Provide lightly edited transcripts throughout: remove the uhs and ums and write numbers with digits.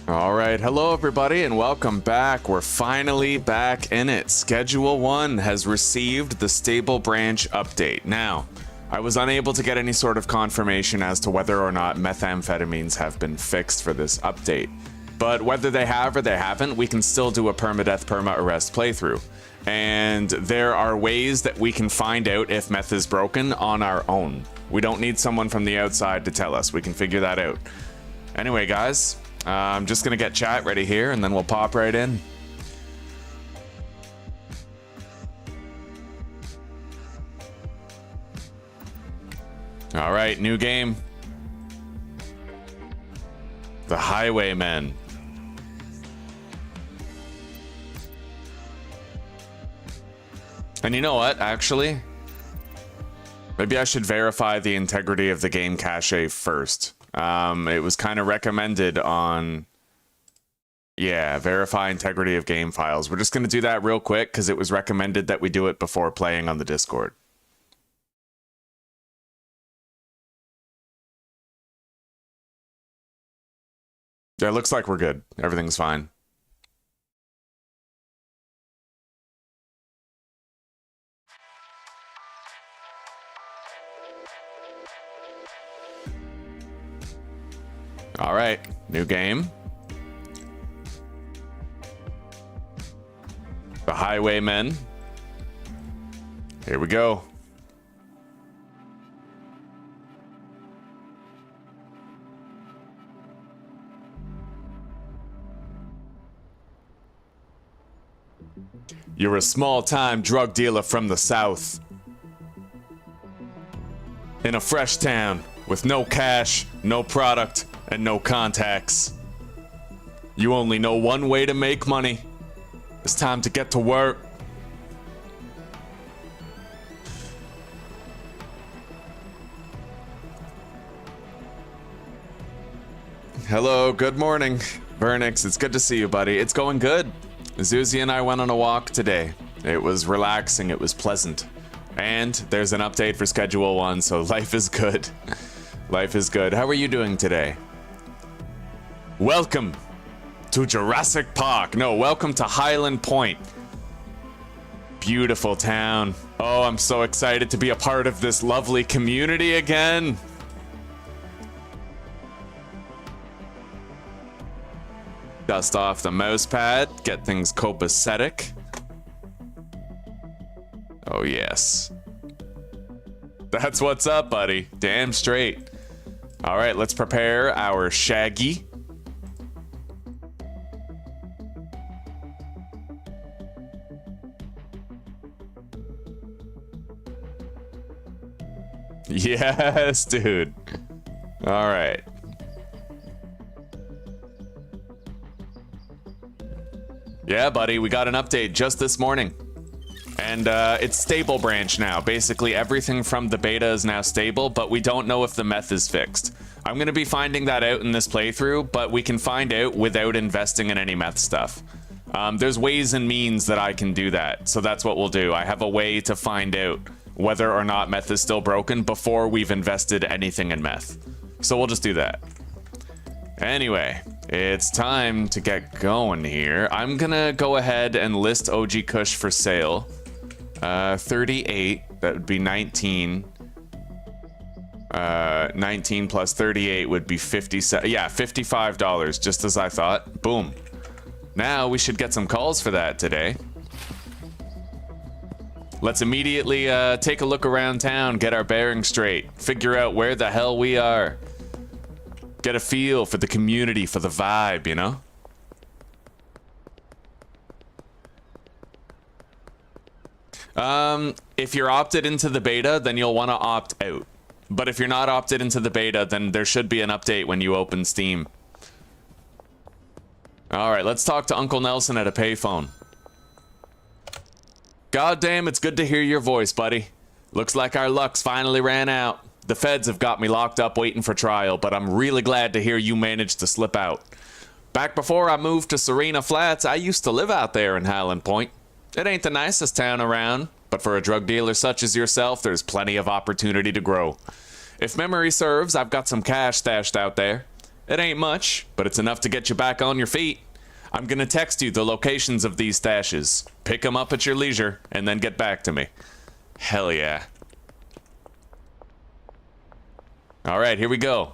All right, hello everybody and welcome back. We're finally back in it. Schedule 1 has received the stable branch update. Now, I was unable to get any sort of confirmation as to whether or not methamphetamines have been fixed for this update. But whether they have or they haven't, we can still do a permadeath, perma-arrest playthrough. And there are ways that we can find out if meth is broken on our own. We don't need someone from the outside to tell us. We can figure that out. Anyway, guys, I'm just gonna get chat ready here and then we'll pop right in. All right, new game. The Highwaymen. And you know what, actually? Maybe I should verify the integrity of the game cache first. It was kind of recommended on... Yeah, verify integrity of game files. We're just going to do that real quick because it was recommended that we do it before playing on the Discord. Yeah, it looks like we're good. Everything's fine. All right, new game. The Highwaymen. Here we go. You're a small-time drug dealer from the South. In a fresh town with no cash, no product, and no contacts. You only know one way to make money. It's time to get to work. Hello, good morning. Vernix, it's good to see you, buddy. It's going good. Zuzi and I went on a walk today. It was relaxing, it was pleasant. And there's an update for Schedule 1, so life is good. Life is good. How are you doing today? Welcome to Jurassic Park. No, welcome to Hyland Point. Beautiful town. Oh, I'm so excited to be a part of this lovely community again. Dust off the mouse pad, get things copacetic. Oh yes. That's what's up, buddy. Damn straight. All right, let's prepare our Shaggy. Yes, dude. All right. Yeah, buddy, we got an update just this morning. And it's stable branch now. Basically, everything from the beta is now stable, but we don't know if the meth is fixed. I'm going to be finding that out in this playthrough, but we can find out without investing in any meth stuff. There's ways and means that I can do that, so that's what we'll do. I have a way to find out whether or not meth is still broken before we've invested anything in meth. So we'll just do that. Anyway, it's time to get going here. I'm gonna go ahead and list OG Kush for sale. 38, that would be 19. 19 plus 38 would be 57. Yeah, $55, just as I thought. Boom. Now we should get some calls for that today. Let's immediately take a look around town, get our bearings straight, figure out where the hell we are. Get a feel for the community, for the vibe, you know? If you're opted into the beta, then you'll want to opt out. But if you're not opted into the beta, then there should be an update when you open Steam. All right, let's talk to Uncle Nelson at a payphone. God damn, it's good to hear your voice, buddy. Looks like our luck's finally ran out. The feds have got me locked up waiting for trial, but I'm really glad to hear you managed to slip out. Back before I moved to Serena Flats, I used to live out there in Hyland Point. It ain't the nicest town around, but for a drug dealer such as yourself, there's plenty of opportunity to grow. If memory serves, I've got some cash stashed out there. It ain't much, but it's enough to get you back on your feet. I'm gonna text you the locations of these stashes. Pick them up at your leisure, and then get back to me. Hell yeah. Alright, here we go.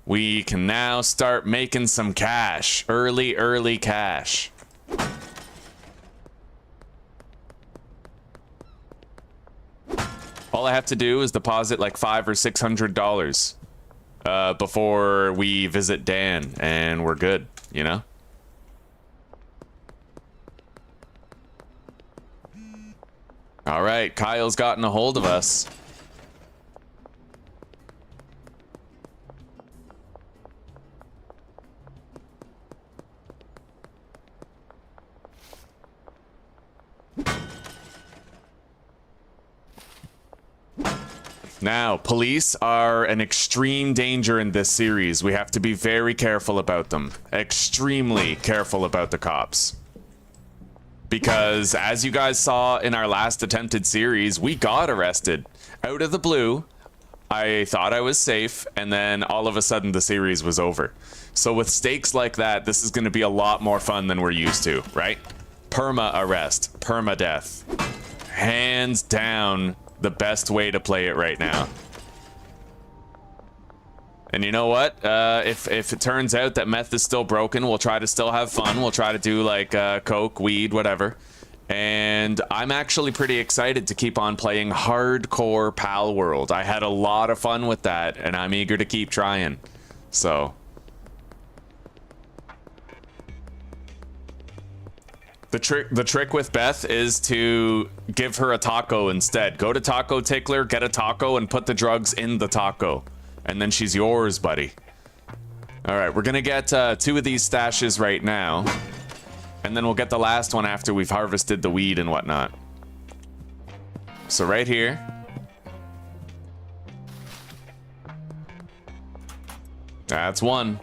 We can now start making some cash. Early cash. All I have to do is deposit like $500 or $600 before we visit Dan, and we're good, you know? All right, Kyle's gotten a hold of us. Now, police are an extreme danger in this series. We have to be very careful about them. Extremely careful about the cops. Because, as you guys saw in our last attempted series, we got arrested. Out of the blue, I thought I was safe, and then all of a sudden the series was over. So with stakes like that, this is going to be a lot more fun than we're used to, right? Perma-Arrest. Permadeath. Hands down the best way to play it right now. And you know what? If it turns out that meth is still broken, we'll try to still have fun. We'll try to do like coke, weed, whatever. And I'm actually pretty excited to keep on playing hardcore Pal World. I had a lot of fun with that, and I'm eager to keep trying. So the trick with Beth is to give her a taco instead. Go to Taco Tickler, get a taco, and put the drugs in the taco. And then she's yours, buddy. Alright, we're gonna get 2 of these stashes right now. And then we'll get the last one after we've harvested the weed and whatnot. So right here. That's one.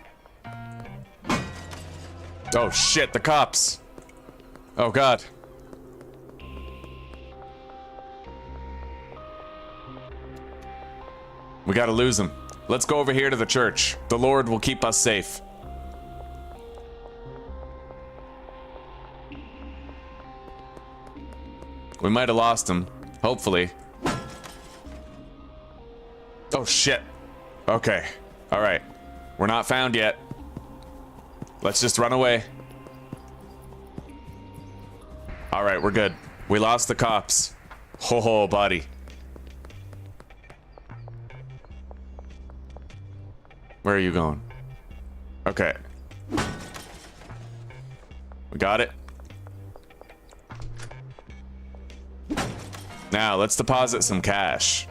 Oh shit, the cops. Oh god. We gotta lose them. Let's go over here to the church. The Lord will keep us safe. We might have lost him. Hopefully. Oh shit. Okay. Alright. We're not found yet. Let's just run away. Alright, we're good. We lost the cops. Ho, buddy. Where are you going? Okay. We got it. Now, let's deposit some cash.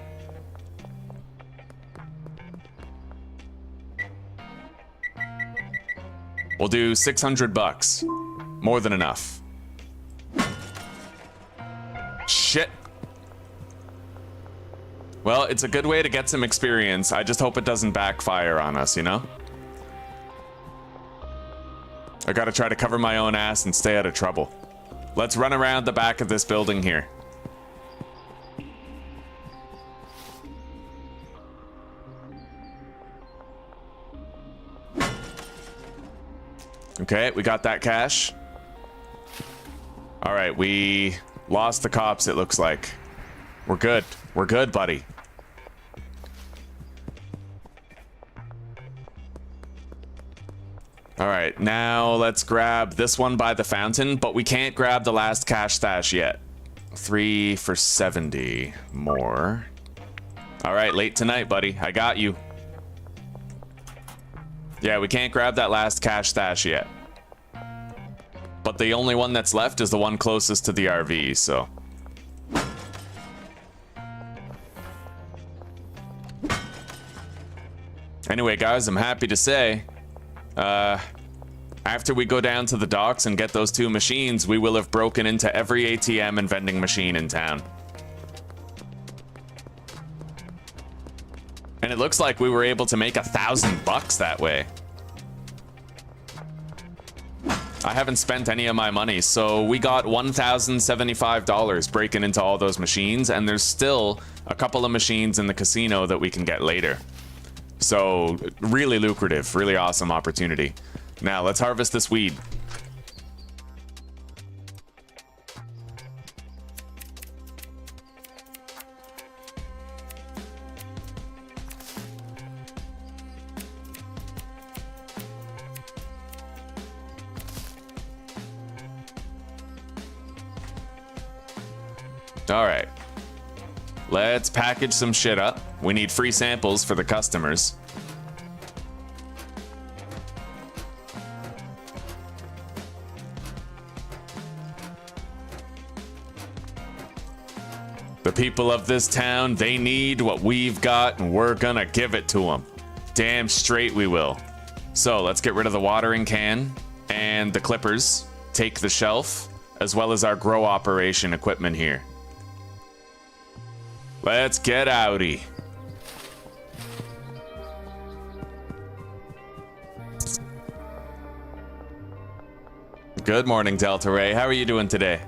We'll do 600 bucks. More than enough. Shit. Well, it's a good way to get some experience. I just hope it doesn't backfire on us, you know? I gotta try to cover my own ass and stay out of trouble. Let's run around the back of this building here. Okay, we got that cash. All right, we lost the cops, it looks like. We're good. We're good, buddy. All right, now let's grab this one by the fountain, but we can't grab the last cash stash yet. 3 for 70 more. All right, late tonight, buddy. I got you. Yeah, we can't grab that last cash stash yet. But the only one that's left is the one closest to the RV, so. Anyway, guys, I'm happy to say, after we go down to the docks and get those 2 machines, we will have broken into every ATM and vending machine in town. And it looks like we were able to make $1,000 that way. I haven't spent any of my money, so we got $1,075 breaking into all those machines, and there's still a couple of machines in the casino that we can get later. So really lucrative, really awesome opportunity. Now let's harvest this weed. All right, let's package some shit up. We need free samples for the customers. The people of this town, they need what we've got, and we're gonna give it to them. Damn straight we will. So let's get rid of the watering can and the clippers, take the shelf, as well as our grow operation equipment here. Let's get outie. Good morning, Delta Ray. How are you doing today?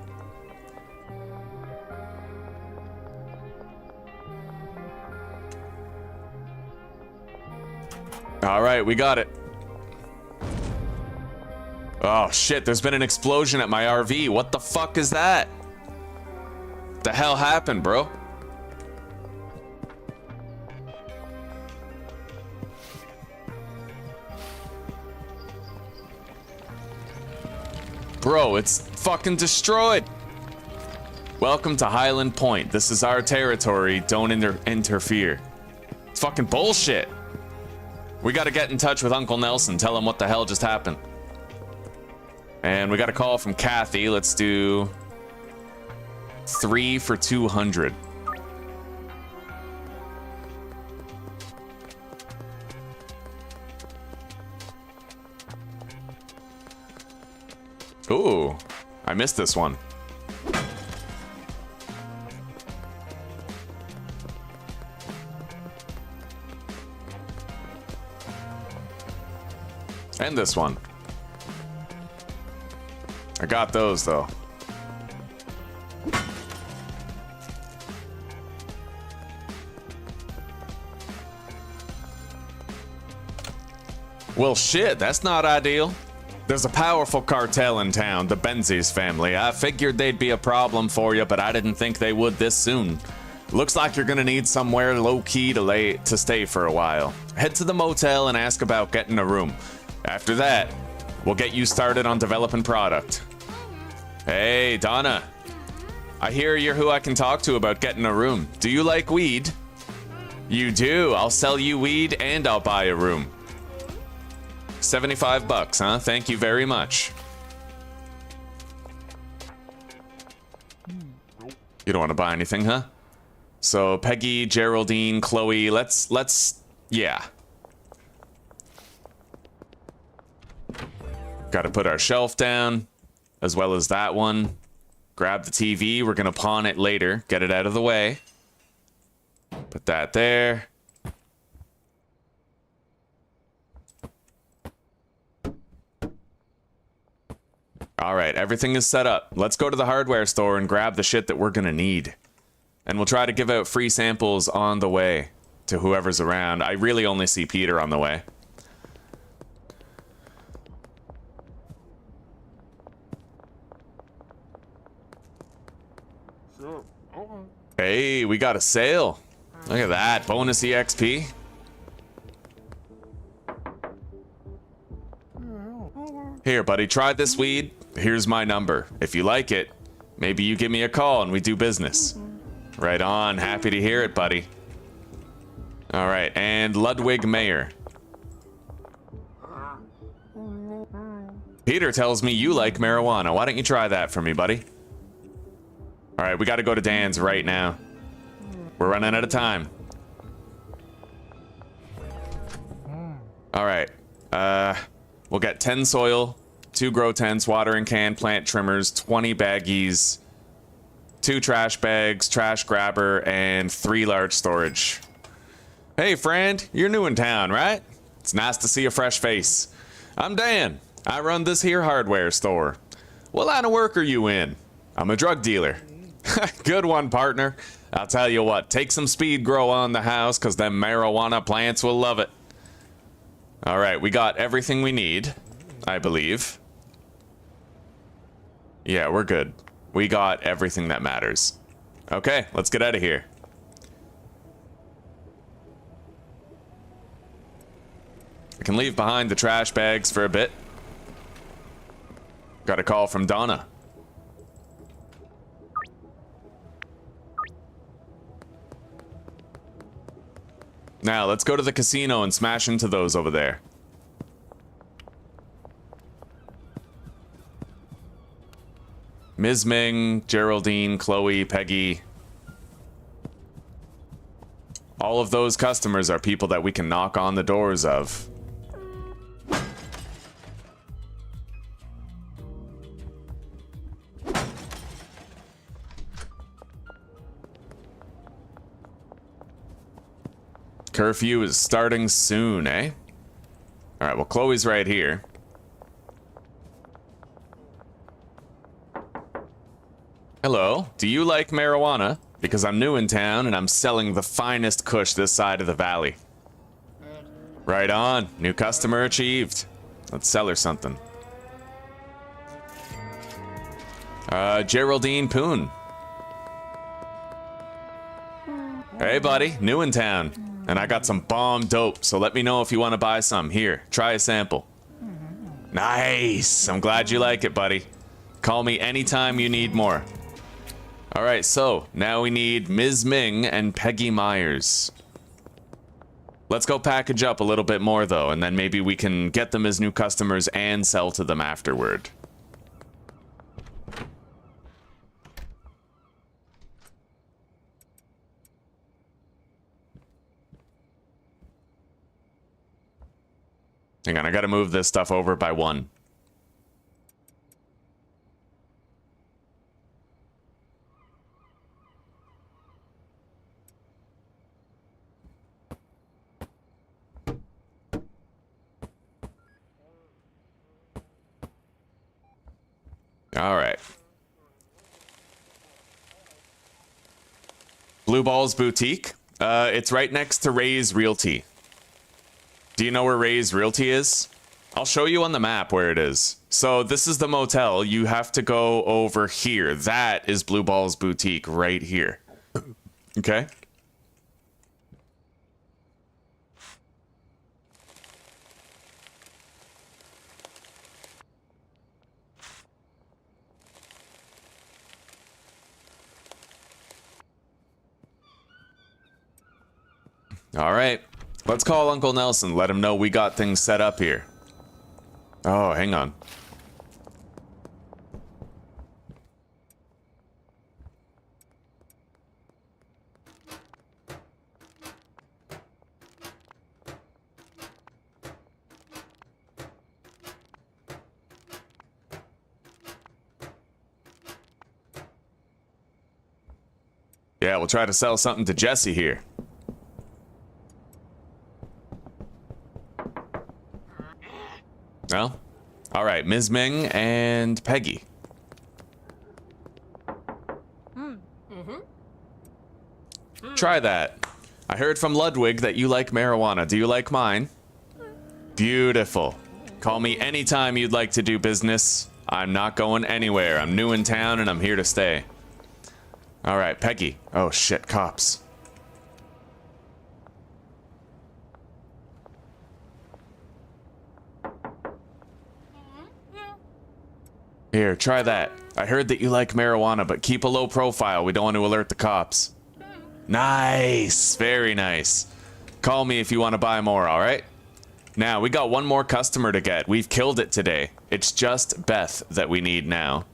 All right, we got it. Oh shit, there's been an explosion at my RV. What the fuck is that? The hell happened, bro? Bro, it's fucking destroyed. Welcome to Hyland Point. This is our territory. Don't interfere. It's fucking bullshit. We gotta get in touch with Uncle Nelson. Tell him what the hell just happened. And we got a call from Kathy. Let's do 3 for 200. Ooh, I missed this one. And this one. I got those though. Well, shit, that's not ideal. There's a powerful cartel in town, the Benzies family. I figured they'd be a problem for you, but I didn't think they would this soon. Looks like you're gonna need somewhere low-key to stay for a while. Head to the motel and ask about getting a room. After that, we'll get you started on developing product. Hey, Donna. I hear you're who I can talk to about getting a room. Do you like weed? You do. I'll sell you weed and I'll buy a room. 75 bucks, huh? Thank you very much. You don't want to buy anything, huh? So Peggy, Geraldine, Chloe, let's yeah. Got to put our shelf down, as well as that one. Grab the TV, we're gonna pawn it later, get it out of the way. Put that there. All right, everything is set up. Let's go to the hardware store and grab the shit that we're gonna need. And we'll try to give out free samples on the way to whoever's around. I really only see Peter on the way. Hey, we got a sale. Look at that, bonus EXP. Here, buddy, try this weed. Here's my number. If you like it, maybe you give me a call and we do business. Right on, happy to hear it, buddy. All right, and Ludwig Mayer. Peter tells me you like marijuana. Why don't you try that for me, buddy? All right, we got to go to Dan's right now. We're running out of time. All right, we'll get 10 soil, 2 grow tents, watering can, plant trimmers, 20 baggies, 2 trash bags, trash grabber, and 3 large storage. Hey, friend, you're new in town, right? It's nice to see a fresh face. I'm Dan. I run this here hardware store. What line of work are you in? I'm a drug dealer. Good one, partner. I'll tell you what, take some speed grow on the house, cause them marijuana plants will love it. All right, we got everything we need, I believe. Yeah, we're good. We got everything that matters. Okay, let's get out of here. I can leave behind the trash bags for a bit. Got a call from Donna. Now, let's go to the casino and smash into those over there. Ms. Ming, Geraldine, Chloe, Peggy. All of those customers are people that we can knock on the doors of. Curfew is starting soon, eh? Alright, well, Chloe's right here. Hello, do you like marijuana? Because I'm new in town and I'm selling the finest kush this side of the valley. Right on, new customer achieved. Let's sell her something. Geraldine Poon. Hey buddy, new in town. And I got some bomb dope, so let me know if you want to buy some. Here, try a sample. Nice, I'm glad you like it, buddy. Call me anytime you need more. Alright, so now we need Ms. Ming and Peggy Myers. Let's go package up a little bit more though, and then maybe we can get them as new customers and sell to them afterward. Hang on, I gotta move this stuff over by one. All right. Blue Balls Boutique. It's right next to Ray's Realty. Do you know where Ray's Realty is? I'll show you on the map where it is. So this is the motel. You have to go over here. That is Blue Balls Boutique right here. Okay? All right. Let's call Uncle Nelson. Let him know we got things set up here. Oh, hang on. Yeah, we'll try to sell something to Jesse here. No? All right, Ms. Ming and Peggy. Try that. I heard from Ludwig that you like marijuana. Do you like mine? Beautiful. Call me anytime you'd like to do business. I'm not going anywhere. I'm new in town and I'm here to stay. All right, Peggy. Oh shit, cops. Here, try that. I heard that you like marijuana, but keep a low profile. We don't want to alert the cops. Nice. Very nice. Call me if you want to buy more, all right? Now, we got one more customer to get. We've killed it today. It's just Beth that we need now.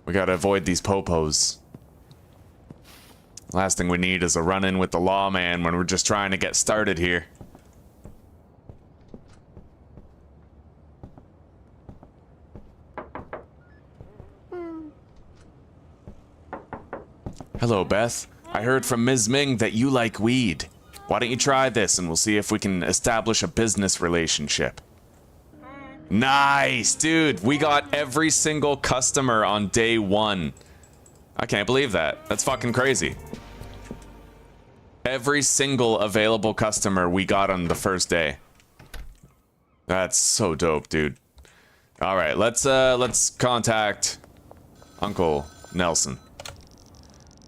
We gotta avoid these popos. Last thing we need is a run-in with the lawman when we're just trying to get started here. Hello, Beth. I heard from Ms. Ming that you like weed. Why don't you try this and we'll see if we can establish a business relationship. Nice, dude. We got every single customer on day one. I can't believe that. That's fucking crazy. Every single available customer we got on the first day. That's so dope, dude. All right, let's contact Uncle Nelson.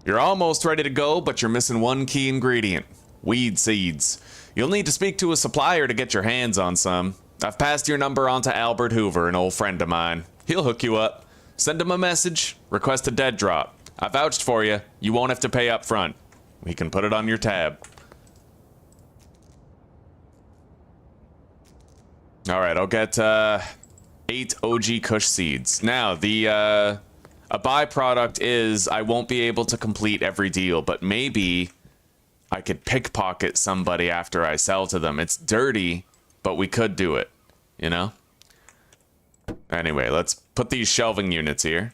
You're almost ready to go, but you're missing one key ingredient: weed seeds. You'll need to speak to a supplier to get your hands on some. I've passed your number on to Albert Hoover, an old friend of mine. He'll hook you up. Send him a message, request a dead drop. I vouched for you. You won't have to pay up front. We can put it on your tab. All right, I'll get 8 OG Kush seeds. Now, a byproduct is I won't be able to complete every deal, but maybe I could pickpocket somebody after I sell to them. It's dirty, but we could do it, you know? Anyway, let's put these shelving units here.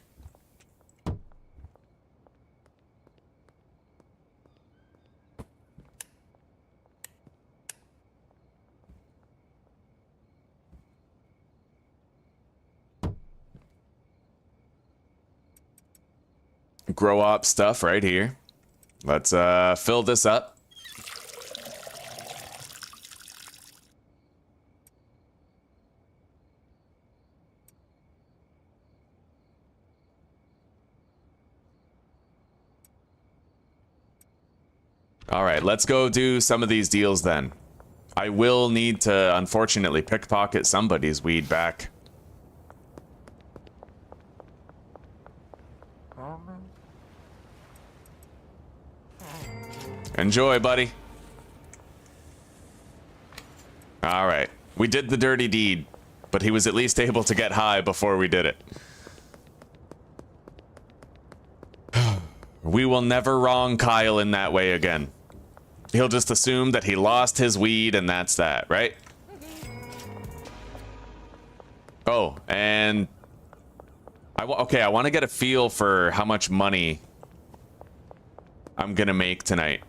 Grow up stuff right here. Let's fill this up. All right, let's go do some of these deals then. I will need to, unfortunately, pickpocket somebody's weed back. Enjoy, buddy. All right. We did the dirty deed, but he was at least able to get high before we did it. We will never wrong Kyle in that way again. He'll just assume that he lost his weed and that's that, right? Oh, and... I want to get a feel for how much money I'm gonna make tonight.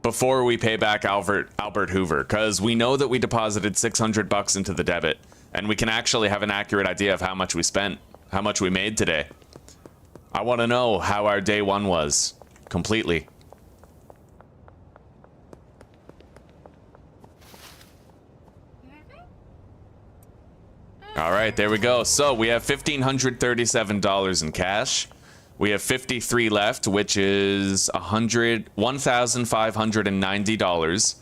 Before we pay back Albert Hoover, because we know that we deposited $600 into the debit, and we can actually have an accurate idea of how much we spent, how much we made today. I want to know how our day one was, completely. All right, there we go. So we have $1,537 in cash. We have 53 left, which is $1,590.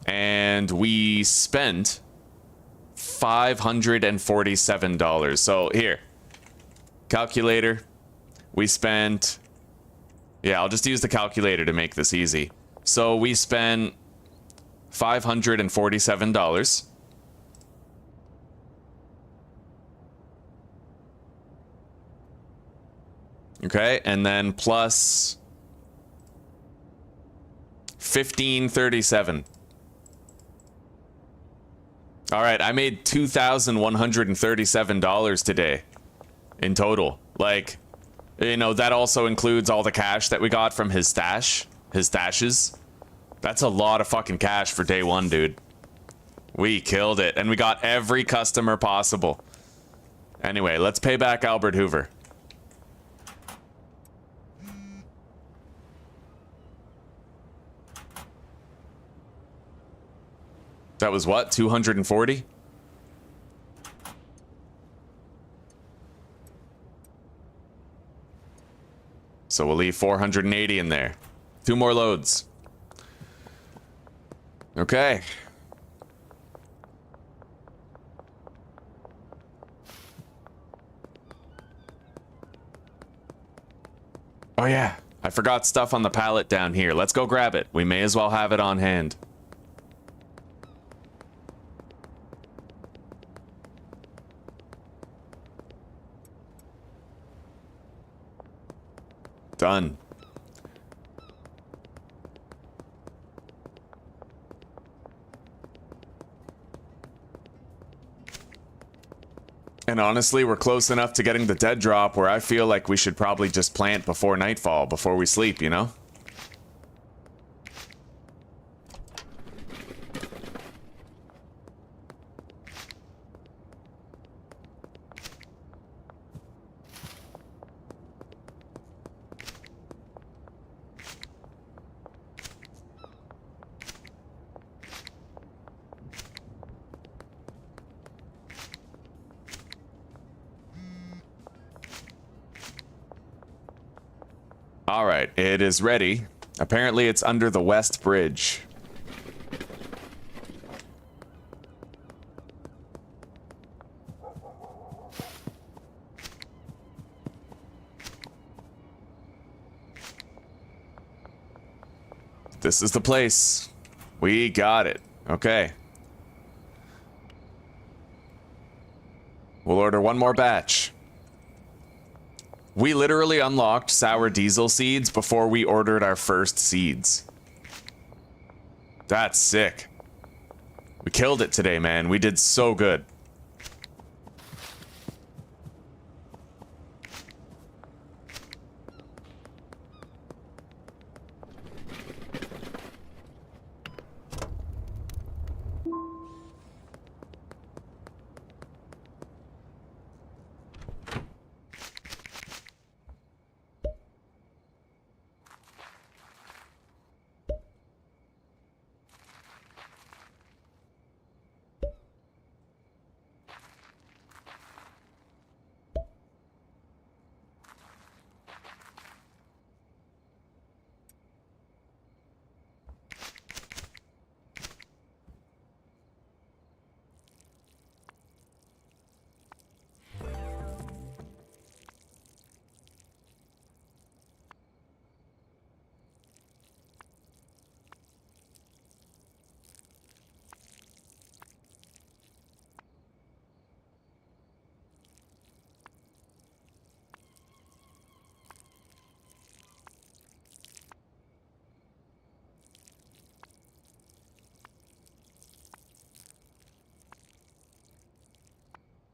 And we spent $547. So here, calculator. We spent, yeah, I'll just use the calculator to make this easy. So we spent $547. Okay, and then plus 1537. All right, I made $2,137 today in total. Like, you know, that also includes all the cash that we got from his stash, his stashes. That's a lot of fucking cash for day one, dude. We killed it, and we got every customer possible. Anyway, let's pay back Albert Hoover. That was what, 240? So we'll leave 480 in there. 2 more loads. Okay. Oh yeah, I forgot stuff on the pallet down here. Let's go grab it. We may as well have it on hand. Done. And honestly, we're close enough to getting the dead drop where I feel like we should probably just plant before nightfall, before we sleep, you know? All right, it is ready. Apparently it's under the West Bridge. This is the place. We got it. Okay. We'll order one more batch. We literally unlocked sour diesel seeds before we ordered our first seeds. That's sick. We killed it today, man. We did so good.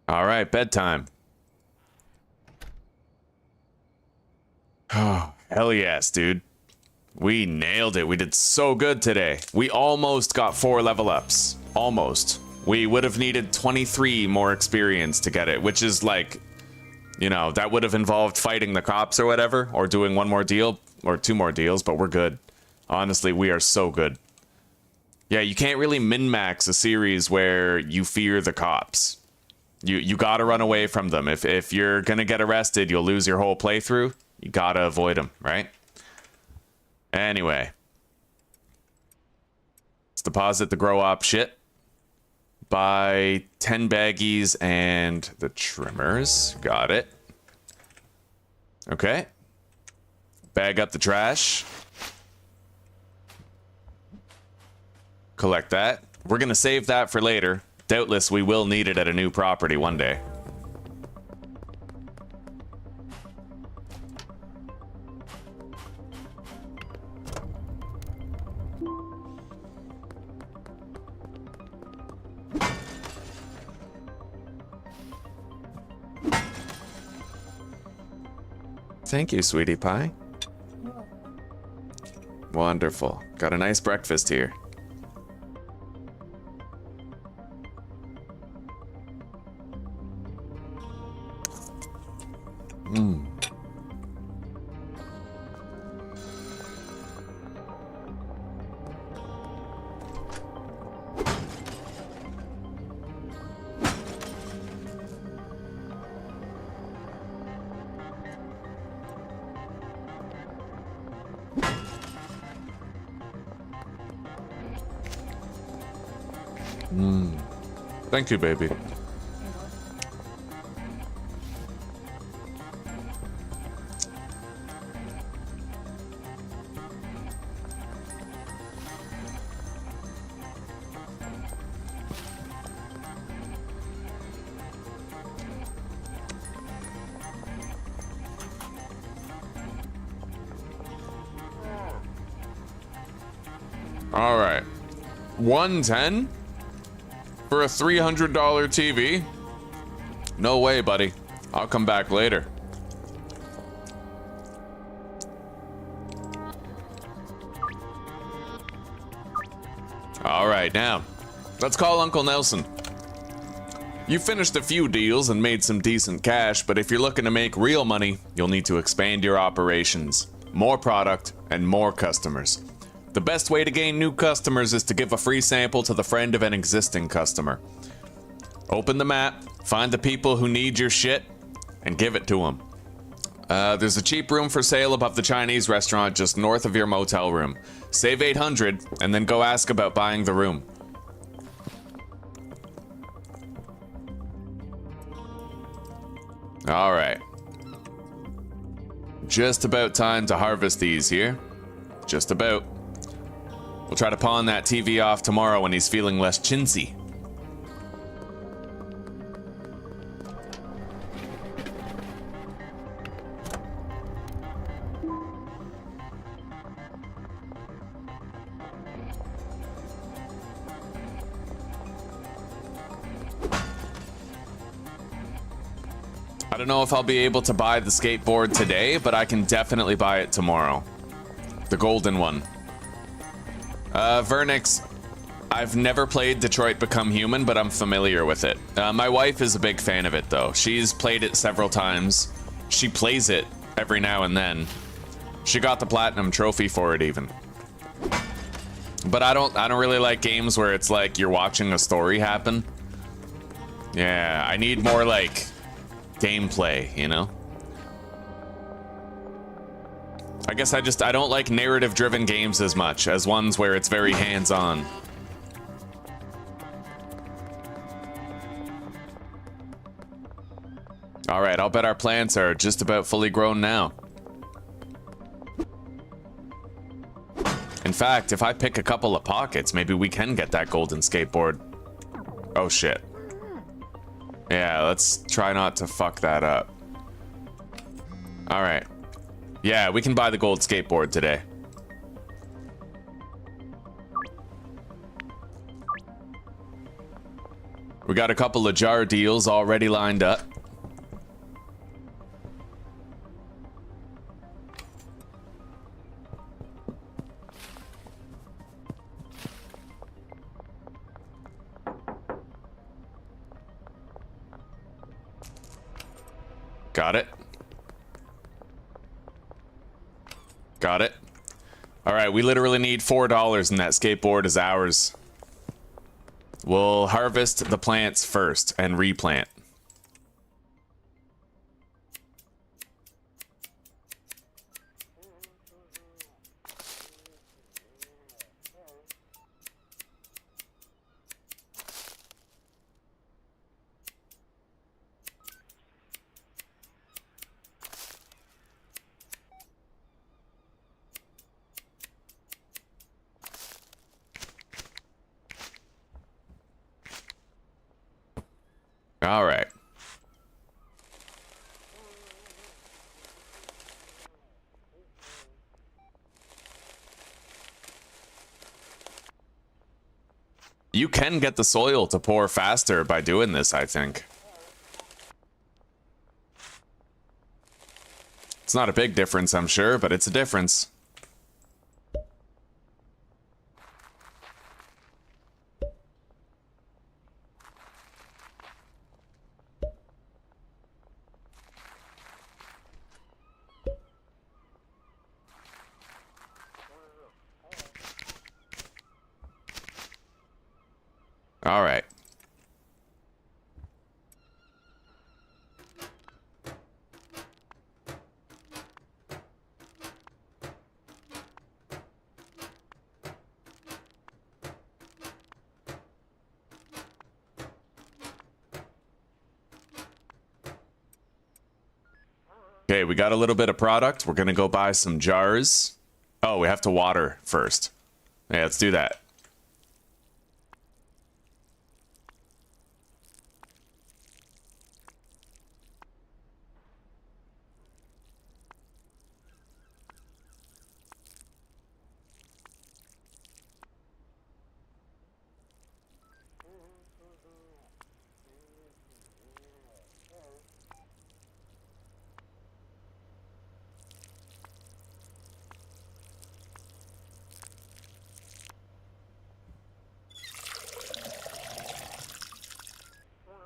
All right, bedtime. Oh, hell yes, dude. We nailed it. We did so good today. We almost got 4 level ups. Almost. We would have needed 23 more experience to get it, which is like, you know, that would have involved fighting the cops or whatever, or doing one more deal, or 2 more deals, but we're good. Honestly, we are so good. Yeah, you can't really min-max a series where you fear the cops. You gotta run away from them. If you're gonna get arrested, you'll lose your whole playthrough. You gotta avoid them, right? Anyway. Let's deposit the grow op shit. Buy 10 baggies and the trimmers. Got it. Okay. Bag up the trash. Collect that. We're gonna save that for later. Doubtless we will need it at a new property one day. Thank you, sweetie pie. Wonderful. Got a nice breakfast here. Thank you, baby. All right. 110 for a $300 TV? No way, buddy. I'll come back later. All right, now, let's call Uncle Nelson. You finished a few deals and made some decent cash, but if you're looking to make real money, you'll need to expand your operations. More product and more customers. The best way to gain new customers is to give a free sample to the friend of an existing customer. Open the map, find the people who need your shit, and give it to them. There's a cheap room for sale above the Chinese restaurant just north of your motel room. Save 800 and then go ask about buying the room. All right. Just about time to harvest these here. Just about. We'll try to pawn that TV off tomorrow when he's feeling less chintzy. I don't know if I'll be able to buy the skateboard today, but I can definitely buy it tomorrow. The golden one. Vernix, I've never played Detroit Become Human, but I'm familiar with it. My wife is a big fan of it, though. She's played it several times. She plays it every now and then. She got the platinum trophy for it, even. But I don't really like games where it's like you're watching a story happen. Yeah, I need more like gameplay, you know? I guess I don't like narrative-driven games as much as ones where it's very hands-on. Alright, I'll bet our plants are just about fully grown now. In fact, if I pick a couple of pockets, maybe we can get that golden skateboard. Oh shit. Yeah, let's try not to fuck that up. Alright. Yeah, we can buy the gold skateboard today. We got a couple of jar deals already lined up. Got it. Got it. All right, we literally need $4 and that skateboard is ours. We'll harvest the plants first and replant. All right. You can get the soil to pour faster by doing this, I think. It's not a big difference, I'm sure, but it's a difference. All right. Okay, we got a little bit of product. We're gonna go buy some jars. Oh, we have to water first. Yeah, let's do that.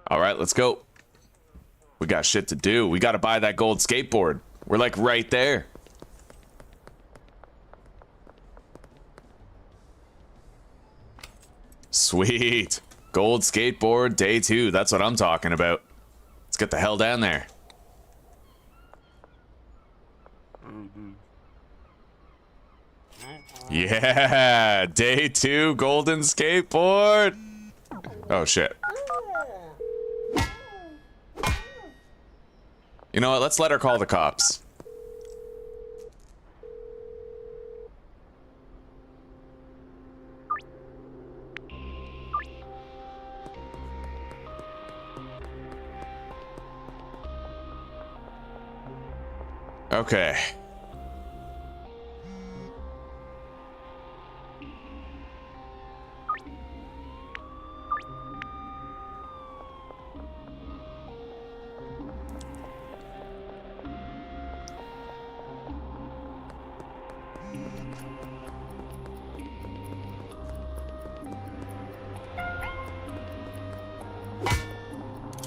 All right, let's go. We got shit to do. We got to buy that gold skateboard. We're like right there. Sweet. Gold skateboard day 2. That's what I'm talking about. Let's get the hell down there. Yeah, day 2 golden skateboard. Oh shit. You know what? Let's let her call the cops. Okay.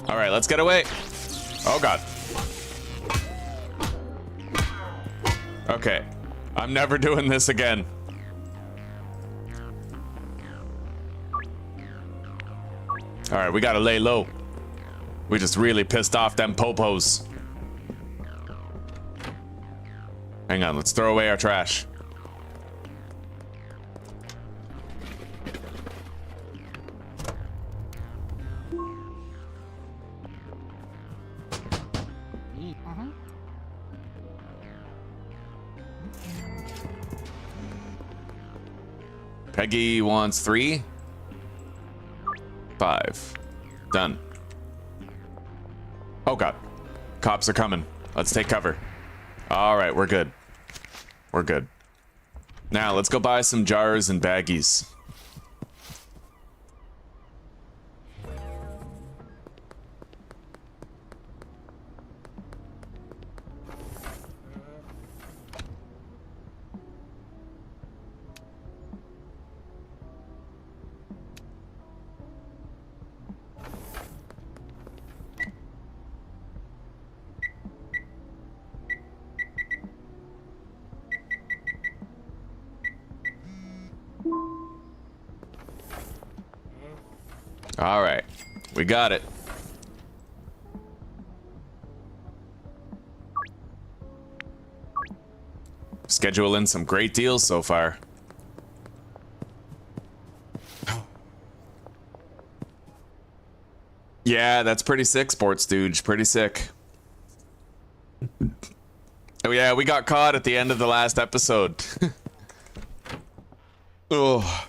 All right, let's get away. Oh God. Okay, I'm never doing this again. All right, we gotta lay low. We just really pissed off them popos. Hang on, let's throw away our trash. Peggy wants 3. 5. Done. Oh God. Cops are coming. Let's take cover. All right, we're good. We're good. Now, let's go buy some jars and baggies. All right, we got it. Scheduling some great deals so far. Yeah, that's pretty sick, Sports Stooge. Pretty sick. Oh yeah, we got caught at the end of the last episode. Oh.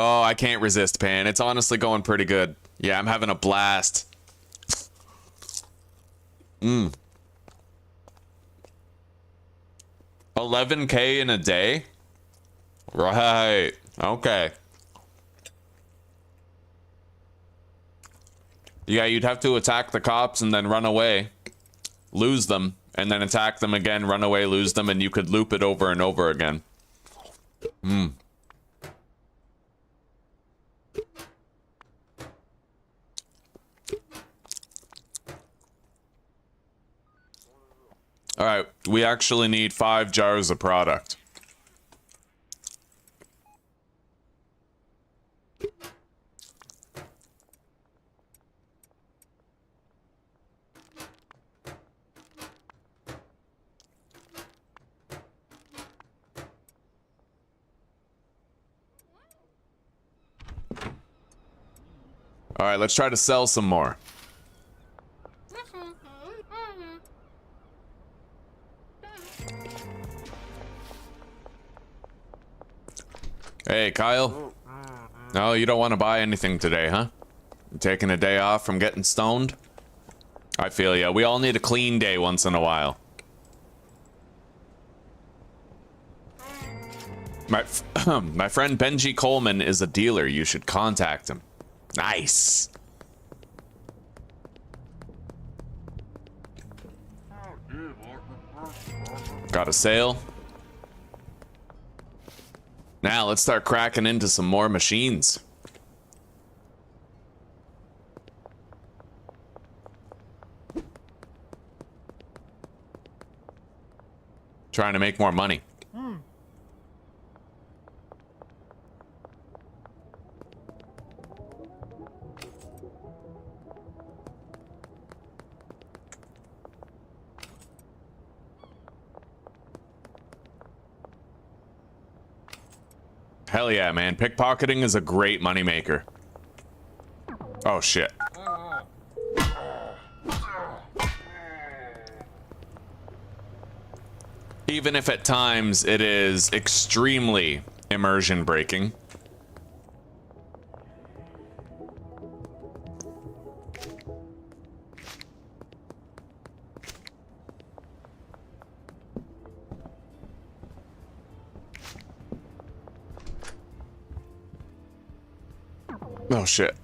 Oh, I can't resist, Pan. It's honestly going pretty good. Yeah, I'm having a blast. 11K in a day? Right. Okay. Yeah, you'd have to attack the cops and then run away. Lose them. And then attack them again, run away, lose them, and you could loop it over and over again. All right, we actually need 5 jars of product. All right, let's try to sell some more. Hey, Kyle. No, you don't want to buy anything today, huh? You taking a day off from getting stoned? I feel ya. We all need a clean day once in a while. My friend Benji Coleman is a dealer. You should contact him. Nice. Got a sale. Now let's start cracking into some more machines. Trying to make more money. Hell yeah, man. Pickpocketing is a great moneymaker. Oh, shit. Even if at times it is extremely immersion breaking. Oh shit.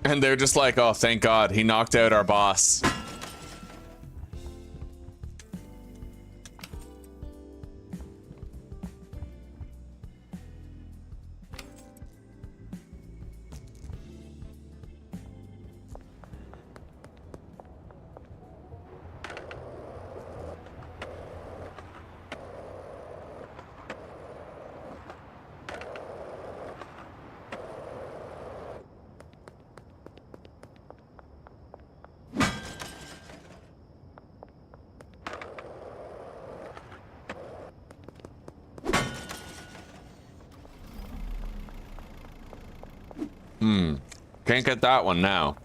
And they're just like, oh, thank God, he knocked out our boss. Can't get that one now.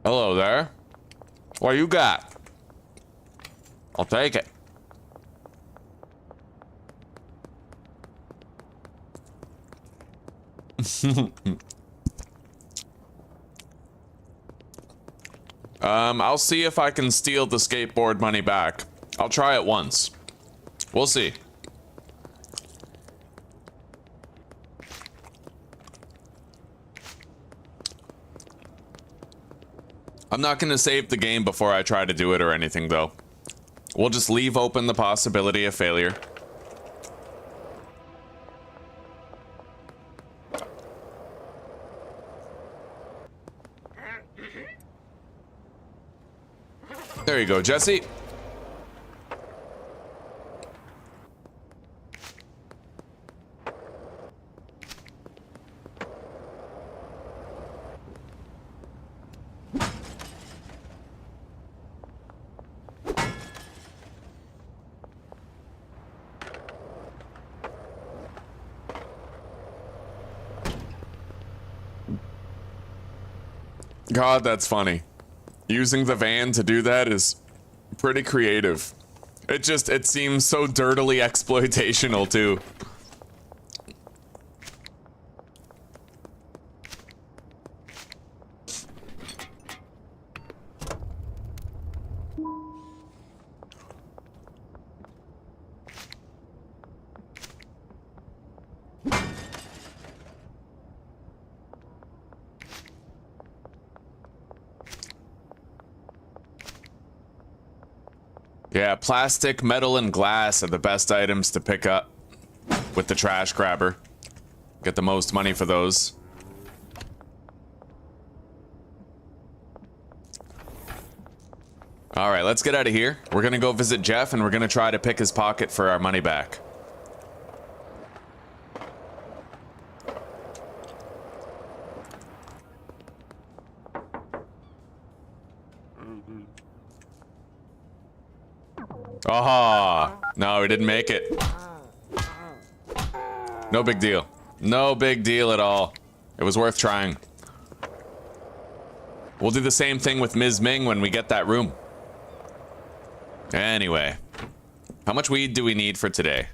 Hello there. What you got? I'll take it. I'll see if I can steal the skateboard money back. I'll try it once. We'll see. I'm not going to save the game before I try to do it or anything, though. We'll just leave open the possibility of failure. There you go, Jesse. God, that's funny. Using the van to do that is pretty creative. It seems so dirtily exploitational too. Yeah, plastic, metal, and glass are the best items to pick up with the trash grabber. Get the most money for those. All right, let's get out of here. We're gonna go visit Jeff, and we're gonna try to pick his pocket for our money back. Aha! No, we didn't make it. No big deal. No big deal at all. It was worth trying. We'll do the same thing with Ms. Ming when we get that room. Anyway, how much weed do we need for today?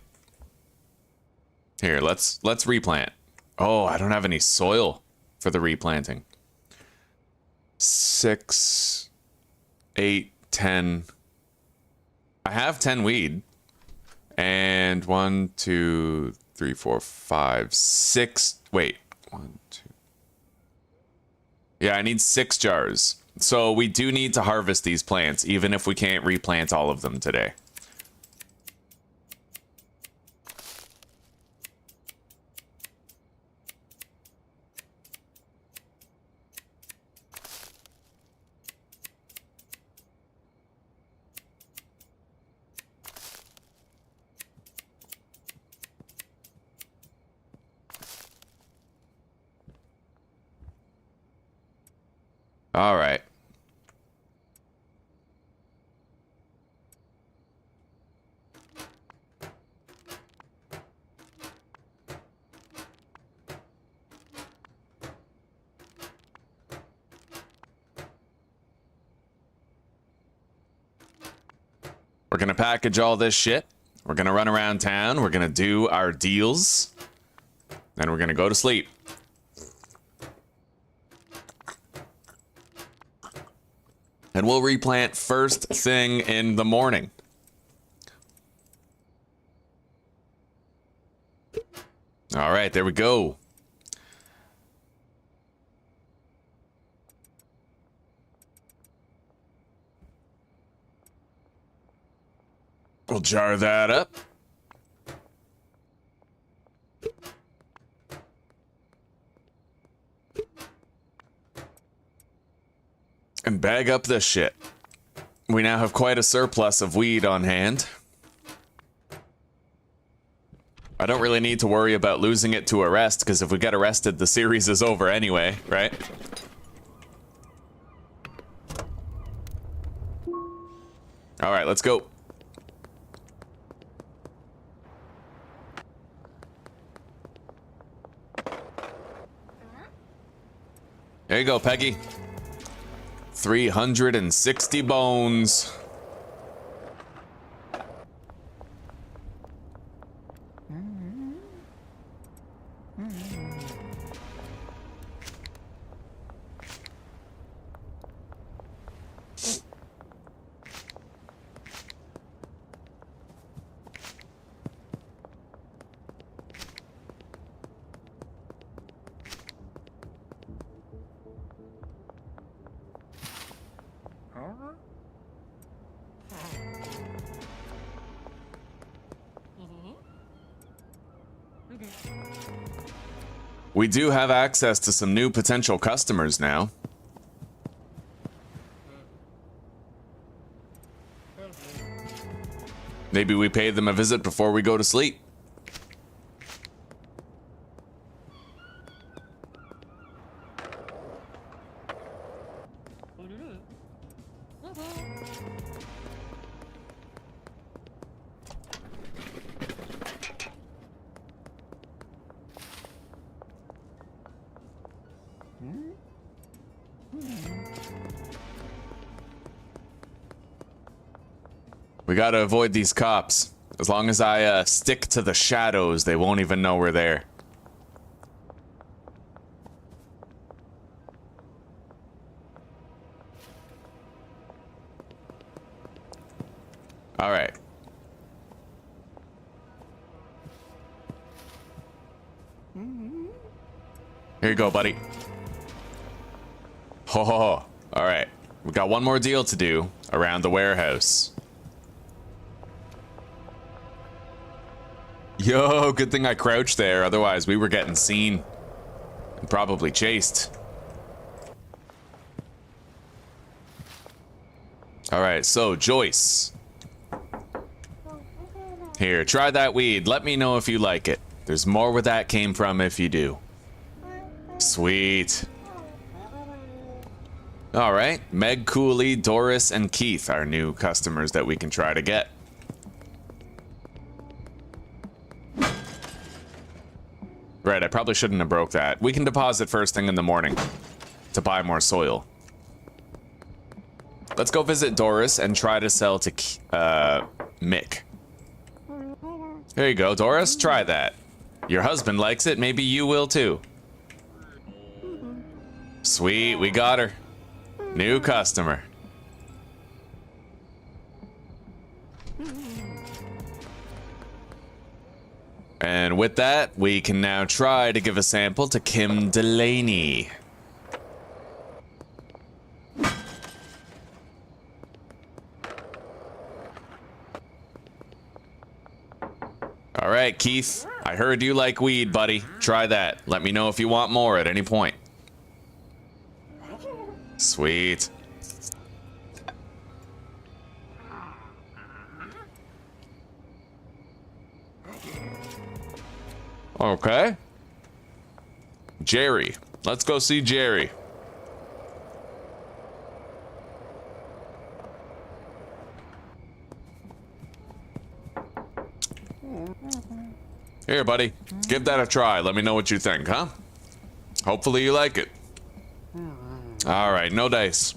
Here, let's replant. Oh, I don't have any soil for the replanting. 6, 8, 10. I have 10 weed. And 1, 2, 3, 4, 5, 6. Wait, 1, 2. Yeah, I need 6 jars. So we do need to harvest these plants, even if we can't replant all of them today. All right. We're gonna package all this shit. We're gonna run around town. We're gonna do our deals. Then we're gonna go to sleep. And we'll replant first thing in the morning. All right, there we go. We'll jar that up. And bag up this shit. We now have quite a surplus of weed on hand. I don't really need to worry about losing it to arrest, because if we get arrested, the series is over anyway, right? All right, let's go. There you go, Peggy. 360 bones. We do have access to some new potential customers now. Maybe we pay them a visit before we go to sleep. We gotta avoid these cops. As long as I stick to the shadows, they won't even know we're there. All right. Here you go, buddy. Ho ho ho. All right. We got one more deal to do around the warehouse. Yo, good thing I crouched there, otherwise we were getting seen and probably chased. All right, so Joyce. Here, try that weed. Let me know if you like it. There's more where that came from if you do. Sweet. All right, Meg, Cooley, Doris, and Keith are new customers that we can try to get. Right, I probably shouldn't have broke that. We can deposit first thing in the morning to buy more soil. Let's go visit Doris and try to sell to Mick. Here you go, Doris. Try that. Your husband likes it. Maybe you will too. Sweet, we got her. New customer. And with that, we can now try to give a sample to Kim Delaney. All right, Keith, I heard you like weed, buddy. Try that. Let me know if you want more at any point. Sweet. Okay. Jerry. Let's go see Jerry. Here, buddy. Give that a try. Let me know what you think, huh? Hopefully you like it. All right, no dice.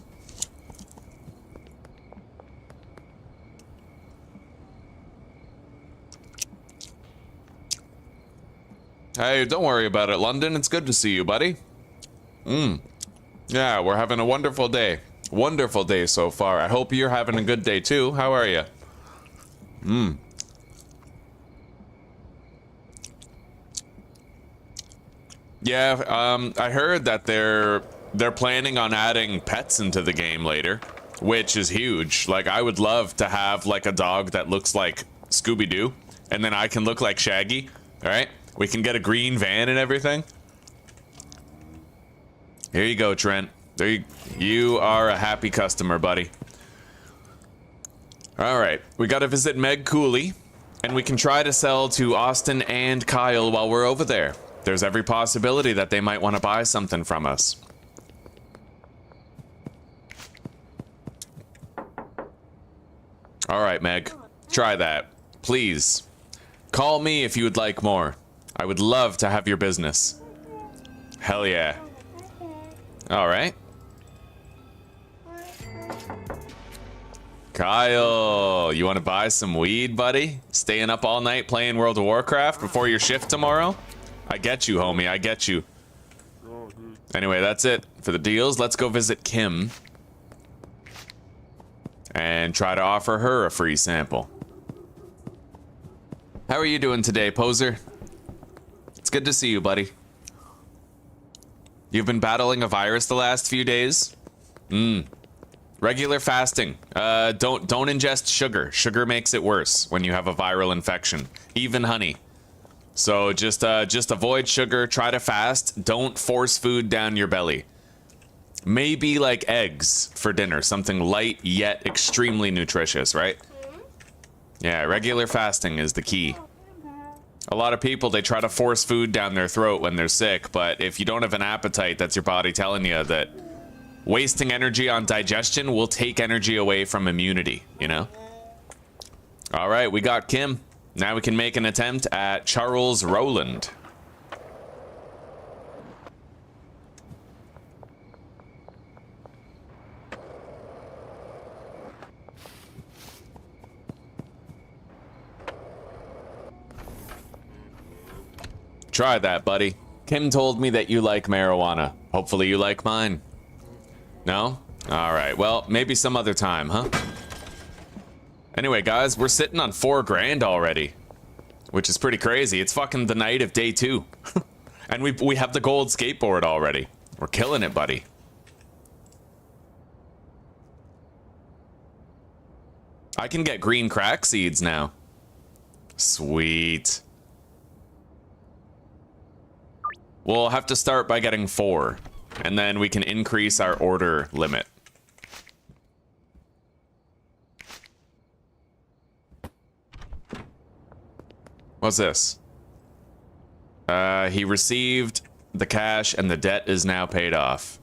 Hey, don't worry about it, London. It's good to see you, buddy. Yeah, we're having a wonderful day. Wonderful day so far. I hope you're having a good day too. How are you? Yeah, I heard that they're planning on adding pets into the game later, which is huge. Like, I would love to have like a dog that looks like Scooby-Doo, and then I can look like Shaggy. All right, we can get a green van and everything. Here you go, Trent. You are a happy customer, buddy. All right, we got to visit Meg Cooley, and we can try to sell to Austin and Kyle while we're over there. There's every possibility that they might want to buy something from us. All right, Meg, try that. Please, call me if you would like more. I would love to have your business. Hell yeah. All right. Kyle, you want to buy some weed, buddy? Staying up all night playing World of Warcraft before your shift tomorrow? I get you, homie. I get you. Anyway, that's it for the deals. Let's go visit Kim and try to offer her a free sample. How are you doing today, poser? It's good to see you, buddy. You've been battling a virus the last few days? Regular fasting. Don't ingest sugar. Sugar makes it worse when you have a viral infection. Even honey. So just avoid sugar, try to fast, don't force food down your belly. Maybe like eggs for dinner, something light yet extremely nutritious, right? Yeah, regular fasting is the key. A lot of people, they try to force food down their throat when they're sick, but if you don't have an appetite, that's your body telling you that wasting energy on digestion will take energy away from immunity, you know? All right, we got Kim. Now we can make an attempt at Charles Rowland. Try that, buddy. Kim told me that you like marijuana. Hopefully you like mine. No? All right, well, maybe some other time, huh? Anyway, guys, we're sitting on $4 grand already, which is pretty crazy. It's fucking the night of day 2. And we have the gold skateboard already. We're killing it, buddy. I can get green crack seeds now. Sweet. We'll have to start by getting 4, and then we can increase our order limit. What's this? He received the cash and the debt is now paid off.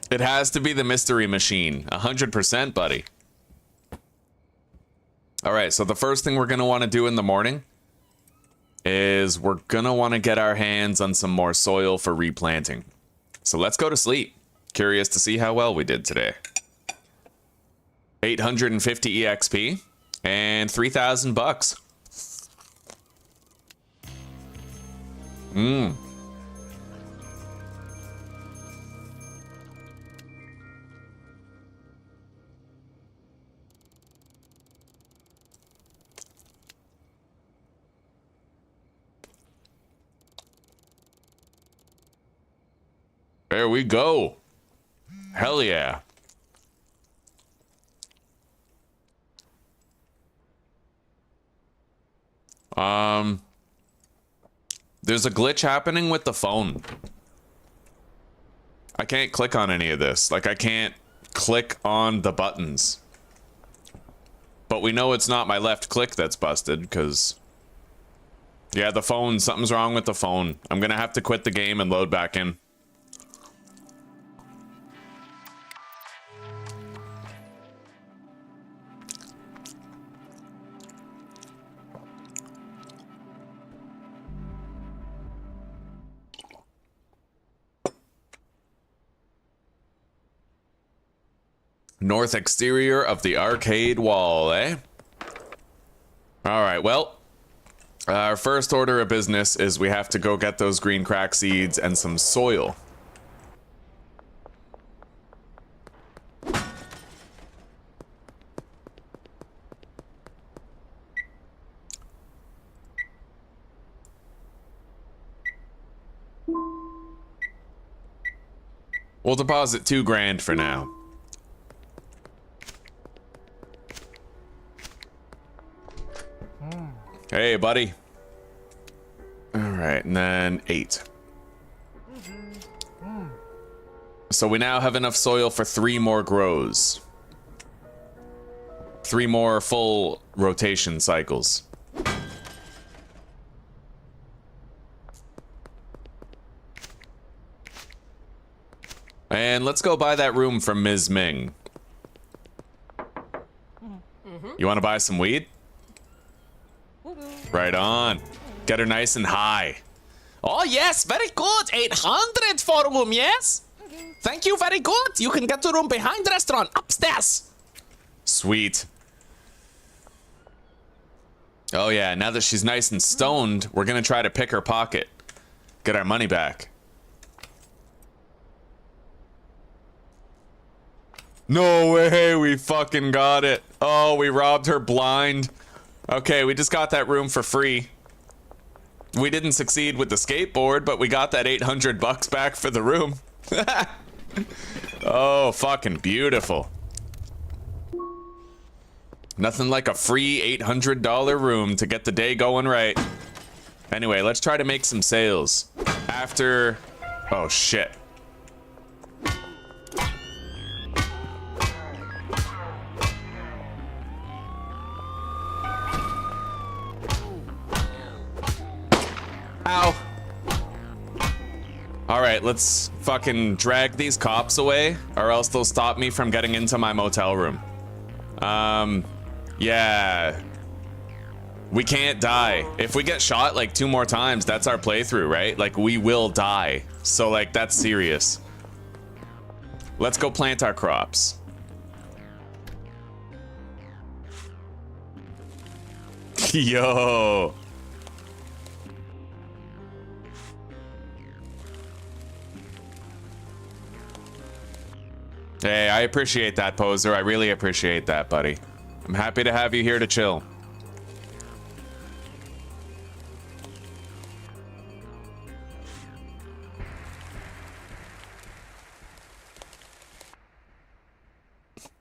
It has to be the mystery machine. 100%, buddy. All right, so the first thing we're going to want to do in the morning is we're gonna want to get our hands on some more soil for replanting. So let's go to sleep. Curious to see how well we did today. 850 EXP and 3,000 bucks. There we go. Hell yeah. There's a glitch happening with the phone. I can't click on any of this. Like, I can't click on the buttons. But we know it's not my left click that's busted, because... yeah, the phone, something's wrong with the phone. I'm gonna have to quit the game and load back in. North exterior of the arcade wall, eh? Alright, well, our first order of business is we have to go get those green crack seeds and some soil. We'll deposit $2,000 for now. Hey, buddy. All right, and then 8. So we now have enough soil for 3 more grows. 3 more full rotation cycles. And let's go buy that room from Ms. Ming. You want to buy some weed? Right on. Get her nice and high. Oh, yes, very good. 800 for room, yes? Thank you, very good. You can get the room behind the restaurant, upstairs. Sweet. Oh yeah, now that she's nice and stoned, we're gonna try to pick her pocket. Get our money back. No way, we fucking got it. Oh, we robbed her blind. Okay, we just got that room for free. We didn't succeed with the skateboard, but we got that 800 bucks back for the room. Oh, fucking beautiful. Nothing like a free $800 room to get the day going right. Anyway, let's try to make some sales. After... oh, shit. Ow. Alright, let's fucking drag these cops away, or else they'll stop me from getting into my motel room. Yeah. We can't die. If we get shot like 2 more times, that's our playthrough, right? Like, we will die. So, like, that's serious. Let's go plant our crops. Yo. Hey, I appreciate that, Poser. I really appreciate that, buddy. I'm happy to have you here to chill.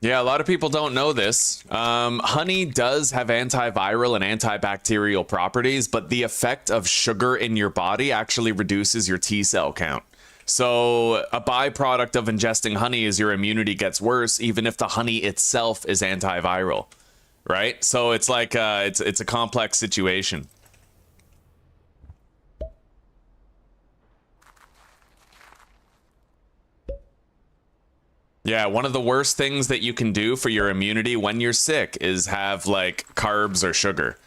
Yeah, a lot of people don't know this. Honey does have antiviral and antibacterial properties, but the effect of sugar in your body actually reduces your T-cell count. So a byproduct of ingesting honey is your immunity gets worse, even if the honey itself is antiviral, right? So it's like it's a complex situation. Yeah, one of the worst things that you can do for your immunity when you're sick is have like carbs or sugar.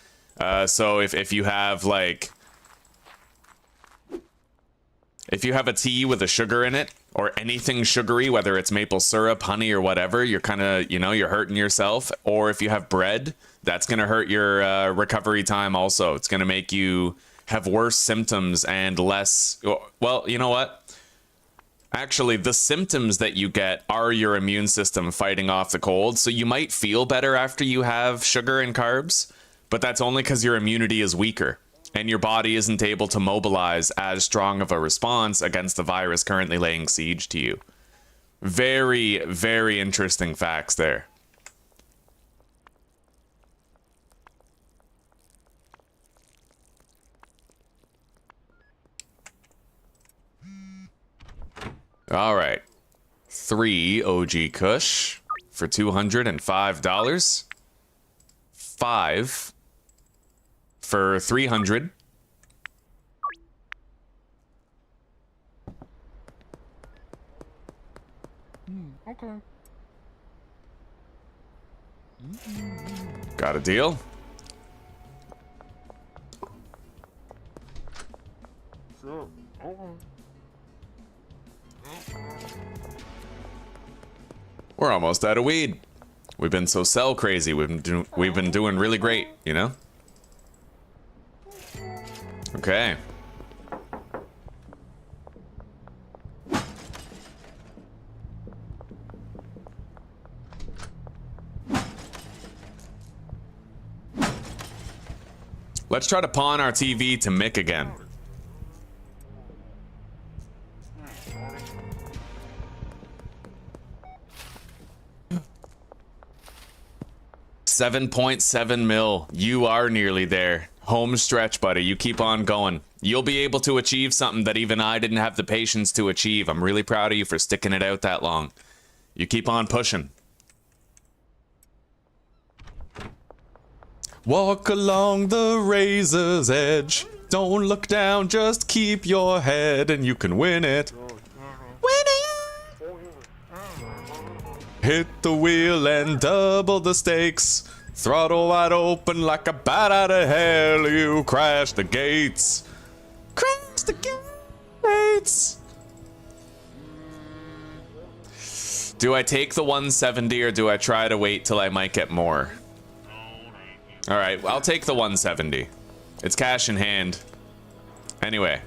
So if you have like If you have a tea with a sugar in it, or anything sugary, whether it's maple syrup, honey, or whatever, you're kind of, you know, you're hurting yourself. Or if you have bread, that's going to hurt your recovery time also. It's going to make you have worse symptoms and less... Well, you know what? Actually, the symptoms that you get are your immune system fighting off the cold. So you might feel better after you have sugar and carbs, but that's only because your immunity is weaker and your body isn't able to mobilize as strong of a response against the virus currently laying siege to you. Very, very interesting facts there. All right. 3 OG Kush for $205. 5 for $300. Okay. Got a deal. Sure. Okay. We're almost out of weed. We've been so sell crazy. We've been doing really great, you know? Okay. Let's try to pawn our TV to Mick again. $7.7 mil. You are nearly there. Home stretch, buddy. You keep on going. You'll be able to achieve something that even I didn't have the patience to achieve. I'm really proud of you for sticking it out that long. You keep on pushing. Walk along the razor's edge. Don't look down, just keep your head and you can win it. Win it! Hit the wheel and double the stakes. Throttle wide open like a bat out of hell. You crash the gates. Crash the gates. Do I take the 170 or do I try to wait till I might get more? All right, I'll take the 170. It's cash in hand. Anyway.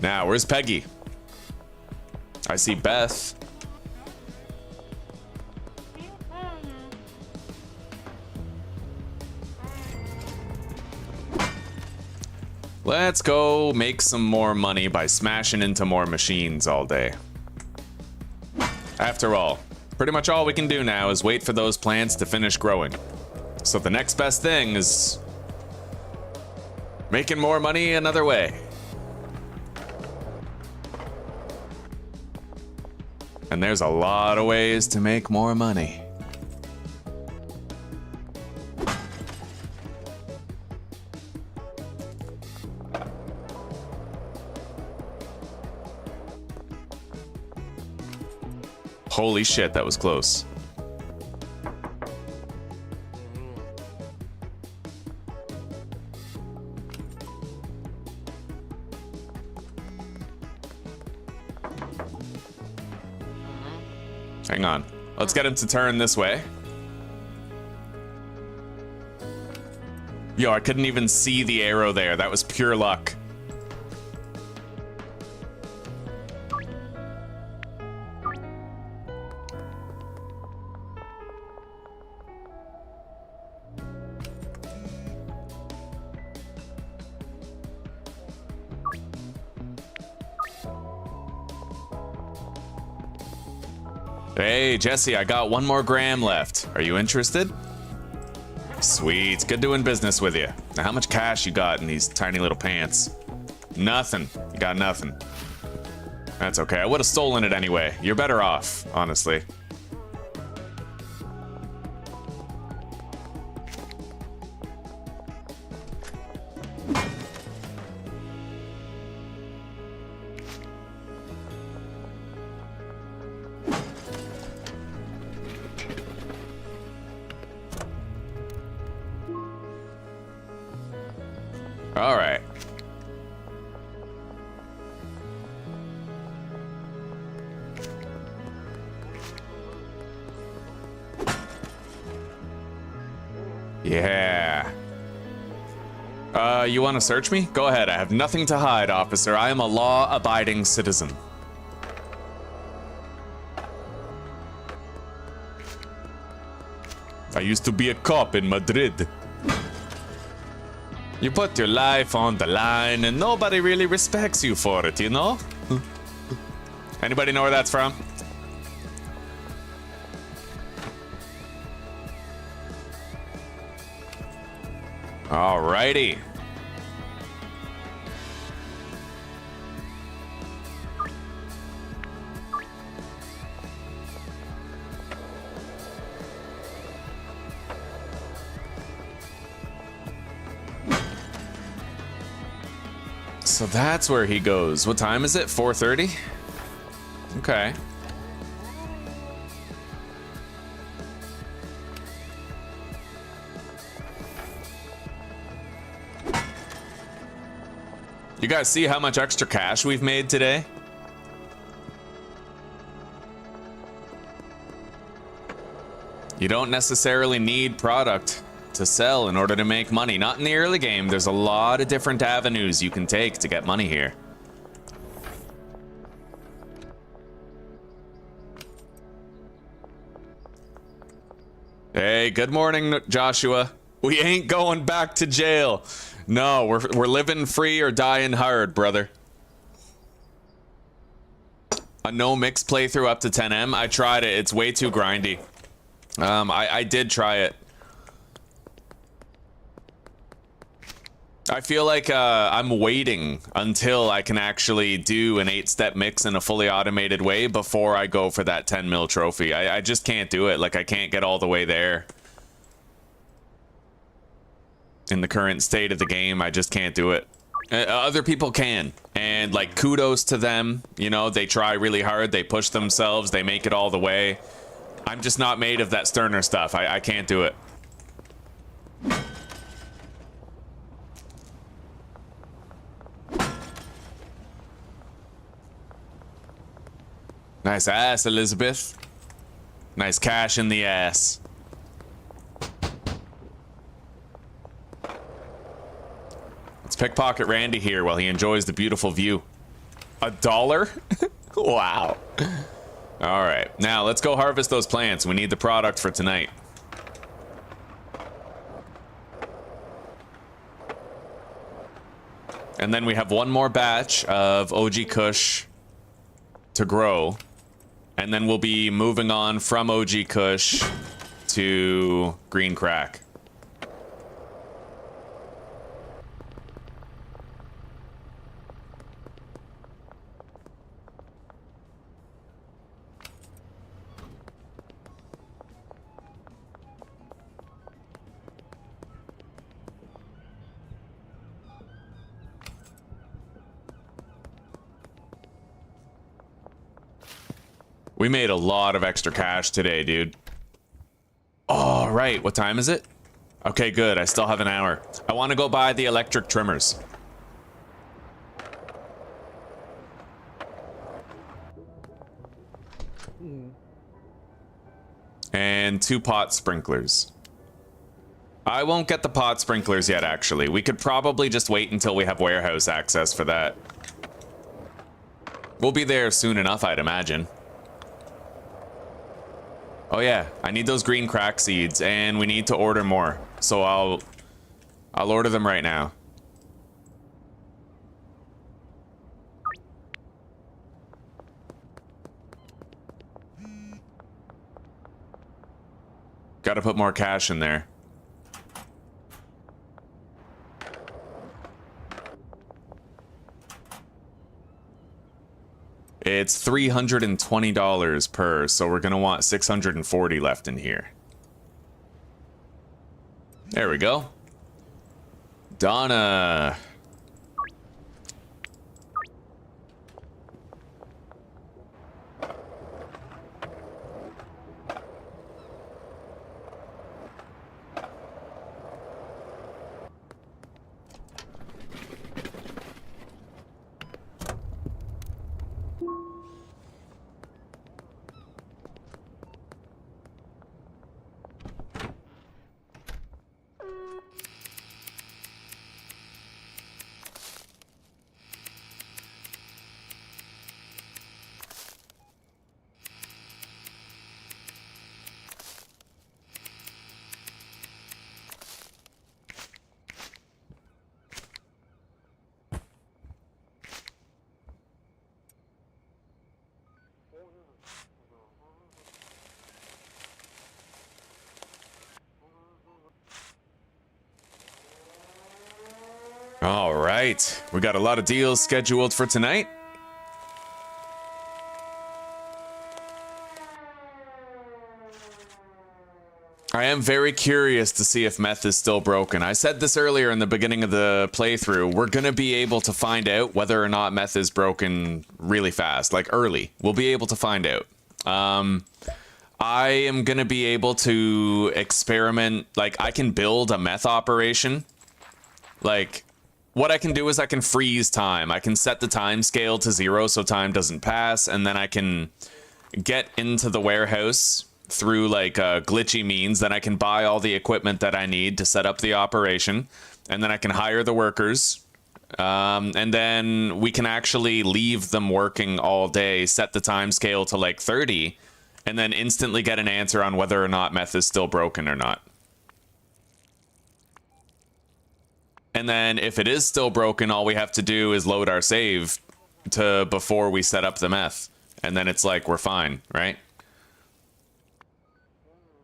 Now, where's Peggy? I see Beth. Let's go make some more money by smashing into more machines all day. After all, pretty much all we can do now is wait for those plants to finish growing. So the next best thing is making more money another way. And there's a lot of ways to make more money. Holy shit, that was close. Hang on. Let's get him to turn this way. Yo, I couldn't even see the arrow there. That was pure luck. Hey, Jesse, I got 1 more gram left. Are you interested? Sweet. Good doing business with you. Now, how much cash you got in these tiny little pants? Nothing. You got nothing. That's okay. I would have stolen it anyway. You're better off, honestly. All right. Yeah. You want to search me? Go ahead. I have nothing to hide, officer. I am a law-abiding citizen. I used to be a cop in Madrid. You put your life on the line and nobody really respects you for it, you know? Anybody know where that's from? Alrighty. So that's where he goes. What time is it? 4:30? Okay. You guys see how much extra cash we've made today? You don't necessarily need product to sell in order to make money. Not in the early game. There's a lot of different avenues you can take to get money here. Hey, good morning, Joshua. We ain't going back to jail. No, we're living free or dying hard, brother. A no mix playthrough up to 10M. I tried it. It's way too grindy. I did try it. I feel like I'm waiting until I can actually do an 8-step mix in a fully automated way before I go for that 10 mil trophy. I just can't do it. Like, I can't get all the way there. In the current state of the game, I just can't do it. Other people can, and like, kudos to them. You know, they try really hard, they push themselves, they make it all the way. I'm just not made of that sterner stuff. I can't do it. Nice ass, Elizabeth. Nice cash in the ass. Let's pickpocket Randy here while he enjoys the beautiful view. $1? Wow. All right, now let's go harvest those plants. We need the product for tonight. And then we have one more batch of OG Kush to grow. And then we'll be moving on from OG Kush to Green Crack. We made a lot of extra cash today, dude. All right, what time is it? Okay, good. I still have an hour. I want to go buy the electric trimmers. And 2 pot sprinklers. I won't get the pot sprinklers yet, actually. We could probably just wait until we have warehouse access for that. We'll be there soon enough, I'd imagine. Oh yeah, I need those green crack seeds, and we need to order more. So I'll order them right now. Gotta put more cash in there. It's $320 per, so we're gonna want 640 left in here. There we go. Donna. All right. We got a lot of deals scheduled for tonight. I am very curious to see if meth is still broken. I said this earlier in the beginning of the playthrough. We're going to be able to find out whether or not meth is broken really fast, like early. We'll be able to find out. I am going to be able to experiment. Like, I can build a meth operation. Like, what I can do is I can freeze time. I can set the time scale to 0 so time doesn't pass, and then I can get into the warehouse through like glitchy means. Then I can buy all the equipment that I need to set up the operation, and then I can hire the workers, and then we can actually leave them working all day, set the time scale to like 30, and then instantly get an answer on whether or not meth is still broken or not. And then if it is still broken, all we have to do is load our save to before we set up the meth, and then it's like we're fine, right?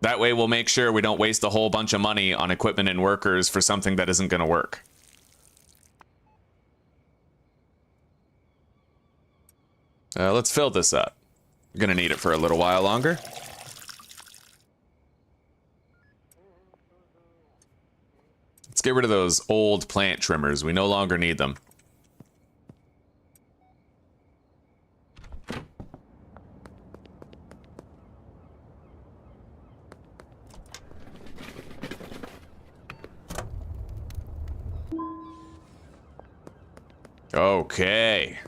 That way we'll make sure we don't waste a whole bunch of money on equipment and workers for something that isn't going to work. Let's fill this up. We're going to need it for a little while longer. Let's get rid of those old plant trimmers. We no longer need them. Okay.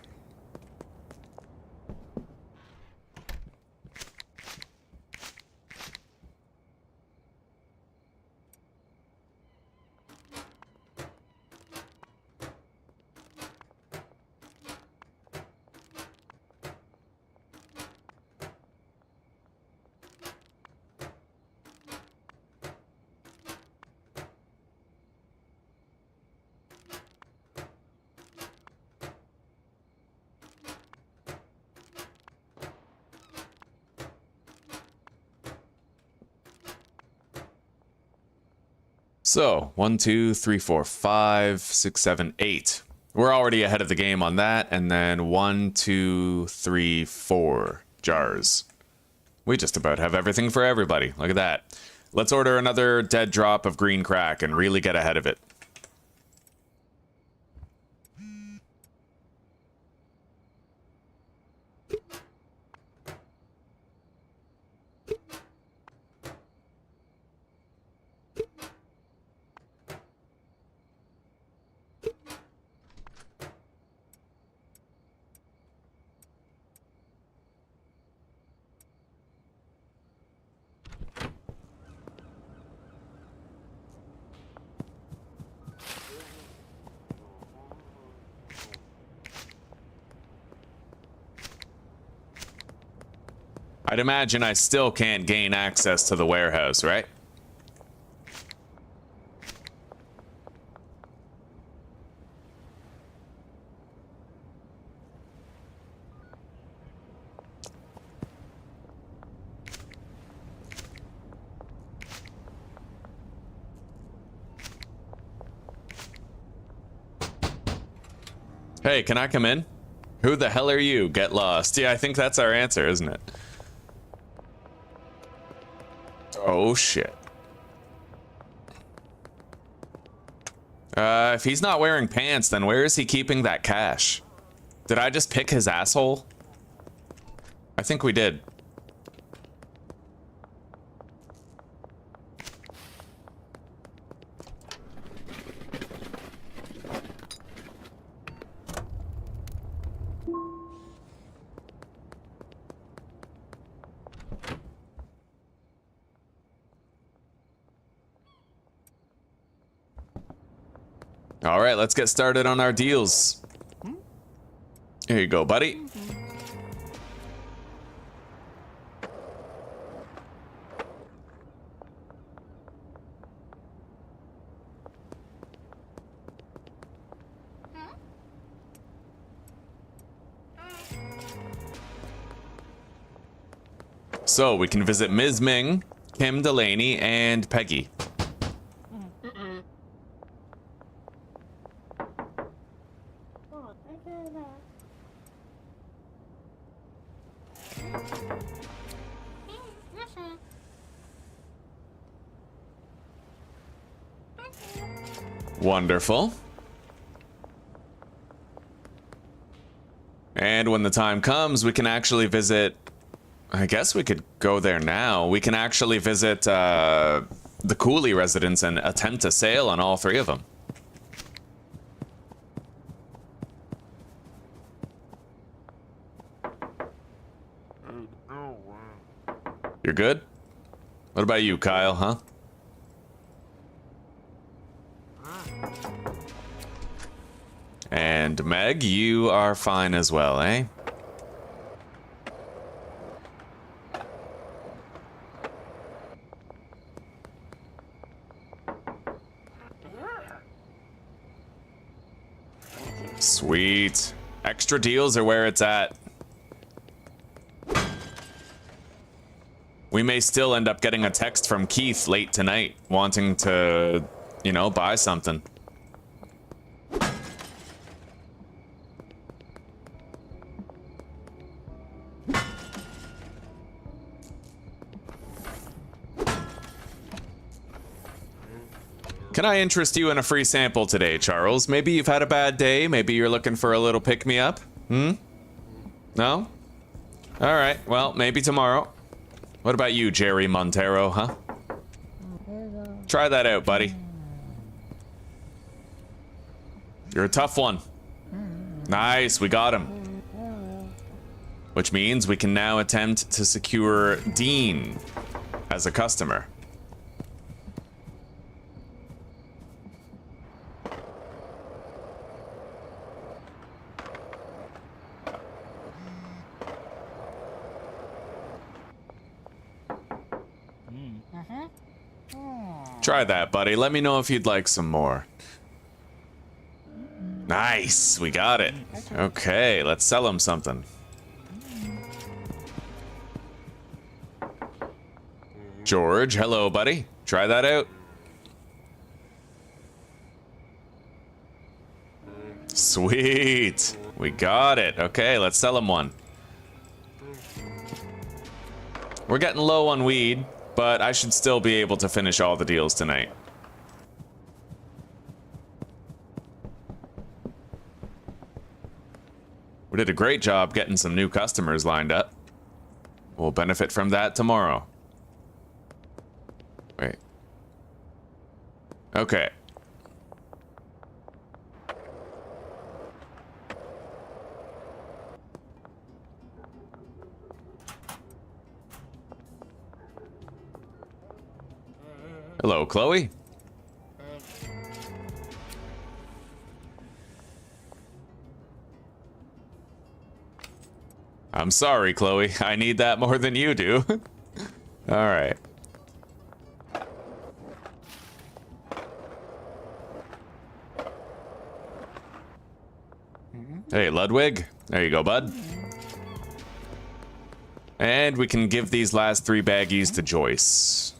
So, 1, 2, 3, 4, 5, 6, 7, 8. We're already ahead of the game on that. And then 1, 2, 3, 4 jars. We just about have everything for everybody. Look at that. Let's order another dead drop of green crack and really get ahead of it. I'd imagine I still can't gain access to the warehouse, right? Hey, can I come in? Who the hell are you? Get lost. Yeah, I think that's our answer, isn't it? Oh, shit. If he's not wearing pants, then where is he keeping that cash? Did I just pick his asshole? I think we did. All right, let's get started on our deals. Here you go, buddy. So we can visit Ms. Ming, Kim Delaney, and Peggy. Wonderful. And when the time comes, we can actually visit... I guess we could go there now. We can actually visit the Coolie residence and attempt a sale on all three of them. You're good? What about you, Kyle, huh? And Meg, you are fine as well, eh? Sweet. Extra deals are where it's at. We may still end up getting a text from Keith late tonight, wanting to, you know, buy something. Can I interest you in a free sample today, Charles? Maybe you've had a bad day. Maybe you're looking for a little pick-me-up. Hmm? No? All right. Well, maybe tomorrow. What about you, Jerry Montero, huh? Try that out, buddy. You're a tough one. Nice, we got him. Which means we can now attempt to secure Dean as a customer. Try that, buddy. Let me know if you'd like some more. Nice, we got it. Okay, let's sell him something. George, hello, buddy. Try that out. Sweet. We got it. Okay, let's sell him one. We're getting low on weed, but I should still be able to finish all the deals tonight. We did a great job getting some new customers lined up. We'll benefit from that tomorrow. Wait. Okay. Hello, Chloe. I'm sorry, Chloe. I need that more than you do. All right. Hey, Ludwig. There you go, bud. And we can give these last 3 baggies to Joyce.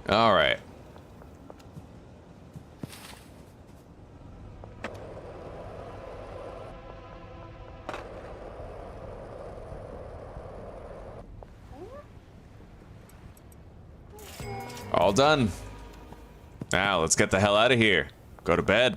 All right. All done. Now, let's get the hell out of here. Go to bed.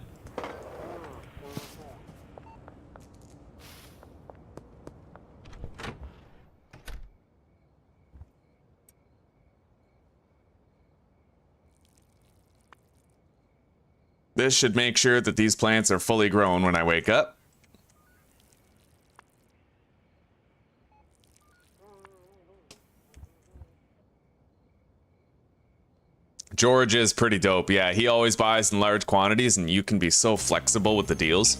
This should make sure that these plants are fully grown when I wake up. George is pretty dope. Yeah, he always buys in large quantities, and you can be so flexible with the deals.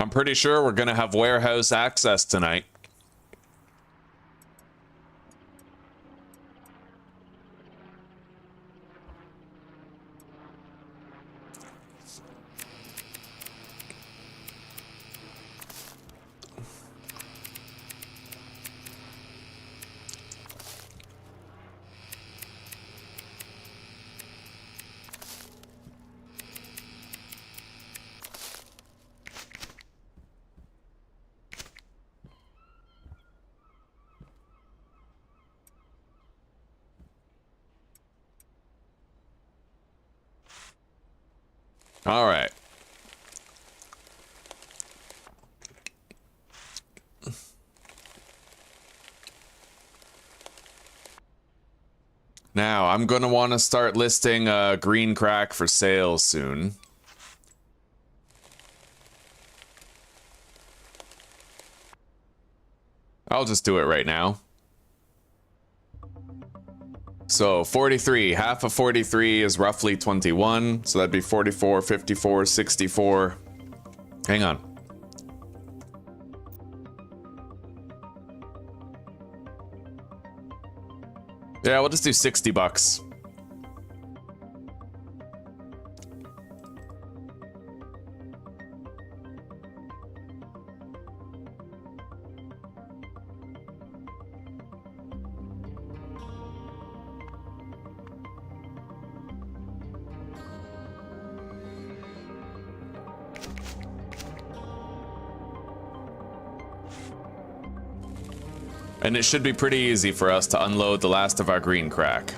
I'm pretty sure we're gonna have warehouse access tonight. All right. Now, I'm going to want to start listing green crack for sale soon. I'll just do it right now. So 43, half of 43 is roughly 21. So that'd be 44, 54, 64. Hang on. Yeah, we'll just do 60 bucks. And it should be pretty easy for us to unload the last of our green crack.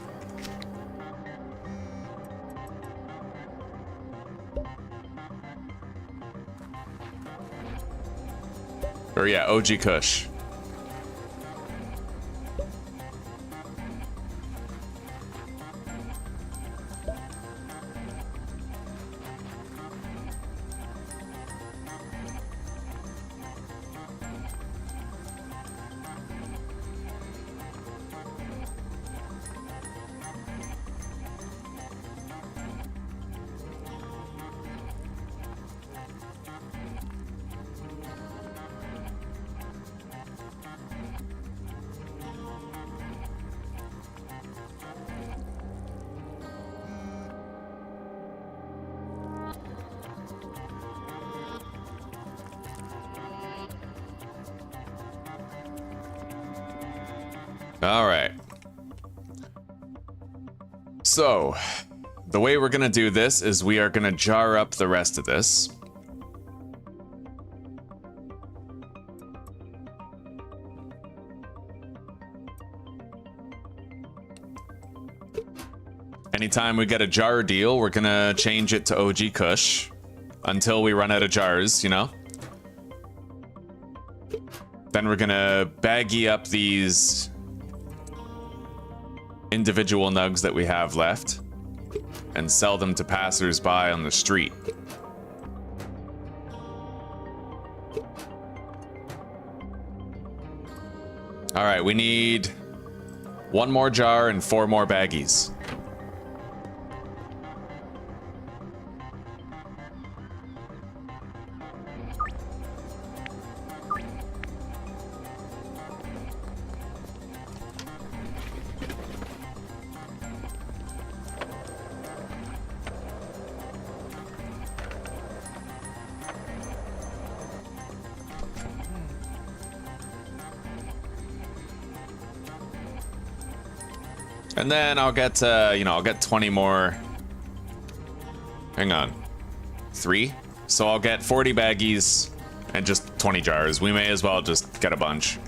Or yeah, OG Kush. All right. So, the way we're gonna do this is we are gonna jar up the rest of this. Anytime we get a jar deal, we're gonna change it to OG Kush until we run out of jars, you know? Then we're gonna baggy up these individual nugs that we have left and sell them to passers-by on the street. All right, we need 1 more jar and 4 more baggies. And then I'll get, I'll get 20 more. Hang on. 3? So I'll get 40 baggies and just 20 jars. We may as well just get a bunch.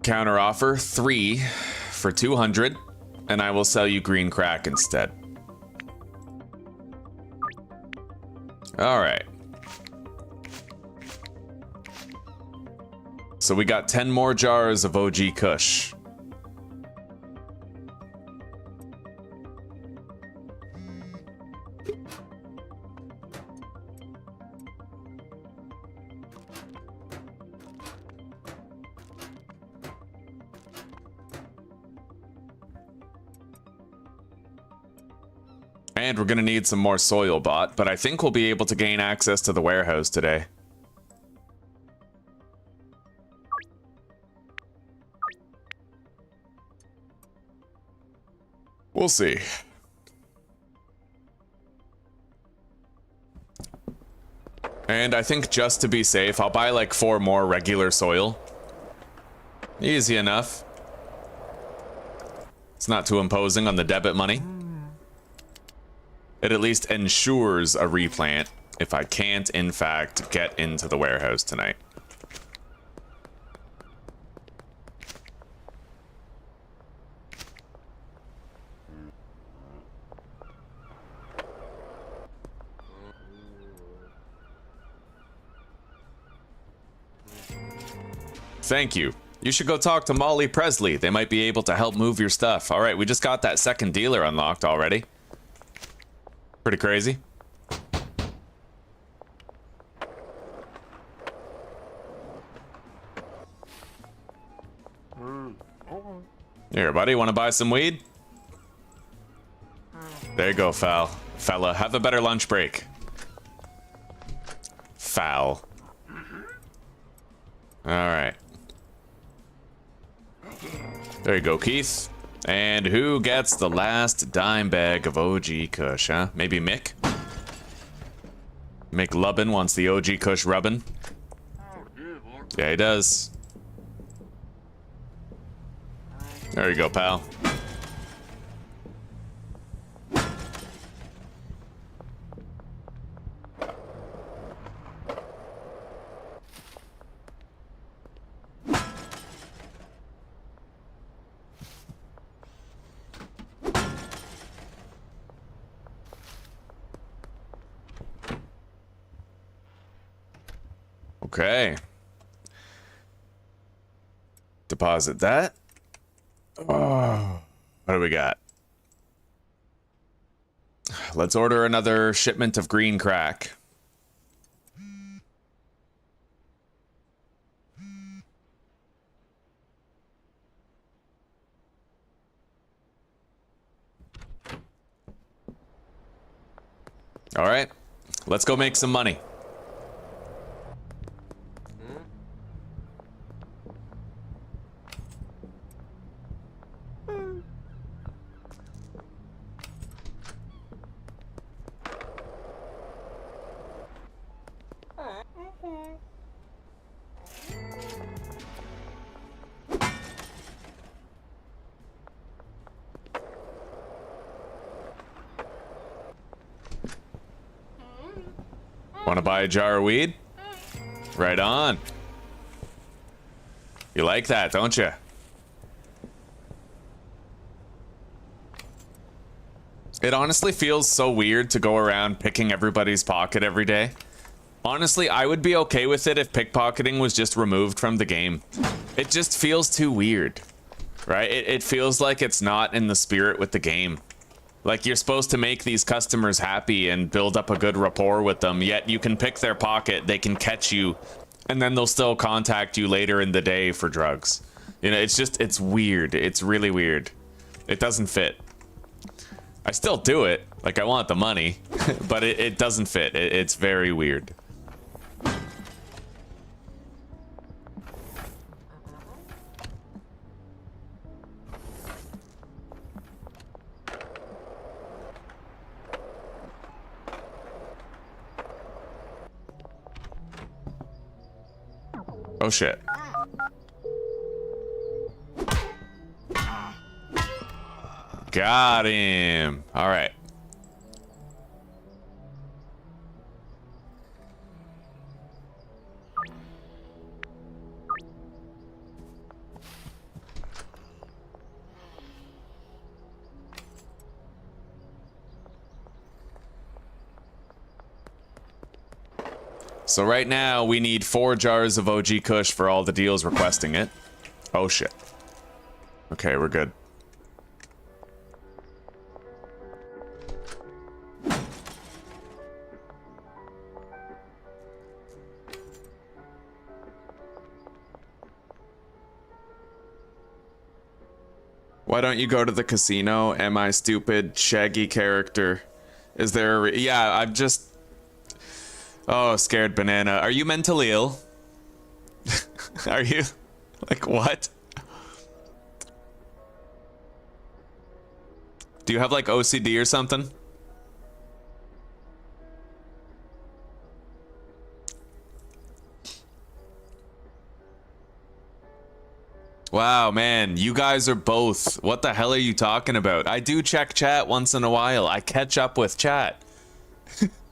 Counter offer 3 for 200, and I will sell you green crack instead. All right. So we got 10 more jars of OG Kush. And we're gonna need some more soil bought, but I think we'll be able to gain access to the warehouse today. We'll see. And I think just to be safe, I'll buy like 4 more regular soil. Easy enough. It's not too imposing on the debit money. It at least ensures a replant if I can't, in fact, get into the warehouse tonight. Thank you. You should go talk to Molly Presley. They might be able to help move your stuff. All right, we just got that second dealer unlocked already. Pretty crazy. Here, buddy, want to buy some weed? There you go, fella. Have a better lunch break. Foul. All right. There you go, Keith. And who gets the last dime bag of OG Kush, huh? Maybe Mick? Mick Lubbin wants the OG Kush rubbin'. Yeah, he does. There you go, pal. Okay. Deposit that. Oh, what do we got? Let's order another shipment of green crack. All right, let's go make some money. Want to buy a jar of weed? Right on. You like that, don't you? It honestly feels so weird to go around picking everybody's pocket every day. Honestly, I would be okay with it if pickpocketing was just removed from the game. It just feels too weird, right? It feels like it's not in the spirit with the game. Like, you're supposed to make these customers happy and build up a good rapport with them, yet you can pick their pocket, they can catch you, and then they'll still contact you later in the day for drugs. You know, it's weird. It's really weird. It doesn't fit. I still do it. Like, I want the money, but it doesn't fit. It's very weird. Oh shit. Got him. All right. So right now we need 4 jars of OG Kush for all the deals requesting it. Oh shit. Okay, we're good. Why don't you go to the casino? Am I stupid? Shaggy character. Is there? Yeah, I'm just. Oh, scared banana. Are you mentally ill? Are you? Like what? Do you have like OCD or something? Wow, man, you guys are both. What the hell are you talking about? I do check chat once in a while. I catch up with chat.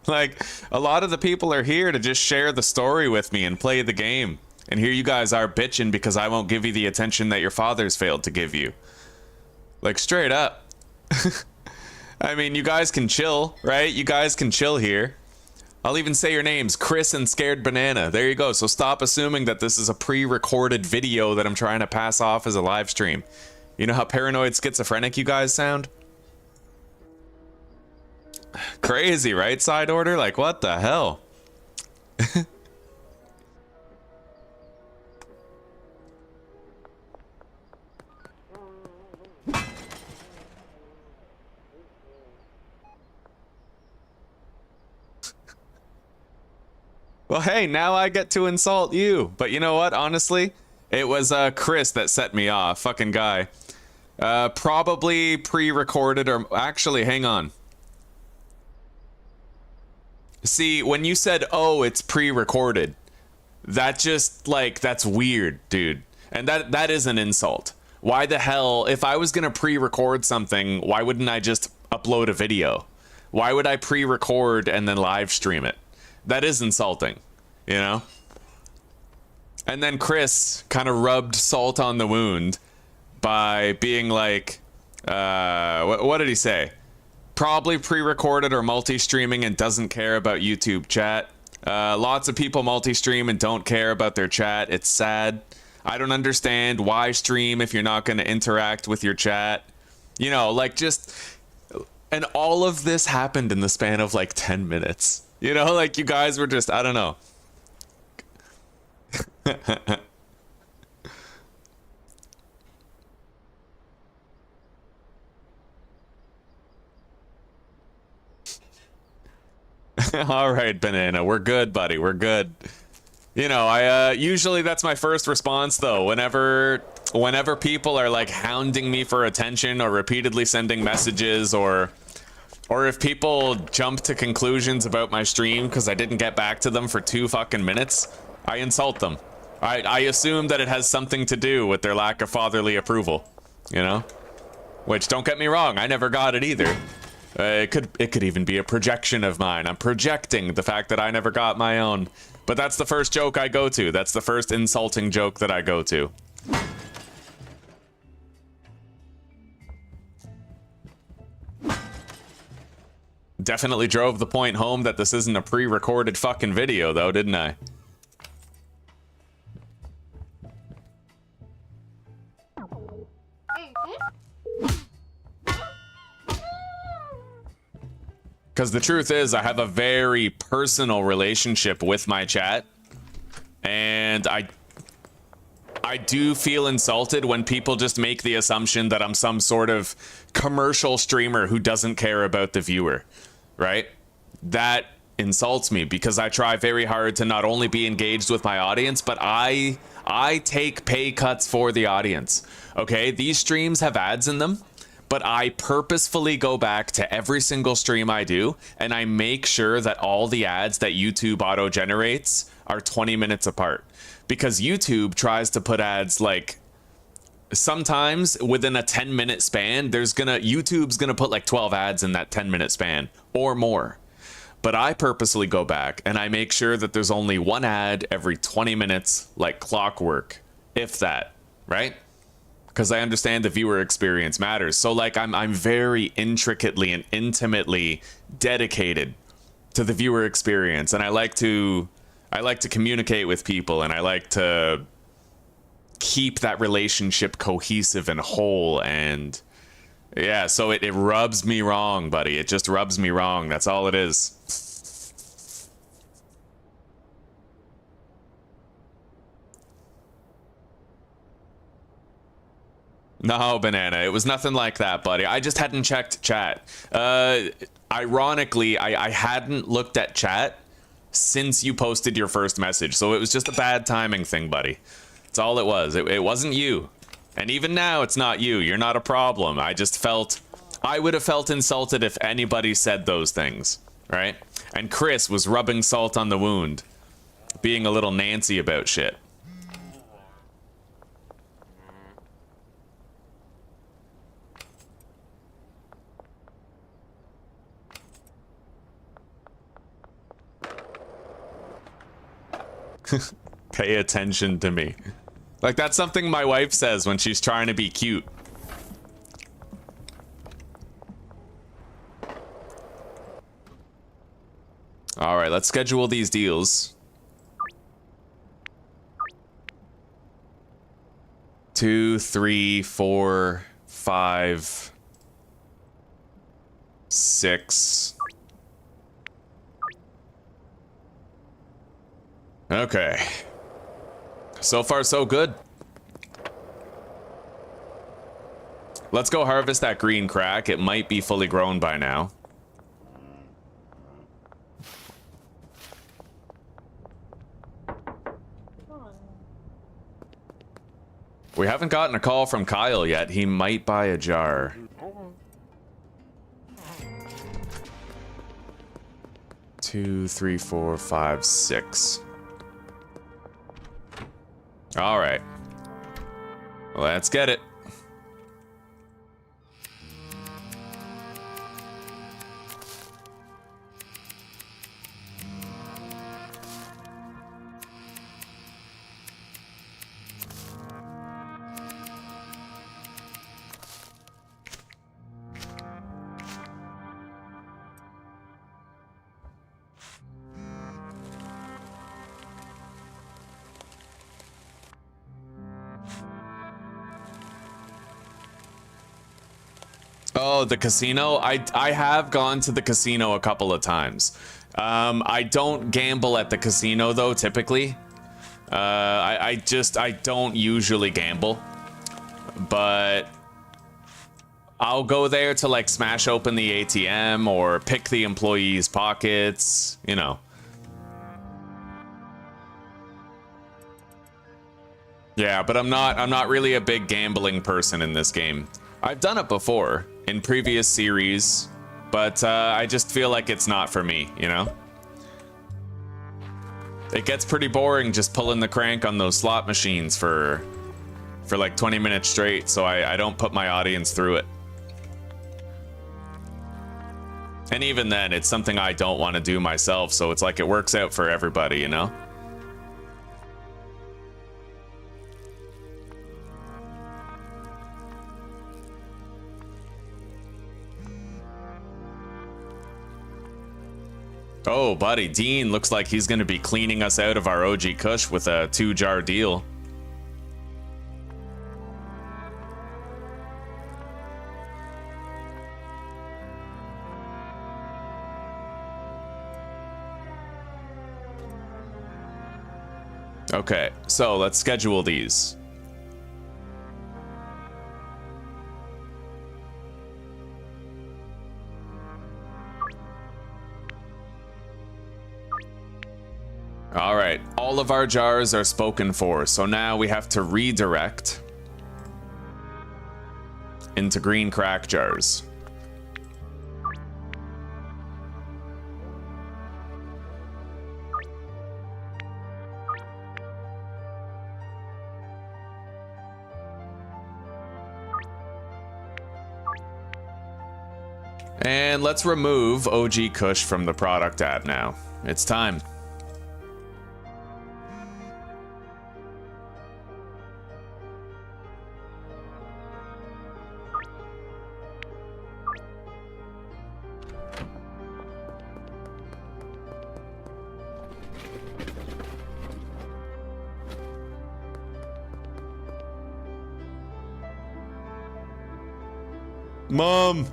Like, a lot of the people are here to just share the story with me and play the game. And here you guys are bitching because I won't give you the attention that your fathers failed to give you. Like, straight up. I mean, you guys can chill, right? You guys can chill here. I'll even say your names, Chris and Scared Banana. There you go. So stop assuming that this is a pre-recorded video that I'm trying to pass off as a live stream. You know how paranoid schizophrenic you guys sound? Crazy, right, side order? Like, what the hell? Well, hey, now I get to insult you. But you know what? Honestly, it was Chris that set me off. Fucking guy. Probably pre-recorded or... Actually, hang on. See, when you said, oh, it's pre-recorded, that just, like, that's weird, dude. And that is an insult. Why the hell... If I was gonna pre-record something, why wouldn't I just upload a video? Why would I pre-record and then live stream it? That is insulting, you know? And then Chris kind of rubbed salt on the wound by being like, what did he say? Probably pre-recorded or multi-streaming and doesn't care about YouTube chat. Lots of people multi-stream and don't care about their chat. It's sad. I don't understand why stream if you're not going to interact with your chat. You know, like just... And all of this happened in the span of like 10 minutes. You know, like you guys were just, I don't know. All right, Banana, we're good, buddy. We're good. You know, I usually that's my first response though. Whenever people are like hounding me for attention or repeatedly sending messages or if people jump to conclusions about my stream because I didn't get back to them for 2 fucking minutes, I insult them. I assume that it has something to do with their lack of fatherly approval, you know? Which, don't get me wrong, I never got it either. It could even be a projection of mine. I'm projecting the fact that I never got my own. But that's the first joke I go to. That's the first insulting joke that I go to. Definitely drove the point home that this isn't a pre-recorded fucking video, though, didn't I? Because the truth is, I have a very personal relationship with my chat. And I do feel insulted when people just make the assumption that I'm some sort of commercial streamer who doesn't care about the viewer. Right? That insults me because I try very hard to not only be engaged with my audience, but I take pay cuts for the audience. Okay, these streams have ads in them, but I purposefully go back to every single stream I do and I make sure that all the ads that YouTube auto generates are 20 minutes apart, because YouTube tries to put ads like sometimes within a 10-minute span. YouTube's gonna put like 12 ads in that 10-minute span or more. But I purposely go back and I make sure that there's only one ad every 20 minutes, like clockwork, if that, right? Because I understand the viewer experience matters. So like I'm very intricately and intimately dedicated to the viewer experience, and I like to communicate with people, and I like to keep that relationship cohesive and whole. And yeah, so it rubs me wrong, buddy. It just rubs me wrong. That's all it is. No, Banana, it was nothing like that, buddy. I just hadn't checked chat. Ironically, I hadn't looked at chat since you posted your first message, so it was just a bad timing thing, buddy. That's all it was. It wasn't you. And even now, it's not you. You're not a problem. I just felt... I would have felt insulted if anybody said those things, right? And Chris was rubbing salt on the wound, being a little Nancy about shit. Pay attention to me. Like, that's something my wife says when she's trying to be cute. All right, let's schedule these deals. 2, 3, 4, 5, 6. Okay. So far, so good. Let's go harvest that green crack. It might be fully grown by now. We haven't gotten a call from Kyle yet. He might buy a jar. Okay. 2, 3, 4, 5, 6. All right. Let's get it. Oh, the casino? I have gone to the casino a couple of times. I don't gamble at the casino though, typically. I don't usually gamble. But I'll go there to like smash open the ATM or pick the employees' pockets, you know. Yeah, but I'm not really a big gambling person in this game. I've done it before in previous series, but I just feel like it's not for me, you know? It gets pretty boring just pulling the crank on those slot machines for like 20 minutes straight, so I don't put my audience through it. And even then, it's something I don't want to do myself, so it's like it works out for everybody, you know? Oh, buddy, Dean looks like he's going to be cleaning us out of our OG Kush with a 2-jar deal. Okay, so let's schedule these. All right, all of our jars are spoken for, so now we have to redirect into green crack jars. And let's remove OG Kush from the product ad now. It's time.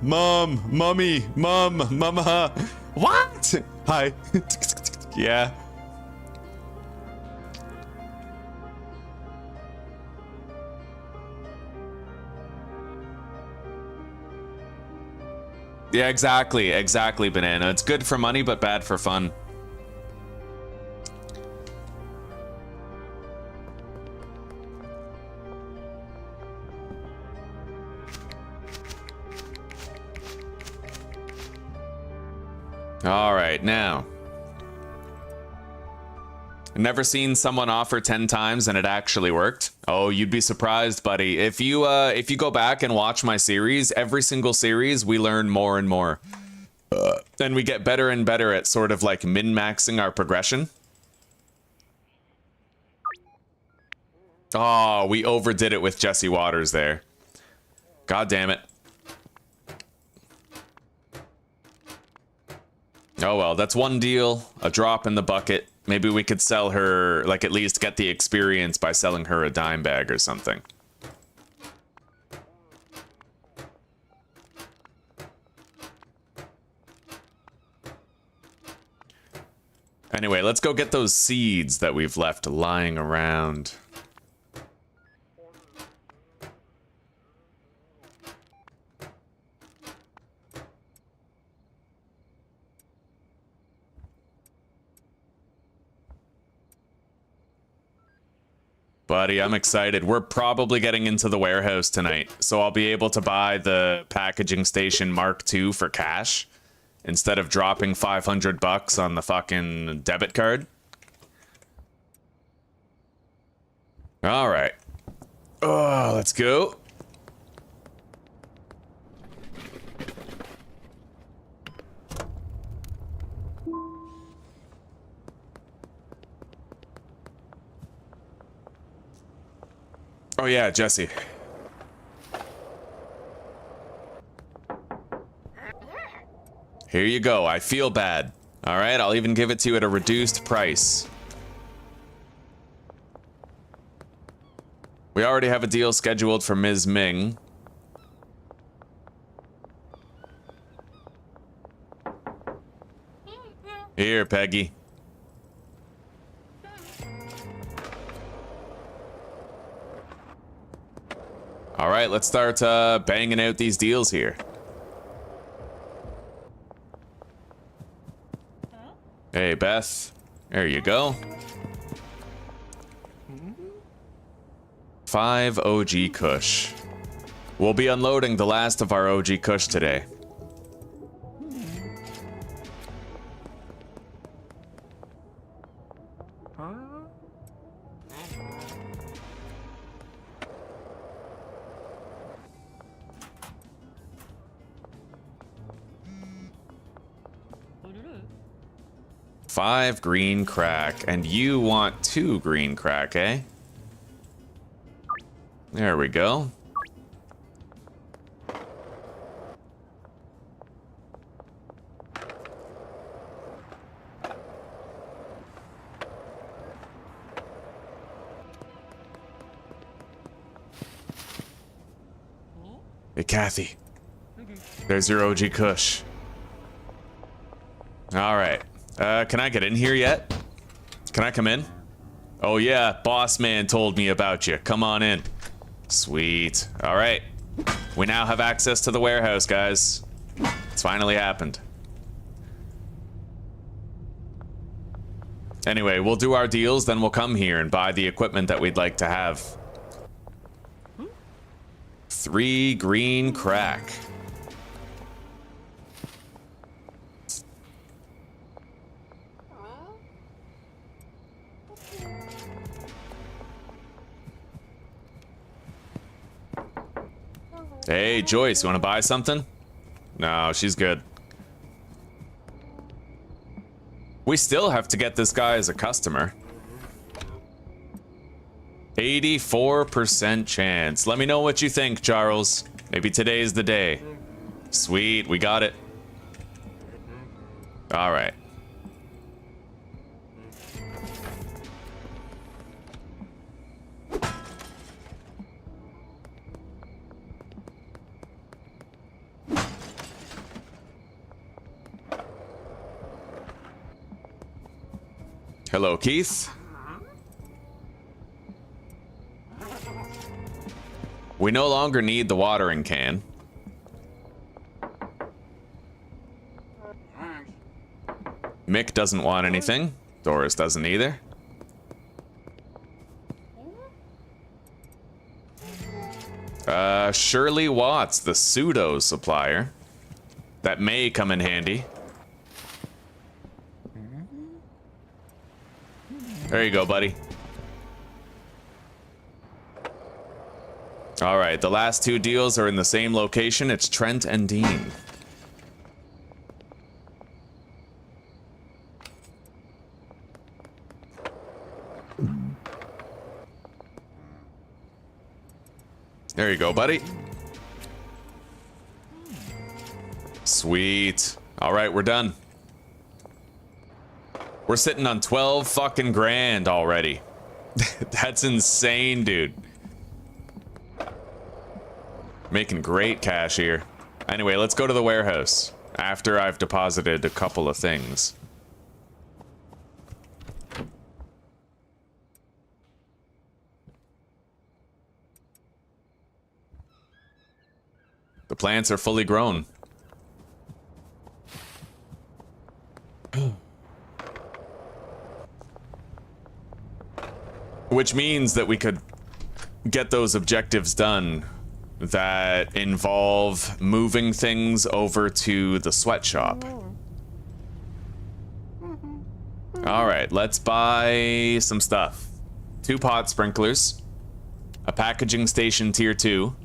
Mommy, mama. What? Hi. Yeah. Yeah, exactly, Banana. It's good for money, but bad for fun. All right, now. Never seen someone offer 10 times and it actually worked. Oh, you'd be surprised, buddy. If you go back and watch my series, every single series we learn more and more. And we get better and better at sort of like min-maxing our progression. Oh, we overdid it with Jesse Waters there. God damn it. Oh well, that's one deal, a drop in the bucket. Maybe we could sell her, like at least get the experience by selling her a dime bag or something. Anyway, let's go get those seeds that we've left lying around. Buddy, I'm excited. We're probably getting into the warehouse tonight, so I'll be able to buy the packaging station Mark II for cash instead of dropping 500 bucks on the fucking debit card. All right. Oh, let's go. Oh yeah, Jesse. Here you go. I feel bad. All right, I'll even give it to you at a reduced price. We already have a deal scheduled for Ms. Ming. Here, Peggy. All right, let's start banging out these deals here. Hey, Beth. There you go. 5 OG Kush. We'll be unloading the last of our OG Kush today. Five green crack, and you want 2 green crack, eh? There we go. Hey, Kathy. There's your OG Kush. All right. Can I get in here yet? Can I come in? Oh yeah, boss man told me about you. Come on in. Sweet. All right. We now have access to the warehouse, guys. It's finally happened. Anyway, we'll do our deals, then we'll come here and buy the equipment that we'd like to have. 3 green crack. Hey, Joyce, you want to buy something? No, she's good. We still have to get this guy as a customer. 84% chance. Let me know what you think, Charles. Maybe today's the day. Sweet, we got it. All right. Hello, Keith. We no longer need the watering can. Mick doesn't want anything. Doris doesn't either. Shirley Watts, the pseudo supplier. That may come in handy. There you go, buddy. All right, the last two deals are in the same location. It's Trent and Dean. There you go, buddy. Sweet. All right, we're done. We're sitting on 12 fucking grand already. That's insane, dude. Making great cash here. Anyway, let's go to the warehouse after I've deposited a couple of things. The plants are fully grown. Which means that we could get those objectives done that involve moving things over to the sweatshop. All right, let's buy some stuff. 2 pot sprinklers, a packaging station tier 2.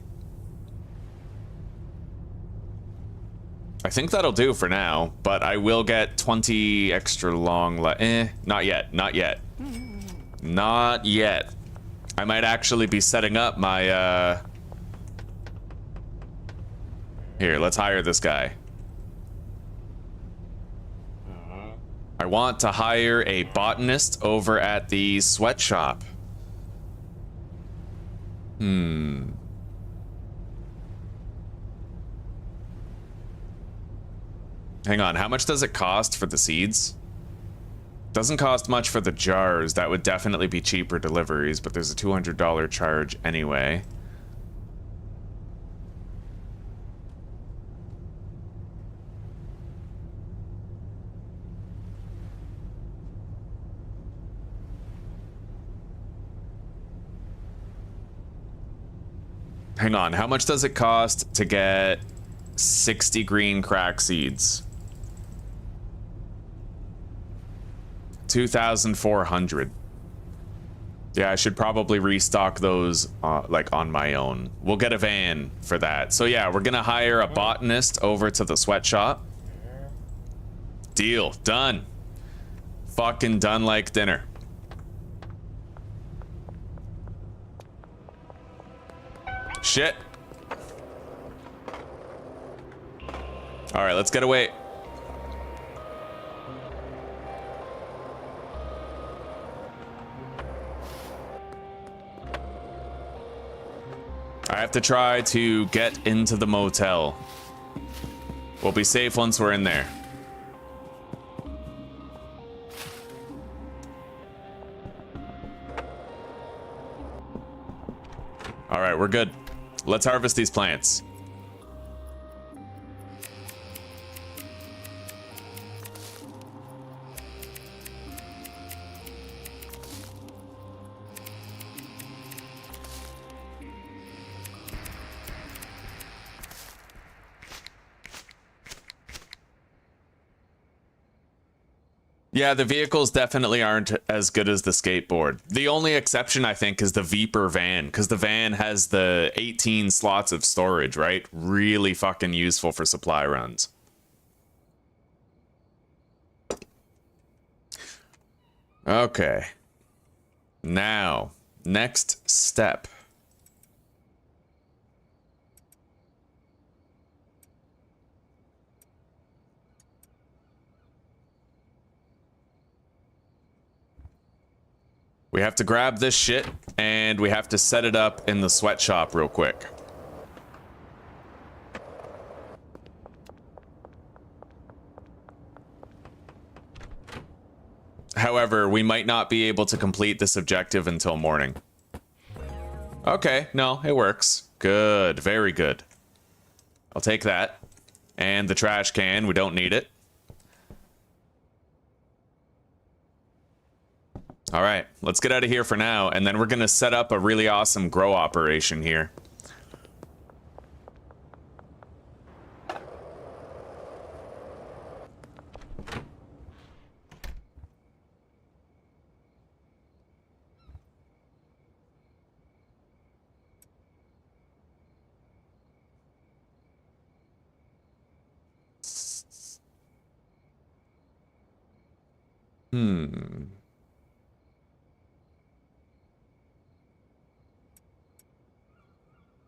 I think that'll do for now, but I will get 20 extra long not yet, not yet. Not yet. I might actually be setting up my, Here, let's hire this guy. I want to hire a botanist over at the sweatshop. Hang on, how much does it cost for the seeds? Doesn't cost much for the jars. That would definitely be cheaper deliveries, but there's a $200 charge anyway. Hang on, how much does it cost to get 60 green crack seeds? 2,400. Yeah, I should probably restock those like on my own. We'll get a van for that. So yeah, we're gonna hire a botanist over to the sweatshop. Deal. Done. Fucking done like dinner. Shit. All right, let's get away. I have to try to get into the motel. We'll be safe once we're in there. All right, we're good. Let's harvest these plants. Yeah, the vehicles definitely aren't as good as the skateboard. The only exception, I think, is the Viper van, because the van has the 18 slots of storage, right? Really fucking useful for supply runs. Okay. Now, next step. We have to grab this shit, and we have to set it up in the sweatshop real quick. However, we might not be able to complete this objective until morning. Okay, no, it works. Good, very good. I'll take that. And the trash can, we don't need it. All right, let's get out of here for now, and then we're gonna set up a really awesome grow operation here.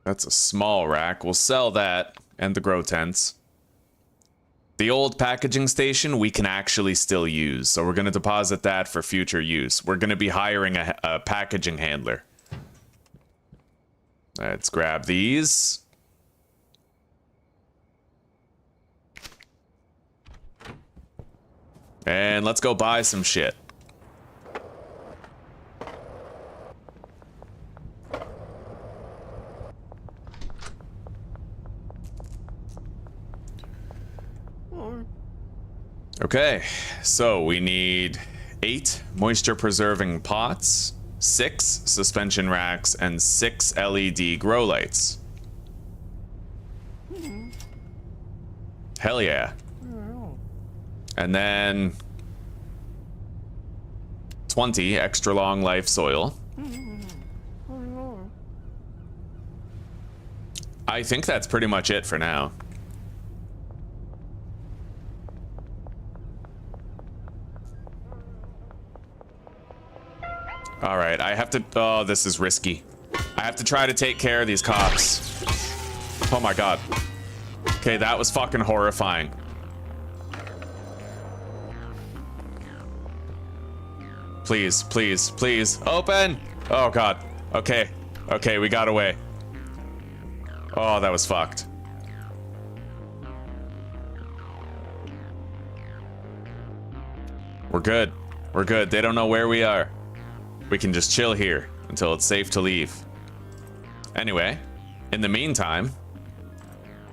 That's a small rack. We'll sell that and the grow tents. The old packaging station we can actually still use, so we're going to deposit that for future use. We're going to be hiring a packaging handler. Let's grab these. And let's go buy some shit. Okay, so we need 8 moisture-preserving pots, 6 suspension racks, and 6 LED grow lights. Hell yeah. And then 20 extra long life soil. I think that's pretty much it for now. All right, I have to, oh, this is risky. I have to try to take care of these cops. Oh my God. Okay, that was fucking horrifying. Please, please, please, open! Oh God, okay. Okay, we got away. Oh, that was fucked. We're good. We're good. They don't know where we are. We can just chill here until it's safe to leave. Anyway, in the meantime,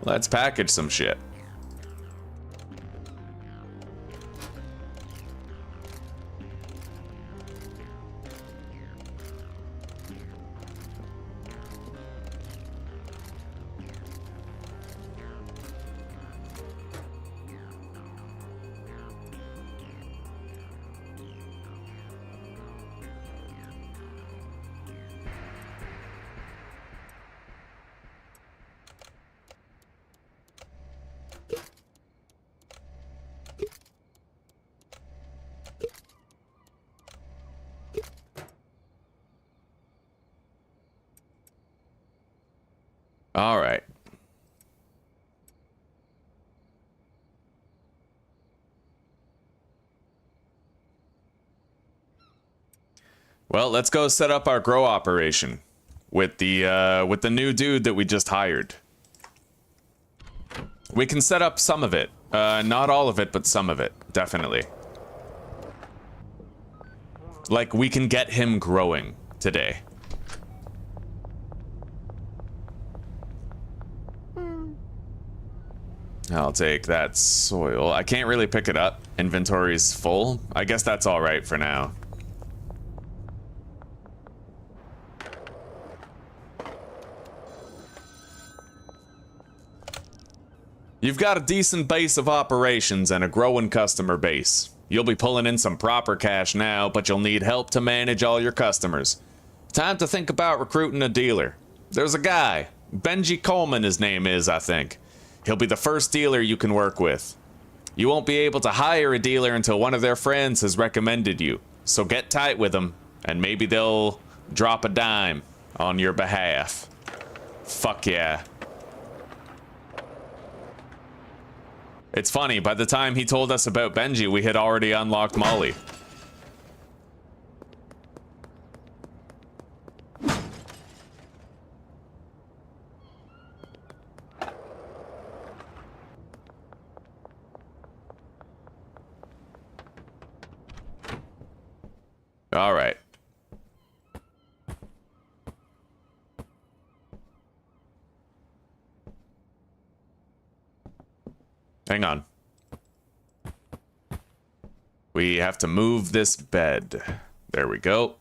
let's package some shit. All right. Well, let's go set up our grow operation with the new dude that we just hired. We can set up some of it. Not all of it, but some of it, definitely. Like, we can get him growing today. I'll take that soil. I can't really pick it up. Inventory's full. I guess that's all right for now. You've got a decent base of operations and a growing customer base. You'll be pulling in some proper cash now, but you'll need help to manage all your customers. Time to think about recruiting a dealer. There's a guy. Benji Coleman his name is, I think. He'll be the first dealer you can work with. You won't be able to hire a dealer until one of their friends has recommended you. So get tight with them, and maybe they'll drop a dime on your behalf. Fuck yeah. It's funny, by the time he told us about Benji, we had already unlocked Molly. All right. Hang on. We have to move this bed. There we go.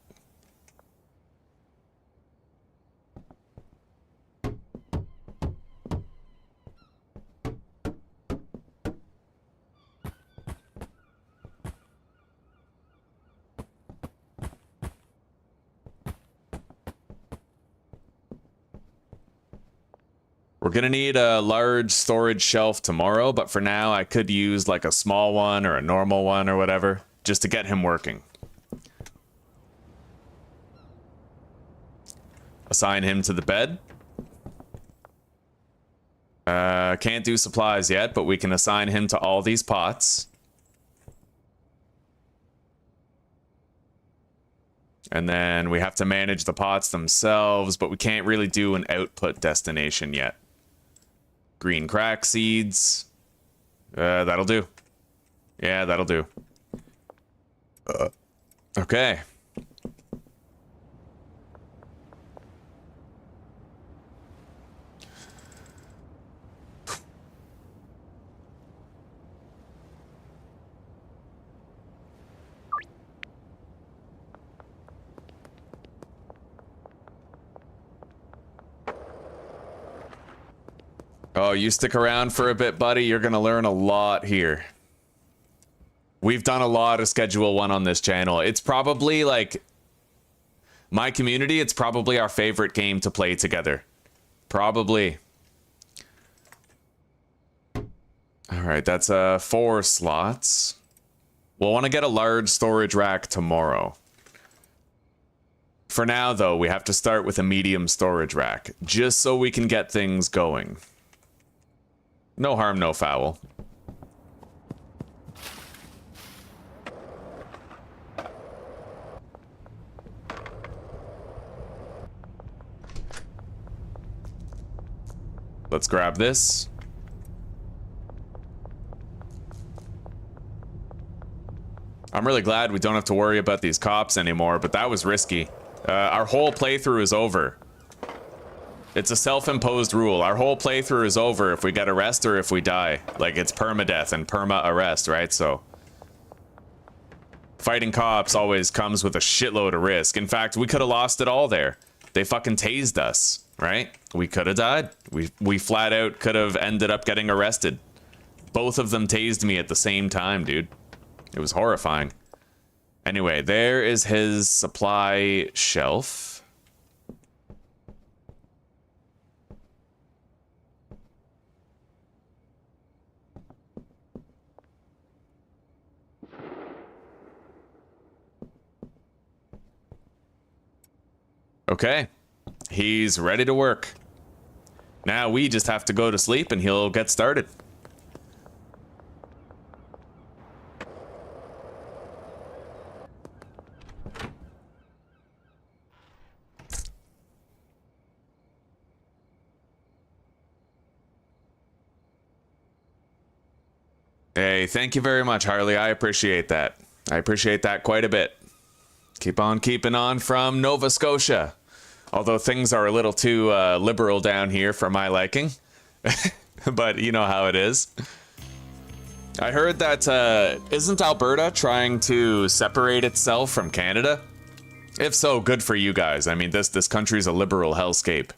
We're gonna need a large storage shelf tomorrow, but for now I could use like a small one or a normal one or whatever, just to get him working. Assign him to the bed. Can't do supplies yet, but we can assign him to all these pots. And then we have to manage the pots themselves, but we can't really do an output destination yet. Green crack seeds. That'll do. Yeah, that'll do. Okay. Oh, you stick around for a bit, buddy. You're going to learn a lot here. We've done a lot of Schedule 1 on this channel. It's probably, like, my community, it's probably our favorite game to play together. Probably. All right, that's 4 slots. We'll want to get a large storage rack tomorrow. For now, though, we have to start with a medium storage rack, just so we can get things going. No harm, no foul. Let's grab this. I'm really glad we don't have to worry about these cops anymore, but that was risky. Our whole playthrough is over. It's a self-imposed rule. Our whole playthrough is over if we get arrested or if we die. Like, it's permadeath and perma-arrest, right? So, fighting cops always comes with a shitload of risk. In fact, we could have lost it all there. They fucking tased us, right? We could have died. We flat out could have ended up getting arrested. Both of them tased me at the same time, dude. It was horrifying. Anyway, there is his supply shelf. Okay, he's ready to work. Now we just have to go to sleep and he'll get started. Hey, thank you very much, Harley. I appreciate that. I appreciate that quite a bit. Keep on keeping on from Nova Scotia. Although things are a little too liberal down here for my liking. But you know how it is. I heard that, isn't Alberta trying to separate itself from Canada? If so, good for you guys. I mean, this country's a liberal hellscape.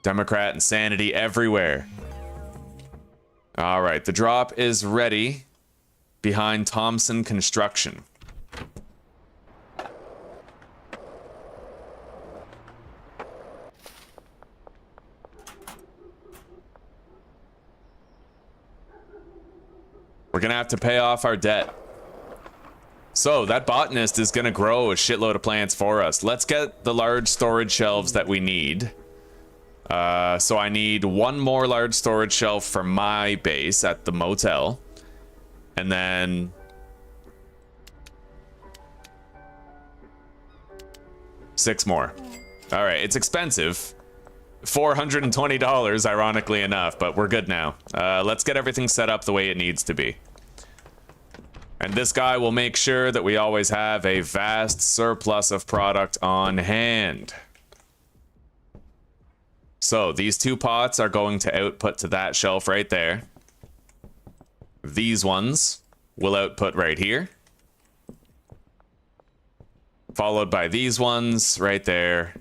Democrat insanity everywhere. All right, the drop is ready behind Thompson Construction. We're gonna have to pay off our debt. So that botanist is gonna grow a shitload of plants for us. Let's get the large storage shelves that we need. So I need one more large storage shelf for my base at the motel. And then 6 more. All right, it's expensive. $420, ironically enough, but we're good now. Let's get everything set up the way it needs to be. And this guy will make sure that we always have a vast surplus of product on hand. So these 2 pots are going to output to that shelf right there. These ones will output right here. Followed by these ones right there.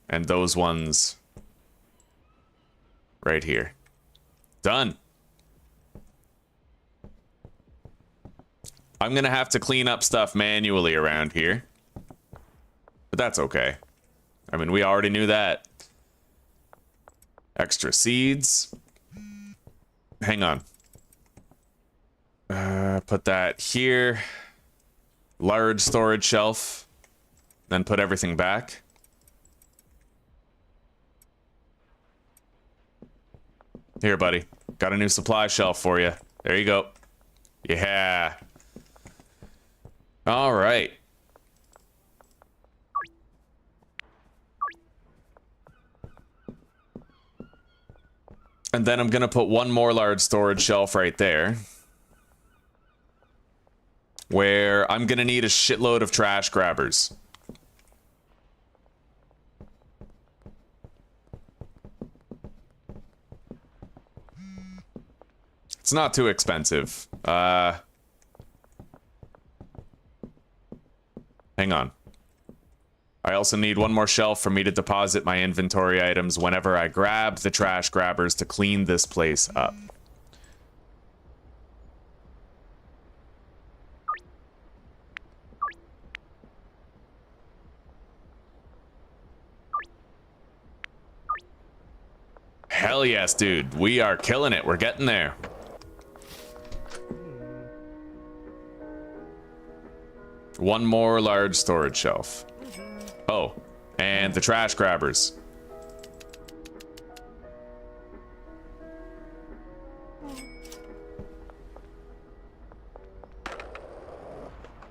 And those ones right here. Done. I'm gonna have to clean up stuff manually around here. But that's okay. I mean, we already knew that. Extra seeds. Hang on. Put that here. Large storage shelf. Then put everything back. Here, buddy. Got a new supply shelf for you. There you go. Yeah. All right. And then I'm going to put one more large storage shelf right there. Where I'm going to need a shitload of trash grabbers. It's not too expensive. Hang on. I also need one more shelf for me to deposit my inventory items whenever I grab the trash grabbers to clean this place up. Hell yes, dude. We are killing it. We're getting there. One more large storage shelf. Oh, and the trash grabbers.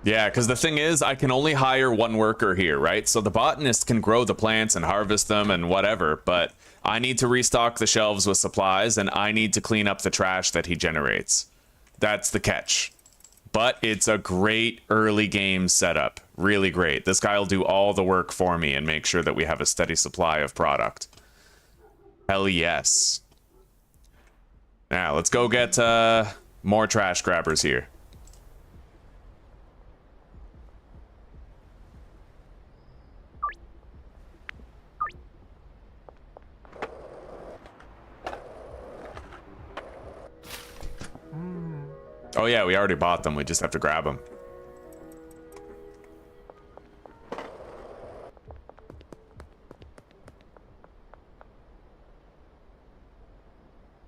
Yeah, because the thing is, I can only hire one worker here, right? So the botanist can grow the plants and harvest them and whatever, but I need to restock the shelves with supplies and I need to clean up the trash that he generates. That's the catch. But it's a great early game setup. Really great. This guy will do all the work for me and make sure that we have a steady supply of product. Hell yes. Now, let's go get more trash grabbers here. Oh yeah, we already bought them. We just have to grab them.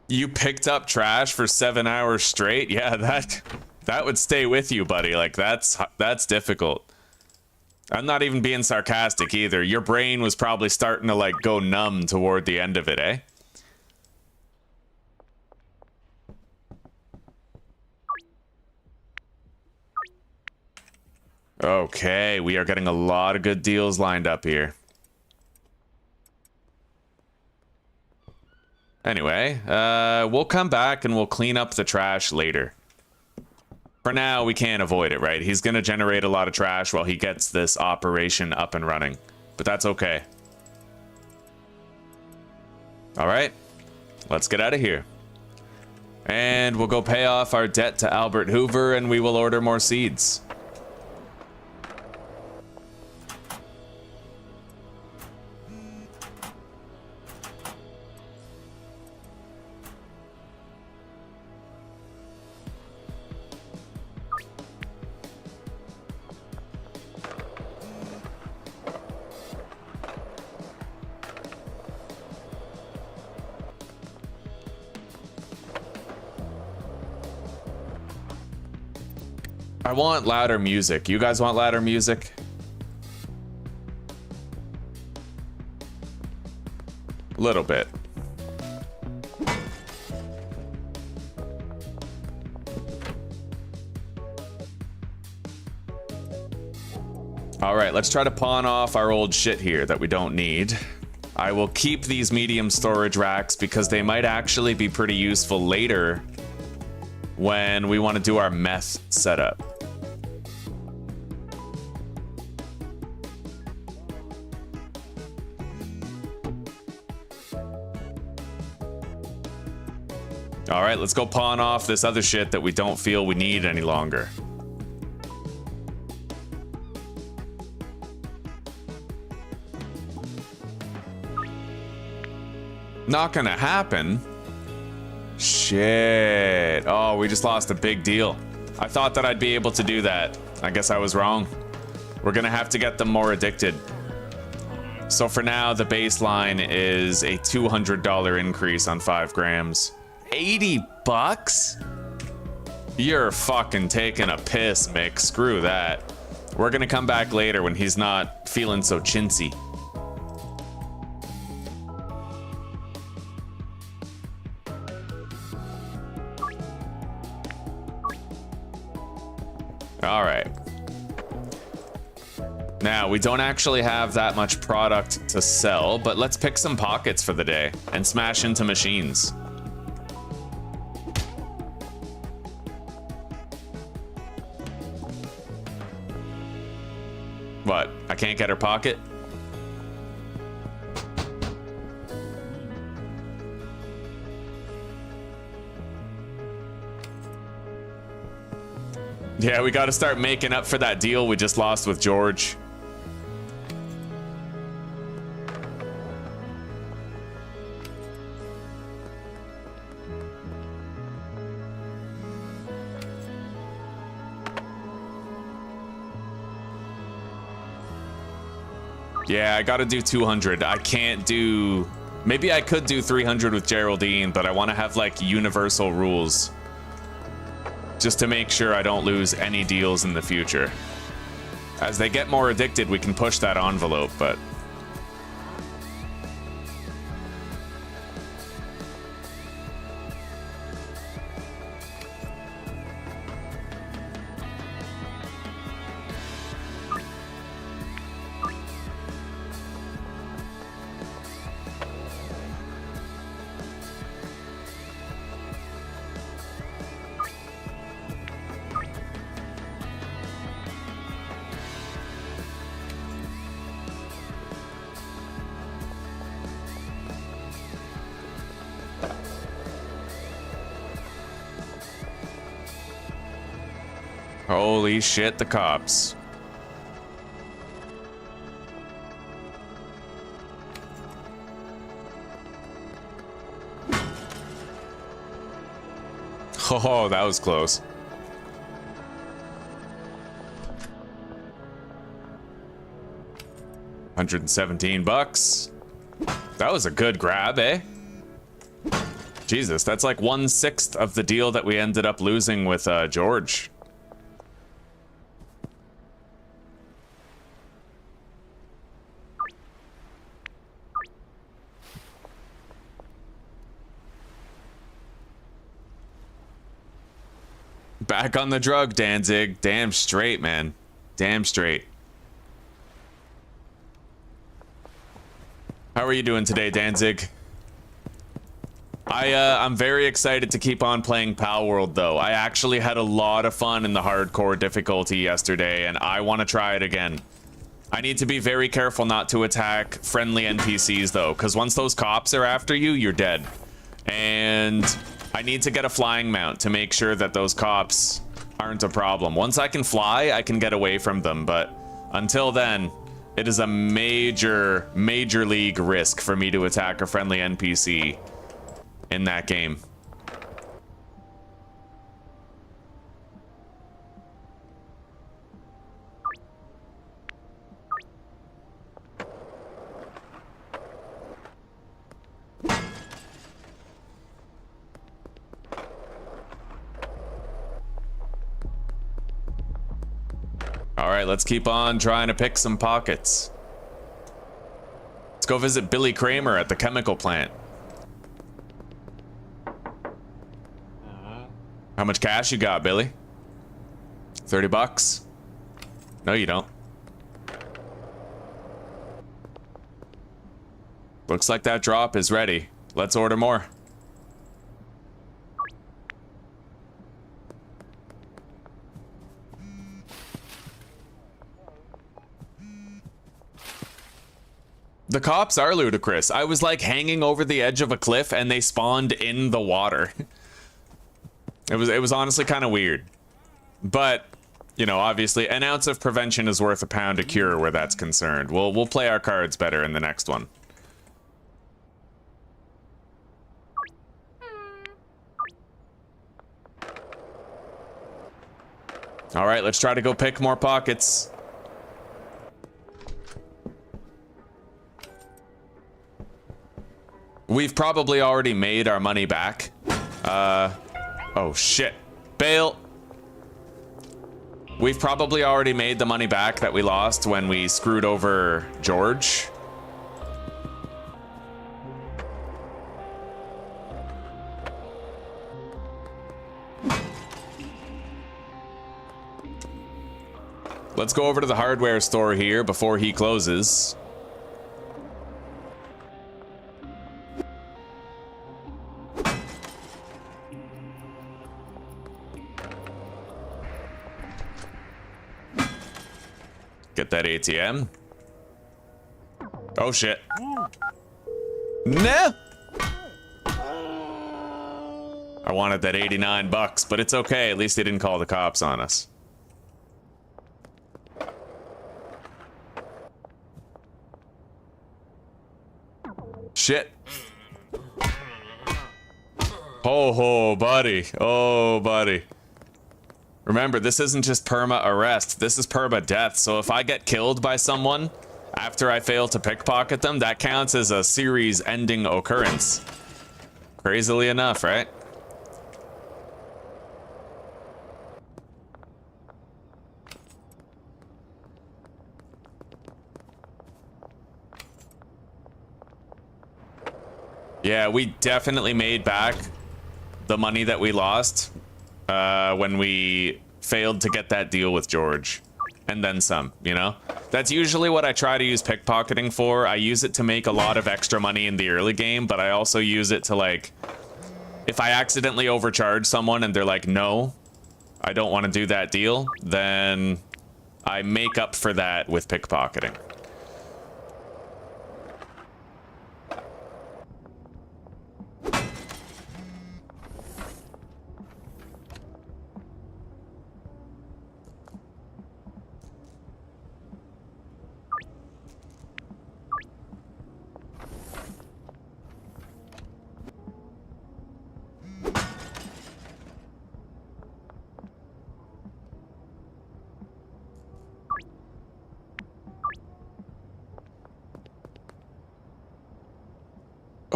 You picked up trash for 7 hours straight? Yeah, that would stay with you, buddy. Like that's difficult. I'm not even being sarcastic either. Your brain was probably starting to like go numb toward the end of it, eh? Okay, we are getting a lot of good deals lined up here. Anyway, we'll come back and we'll clean up the trash later. For now, we can't avoid it, right? He's gonna generate a lot of trash while he gets this operation up and running. But that's okay. Alright, let's get out of here. And we'll go pay off our debt to Albert Hoover and we will order more seeds. I want louder music. You guys want louder music? A little bit. All right, let's try to pawn off our old shit here that we don't need. I will keep these medium storage racks because they might actually be pretty useful later when we want to do our meth setup. All right, let's go pawn off this other shit that we don't feel we need any longer. Not gonna happen. Shit. Oh, we just lost a big deal. I thought that I'd be able to do that. I guess I was wrong. We're gonna have to get them more addicted. So for now, the baseline is a $200 increase on 5 grams. 80 bucks? You're fucking taking a piss, Mick. Screw that. We're gonna come back later when he's not feeling so chintzy. All right. Now, we don't actually have that much product to sell, but let's pick some pockets for the day and smash into machines. What? I can't get her pocket? Yeah, we got to start making up for that deal we just lost with George. Yeah, I gotta do 200. I can't do... Maybe I could do 300 with Geraldine, but I want to have, like, universal rules. Just to make sure I don't lose any deals in the future. As they get more addicted, we can push that envelope, but... Holy shit, the cops. Oh, that was close. $117. That was a good grab, eh? Jesus, that's like 1/6 of the deal that we ended up losing with George. Back on the drug, Danzig. Damn straight, man. Damn straight. How are you doing today, Danzig? I'm very excited to keep on playing Pal World, though. I actually had a lot of fun in the hardcore difficulty yesterday, and I want to try it again. I need to be very careful not to attack friendly NPCs, though, because once those cops are after you, you're dead. And I need to get a flying mount to make sure that those cops aren't a problem. Once I can fly, I can get away from them, but until then, it is a major, major league risk for me to attack a friendly NPC in that game. All right, let's keep on trying to pick some pockets. Let's go visit Billy Kramer at the chemical plant. How much cash you got, Billy? 30 bucks? No, you don't. Looks like that drop is ready. Let's order more. The cops are ludicrous. I was like hanging over the edge of a cliff and they spawned in the water. It was honestly kind of weird. But, you know, obviously an ounce of prevention is worth a pound of cure where that's concerned. We'll play our cards better in the next one. All right, let's try to go pick more pockets. We've probably already made our money back. Oh shit. Bail. We've probably already made the money back that we lost when we screwed over George. Let's go over to the hardware store here before he closes. Get that ATM. Oh shit. No! I wanted that 89 bucks, but it's okay. At least they didn't call the cops on us. Shit. Oh, buddy. Oh, buddy. Remember, this isn't just Perma-Arrest. This is Permadeath. So if I get killed by someone after I fail to pickpocket them, that counts as a series-ending occurrence. Crazily enough, right? Yeah, we definitely made back the money that we lost when we failed to get that deal with George. And then some, you know? That's usually what I try to use pickpocketing for. I use it to make a lot of extra money in the early game, but I also use it to, like, if I accidentally overcharge someone and they're like, no, I don't want to do that deal, then I make up for that with pickpocketing.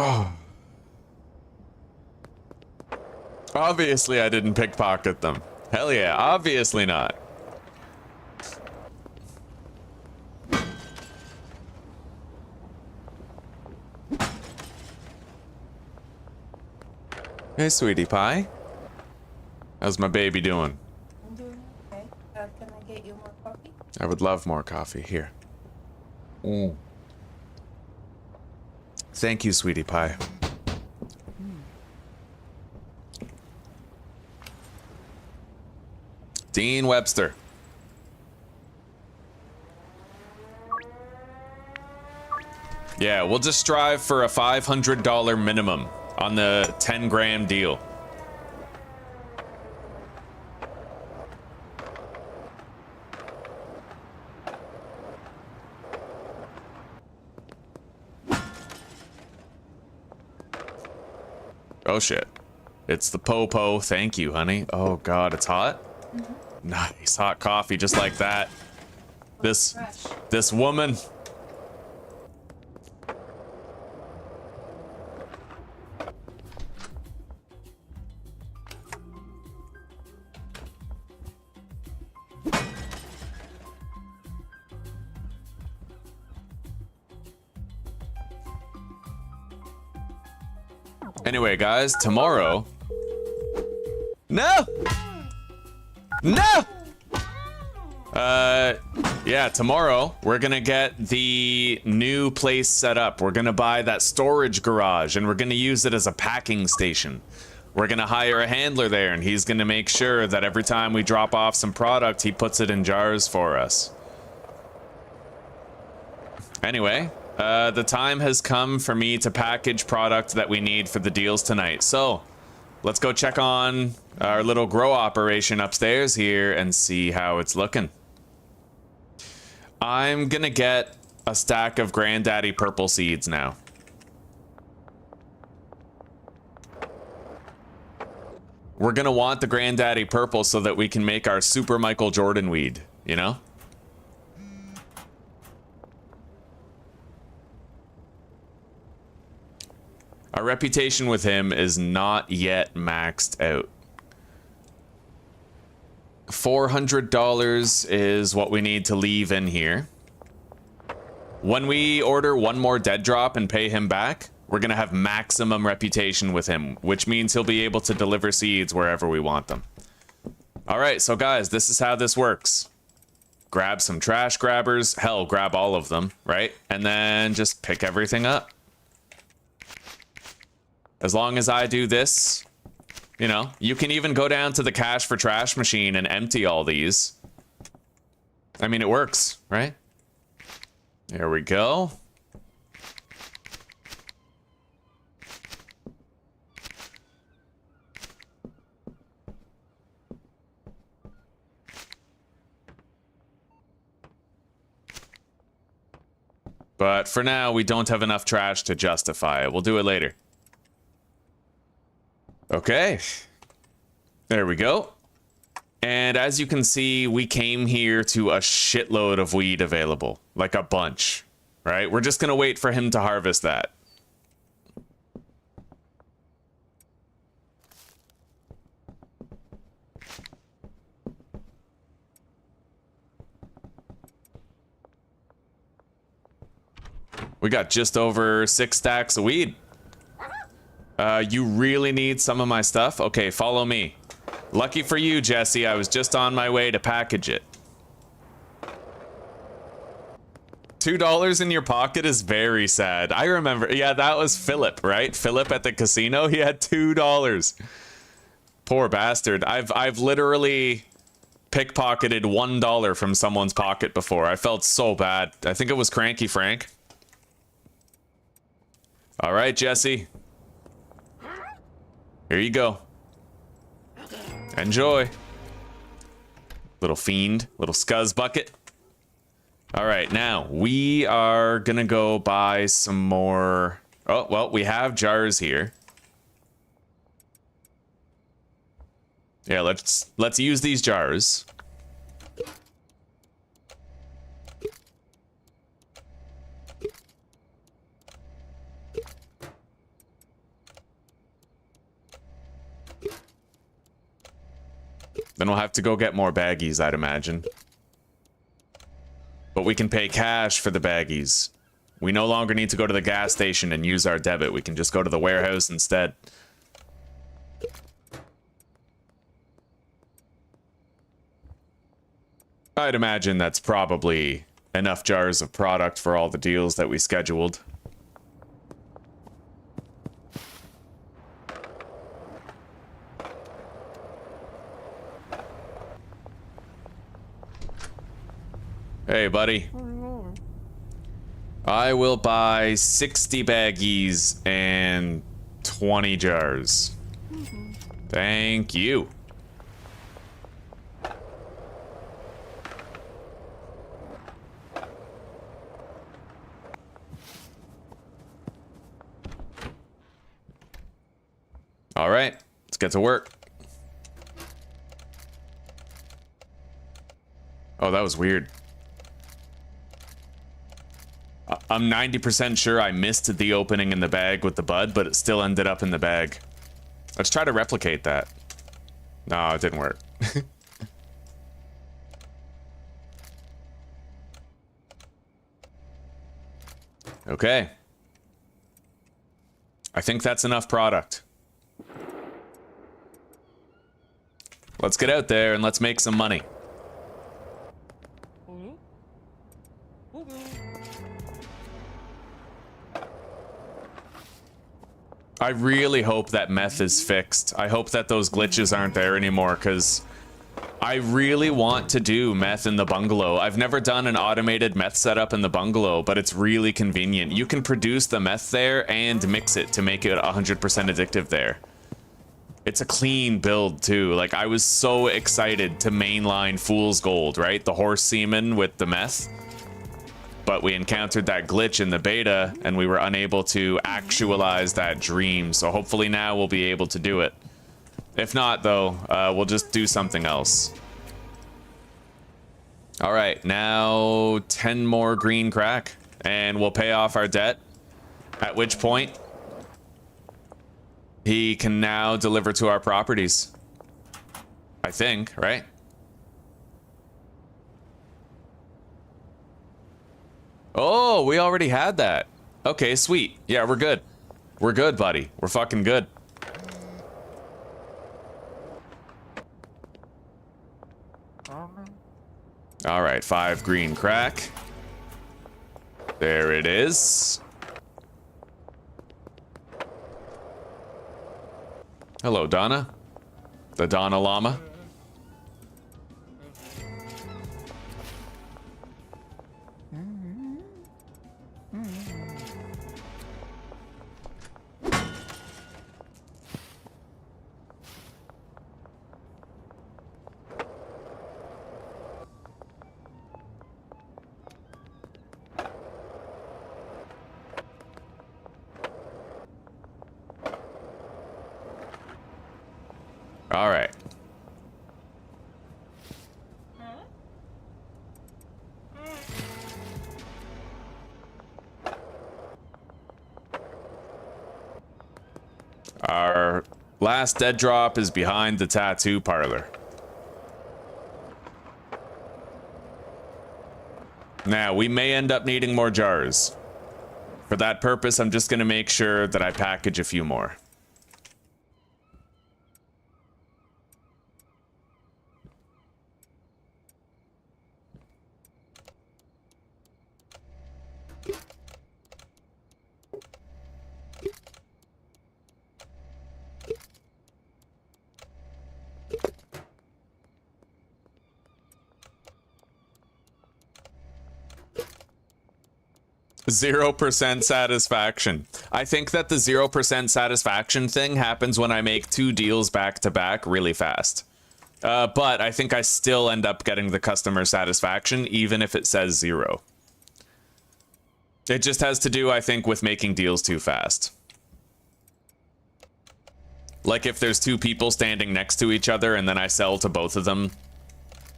Oh. Obviously I didn't pickpocket them. Hell yeah, obviously not. Hey, sweetie pie. How's my baby doing? I'm doing okay. Can I get you more coffee? I would love more coffee. Here. Mm. Thank you, sweetie pie. Dean Webster. Yeah, we'll just strive for a $500 minimum on the 10 gram deal. Oh shit. It's the po-po. Thank you, honey. Oh god, it's hot? Mm-hmm. Nice hot coffee just like that. This woman. Anyway, guys, tomorrow... No! No! Yeah, tomorrow, we're gonna get the new place set up. We're gonna buy that storage garage, and we're gonna use it as a packing station. We're gonna hire a handler there, and he's gonna make sure that every time we drop off some product, he puts it in jars for us. Anyway... the time has come for me to package product that we need for the deals tonight. So, let's go check on our little grow operation upstairs here and see how it's looking. I'm gonna get a stack of Granddaddy purple seeds now. we're gonna want the Granddaddy Purple so that we can make our Super Michael Jordan weed, you know? Our reputation with him is not yet maxed out. $400 is what we need to leave in here. When we order one more dead drop and pay him back, we're gonna have maximum reputation with him, which means he'll be able to deliver seeds wherever we want them. All right, so guys, this is how this works. Grab some trash grabbers, hell, grab all of them, right? And then just pick everything up. As long as I do this, you know, you can even go down to the cash for trash machine and empty all these. I mean, it works, right? There we go. But for now, we don't have enough trash to justify it. We'll do it later. Okay. There we go. And as you can see, we came here to a shitload of weed available. Like a bunch. Right? We're just gonna wait for him to harvest that. We got just over 6 stacks of weed. You really need some of my stuff? Okay, follow me. Lucky for you, Jesse, I was just on my way to package it. $2 in your pocket is very sad. I remember, yeah, that was Philip, right? Philip at the casino, he had $2. Poor bastard. I've literally pickpocketed $1 from someone's pocket before. I felt so bad. I think it was Cranky Frank. All right, Jesse. Here you go. Enjoy. Little fiend, little scuzz bucket. All right, now we are gonna go buy some more. Oh, well, we have jars here. Yeah, let's use these jars. Then we'll have to go get more baggies, I'd imagine. But we can pay cash for the baggies. We no longer need to go to the gas station and use our debit. We can just go to the warehouse instead. I'd imagine that's probably enough jars of product for all the deals that we scheduled. Hey, buddy. I will buy 60 baggies and 20 jars. Thank you. All right, let's get to work. Oh, that was weird. I'm 90% sure I missed the opening in the bag with the bud, but it still ended up in the bag. Let's try to replicate that. No, it didn't work. Okay. I think that's enough product. Let's get out there and let's make some money. I really hope that meth is fixed. I hope that those glitches aren't there anymore, because I really want to do meth in the bungalow. I've never done an automated meth setup in the bungalow, but it's really convenient. You can produce the meth there and mix it to make it 100% addictive there. It's a clean build too. Like, I was so excited to mainline Fool's Gold, right? The horse semen with the meth. But we encountered that glitch in the beta and we were unable to actualize that dream. So hopefully now we'll be able to do it. If not, though, we'll just do something else. All right, now 10 more green crack, and we'll pay off our debt, at which point he can now deliver to our properties. I think, right? Oh, we already had that. Okay, sweet. Yeah, we're good. We're good, buddy. We're fucking good. All right, 5 green crack. There it is. Hello, Donna. The Donna Llama. All right. Our last dead drop is behind the tattoo parlor. Now, we may end up needing more jars. For that purpose, I'm just going to make sure that I package a few more. %0 satisfaction. I think that the 0% satisfaction thing happens when I make 2 deals back to back really fast. But I think I still end up getting the customer satisfaction even if it says 0. It just has to do, I think, with making deals too fast. Like if there's 2 people standing next to each other and then I sell to both of them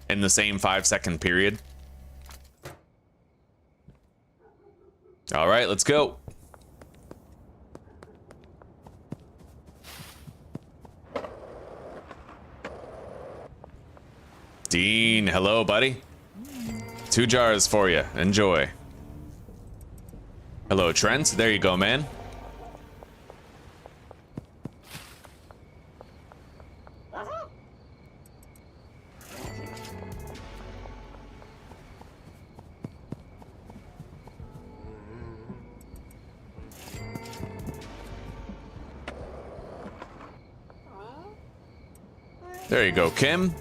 in the same 5-second period. All right, let's go. Dean, hello, buddy. 2 jars for you. Enjoy. Hello, Trent. There you go, man. There you go, Kim.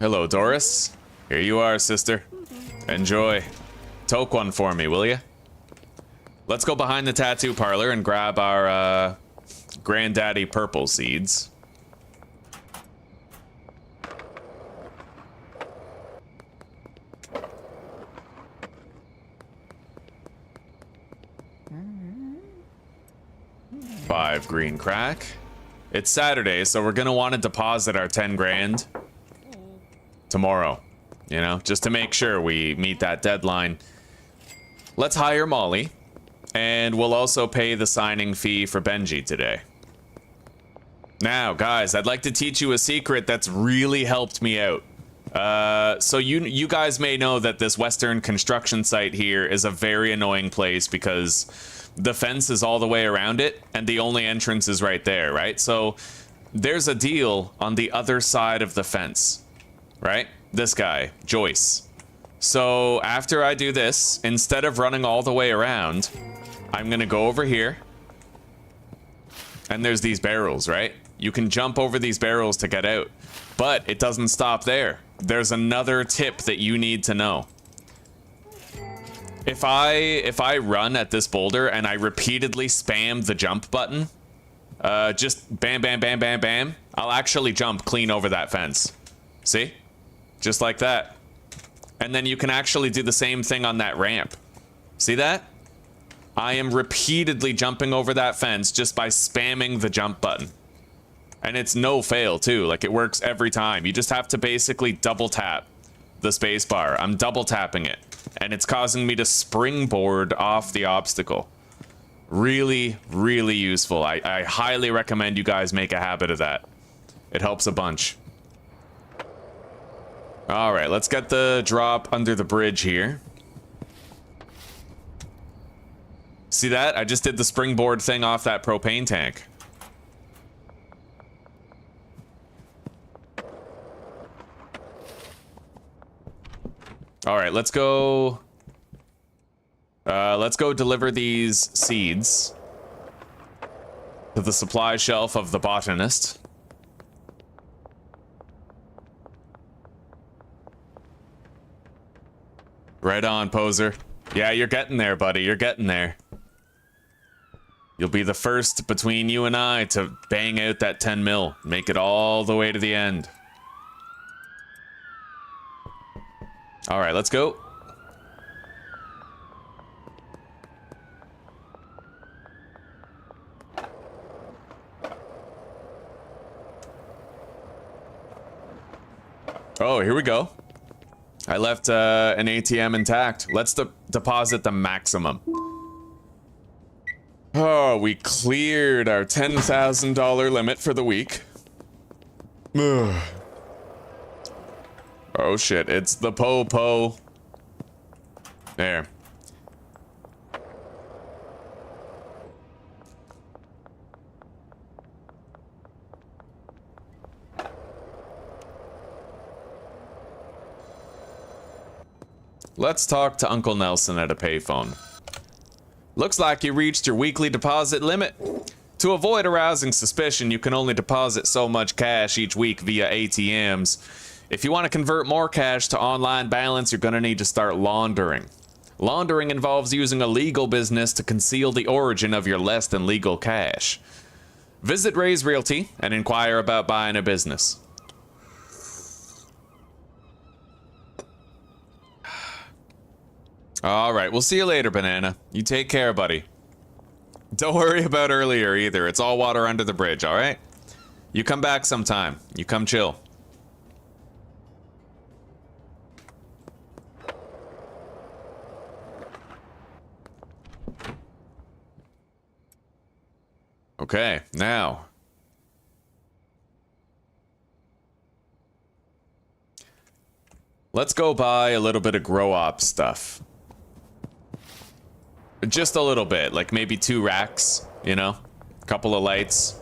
Hello, Doris. Here you are, sister. Enjoy. Toke one for me, will ya? Let's go behind the tattoo parlor and grab our granddaddy purple seeds. $5 green crack. It's Saturday, so we're gonna want to deposit our 10 grand tomorrow, you know, just to make sure we meet that deadline. Let's hire Molly, and we'll also pay the signing fee for Benji today. Now, guys, I'd like to teach you a secret that's really helped me out. So you guys may know that this Western construction site here is a very annoying place because the fence is all the way around it, and the only entrance is right there, right? So there's a deal on the other side of the fence, right? This guy, Joyce. So after I do this, instead of running all the way around, I'm gonna go over here, and there's these barrels, right? You can jump over these barrels to get out, but it doesn't stop there. There's another tip that you need to know. If I run at this boulder and I repeatedly spam the jump button, just bam, bam, bam, bam, bam, I'll actually jump clean over that fence. See? Just like that. And then you can actually do the same thing on that ramp. See that? I am repeatedly jumping over that fence just by spamming the jump button. And it's no fail, too. Like, it works every time. You just have to basically double tap the space bar. I'm double tapping it, and it's causing me to springboard off the obstacle. Really, really useful. I highly recommend you guys make a habit of that. It helps a bunch. All right, let's get the drop under the bridge here. See that? I just did the springboard thing off that propane tank. All right, let's go. Let's go deliver these seeds to the supply shelf of the botanist. Right on, poser. Yeah, you're getting there, buddy. You're getting there. You'll be the first between you and I to bang out that 10 mil. Make it all the way to the end. All right, let's go. Oh, here we go. I left an ATM intact. Let's deposit the maximum. Oh, we cleared our $10,000 limit for the week. Ugh. Oh shit, it's the po-po. There. Let's talk to Uncle Nelson at a payphone. Looks like you reached your weekly deposit limit. To avoid arousing suspicion, you can only deposit so much cash each week via ATMs. If you want to convert more cash to online balance, you're going to need to start laundering. Laundering involves using a legal business to conceal the origin of your less than legal cash. Visit Ray's Realty and inquire about buying a business. All right, we'll see you later, Banana. You take care, buddy. Don't worry about earlier either. It's all water under the bridge, all right? You come back sometime. You come chill. Okay, now. Let's go buy a little bit of grow op stuff. Just a little bit, like maybe 2 racks, you know? A couple of lights.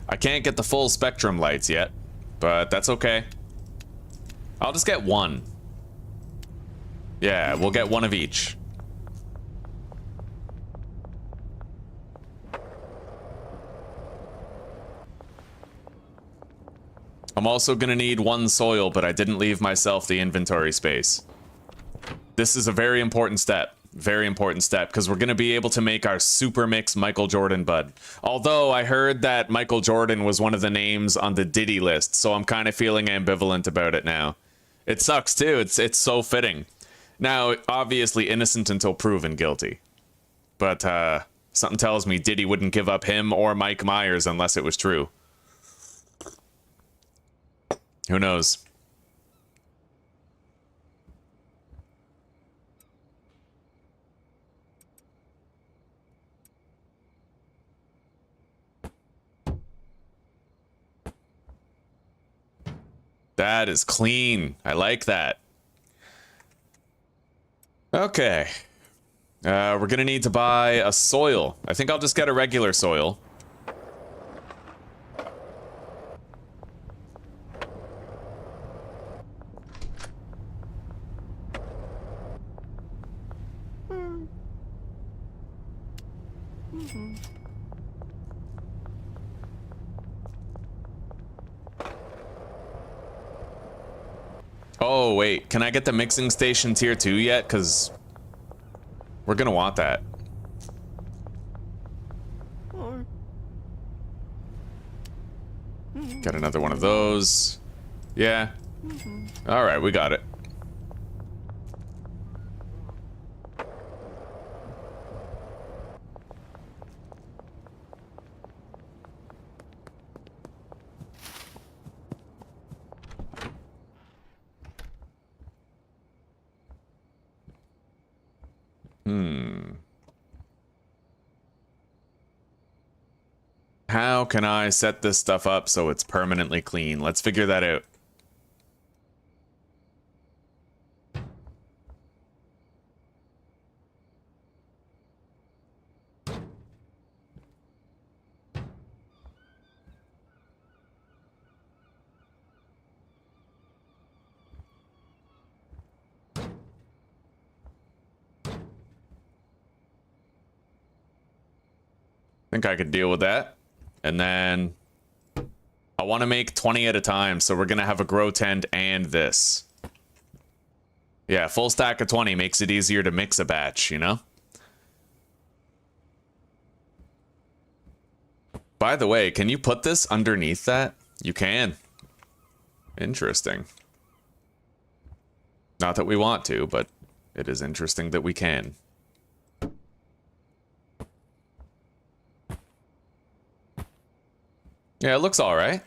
I can't get the full spectrum lights yet, but that's okay. I'll just get 1. Yeah, we'll get 1 of each. I'm also gonna need 1 soil, but I didn't leave myself the inventory space. This is a very important step. Very important step, because we're gonna be able to make our super mix Michael Jordan bud. Although I heard that Michael Jordan was one of the names on the Diddy list, so I'm kind of feeling ambivalent about it now. It sucks too, it's so fitting. Now, obviously innocent until proven guilty. But something tells me Diddy wouldn't give up him or Mike Myers unless it was true. Who knows? That is clean. I like that. Okay. We're gonna need to buy a soil. I think I'll just get a regular soil. Oh, wait. Can I get the mixing station tier 2 yet? Because we're going to want that. Got another one of those. Yeah. All right, we got it. How can I set this stuff up so it's permanently clean? Let's figure that out. I think I could deal with that. And then I want to make 20 at a time, so we're going to have a grow tent and this. Yeah, full stack of 20 makes it easier to mix a batch, you know? By the way, can you put this underneath that? You can. Interesting. Not that we want to, but it is interesting that we can. Yeah, it looks all right.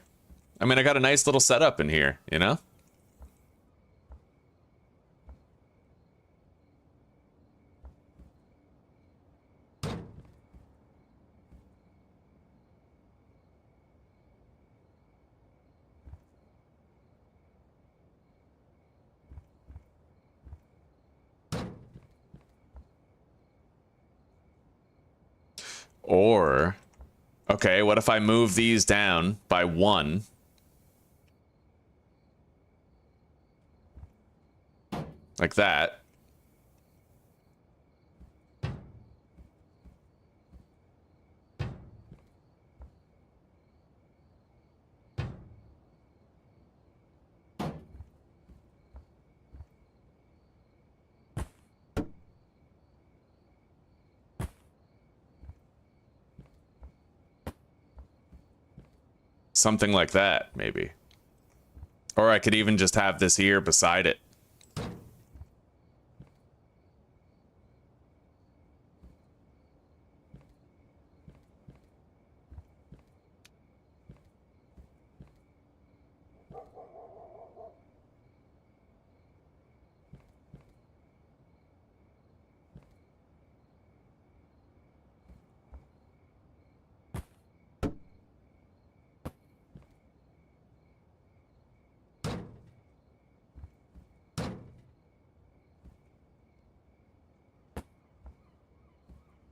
I mean, I got a nice little setup in here, you know? Or... okay, what if I move these down by 1? Like that. Something like that, maybe. Or I could even just have this here beside it.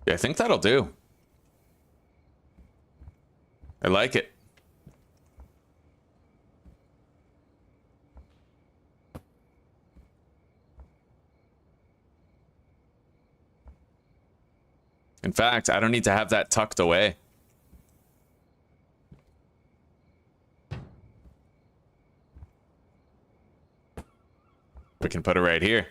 Yeah, I think that'll do. I like it. In fact, I don't need to have that tucked away. We can put it right here.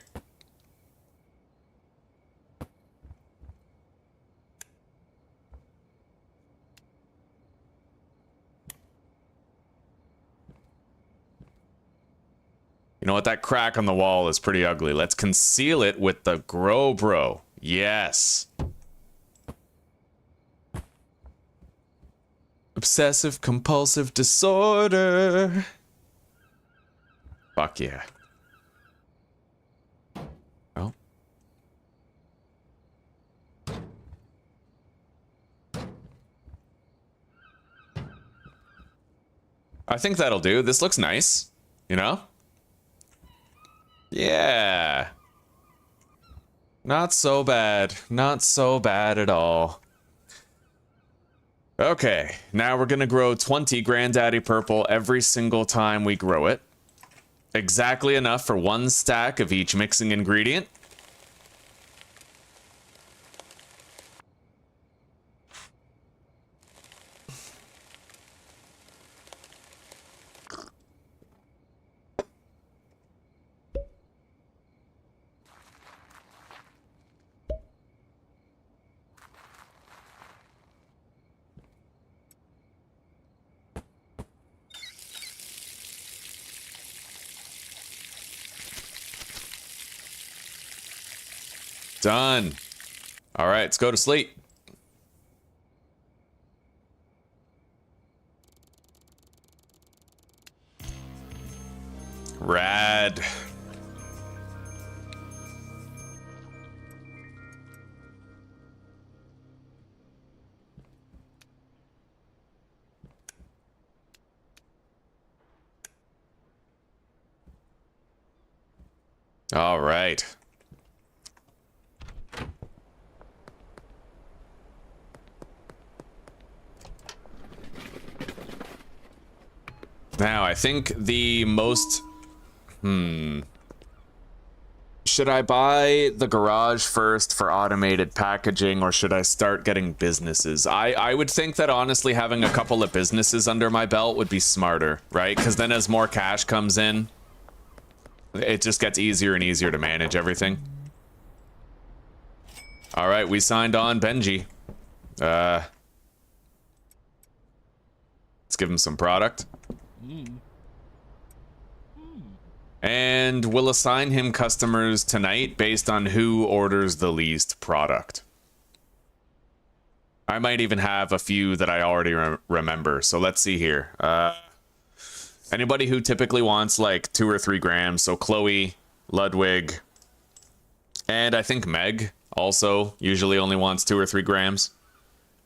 You know what? That crack on the wall is pretty ugly. Let's conceal it with the grow bro. Yes. Obsessive compulsive disorder. Fuck yeah. Oh. I think that'll do. This looks nice, you know? Yeah. Not so bad. Not so bad at all. Okay, now we're gonna grow 20 Granddaddy Purple every single time we grow it. Exactly enough for 1 stack of each mixing ingredient. Done. All right, let's go to sleep. Rad. All right. Now, I think the most... Should I buy the garage first for automated packaging, or should I start getting businesses? I would think that honestly having a couple of businesses under my belt would be smarter, right? Because then as more cash comes in, it just gets easier and easier to manage everything. All right, we signed on Benji. Let's give him some product. And we'll assign him customers tonight based on who orders the least product. I might even have a few that I already remember. So let's see here. Anybody who typically wants like 2 or 3 grams. So Chloe, Ludwig, and I think Meg also usually only wants 2 or 3 grams.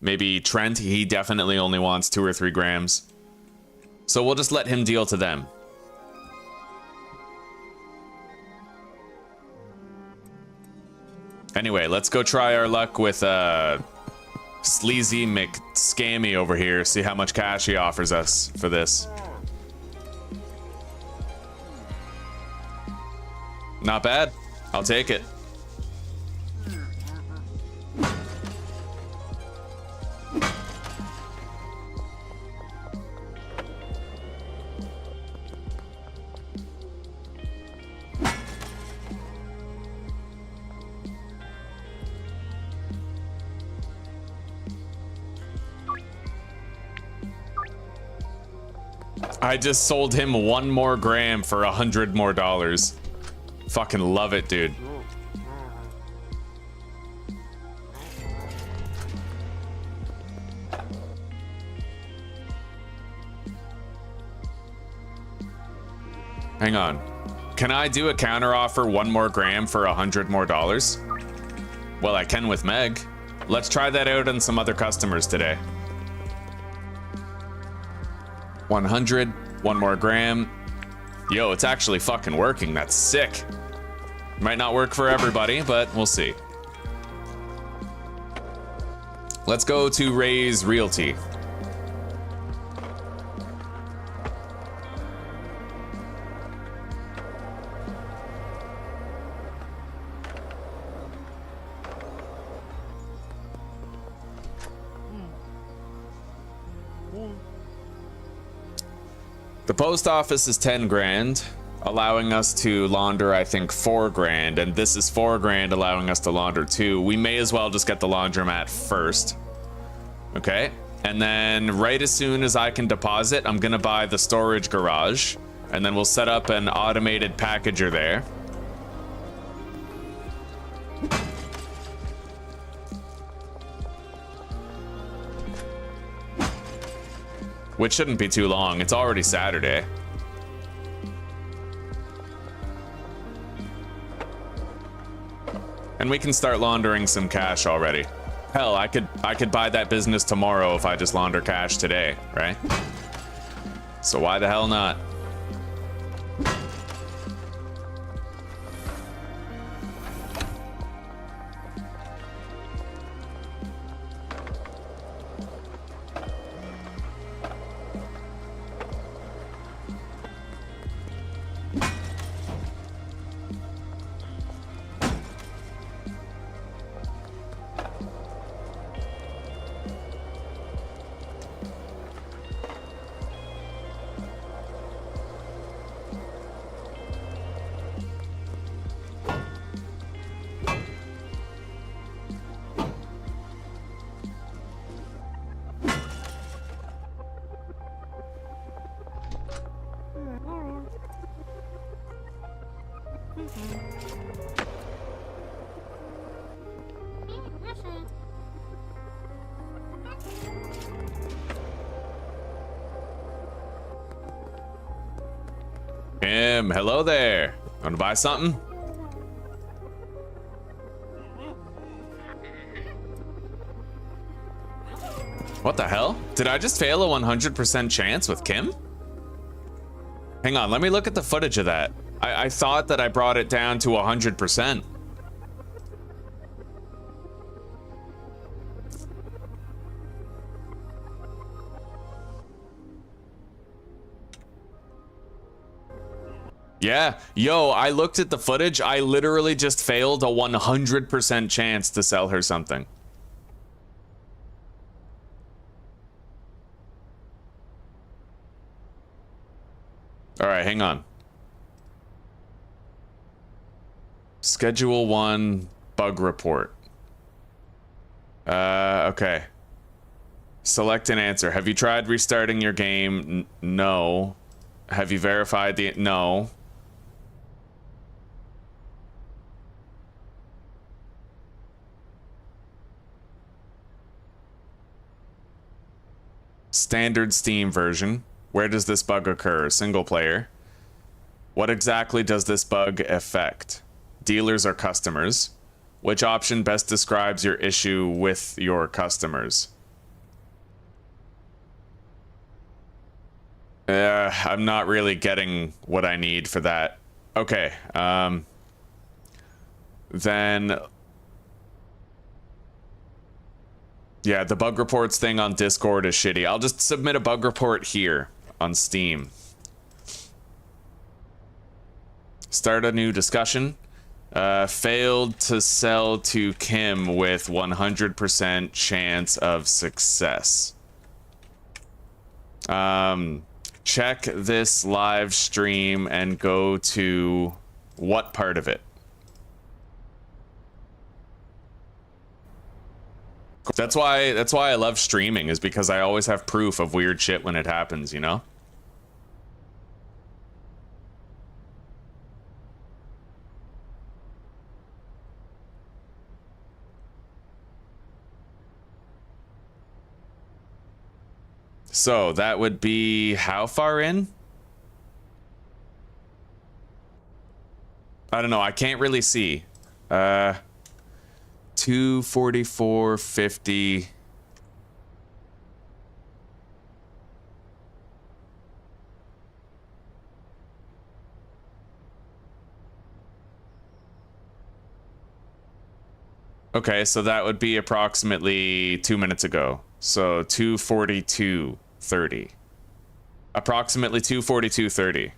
Maybe Trent, he definitely only wants 2 or 3 grams. So we'll just let him deal to them. Anyway, let's go try our luck with Sleazy McScammy over here. See how much cash he offers us for this. Not bad. I'll take it. I just sold him 1 more gram for $100 more. Fucking love it, dude. Hang on. Can I do a counter offer 1 more gram for $100 more? Well, I can with Meg. Let's try that out on some other customers today. 100, 1 more gram. Yo, it's actually fucking working. That's sick. Might not work for everybody, but we'll see. Let's go to Ray's Realty. The post office is 10 grand, allowing us to launder, I think, 4 grand, and this is 4 grand allowing us to launder 2. We may as well just get the laundromat first. Okay, and then right as soon as I can deposit, I'm gonna buy the storage garage, and then we'll set up an automated packager there. Which shouldn't be too long. It's already Saturday. And we can start laundering some cash already. Hell, I could buy that business tomorrow if I just launder cash today, right? So why the hell not? Hello there. Want to buy something? What the hell? Did I just fail a 100% chance with Kim? Hang on, let me look at the footage of that. I thought that I brought it down to 100%. Yeah, yo, I looked at the footage. I literally just failed a 100% chance to sell her something. All right, hang on. Schedule 1 bug report. Okay. Select an answer. Have you tried restarting your game? No. Have you verified the... No. Standard Steam version. Where does this bug occur? Single player. What exactly does this bug affect? Dealers or customers? Which option best describes your issue with your customers? I'm not really getting what I need for that. Okay, then... Yeah, the bug reports thing on Discord is shitty. I'll just submit a bug report here on Steam. Start a new discussion. Failed to sell to Kim with 100% chance of success. Check this live stream and go to what part of it? That's why I love streaming, is because I always have proof of weird shit when it happens, you know? So that would be how far in? I don't know, I can't really see. 244.50. Okay, so that would be approximately 2 minutes ago. So 242.30. Approximately 242.30.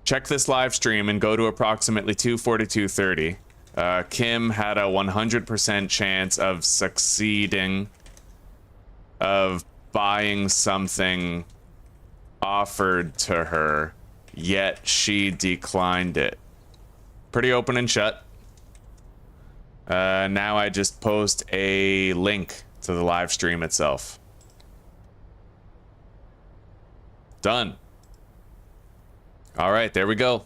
Check this live stream and go to approximately 242.30. Kim had a 100% chance of succeeding, of buying something offered to her, yet she declined it. Pretty open and shut. Now I just post a link to the live stream itself. Done. All right, there we go.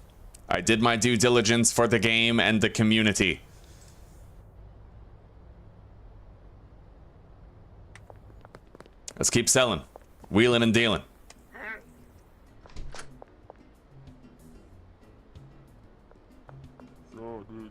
I did my due diligence for the game and the community. Let's keep selling, wheeling and dealing. So, dude.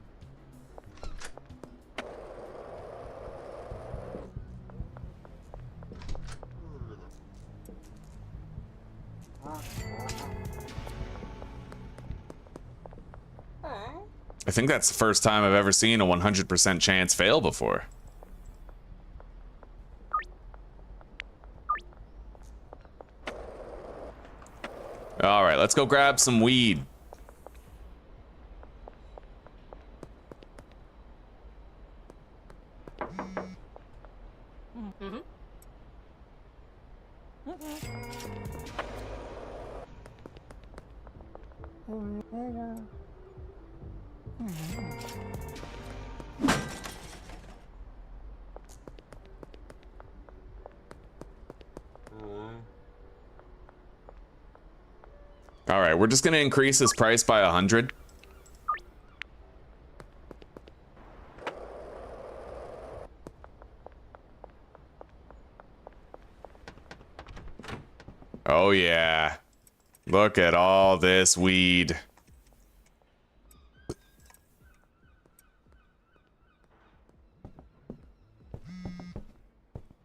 I think that's the first time I've ever seen a 100% chance fail before. All right, let's go grab some weed. All right, we're just gonna increase his price by 100. Oh yeah. Look at all this weed.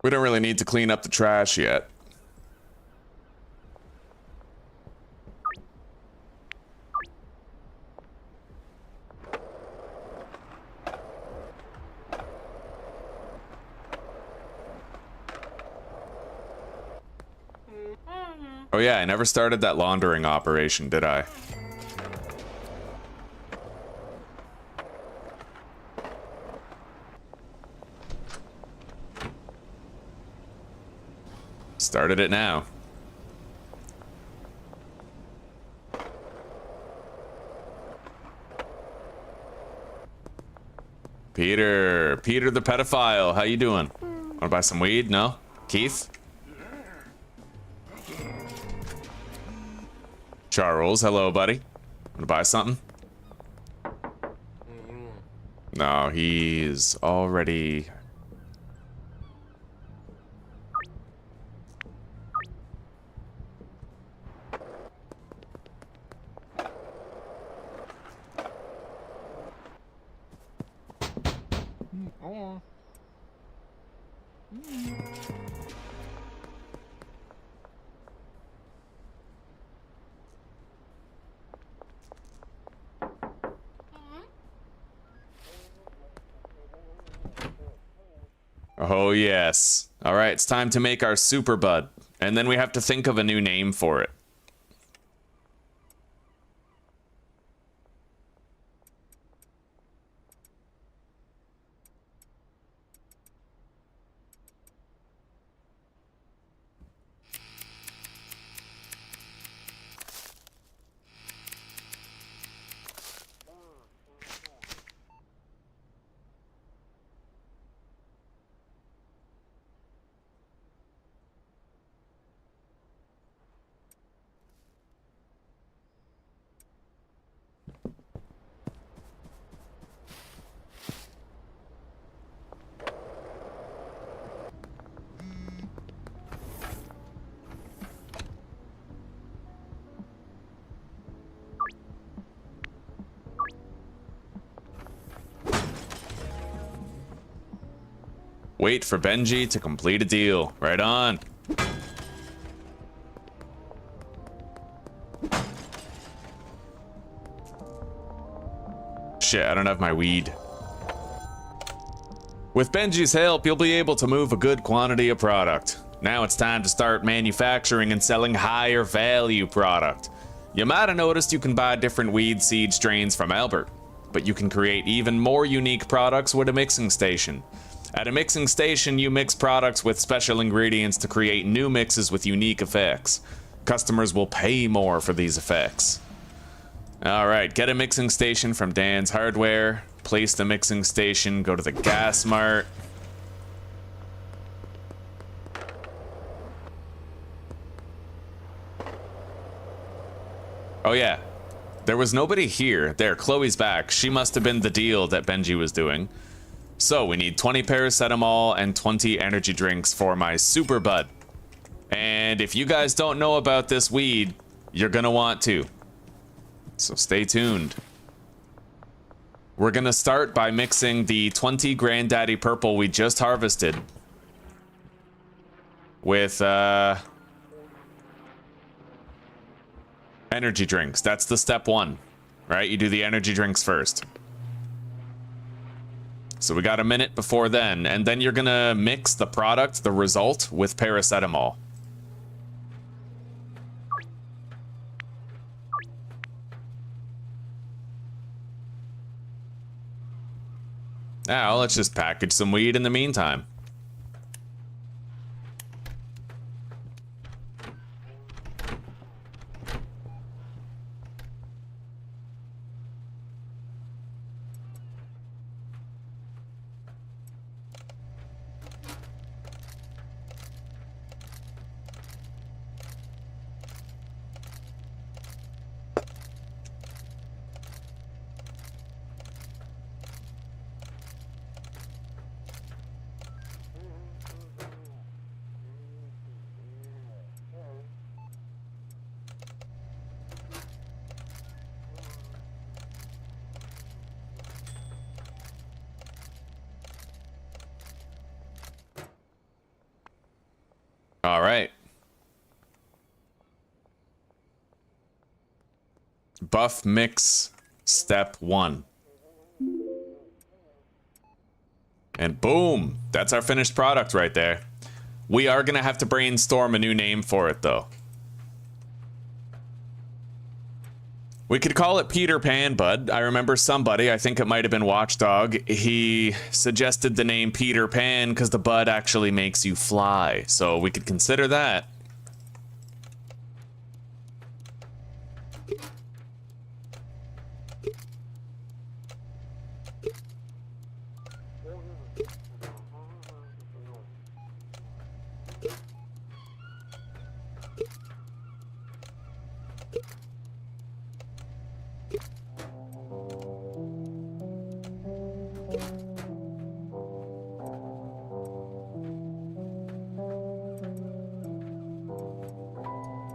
We don't really need to clean up the trash yet. Oh yeah, I never started that laundering operation, did I? Started it now. Peter the pedophile, how you doing? Wanna buy some weed? No? Keith? Charles, hello, buddy. Wanna buy something? No, he's already... Oh yes. All right, it's time to make our super bud. And then we have to think of a new name for it. Wait for Benji to complete a deal. Right on. Shit, I don't have my weed. With Benji's help, you'll be able to move a good quantity of product. Now it's time to start manufacturing and selling higher value product. You might have noticed you can buy different weed seed strains from Albert, but you can create even more unique products with a mixing station. At a mixing station, you mix products with special ingredients to create new mixes with unique effects. Customers will pay more for these effects. Alright, get a mixing station from Dan's Hardware. Place the mixing station, go to the gas mart. Oh yeah, there was nobody here. There, Chloe's back. She must have been the deal that Benji was doing. So we need 20 paracetamol and 20 energy drinks for my super bud. And if you guys don't know about this weed, you're gonna want to. So stay tuned. We're gonna start by mixing the 20 Granddaddy Purple we just harvested with energy drinks. That's the step one, right? You do the energy drinks first. So we got a minute before then, and then you're gonna mix the product, the result, with paracetamol. Now, let's just package some weed in the meantime. All right. Buff mix step 1. And boom, that's our finished product right there. We are gonna have to brainstorm a new name for it though. We could call it Peter Pan, bud. I remember somebody, I think it might have been Watchdog, he suggested the name Peter Pan because the bud actually makes you fly. So we could consider that.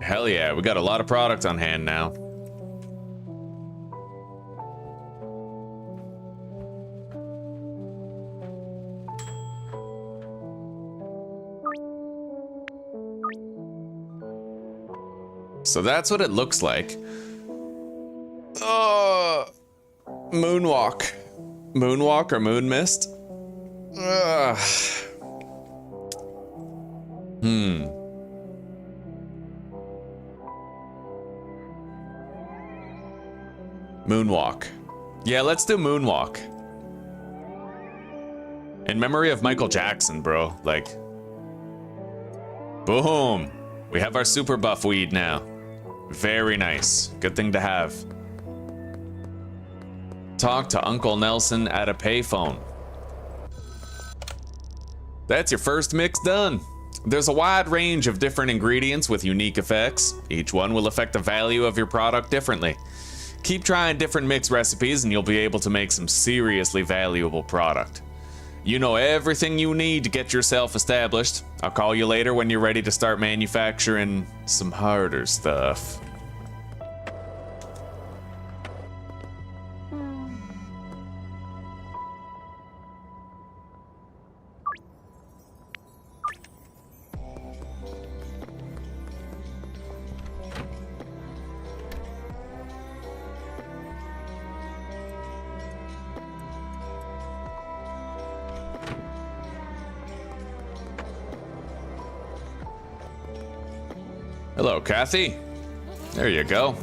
Hell yeah, we got a lot of product on hand now. So that's what it looks like. Moonwalk. Moonwalk or moon mist? Moonwalk. Yeah, let's do Moonwalk. In memory of Michael Jackson, bro. Like, boom. We have our super buff weed now. Very nice. Good thing to have. Talk to Uncle Nelson at a payphone. That's your first mix done. There's a wide range of different ingredients with unique effects. Each one will affect the value of your product differently. Keep trying different mix recipes and you'll be able to make some seriously valuable product. You know everything you need to get yourself established. I'll call you later when you're ready to start manufacturing some harder stuff. Hello, Kathy. There you go.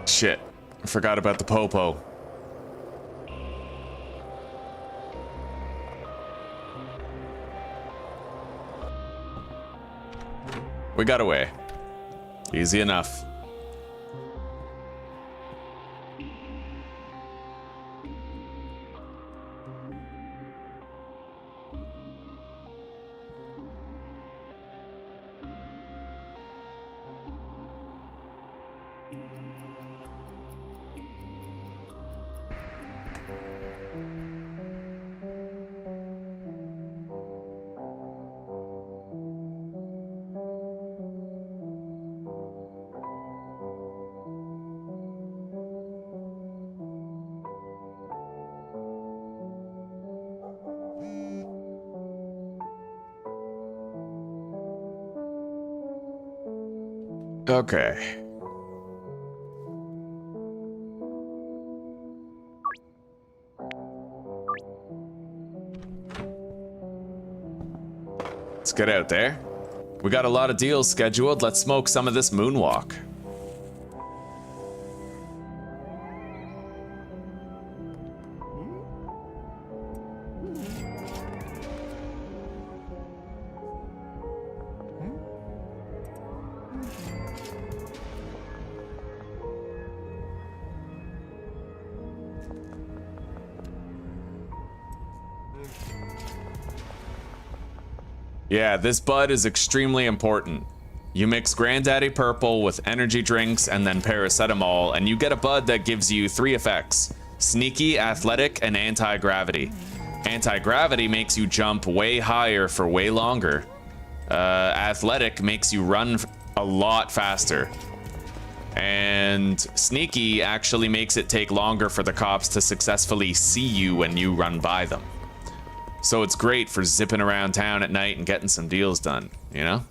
Shit, I forgot about the popo. We got away. Easy enough. Okay. Let's get out there. We got a lot of deals scheduled. Let's smoke some of this moonwalk. Yeah, this bud is extremely important. You mix Granddaddy Purple with energy drinks and then paracetamol, and you get a bud that gives you 3 effects: sneaky, athletic, and anti-gravity. Anti-gravity makes you jump way higher for way longer. Athletic makes you run a lot faster. And sneaky actually makes it take longer for the cops to successfully see you when you run by them. So it's great for zipping around town at night and getting some deals done, you know?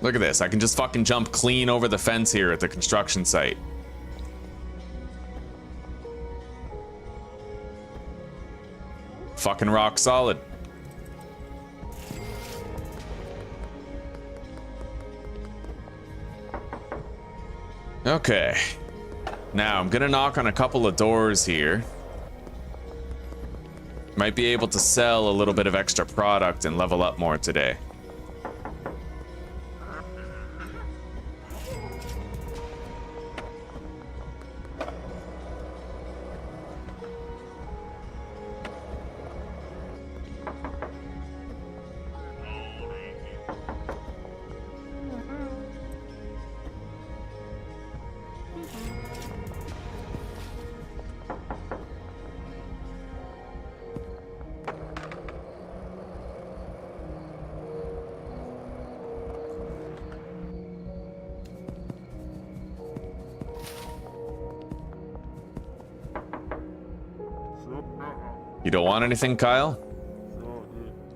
Look at this, I can just fucking jump clean over the fence here at the construction site. Fucking rock solid. Okay. Now, I'm gonna knock on a couple of doors here. Might be able to sell a little bit of extra product and level up more today. You don't want anything, Kyle?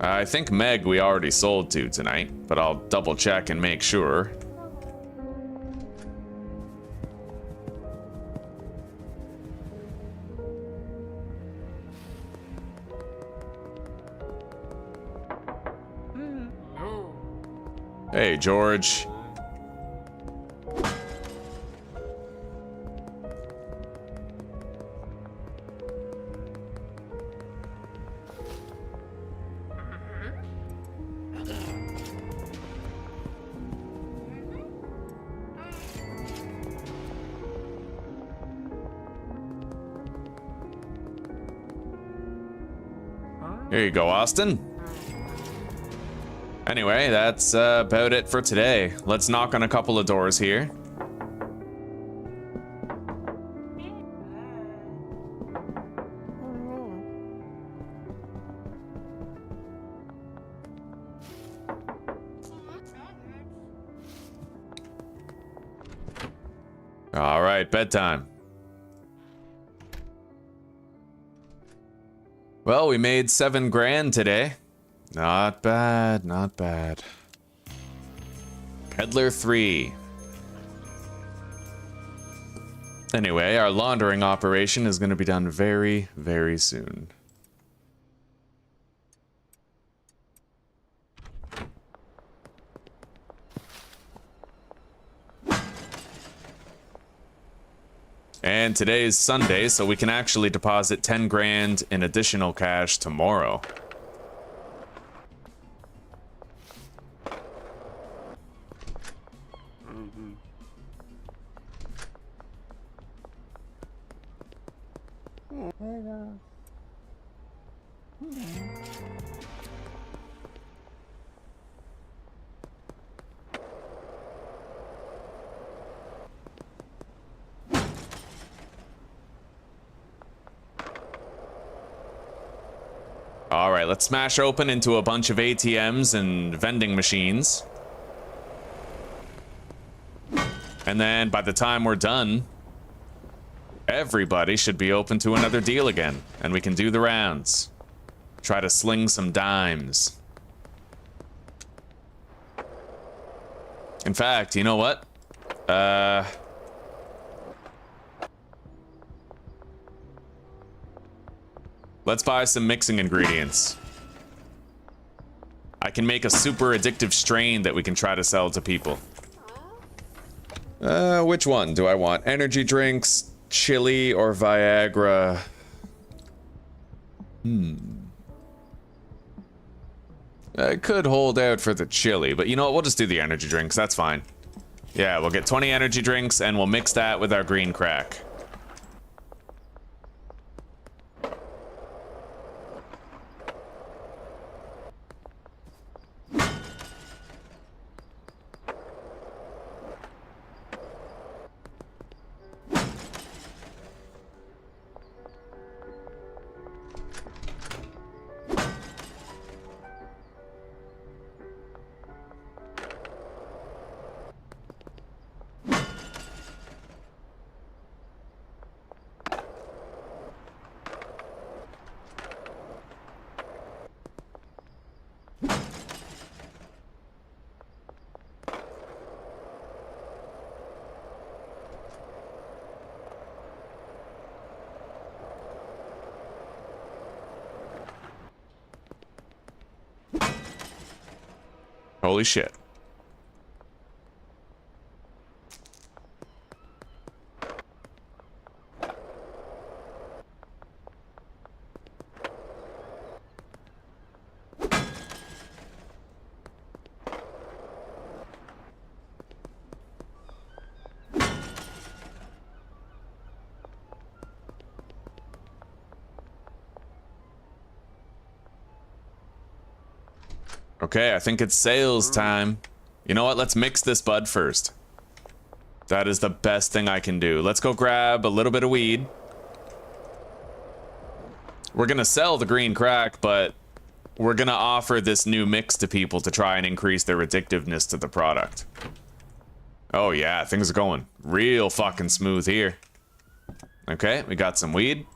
I think Meg we already sold to tonight, but I'll double check and make sure. Hey, George. Here you go, Austin. Anyway, that's about it for today. Let's knock on a couple of doors here. All right, bedtime. Well, we made 7 grand today. Not bad, not bad. Peddler 3. Anyway, our laundering operation is going to be done very, very soon. And today is Sunday, so we can actually deposit 10 grand in additional cash tomorrow. All right, let's smash open into a bunch of ATMs and vending machines. And then by the time we're done, everybody should be open to another deal again, and we can do the rounds. Try to sling some dimes. In fact, you know what? Let's buy some mixing ingredients. I can make a super addictive strain that we can try to sell to people. Which one do I want? Energy drinks, chili, or Viagra? I could hold out for the chili, but you know what? We'll just do the energy drinks. That's fine. Yeah, we'll get 20 energy drinks and we'll mix that with our green crack. Holy shit. Okay, I think it's sales time. You know what? Let's mix this bud first. That is the best thing I can do. Let's go grab a little bit of weed. We're gonna sell the green crack, but we're gonna offer this new mix to people to try and increase their addictiveness to the product. Oh yeah, things are going real fucking smooth here. Okay, we got some weed.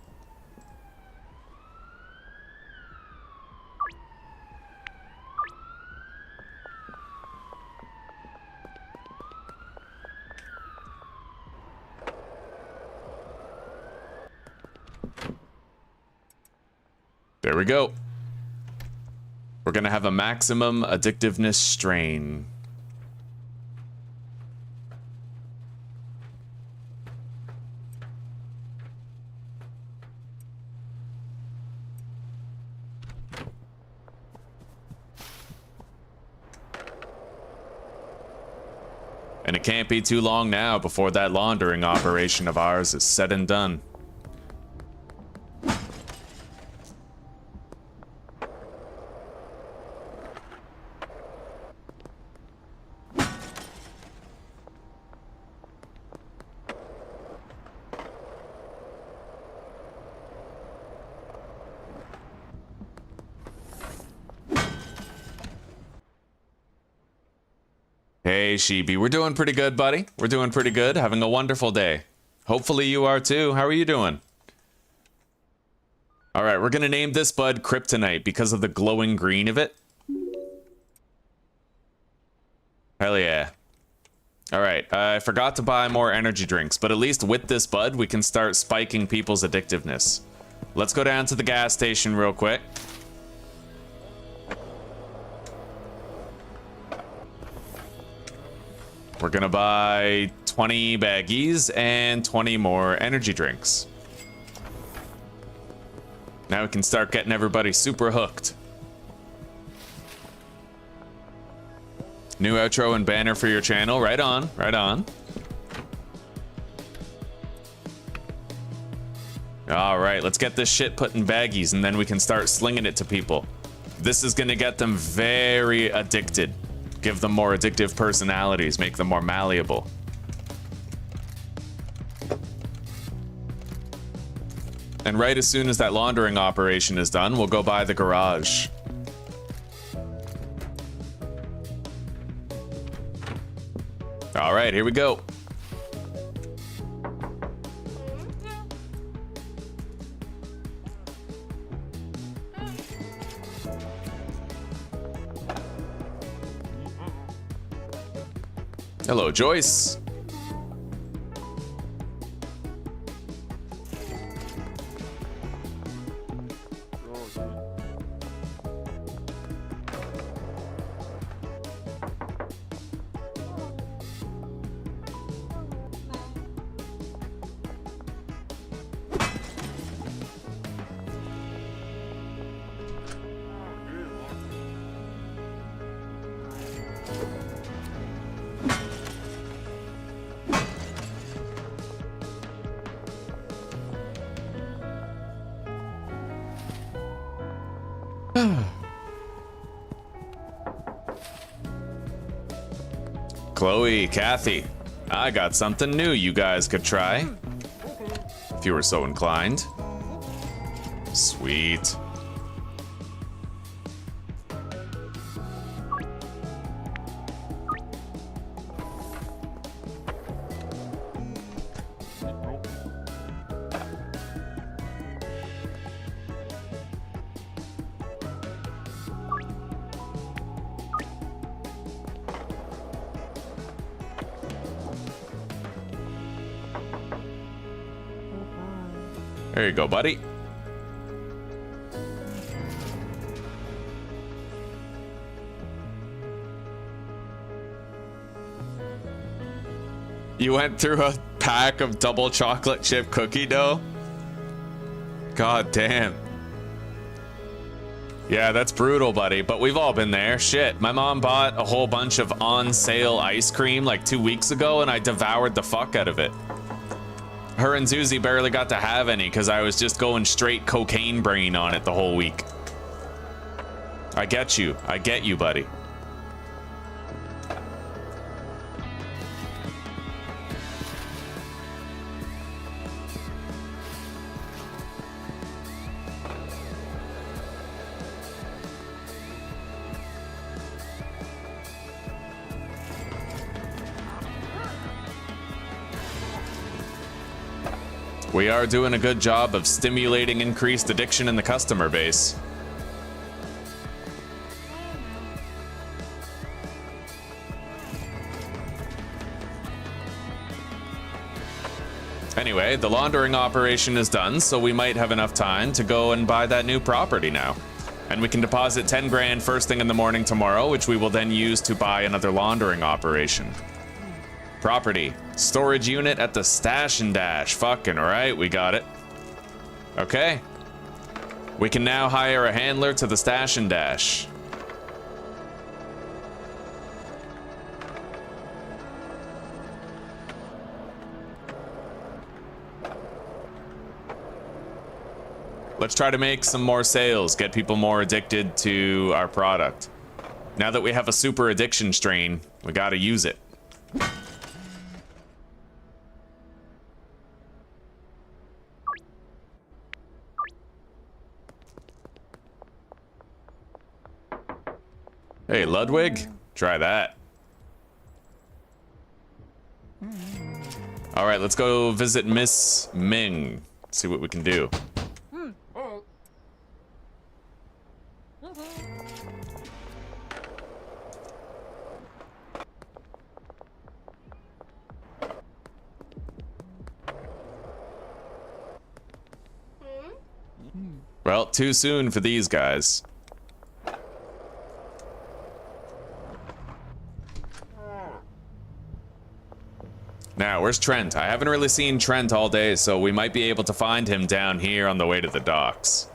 There we go. We're gonna have a maximum addictiveness strain. And it can't be too long now before that laundering operation of ours is said and done. Hey, Sheepy, we're doing pretty good, buddy. We're doing pretty good, having a wonderful day. Hopefully you are too. How are you doing? All right, we're gonna name this bud Kryptonite because of the glowing green of it. Hell yeah. All right, I forgot to buy more energy drinks, but at least with this bud, we can start spiking people's addictiveness. Let's go down to the gas station real quick. We're gonna buy 20 baggies and 20 more energy drinks. Now we can start getting everybody super hooked. New outro and banner for your channel. Right on, right on. All right, let's get this shit put in baggies and then we can start slinging it to people. This is gonna get them very addicted. Give them more addictive personalities, make them more malleable. And right as soon as that laundering operation is done, we'll go by the garage. All right, here we go. Hello, Joyce. Chloe, Kathy, I got something new you guys could try. If you were so inclined. Sweet. There you go, buddy. You went through a pack of double chocolate chip cookie dough? God damn. Yeah, that's brutal, buddy, but we've all been there. Shit, my mom bought a whole bunch of on-sale ice cream like 2 weeks ago, and I devoured the fuck out of it. Her and Zuzi barely got to have any because I was just going straight cocaine brain on it the whole week. I get you, buddy. We are doing a good job of stimulating increased addiction in the customer base. Anyway, the laundering operation is done, so we might have enough time to go and buy that new property now. And we can deposit 10 grand first thing in the morning tomorrow, which we will then use to buy another laundering operation. Property. Storage unit at the Stash and Dash. Fucking right, we got it. Okay. We can now hire a handler to the Stash and Dash. Let's try to make some more sales, get people more addicted to our product. Now that we have a super addiction strain, we gotta use it. Hey, Ludwig, try that. All right, let's go visit Miss Ming. See what we can do. Well, too soon for these guys. Now, where's Trent? I haven't really seen Trent all day, so we might be able to find him down here on the way to the docks.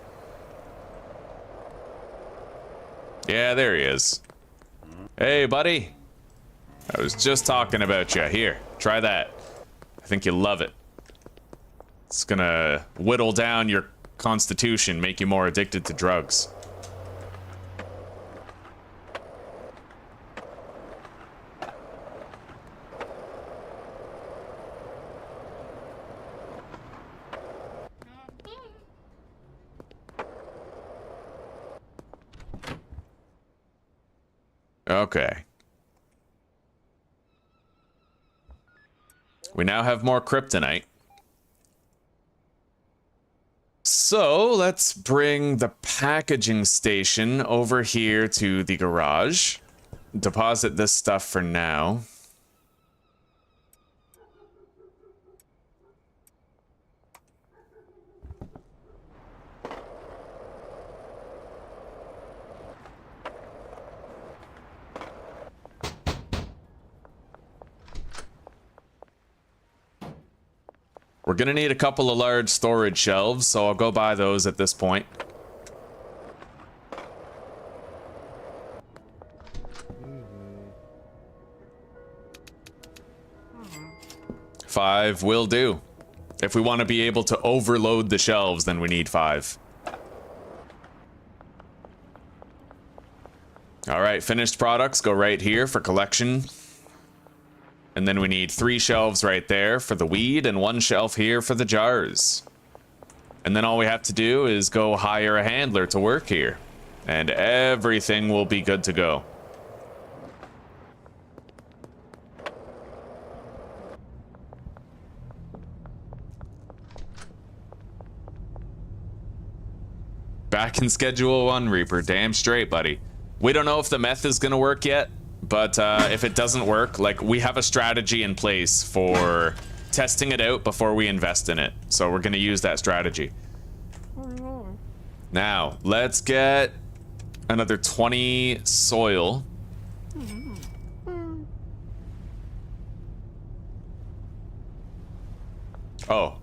Yeah, there he is. Hey, buddy. I was just talking about you. Here, try that. I think you'll love it. It's gonna whittle down your constitution, make you more addicted to drugs. Okay. We now have more kryptonite. So let's bring the packaging station over here to the garage. Deposit this stuff for now. We're gonna need a couple of large storage shelves, so I'll go buy those at this point. Five will do. If we want to be able to overload the shelves, then we need 5. All right, finished products go right here for collection. And then we need 3 shelves right there for the weed and 1 shelf here for the jars. And then all we have to do is go hire a handler to work here. And everything will be good to go. Back in Schedule 1, Reaper. Damn straight, buddy. We don't know if the meth is gonna work yet, but if it doesn't work, like, we have a strategy in place for testing it out before we invest in it. So we're gonna use that strategy. Now, let's get another 20 soil. Oh.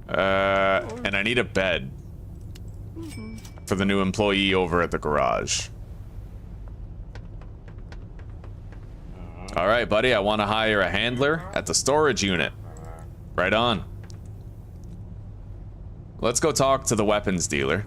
And I need a bed for the new employee over at the garage. All right, buddy, I want to hire a handler at the storage unit. Right on. Let's go talk to the weapons dealer.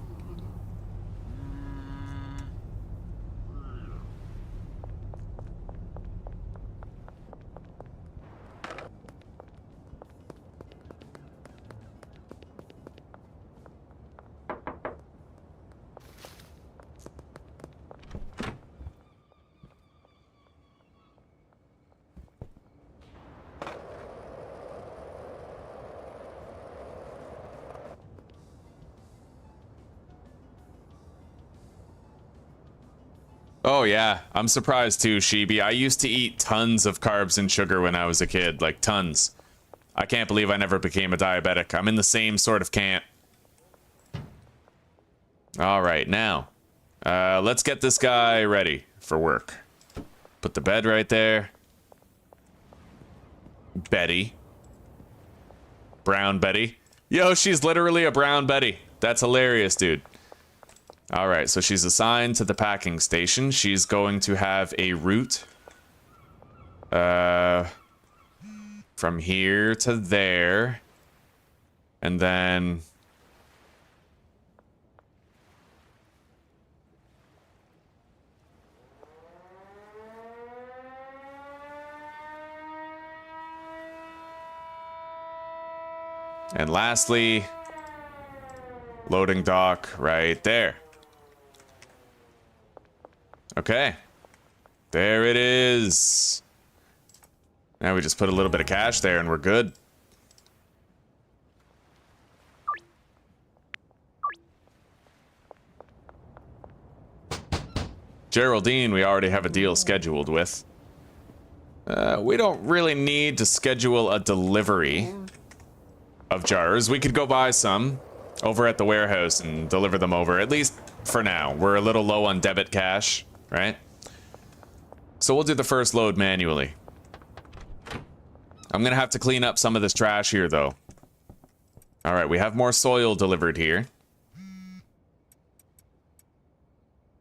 Oh yeah, I'm surprised too, Sheeby. I used to eat tons of carbs and sugar when I was a kid, like tons. I can't believe I never became a diabetic. I'm in the same sort of camp. All right, now, let's get this guy ready for work. Put the bed right there. Betty. Brown Betty. Yo, she's literally a brown Betty. That's hilarious, dude. All right, so she's assigned to the packing station. She's going to have a route from here to there. And then and lastly, loading dock right there. Okay, there it is. Now we just put a little bit of cash there and we're good. Geraldine, we already have a deal scheduled with. We don't really need to schedule a delivery of jars. We could go buy some over at the warehouse and deliver them over, at least for now. We're a little low on debit cash. Right? So we'll do the first load manually. I'm gonna have to clean up some of this trash here, though. All right, we have more soil delivered here.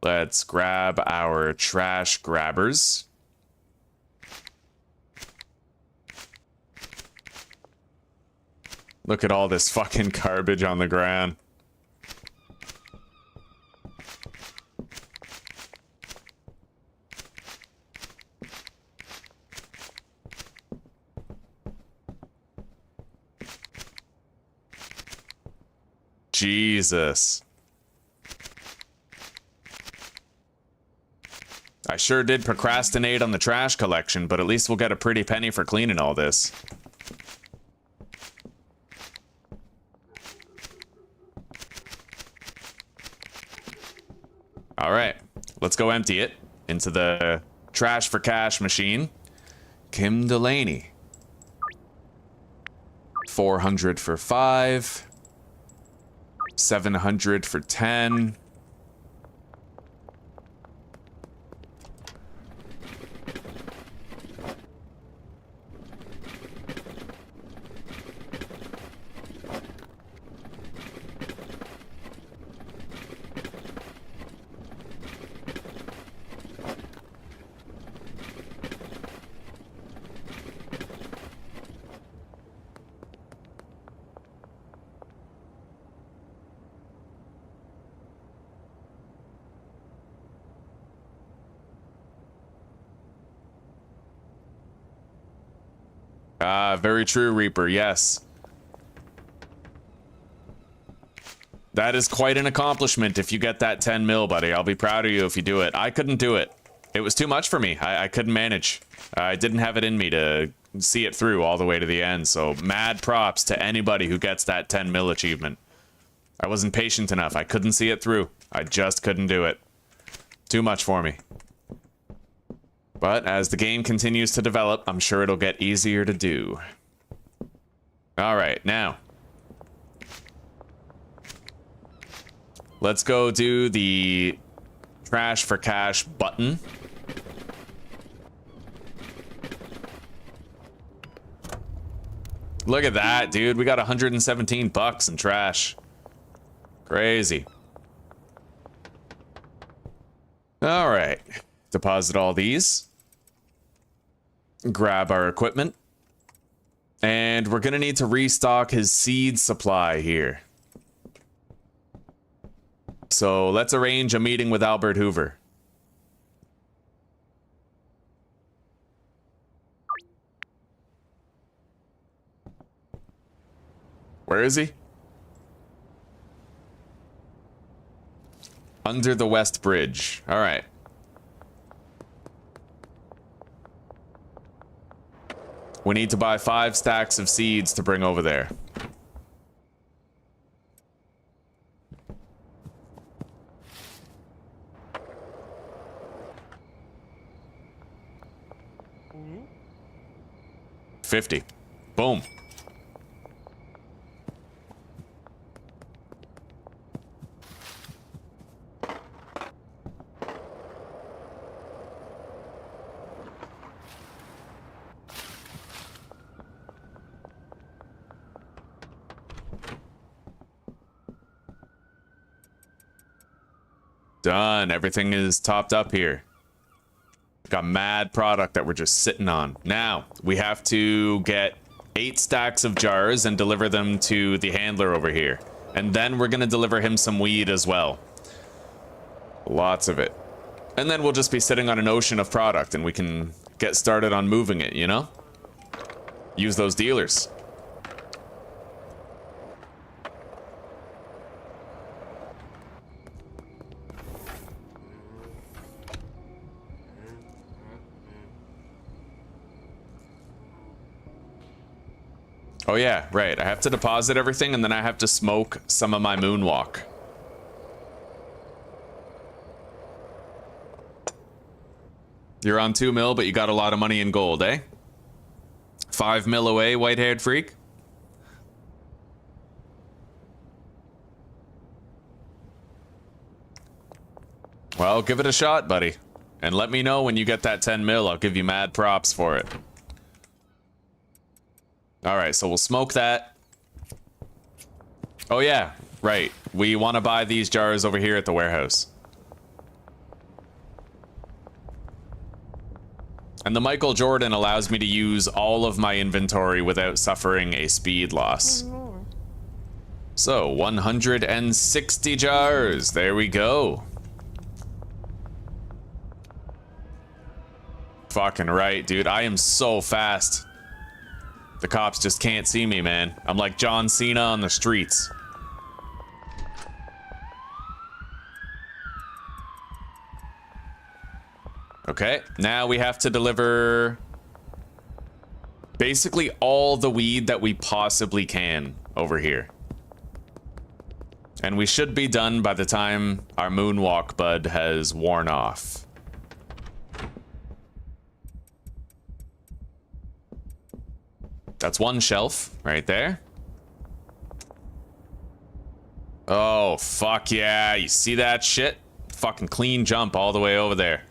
Let's grab our trash grabbers. Look at all this fucking garbage on the ground. Jesus. I sure did procrastinate on the trash collection, but at least we'll get a pretty penny for cleaning all this. All right, let's go empty it into the trash for cash machine. Kim Delaney. 400 for 5. 700 for 10. Very true, Reaper. Yes. That is quite an accomplishment if you get that 10 mil, buddy. I'll be proud of you if you do it. I couldn't do it. It was too much for me. I couldn't manage. I didn't have it in me to see it through all the way to the end. So mad props to anybody who gets that 10 mil achievement. I wasn't patient enough. I couldn't see it through. I just couldn't do it. Too much for me. But as the game continues to develop, I'm sure it'll get easier to do. All right, now. Let's go do the trash for cash button. Look at that, dude. We got 117 bucks in trash. Crazy. All right. Deposit all these. Grab our equipment. And we're gonna need to restock his seed supply here. So let's arrange a meeting with Albert Hoover. Where is he? Under the West Bridge. All right. We need to buy 5 stacks of seeds to bring over there. $50. Boom. Done. Everything is topped up here. Got mad product that we're just sitting on. Now, we have to get 8 stacks of jars and deliver them to the handler over here. And then we're gonna deliver him some weed as well. Lots of it. And then we'll just be sitting on an ocean of product and we can get started on moving it, you know? Use those dealers. Oh yeah, right. I have to deposit everything and then I have to smoke some of my moonwalk. You're on 2 mil, but you got a lot of money in gold, eh? 5 mil away, white-haired freak. Well, give it a shot, buddy. And let me know when you get that 10 mil. I'll give you mad props for it. All right, so we'll smoke that. Oh yeah, right. We want to buy these jars over here at the warehouse. And the Michael Jordan allows me to use all of my inventory without suffering a speed loss. So, 160 jars. There we go. Fucking right, dude. I am so fast. The cops just can't see me, man. I'm like John Cena on the streets. Okay, now we have to deliver basically all the weed that we possibly can over here. And we should be done by the time our moonwalk bud has worn off. That's 1 shelf right there. Oh, fuck yeah. You see that shit? Fucking clean jump all the way over there.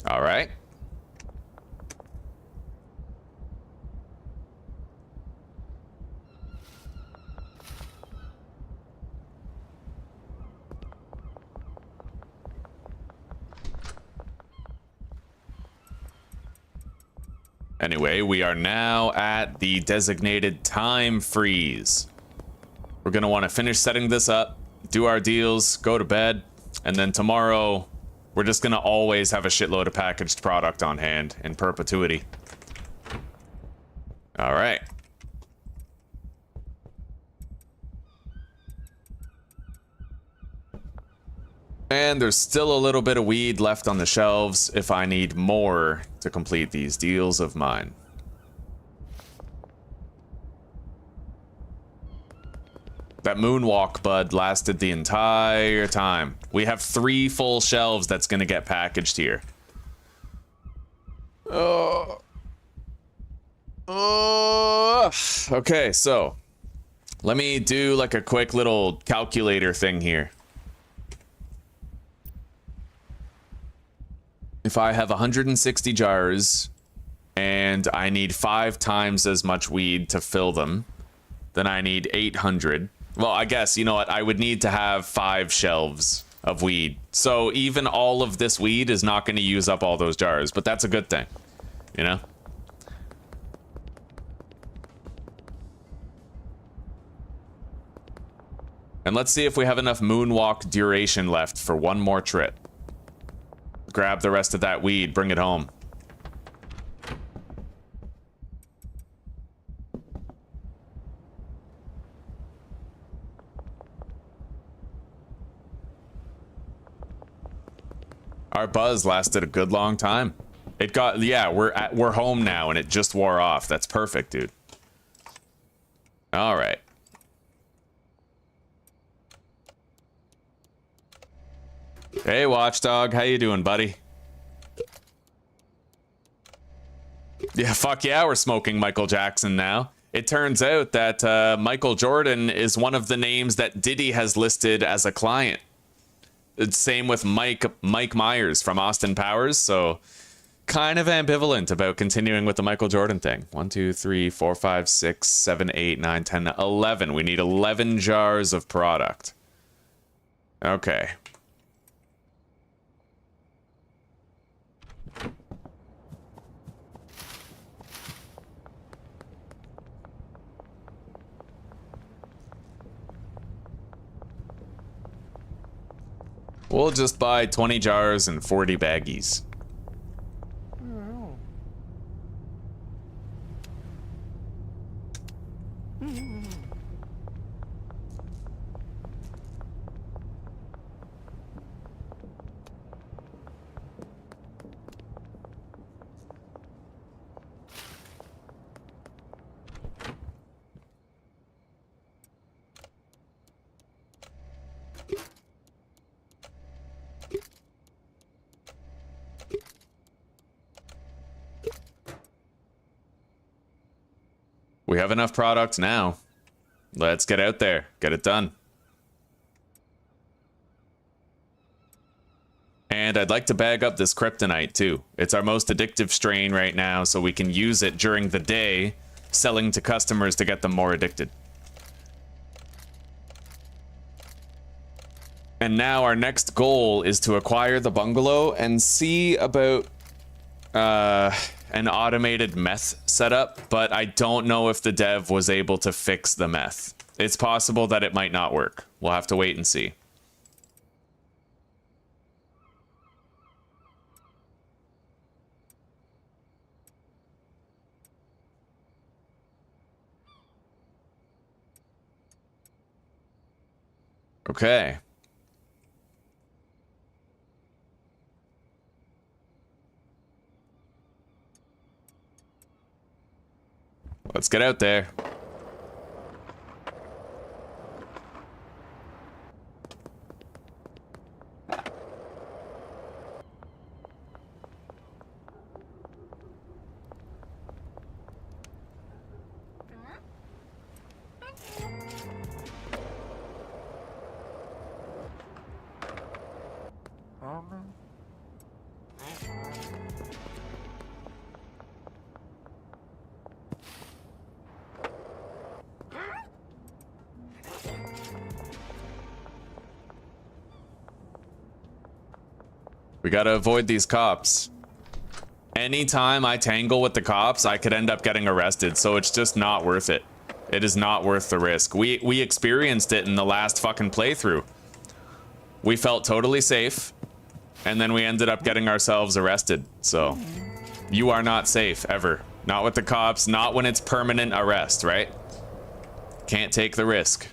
All right. Anyway, we are now at the designated time freeze. We're gonna want to finish setting this up, do our deals, go to bed, and then tomorrow we're just gonna always have a shitload of packaged product on hand in perpetuity. All right. And there's still a little bit of weed left on the shelves if I need more to complete these deals of mine. That moonwalk bud lasted the entire time. We have 3 full shelves that's gonna get packaged here. Okay, so let me do like a quick little calculator thing here. If I have 160 jars and I need 5 times as much weed to fill them, then I need 800. Well, I guess, you know what? I would need to have 5 shelves of weed. So even all of this weed is not going to use up all those jars, but that's a good thing, you know? And let's see if we have enough moonwalk duration left for one more trip. Grab the rest of that weed, bring it home. Our buzz lasted a good long time. It got, yeah, we're home now and it just wore off. That's perfect, dude. All right. Hey, Watchdog, how you doing, buddy? Yeah, fuck yeah, we're smoking Michael Jackson now. It turns out that Michael Jordan is one of the names that Diddy has listed as a client. It's same with Mike Myers from Austin Powers, so kind of ambivalent about continuing with the Michael Jordan thing. 1, 2, 3, 4, 5, 6, 7, 8, 9, 10, 11. We need 11 jars of product. Okay. We'll just buy 20 jars and 40 baggies. We have enough product now. Let's get out there, get it done. And I'd like to bag up this kryptonite too. It's our most addictive strain right now, so we can use it during the day, selling to customers to get them more addicted. And now our next goal is to acquire the bungalow and see about an automated meth setup, but I don't know if the dev was able to fix the meth. It's possible that it might not work. We'll have to wait and see. Okay. Let's get out there. We gotta avoid these cops. anytime I tangle with the cops, I could end up getting arrested, so it's just not worth it. It is not worth the risk. We experienced it in the last fucking playthrough. We felt totally safe, and then we ended up getting ourselves arrested. So, you are not safe, ever. Not with the cops, not when it's permanent arrest, right? Can't take the risk.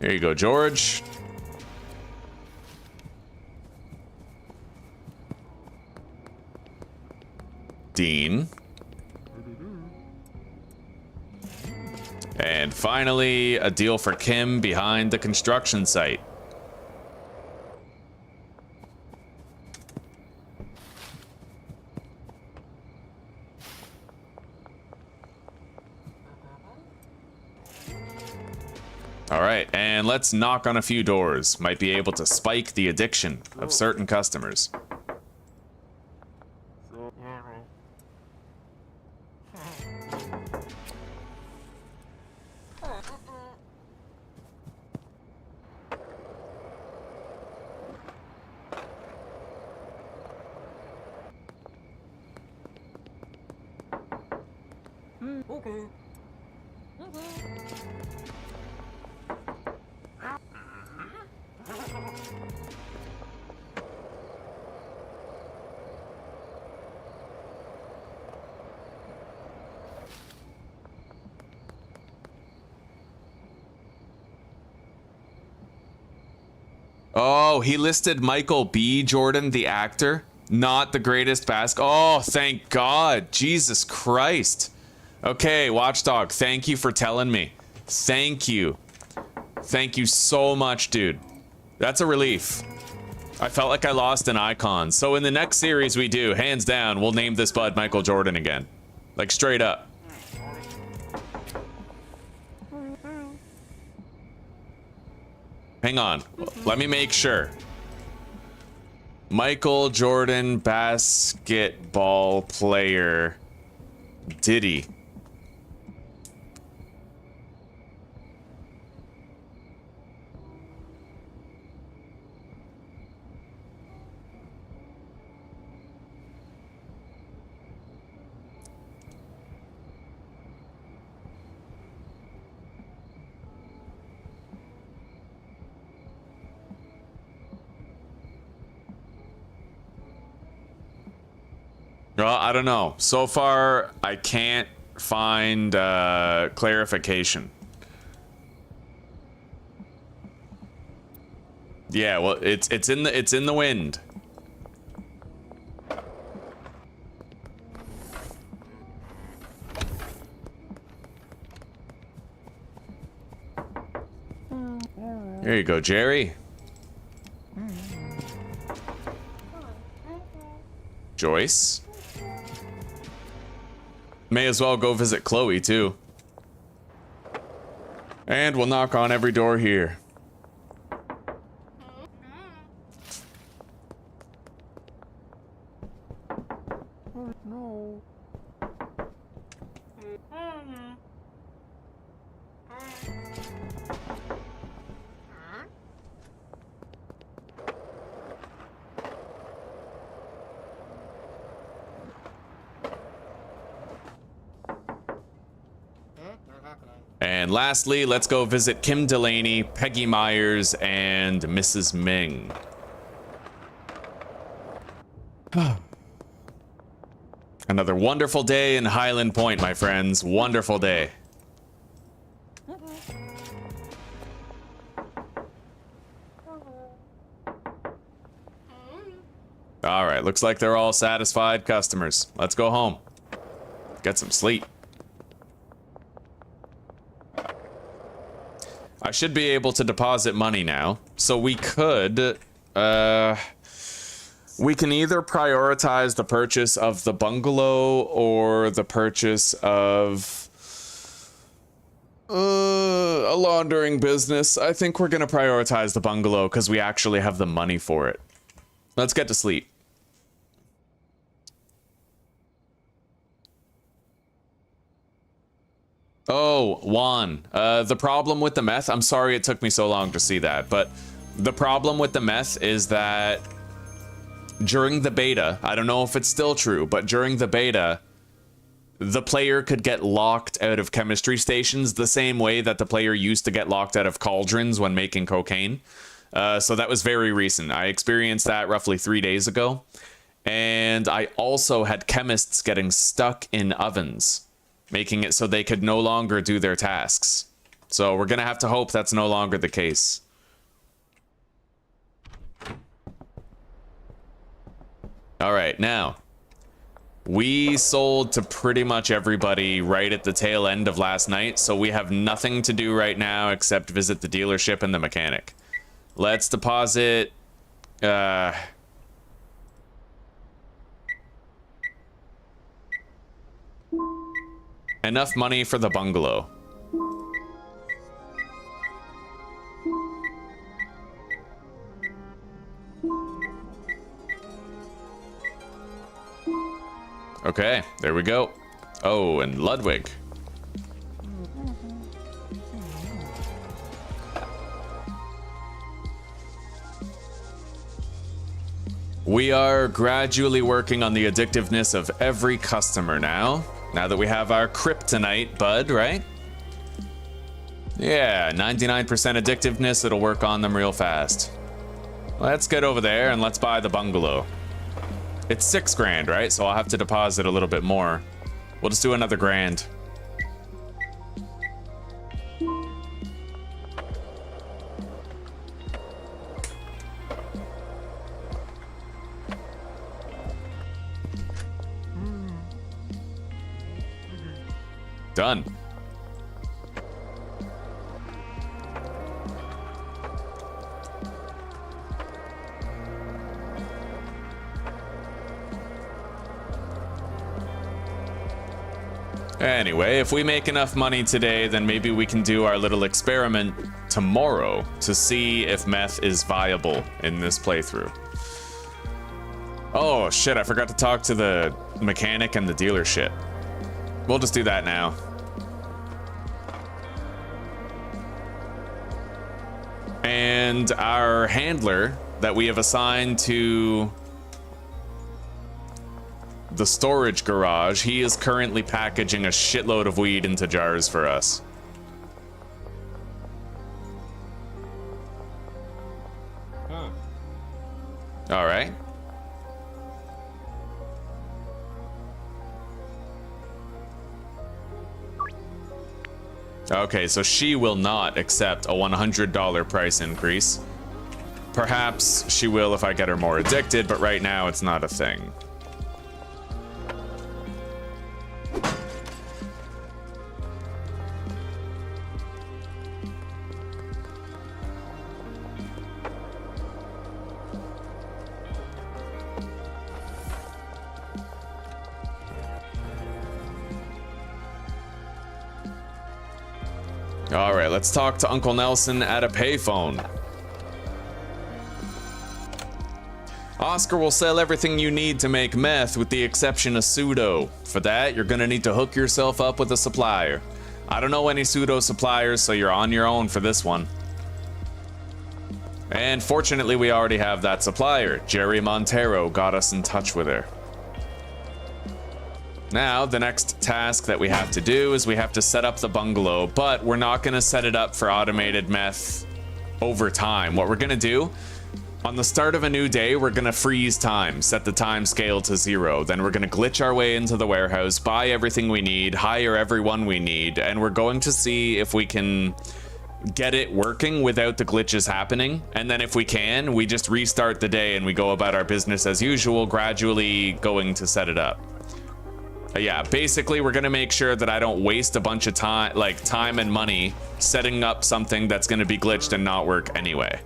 There you go, George. Dean. And finally, a deal for Kim behind the construction site. All right, and let's knock on a few doors. Might be able to spike the addiction of certain customers. Oh, he listed Michael B. Jordan, the actor, not the greatest Oh, thank God. Jesus Christ. Okay, Watchdog, thank you for telling me. Thank you. Thank you so much, dude. That's a relief. I felt like I lost an icon. So in the next series we do, hands down, we'll name this bud Michael Jordan again. Like, straight up. Hang on. Let me make sure. Michael Jordan, basketball player. Diddy. Well, I don't know. So far, I can't find clarification. Yeah, well, it's in the wind. There you go, Jerry. Joyce. May as well go visit Chloe, too. And we'll knock on every door here. No. And lastly, let's go visit Kim Delaney, Peggy Myers, and Mrs. Ming. Another wonderful day in Hyland Point, my friends. Wonderful day. All right, looks like they're all satisfied customers. Let's go home. Get some sleep. I should be able to deposit money now, so we could, we can either prioritize the purchase of the bungalow or the purchase of a laundering business. I think we're gonna prioritize the bungalow because we actually have the money for it. Let's get to sleep. Oh, Juan, the problem with the meth, I'm sorry it took me so long to see that, but The problem with the meth is that during the beta, I don't know if it's still true, but during the beta, the player could get locked out of chemistry stations the same way that the player used to get locked out of cauldrons when making cocaine. So that was very recent. I experienced that roughly 3 days ago. And I also had chemists getting stuck in ovens, making it so they could no longer do their tasks. So we're going to have to hope that's no longer the case. All right, now, we sold to pretty much everybody right at the tail end of last night, so we have nothing to do right now except visit the dealership and the mechanic. Let's deposit... enough money for the bungalow. Okay, there we go. Oh, and Ludwig. We are gradually working on the addictiveness of every customer now that we have our kryptonite bud, right? Yeah, 99% addictiveness, it'll work on them real fast. Let's get over there and let's buy the bungalow. It's 6 grand, right? So I'll have to deposit a little bit more. We'll just do another grand. Done. Anyway, if we make enough money today, then maybe we can do our little experiment tomorrow to see if meth is viable in this playthrough. Oh shit, I forgot to talk to the mechanic and the dealership. We'll just do that now. And our handler that we have assigned to the storage garage, he is currently packaging a shitload of weed into jars for us. All right. Okay, so she will not accept a $100 price increase. Perhaps she will if I get her more addicted, but right now it's not a thing. All right, let's talk to Uncle Nelson at a payphone. Oscar will sell everything you need to make meth with the exception of pseudo. For that, you're gonna need to hook yourself up with a supplier. I don't know any pseudo suppliers, so you're on your own for this one. And fortunately, we already have that supplier. Jerry Montero got us in touch with her. Now, the next task that we have to do is we have to set up the bungalow, but we're not going to set it up for automated meth over time. What we're going to do, on the start of a new day, we're going to freeze time, set the time scale to 0. Then we're going to glitch our way into the warehouse, buy everything we need, hire everyone we need, and we're going to see if we can get it working without the glitches happening. And then if we can, we just restart the day and we go about our business as usual, gradually going to set it up. Yeah, basically we're gonna make sure that I don't waste a bunch of time and money setting up something that's gonna be glitched and not work anyway.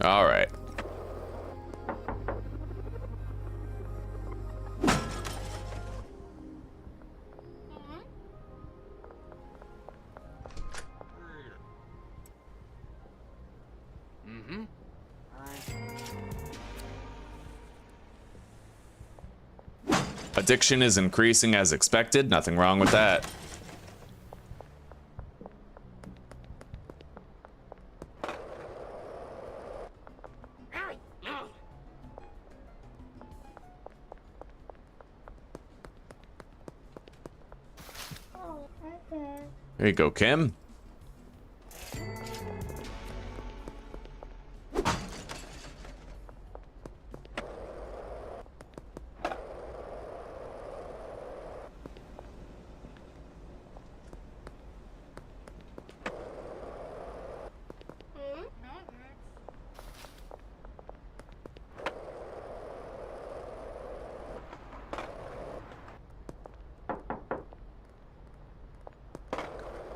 All right. addiction is increasing as expected. Nothing wrong with that. There you go, Kim.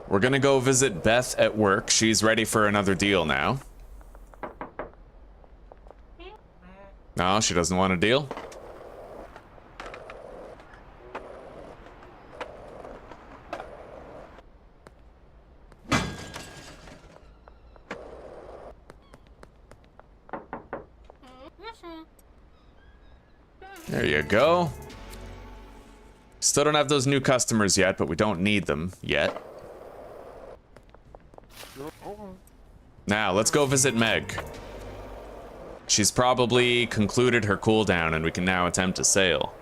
We're gonna go visit Beth at work. She's ready for another deal now. No, she doesn't want a deal. There you go. Still don't have those new customers yet, but we don't need them yet. Now, let's go visit Meg. She's probably concluded her cooldown and we can now attempt a sale.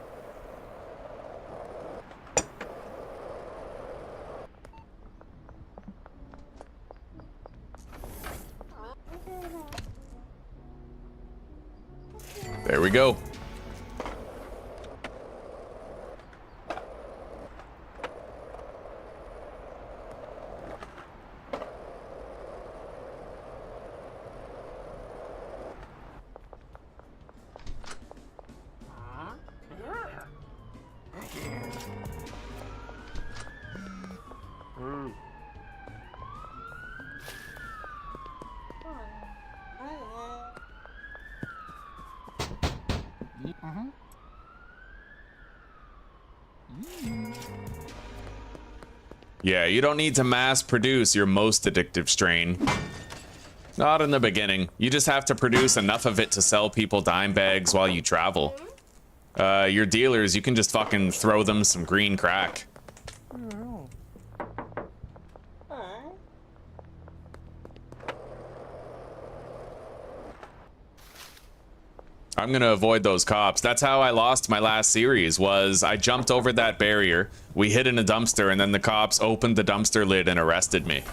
There we go. Yeah, you don't need to mass produce your most addictive strain. Not in the beginning. You just have to produce enough of it to sell people dime bags while you travel. Your dealers, you can just fucking throw them some green crack. I'm gonna avoid those cops. That's how I lost my last series, was I jumped over that barrier, we hid in a dumpster, and then the cops opened the dumpster lid and arrested me.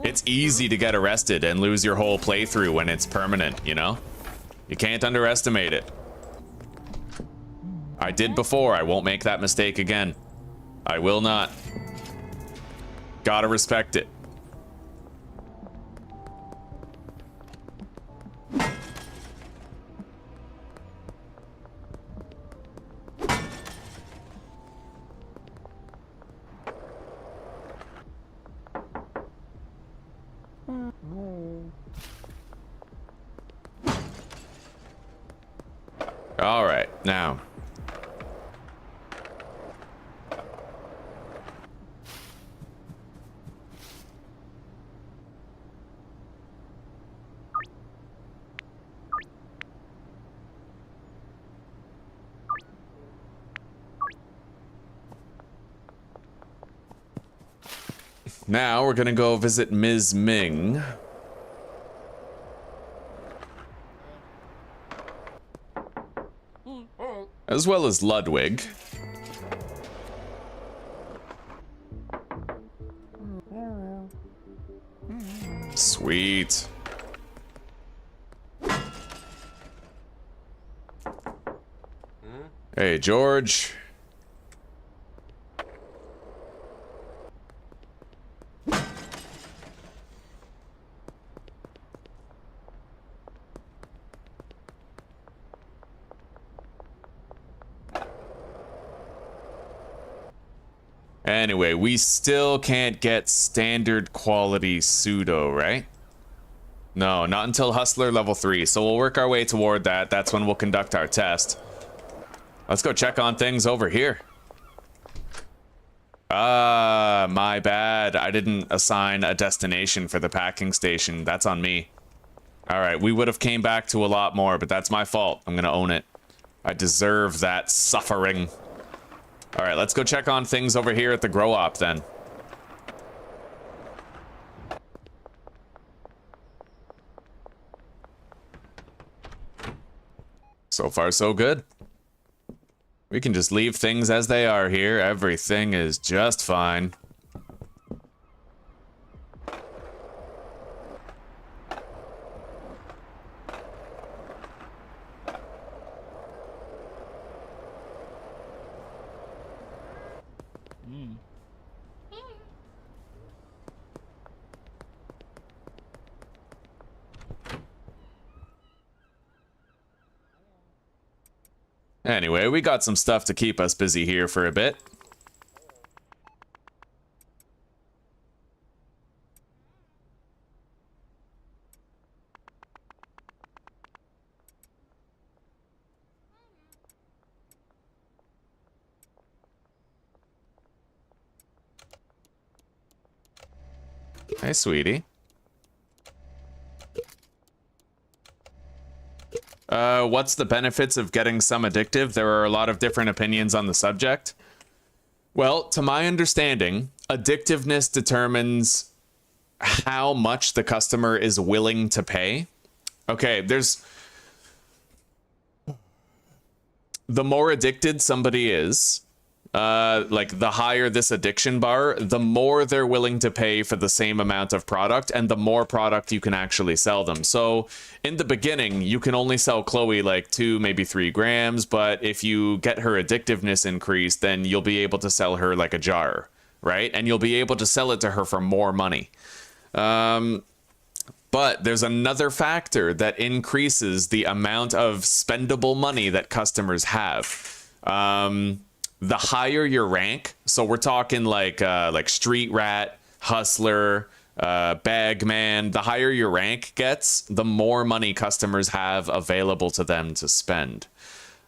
It's easy to get arrested and lose your whole playthrough when it's permanent, you know? You can't underestimate it. I did before, I won't make that mistake again. I will not. Gotta respect it. All right, now. Now we're gonna go visit Ms. Ming. As well as Ludwig. Sweet. Hey, George. Anyway, we still can't get standard quality pseudo, right? No, not until Hustler level 3, so we'll work our way toward that. That's when we'll conduct our test. Let's go check on things over here. My bad. I didn't assign a destination for the packing station. That's on me. Alright, we would have came back to a lot more, but that's my fault. I'm gonna own it. I deserve that suffering. All right, let's go check on things over here at the grow op then. So far, so good. We can just leave things as they are here. Everything is just fine. Anyway, we got some stuff to keep us busy here for a bit. Hey, sweetie. What's the benefits of getting some addictive? There are a lot of different opinions on the subject. Well, to my understanding, addictiveness determines how much the customer is willing to pay. Okay, the more addicted somebody is, like the higher this addiction bar, the more they're willing to pay for the same amount of product and the more product you can actually sell them. So in the beginning, you can only sell Chloe like 2, maybe 3 grams, but if you get her addictiveness increased, then you'll be able to sell her like a jar, right? And you'll be able to sell it to her for more money. But there's another factor that increases the amount of spendable money that customers have. The higher your rank, so we're talking like street rat, hustler, bagman, the higher your rank gets, the more money customers have available to them to spend.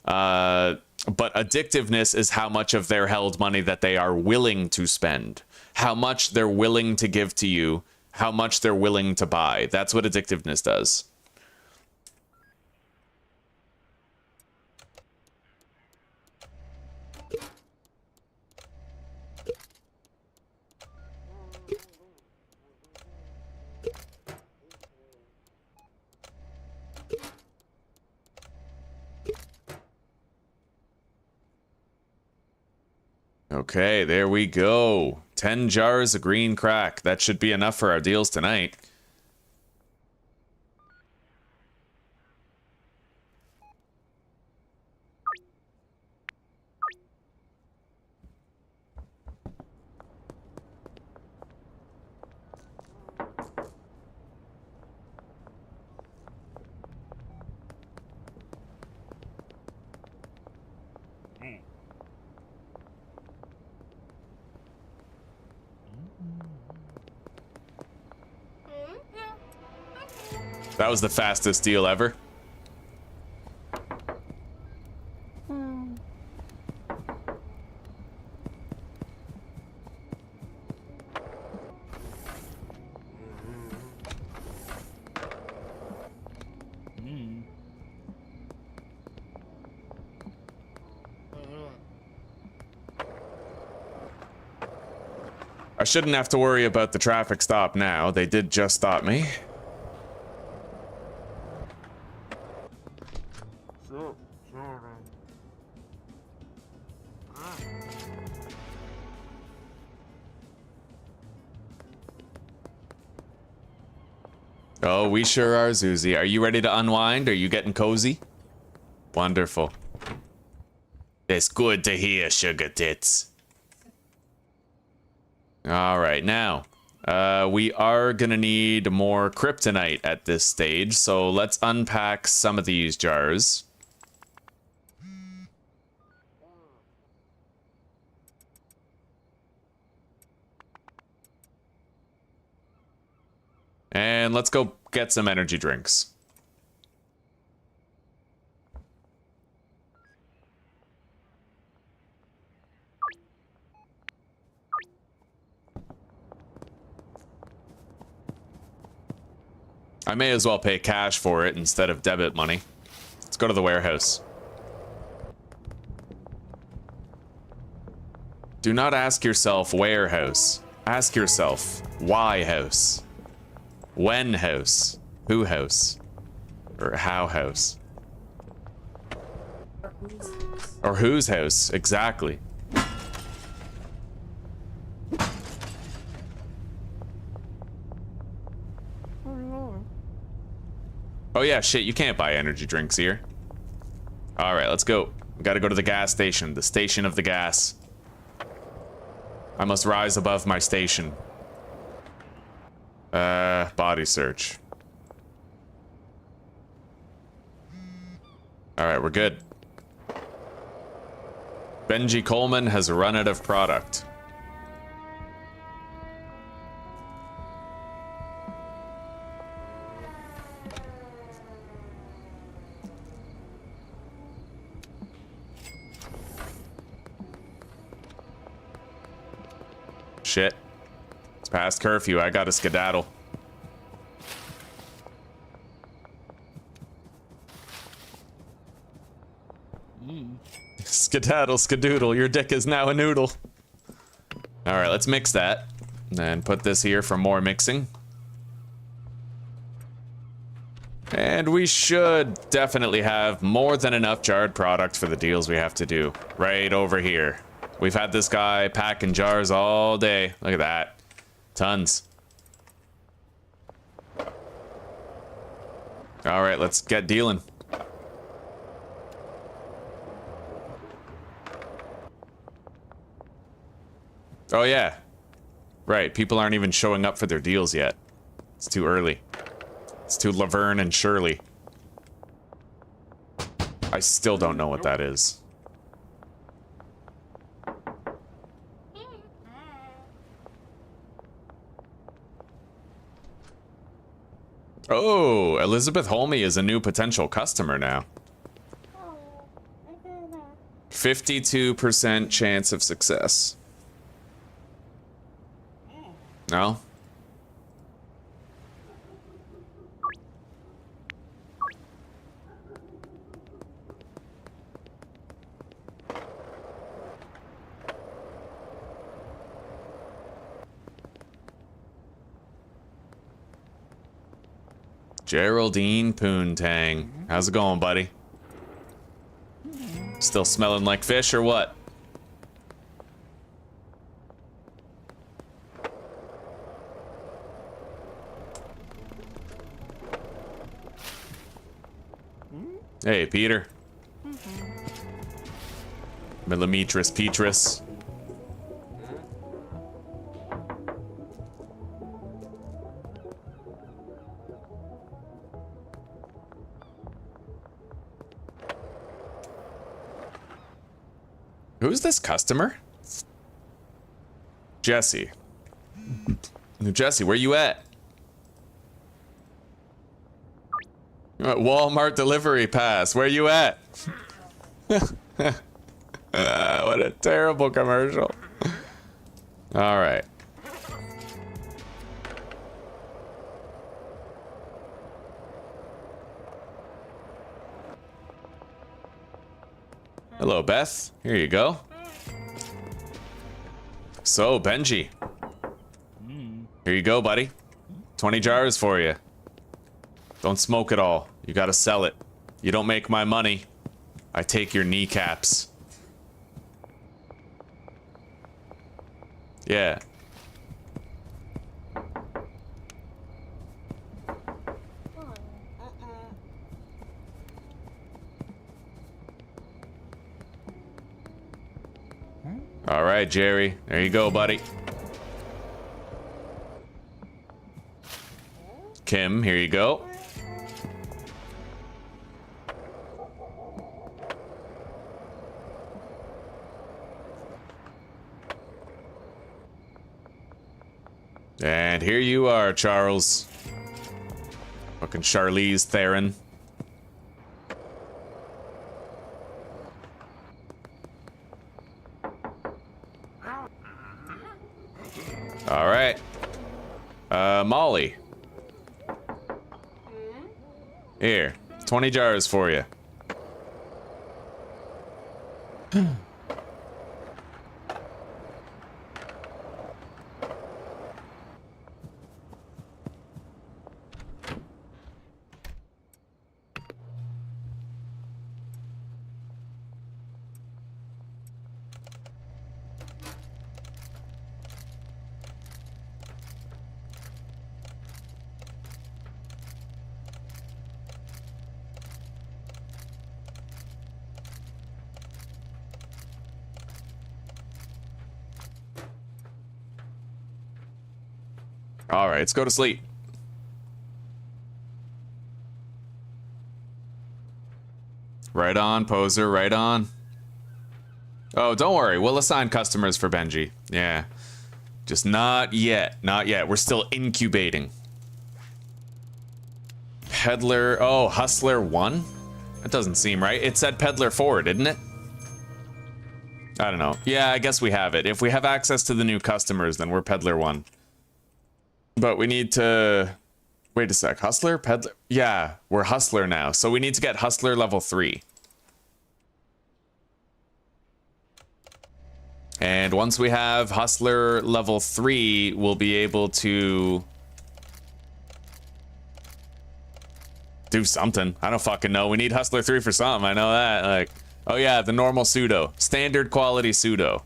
But addictiveness is how much of their held money that they are willing to spend, how much they're willing to give to you, how much they're willing to buy. That's what addictiveness does. Okay, there we go. 10 jars of green crack. That should be enough for our deals tonight. That was the fastest deal ever. I shouldn't have to worry about the traffic stop now. They did just stop me. Oh, we sure are, Zuzi. Are you ready to unwind? Are you getting cozy? Wonderful. It's good to hear, sugar tits. All right, now, we are gonna need more kryptonite at this stage, so let's unpack some of these jars. And let's go get some energy drinks. I may as well pay cash for it instead of debit money. Let's go to the warehouse. Do not ask yourself where house. Ask yourself why house. When house. Who house. Or how house. Or whose house, exactly. Oh yeah, shit, you can't buy energy drinks here. Alright, let's go. We gotta go to the gas station, the station of the gas. I must rise above my station. Body search. Alright, we're good. Benji Coleman has run out of product. Shit. It's past curfew. I gotta skedaddle. Skedaddle, skedoodle. Your dick is now a noodle. Alright, let's mix that. And put this here for more mixing. And we should definitely have more than enough jarred product for the deals we have to do. Right over here. We've had this guy packing jars all day. Look at that. Tons. Alright, let's get dealing. Oh yeah. Right, people aren't even showing up for their deals yet. It's too early. It's too Laverne and Shirley. I still don't know what that is. Oh, Elizabeth Holme is a new potential customer now. 52% chance of success. No? Geraldine Poontang. How's it going, buddy? Still smelling like fish or what? Hey, Peter. Millimetris Petrus. Who's this customer? Jesse. Jesse, where you at? Walmart delivery pass. Where you at? What a terrible commercial. All right. Hello, Beth. Here you go. So, Benji. Here you go, buddy. 20 jars for you. Don't smoke it all. You gotta sell it. You don't make my money, I take your kneecaps. Yeah. All right, Jerry. There you go, buddy. Kim, here you go. And here you are, Charles. Fucking Charlize Theron. All right. Molly. Here, 20 jars for you. All right, let's go to sleep. Right on, poser, right on. Oh, don't worry. We'll assign customers for Benji. Yeah. Just not yet. Not yet. We're still incubating. Peddler. Oh, Hustler 1? That doesn't seem right. It said Peddler 4, didn't it? I don't know. Yeah, I guess we have it. If we have access to the new customers, then we're Peddler 1. But we need to... Wait a sec. Hustler? Peddler? Yeah, we're Hustler now. So we need to get Hustler level 3. And once we have Hustler level 3, we'll be able to... do something. I don't fucking know. We need Hustler 3 for something. I know that. Like, oh yeah, the normal pseudo. Standard quality pseudo.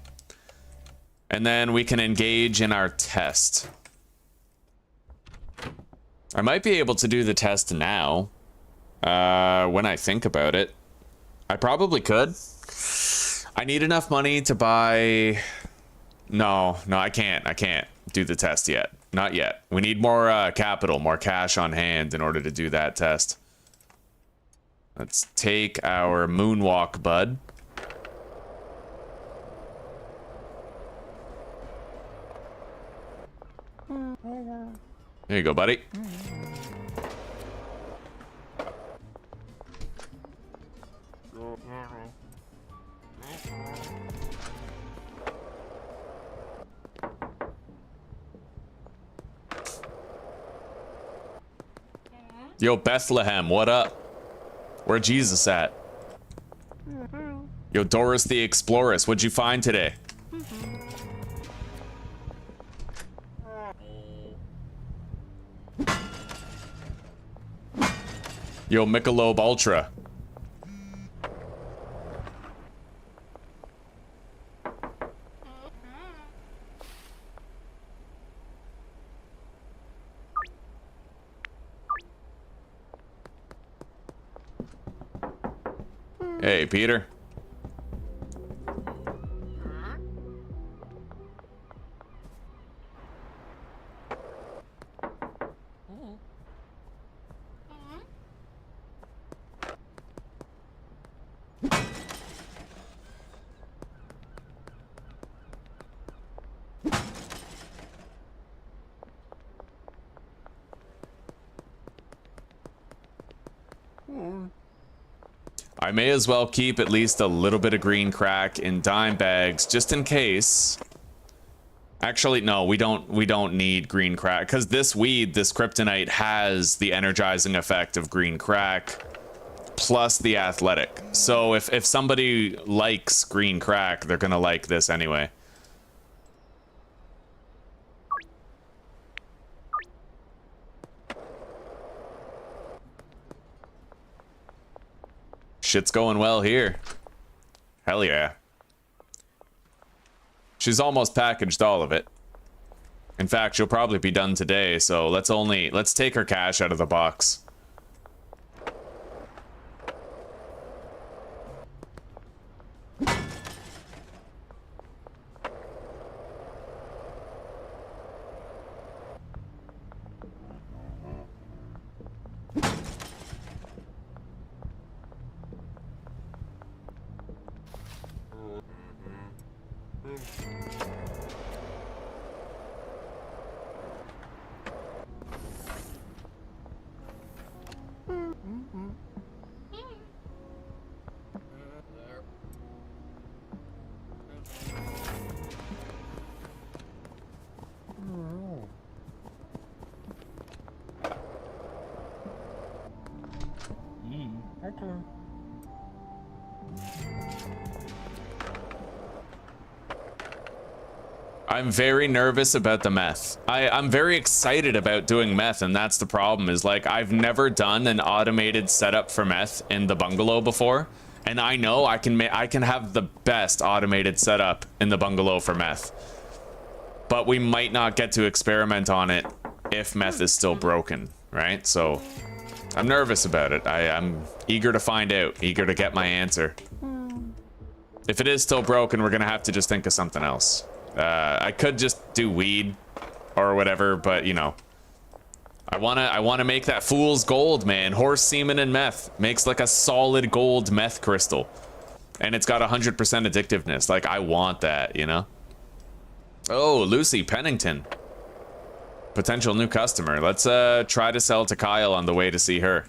And then we can engage in our test. I might be able to do the test now. When I think about it. I probably could. I need enough money to buy... No, I can't. I can't do the test yet. Not yet. We need more capital, more cash on hand in order to do that test. Let's take our moonwalk bud. There you go, buddy. Yo, Bethlehem, what up? Where Jesus at? Yo, Doris the Explorers, what'd you find today? Yo, Michelob Ultra. Hey, Peter. I may as well keep at least a little bit of green crack in dime bags just in case. Actually, no, we don't need green crack because this weed, this kryptonite, has the energizing effect of green crack plus the athletic. So if somebody likes green crack, they're gonna like this anyway. Shit's going well here. Hell yeah. She's almost packaged all of it. In fact, she'll probably be done today, so let's take her cash out of the box. I'm very nervous about the meth. I'm very excited about doing meth, and that's the problem, is like I've never done an automated setup for meth in the bungalow before, and I know I can have the best automated setup in the bungalow for meth. But we might not get to experiment on it if meth is still broken, right? So I'm nervous about it. I'm eager to find out, eager to get my answer. If it is still broken, we're gonna have to just think of something else. I could just do weed, or whatever, but you know. I wanna make that fool's gold, man. Horse semen and meth makes like a solid gold meth crystal, and it's got 100% addictiveness. Like I want that, you know. Oh, Lucy Pennington, potential new customer. Let's try to sell to Kyle on the way to see her.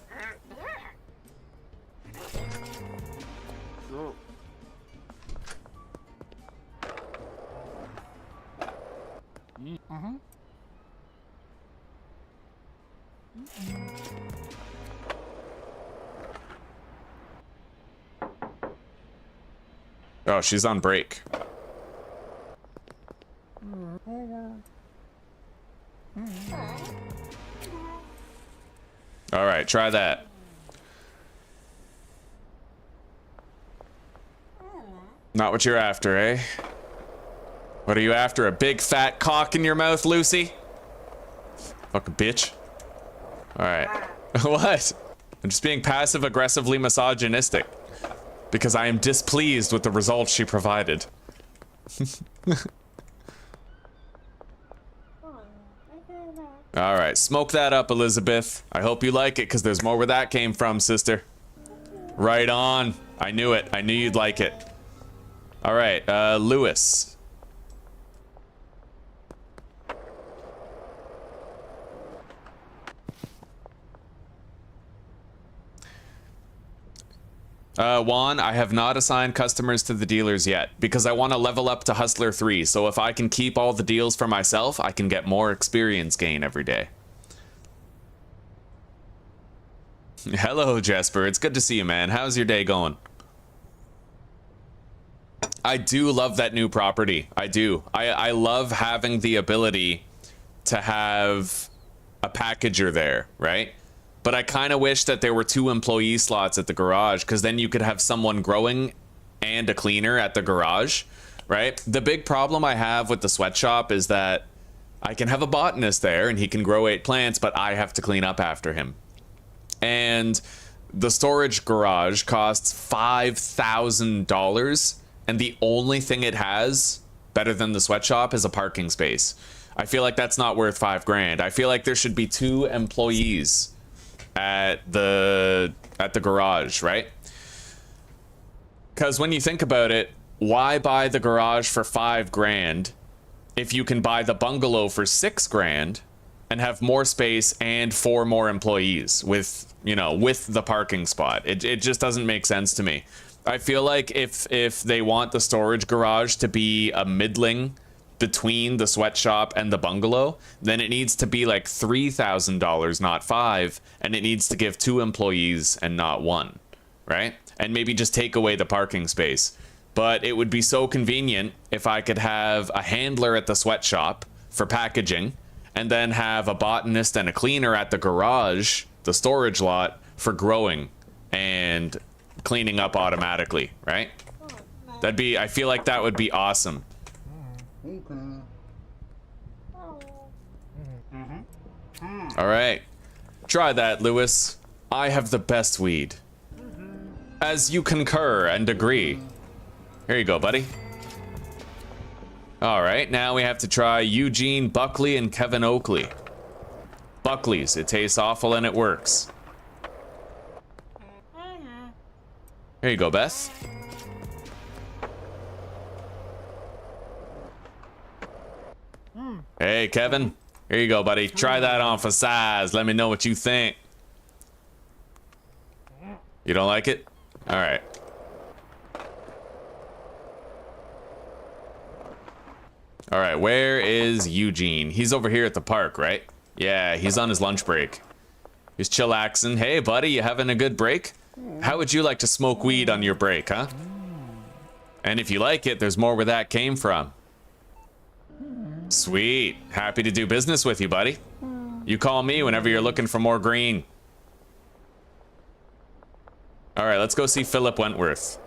Oh, she's on break. All right, try that. Not what you're after, eh? What are you after? A big fat cock in your mouth, Lucy? Fucking bitch. All right. What? I'm just being passive-aggressively misogynistic because I am displeased with the results she provided. All right, smoke that up, Elizabeth. I hope you like it because there's more where that came from, sister. Right on. I knew it. I knew you'd like it. All right, Lewis. Juan, I have not assigned customers to the dealers yet because I want to level up to Hustler 3. So if I can keep all the deals for myself, I can get more experience gain every day. Hello, Jesper. It's good to see you, man. How's your day going? I do love that new property. I do. I love having the ability to have a packager there, right? But I kind of wish that there were 2 employee slots at the garage, because then you could have someone growing and a cleaner at the garage, right? The big problem I have with the sweatshop is that I can have a botanist there and he can grow 8 plants, but I have to clean up after him. And the storage garage costs $5,000, and the only thing it has better than the sweatshop is a parking space. I feel like that's not worth $5,000. I feel like there should be 2 employees at the garage, right? Because when you think about it, why buy the garage for $5,000 if you can buy the bungalow for $6,000 and have more space and 4 more employees with, you know, with the parking spot? It just doesn't make sense to me. I feel like if they want the storage garage to be a middling between the sweatshop and the bungalow, then it needs to be like $3,000, not $5,000, and it needs to give 2 employees and not 1, right? And maybe just take away the parking space. But it would be so convenient if I could have a handler at the sweatshop for packaging, and then have a botanist and a cleaner at the garage, the storage lot, for growing and cleaning up automatically, right? That'd be, I feel like that would be awesome. All right, try that, Lewis. I have the best weed. As you concur and agree. Here you go, buddy. All right, now we have to try Eugene Buckley and Kevin Oakley. Buckley's, it tastes awful and it works. Here you go, Beth. Hey, Kevin. Here you go, buddy. Try that on for size. Let me know what you think. You don't like it? All right. All right, where is Eugene? He's over here at the park, right? Yeah, he's on his lunch break. He's chillaxing. Hey, buddy, you having a good break? How would you like to smoke weed on your break, huh? And if you like it, there's more where that came from. Sweet. Happy to do business with you, buddy. You call me whenever you're looking for more green. All right, let's go see Philip Wentworth.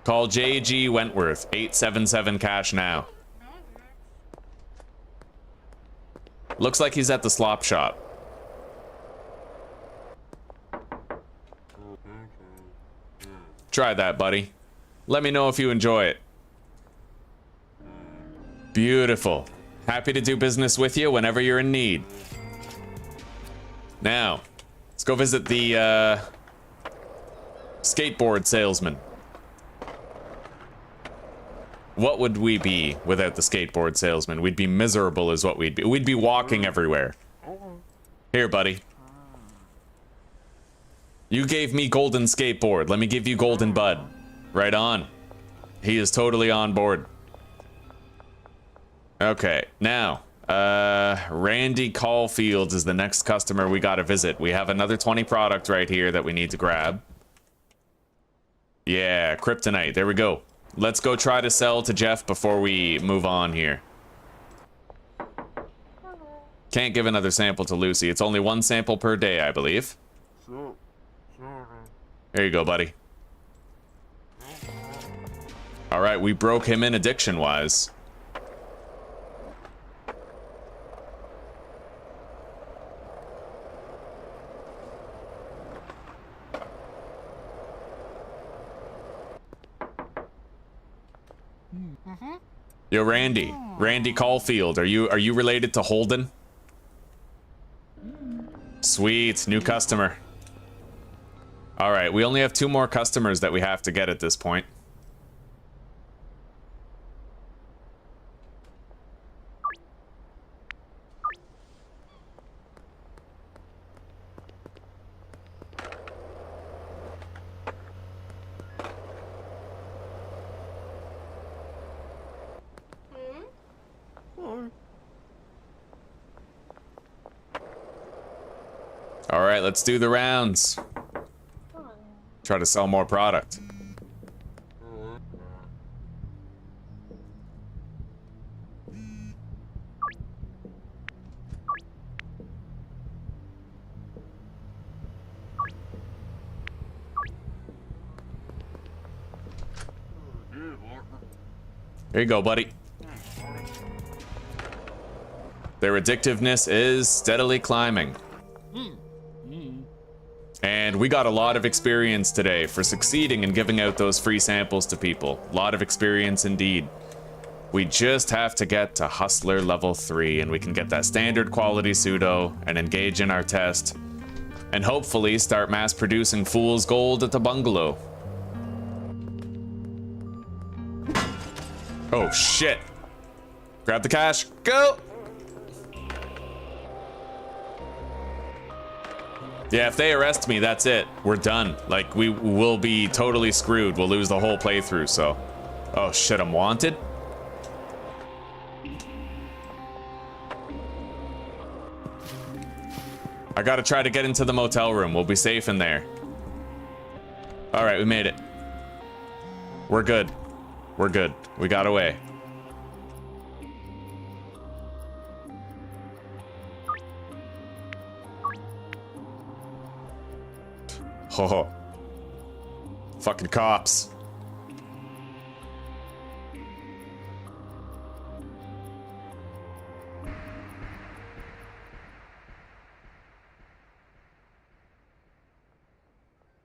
Call JG Wentworth, 877 cash now. Looks like he's at the slop shop. Try that, buddy. Let me know if you enjoy it. Beautiful. Happy to do business with you whenever you're in need. Now, let's go visit the skateboard salesman. What would we be without the skateboard salesman? We'd be miserable is what we'd be. We'd be walking everywhere. Here, buddy. You gave me golden skateboard. Let me give you golden bud. Right on. He is totally on board. Okay, now, Randy Caulfield is the next customer we gotta visit. We have another 20 product right here that we need to grab. Yeah, kryptonite. There we go. Let's go try to sell to Jeff before we move on here. Can't give another sample to Lucy. It's only one sample per day, I believe. There you go, buddy. All right, we broke him in addiction-wise. Yo, Randy. Randy Caulfield. Are you related to Holden? Sweet, new customer. All right, we only have 2 more customers that we have to get at this point. All right, let's do the rounds. Try to sell more product. There you go, buddy. Their addictiveness is steadily climbing. And we got a lot of experience today for succeeding in giving out those free samples to people. A lot of experience indeed. We just have to get to Hustler level 3 and we can get that standard quality pseudo and engage in our test. And hopefully start mass producing fool's gold at the bungalow. Oh shit. Grab the cash, go! Yeah, if they arrest me, that's it. We're done. Like, we will be totally screwed. We'll lose the whole playthrough, so. Oh shit, I'm wanted? I gotta try to get into the motel room. We'll be safe in there. Alright, we made it. We're good. We're good. We got away. Oh, fucking cops.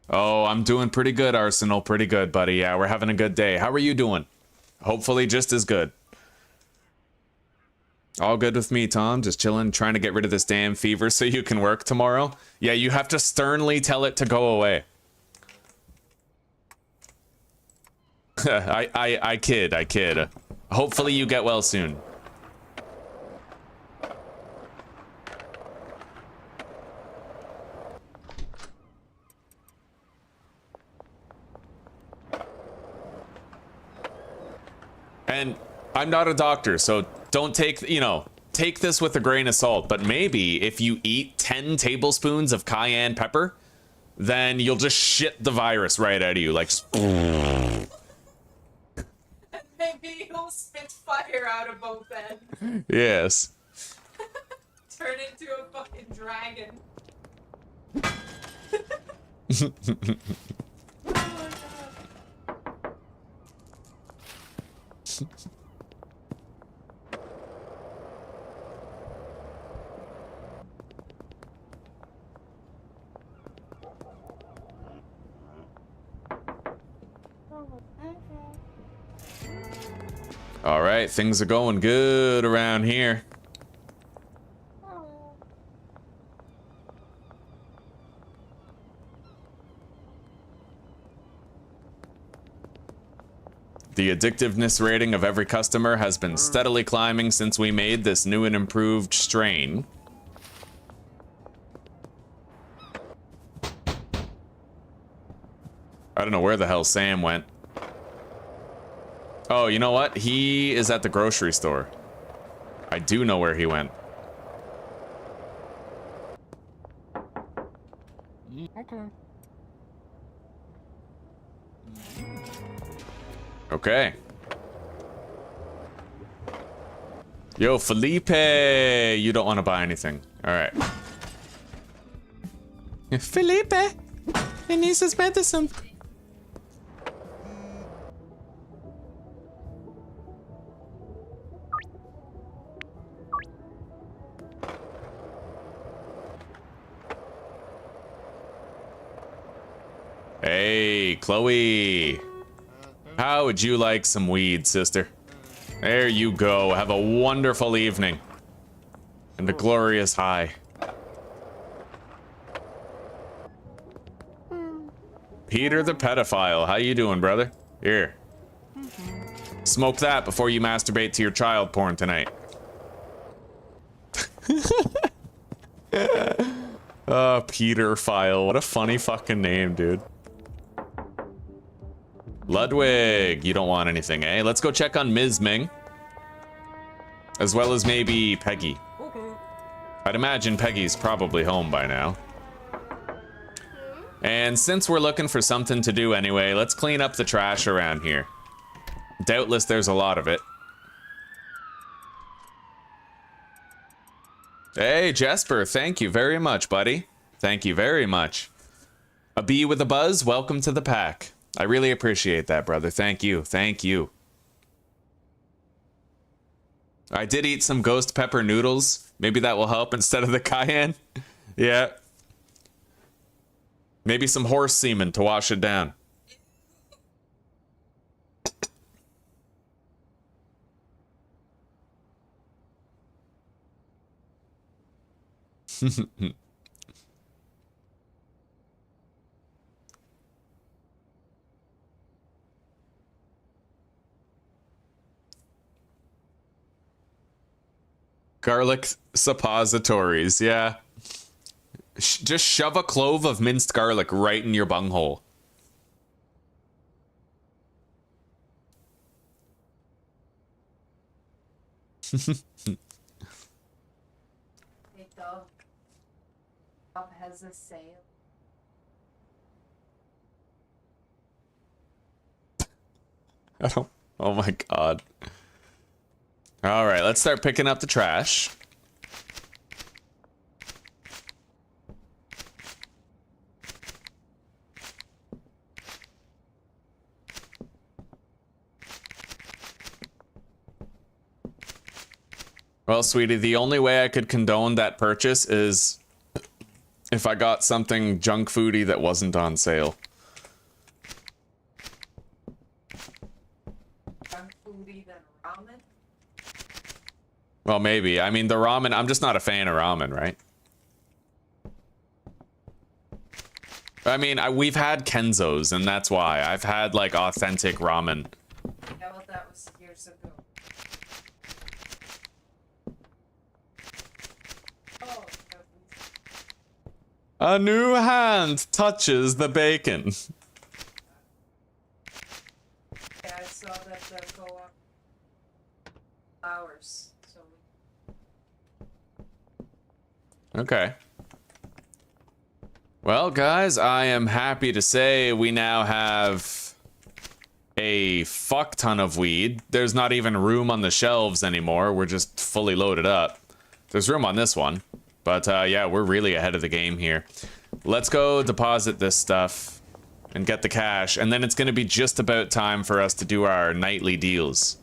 Oh, I'm doing pretty good, Arsenal. Pretty good, buddy. Yeah, we're having a good day. How are you doing? Hopefully just as good. All good with me, Tom. Just chilling, trying to get rid of this damn fever so you can work tomorrow. Yeah, you have to sternly tell it to go away. I kid. Hopefully you get well soon. And I'm not a doctor, so don't take, take this with a grain of salt, but maybe if you eat 10 tablespoons of cayenne pepper, then you'll just shit the virus right out of you, like. Maybe you'll spit fire out of both ends. Yes. Turn into a fucking dragon. Oh my god. All right, things are going good around here. The addictiveness rating of every customer has been steadily climbing since we made this new and improved strain. I don't know where the hell Sam went. Oh, you know what? He is at the grocery store. I do know where he went. Okay. Okay. Yo, Felipe, you don't want to buy anything. All right. Felipe, he needs his medicine. Hey, Chloe. How would you like some weed, sister? There you go. Have a wonderful evening. And a glorious high. Peter the pedophile. How you doing, brother? Here. Smoke that before you masturbate to your child porn tonight. Peter File. What a funny fucking name, dude. Ludwig, you don't want anything, eh? Let's go check on Ms. Ming. As well as maybe Peggy. I'd imagine Peggy's probably home by now. And since we're looking for something to do anyway, let's clean up the trash around here. Doubtless there's a lot of it. Hey, Jesper, thank you very much, buddy. Thank you very much. A bee with a buzz, welcome to the pack. I really appreciate that, brother. Thank you. Thank you. I did eat some ghost pepper noodles. Maybe that will help instead of the cayenne. Yeah. Maybe some horse semen to wash it down. Garlic suppositories, yeah. Just shove a clove of minced garlic right in your bunghole. Hey, dog. Dog has a sale. I don't. Oh my god. All right, let's start picking up the trash. Well, sweetie, the only way I could condone that purchase is if I got something junk foody that wasn't on sale. Junk foodie than ramen? Well, maybe. I mean, the ramen, I'm just not a fan of ramen, right? I mean, we've had Kenzo's, and that's why. I've had, like, authentic ramen. Yeah, well, that was years ago. Oh, heavens. A new hand touches the bacon. Yeah, I saw that go up hours. So Okay. Well, guys, I am happy to say we now have a fuck ton of weed. There's not even room on the shelves anymore. We're just fully loaded up. There's room on this one. But, yeah, we're really ahead of the game here. Let's go deposit this stuff and get the cash. And then it's going to be just about time for us to do our nightly deals.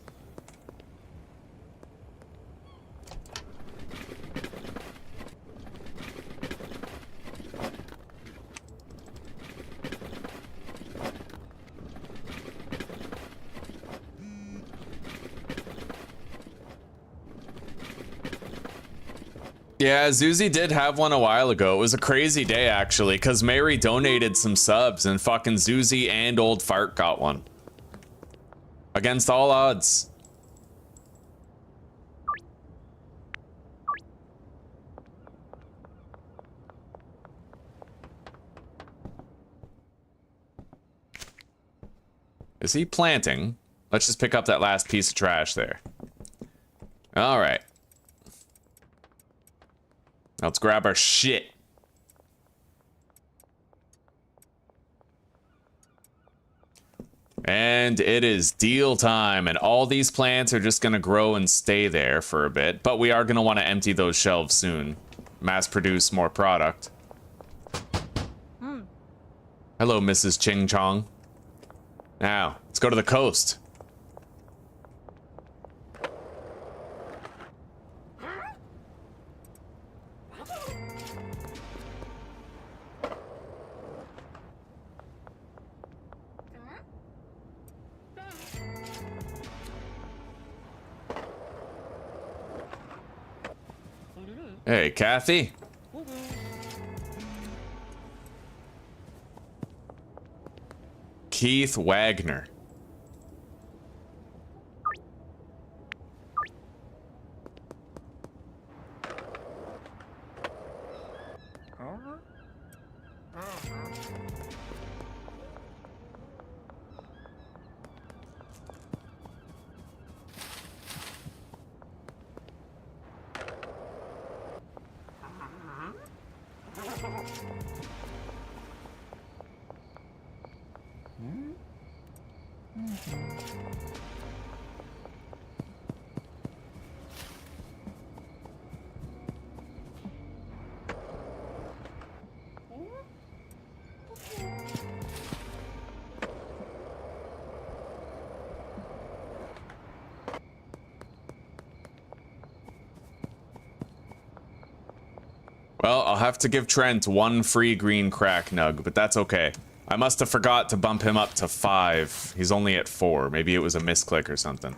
Yeah, Zuzi did have one a while ago. It was a crazy day, actually, because Mary donated some subs and fucking Zuzi and Old Fart got one. Against all odds. Is he planting? Let's just pick up that last piece of trash there. All right. Let's grab our shit. And it is deal time, and all these plants are just gonna grow and stay there for a bit, but we are gonna want to empty those shelves soon. Mass produce more product. Hello, Mrs. Ching Chong. Now, let's go to the coast. Hey, Kathy. Keith Wagner. Well, I'll have to give Trent one free green crack nug, but that's okay. I must have forgot to bump him up to 5. He's only at 4. Maybe it was a misclick or something.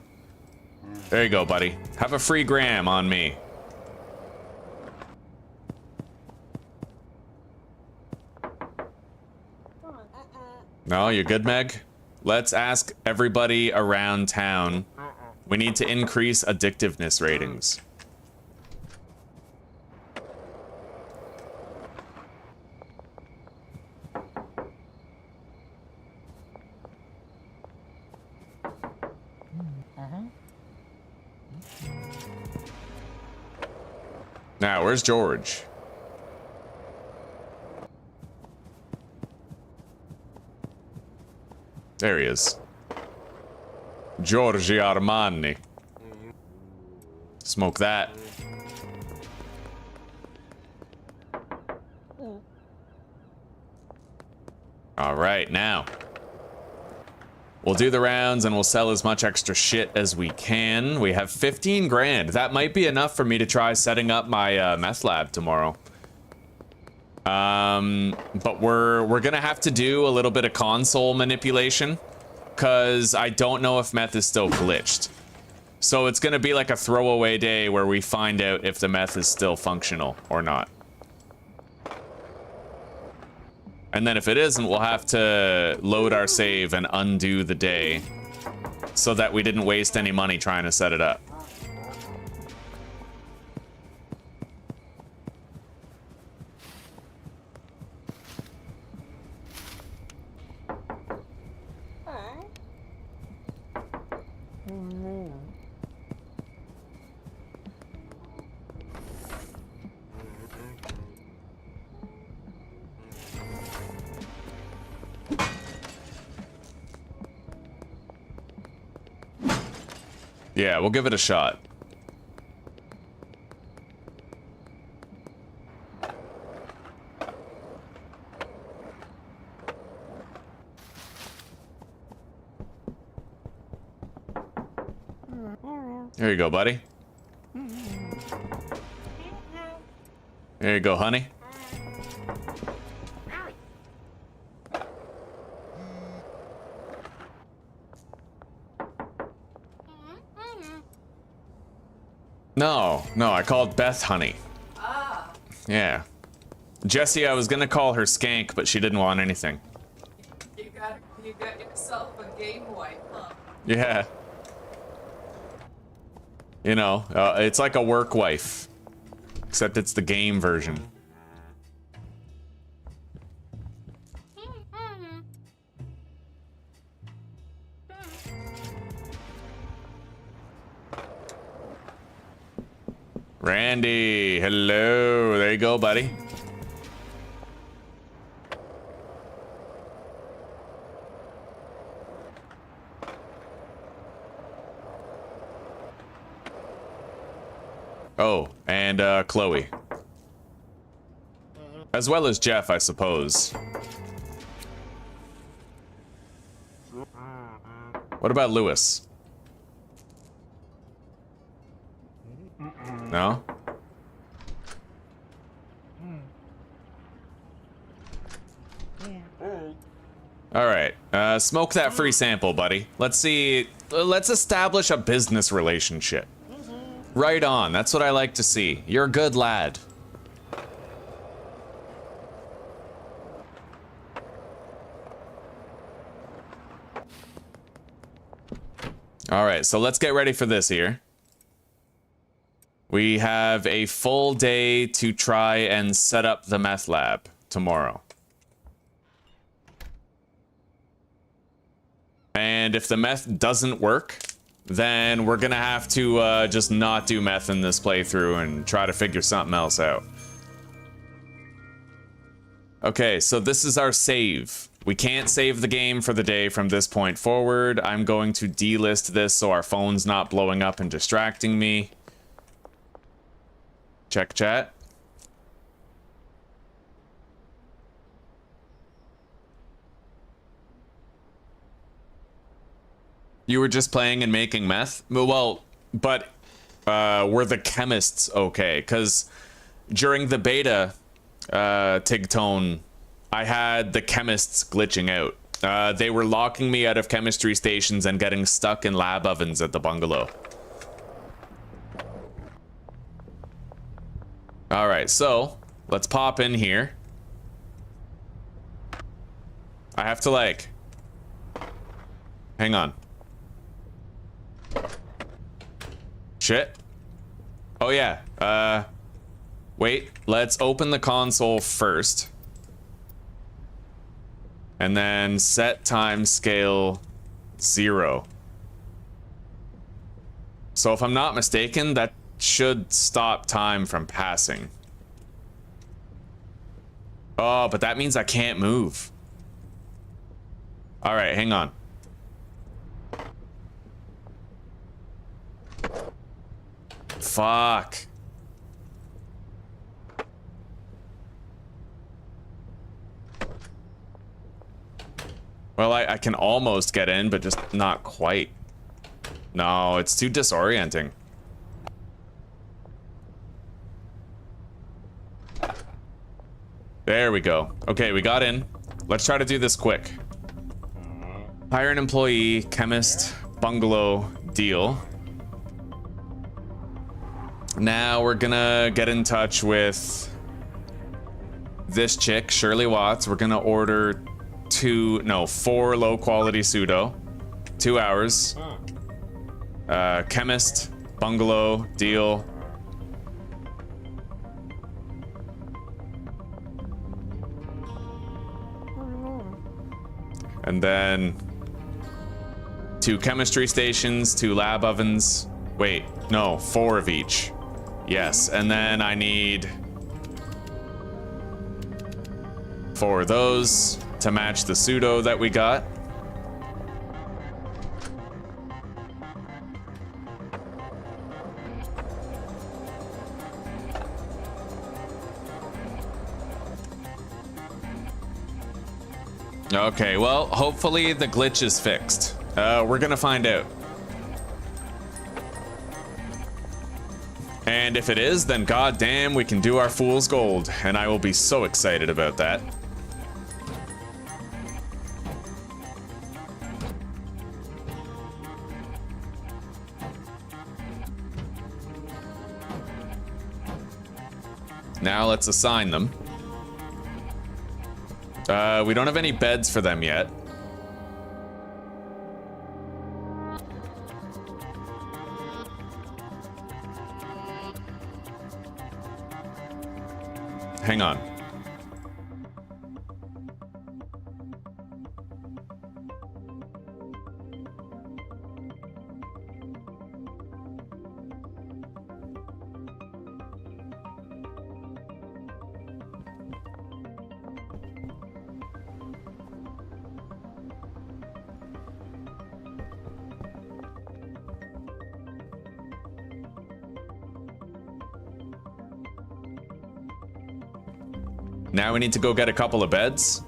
There you go, buddy. Have a free gram on me. No, you're good, Meg? Let's ask everybody around town. We need to increase addictiveness ratings. Now, where's George? There he is. Giorgi Armani. Smoke that. All right, now. We'll do the rounds and we'll sell as much extra shit as we can. We have 15 grand. That might be enough for me to try setting up my meth lab tomorrow. But we're gonna have to do a little bit of console manipulation because I don't know if meth is still glitched. So it's gonna be like a throwaway day where we find out if the meth is still functional or not. And then if it isn't, we'll have to load our save and undo the day so that we didn't waste any money trying to set it up. Yeah, we'll give it a shot. There you go, buddy. There you go, honey. No, I called Beth honey. Oh. Yeah. Jessie, I was gonna call her skank, but she didn't want anything. You got yourself a game wife, huh? Yeah. You know, it's like a work wife. Except it's the game version. Randy, hello. There you go, buddy. Oh, and Chloe. As well as Jeff, I suppose. What about Lewis? No? Alright, smoke that free sample, buddy. Let's see, let's establish a business relationship. Right on, that's what I like to see. You're a good lad. Alright, so let's get ready for this here. We have a full day to try and set up the meth lab tomorrow. And if the meth doesn't work, then we're gonna have to just not do meth in this playthrough and try to figure something else out. Okay, so this is our save. We can't save the game for the day from this point forward. I'm going to delist this so our phone's not blowing up and distracting me. Check chat. You were just playing and making meth? Well, but were the chemists okay? Because during the beta, Tigtone, I had the chemists glitching out. They were locking me out of chemistry stations and getting stuck in lab ovens at the bungalow. Alright, so let's pop in here. I have to like... Hang on. Shit. Oh yeah, wait, let's open the console first. And then set time scale 0. So if I'm not mistaken, that should stop time from passing. Oh, but that means I can't move. All right, hang on. Fuck. Well, I can almost get in, but just not quite. No, it's too disorienting. There we go. Okay, we got in. Let's try to do this quick. Hire an employee, chemist, bungalow, deal. Now we're gonna get in touch with this chick, Shirley Watts. We're gonna order 4 low quality pseudo. 2 hours. Chemist, bungalow, deal. And then 2 chemistry stations, 2 lab ovens. Wait, no, 4 of each. Yes, and then I need 4 of those to match the pseudo that we got. Okay, well, hopefully the glitch is fixed. We're gonna find out. And if it is, then goddamn, we can do our fool's gold, and I will be so excited about that. Now let's assign them. We don't have any beds for them yet. Hang on. Now we need to go get a couple of beds.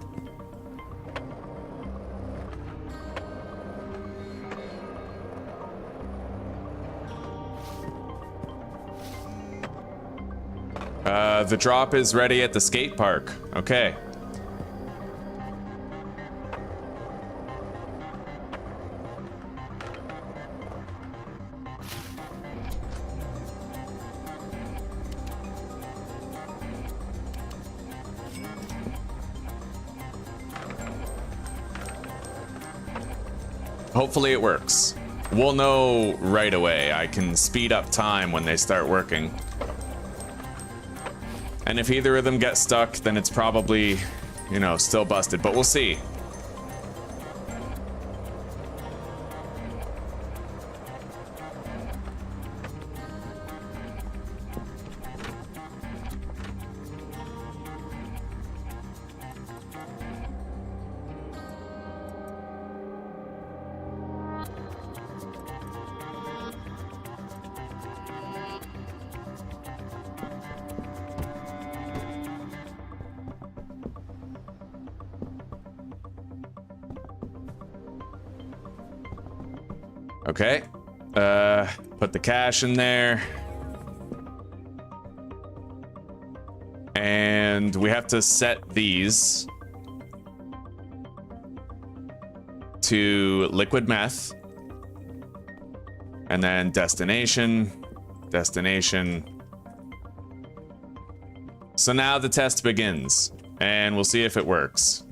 The drop is ready at the skate park. Okay. Hopefully it works. We'll know right away. I can speed up time when they start working. And if either of them get stuck, then it's probably, you know, still busted, but we'll see. Okay, put the cash in there. And we have to set these to liquid meth. And then destination. So now the test begins, and we'll see if it works.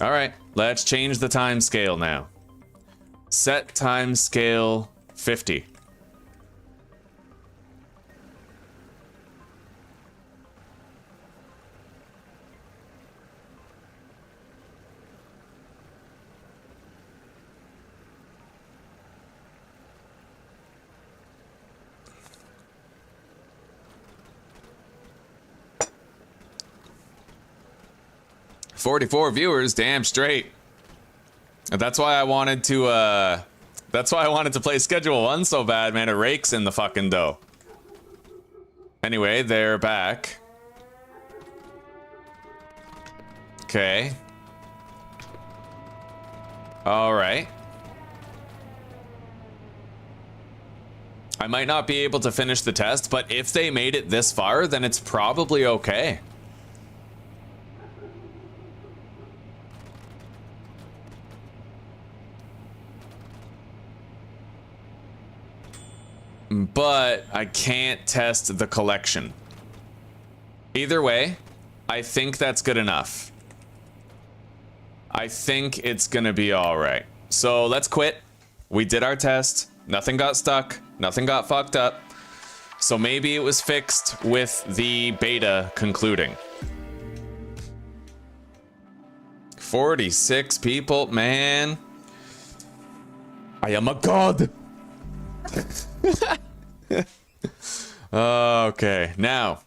All right, let's change the time scale now. Set time scale 50. "44 viewers, damn straight." That's why I wanted to play Schedule 1 so bad, man. It rakes in the fucking dough. Anyway, they're back. Okay. All right. I might not be able to finish the test, but if they made it this far, then it's probably okay. But I can't test the collection. Either way, I think that's good enough. I think it's gonna be all right. So let's quit. We did our test. Nothing got stuck. Nothing got fucked up. So maybe it was fixed with the beta concluding. 46 people, man. I am a god. Okay, now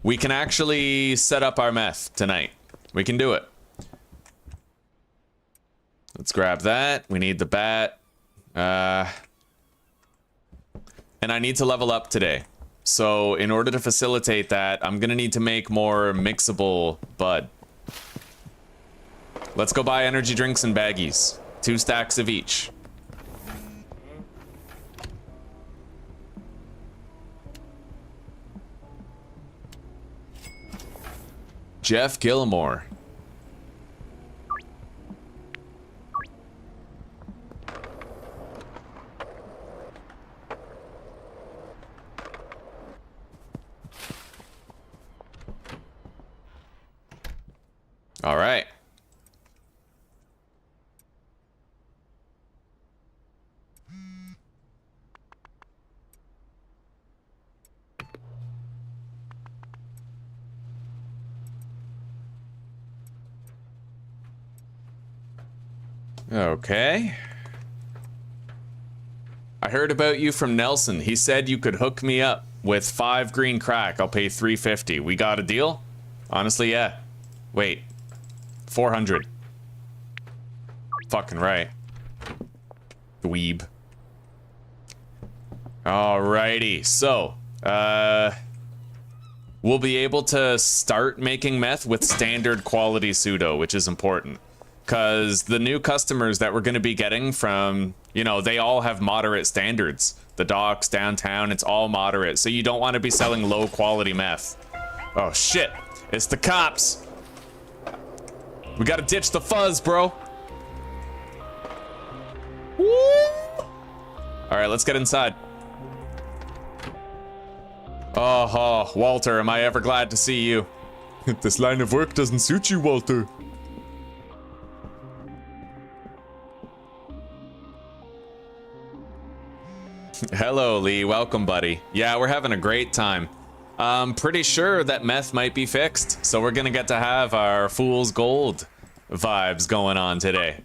we can actually set up our meth tonight. We can do it. Let's grab that. We need the bat. And I need to level up today. So in order to facilitate that, I'm gonna need to make more mixable bud. Let's go buy energy drinks and baggies. 2 stacks of each. Jeff Gilmore. All right. Okay. I heard about you from Nelson. He said you could hook me up with 5 green crack. I'll pay $350. We got a deal? Honestly, yeah. Wait. 400. Fucking right. Dweeb. Alrighty. So, we'll be able to start making meth with standard quality pseudo, which is important. Because the new customers that we're going to be getting from, you know, they all have moderate standards. The docks, downtown, it's all moderate. So you don't want to be selling low quality meth. Oh shit, it's the cops. We gotta ditch the fuzz, bro. Woo! All right, let's get inside. Oh, Walter, am I ever glad to see you. This line of work doesn't suit you, Walter. Hello, Lee. Welcome, buddy. Yeah, we're having a great time. I'm pretty sure that meth might be fixed, so we're gonna get to have our fool's gold vibes going on today.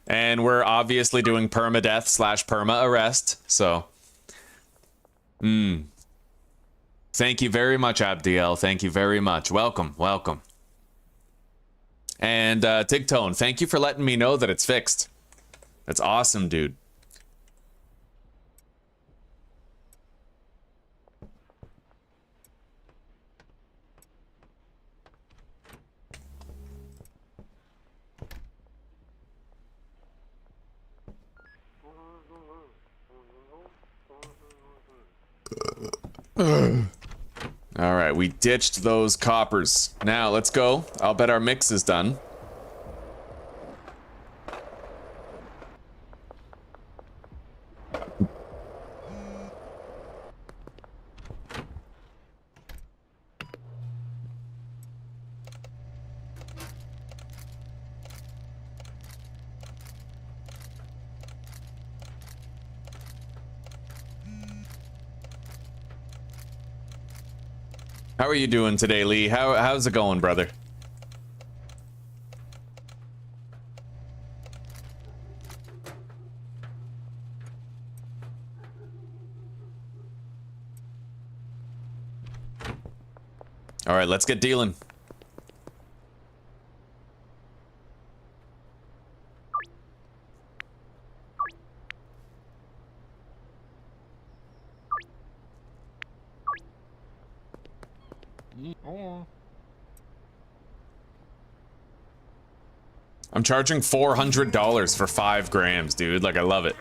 And we're obviously doing permadeath / perma-arrest, so... Thank you very much, Abdiel. Thank you very much. Welcome, welcome. And, Tigtone, thank you for letting me know that it's fixed. That's awesome, dude. All right, we ditched those coppers. Now let's go. I'll bet our mix is done. How are you doing today, Lee? How's it going, brother? All right, let's get dealing. I'm charging $400 for 5 grams, dude. Like, I love it.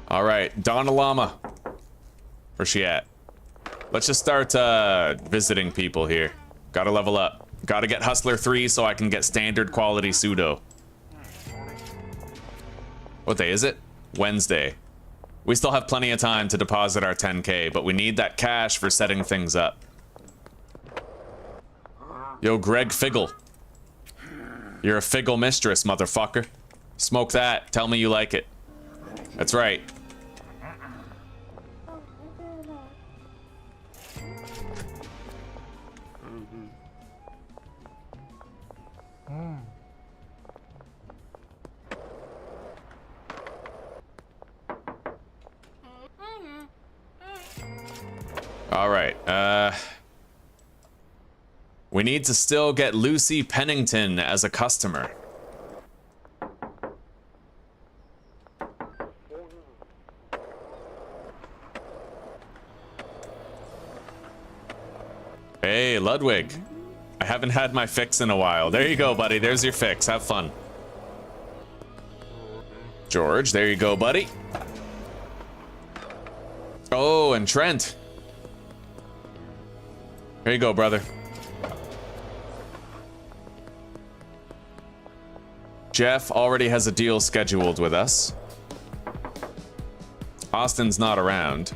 All right, Donna Llama. Where's she at? Let's just start visiting people here. Gotta level up. Gotta get Hustler 3 so I can get standard quality pseudo. What day is it? Wednesday. We still have plenty of time to deposit our 10K, but we need that cash for setting things up. Yo, Greg Figgle. You're a Figgle mistress, motherfucker. Smoke that. Tell me you like it. That's right. All right, we need to still get Lucy Pennington as a customer. Hey, Ludwig. I haven't had my fix in a while. There you go, buddy. There's your fix. Have fun. George, there you go, buddy. Oh, and Trent. Here you go, brother. Jeff already has a deal scheduled with us. Austin's not around.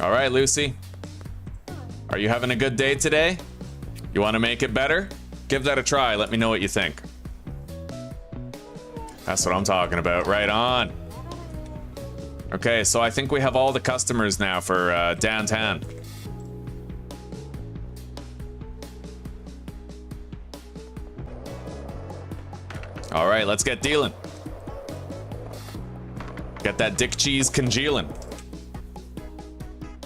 All right, Lucy. Are you having a good day today? You want to make it better? Give that a try. Let me know what you think. That's what I'm talking about. Right on. Okay, so I think we have all the customers now for downtown. All right, let's get dealing. Get that dick cheese congealing.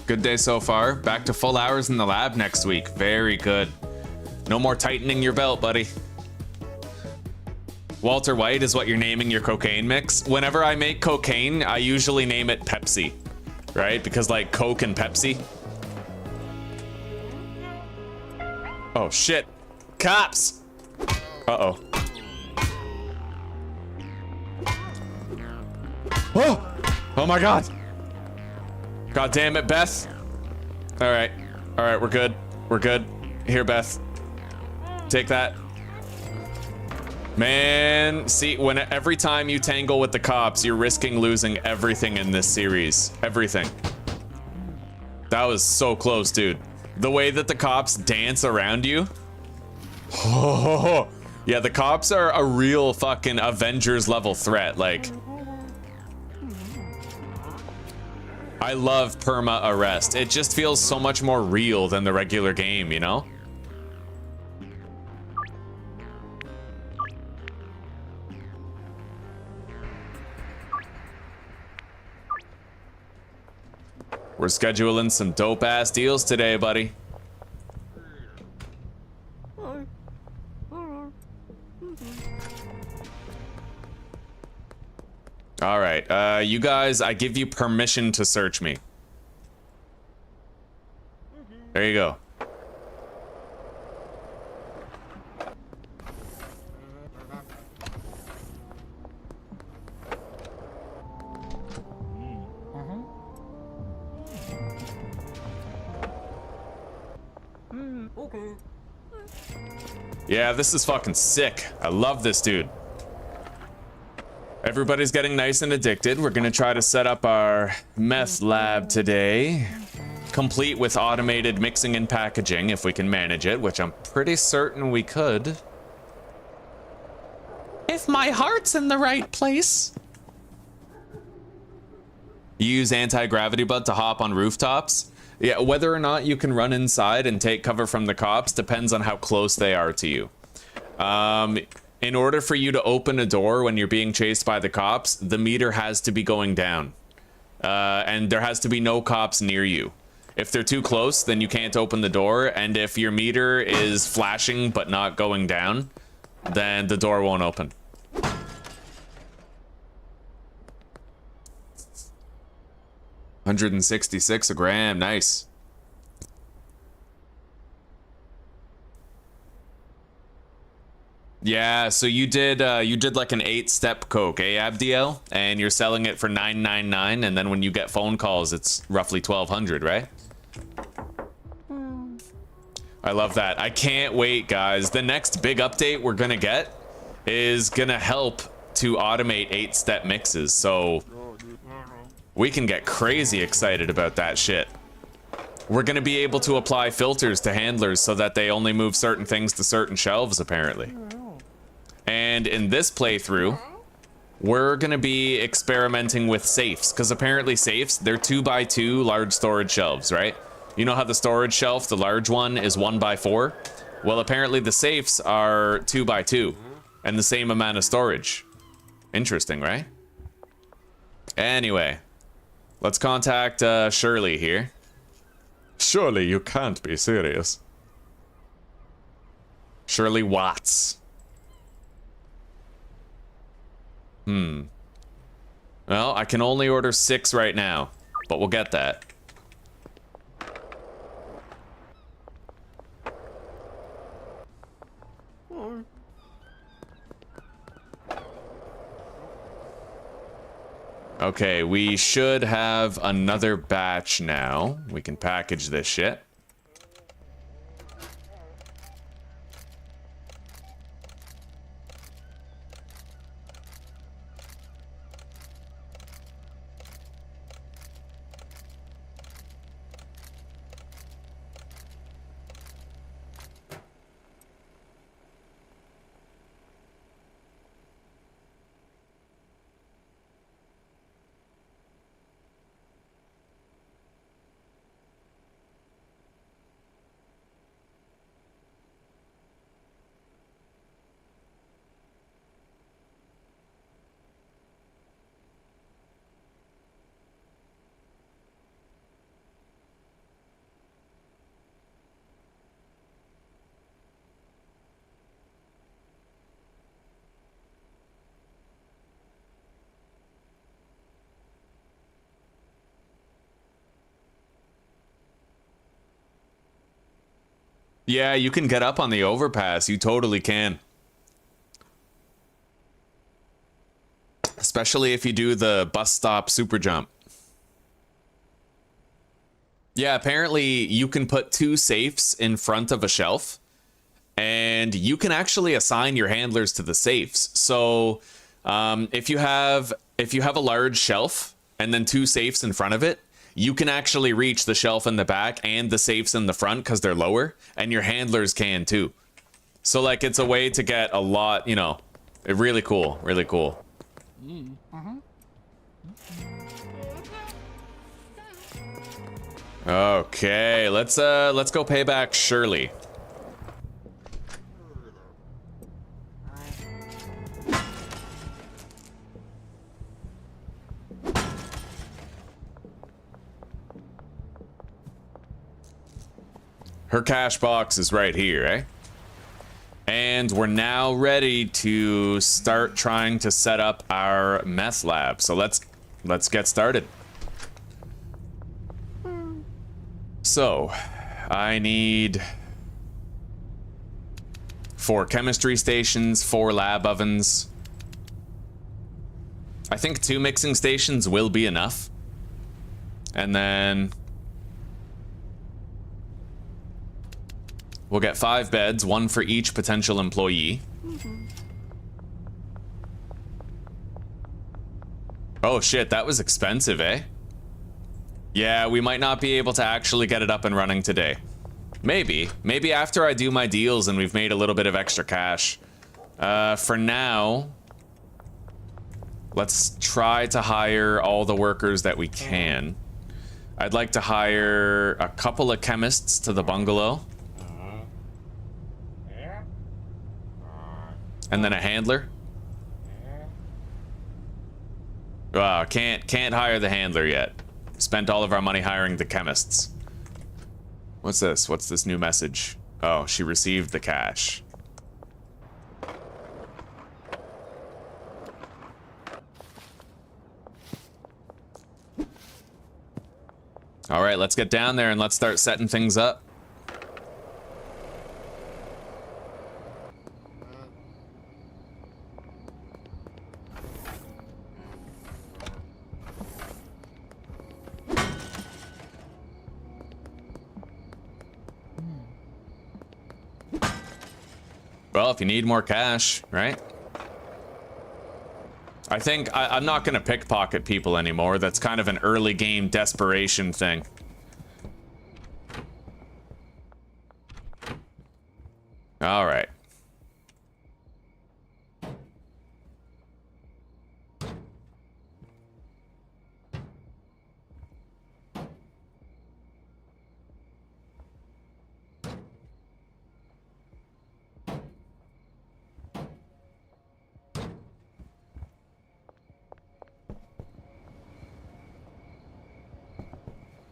Good day so far. Back to full hours in the lab next week. Very good. No more tightening your belt, buddy. Walter White is what you're naming your cocaine mix. Whenever I make cocaine, I usually name it Pepsi, right? Because like Coke and Pepsi. Oh shit. Cops! Uh-oh. Oh! Oh my god! God damn it, Beth. Alright. Alright, we're good. We're good. Here, Beth. Take that. Man, see, every time you tangle with the cops, you're risking losing everything in this series. Everything. That was so close, dude. The way that the cops dance around you. Oh, yeah, the cops are a real fucking Avengers level threat. Like, I love Perma-Arrest. It just feels so much more real than the regular game, you know? We're scheduling some dope-ass deals today, buddy. All right, you guys, I give you permission to search me. There you go. Okay. Yeah, this is fucking sick. I love this dude. Everybody's getting nice and addicted. We're gonna try to set up our meth lab today, complete with automated mixing and packaging if we can manage it, which I'm pretty certain we could. If my heart's in the right place. You use anti-gravity bud to hop on rooftops. Yeah, whether or not you can run inside and take cover from the cops depends on how close they are to you. In order for you to open a door when you're being chased by the cops, the meter has to be going down. And there has to be no cops near you. If they're too close, then you can't open the door. And if your meter is flashing but not going down, then the door won't open. $166 a gram, nice. Yeah, so you did like an 8-step coke, eh, Abdiel? And you're selling it for $9.99, and then when you get phone calls, it's roughly $1,200, right? I love that. I can't wait, guys. The next big update we're gonna get is gonna help to automate 8-step mixes, so we can get crazy excited about that shit. We're gonna be able to apply filters to handlers so that they only move certain things to certain shelves, apparently. And in this playthrough, we're gonna be experimenting with safes, because apparently safes, they're 2x2 large storage shelves, right? You know how the storage shelf, the large one, is 1x4? Well, apparently the safes are 2x2 and the same amount of storage. Interesting, right? Anyway, let's contact Shirley here. Surely you can't be serious. Shirley Watts. Well, I can only order 6 right now, but we'll get that. Okay, we should have another batch now. We can package this shit. Yeah, you can get up on the overpass. You totally can. Especially if you do the bus stop super jump. Yeah, apparently you can put 2 safes in front of a shelf, and you can actually assign your handlers to the safes. So if you have a large shelf and then 2 safes in front of it, you can actually reach the shelf in the back and the safes in the front because they're lower, and your handlers can too. So like it's a way to get a lot, you know, really cool, really cool. Okay, let's go pay back Shirley. Her cash box is right here, eh? And we're now ready to start trying to set up our meth lab. So let's get started. So, I need 4 chemistry stations, 4 lab ovens. I think 2 mixing stations will be enough. And then we'll get 5 beds, 1 for each potential employee. Oh shit, that was expensive, eh? Yeah, we might not be able to actually get it up and running today. Maybe after I do my deals and we've made a little bit of extra cash. For now, let's try to hire all the workers that we can. I'd like to hire a couple of chemists to the bungalow. And then a handler. Can't hire the handler yet. Spent all of our money hiring the chemists. What's this? What's this new message? Oh, she received the cash. All right, let's get down there and let's start setting things up. Well, if you need more cash, right? I think I'm not gonna pickpocket people anymore. That's kind of an early game desperation thing. All right.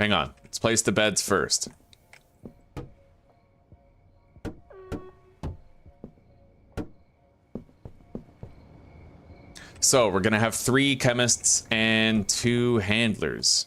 Hang on, let's place the beds first. So we're gonna have 3 chemists and 2 handlers.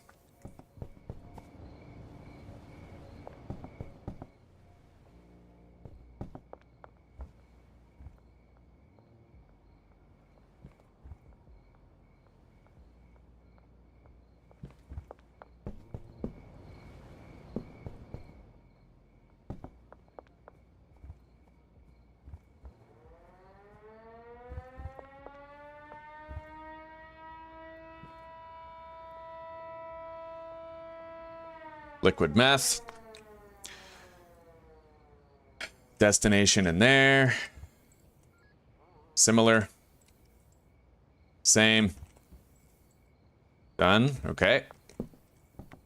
Liquid meth. Destination in there. Similar. Same. Done. Okay.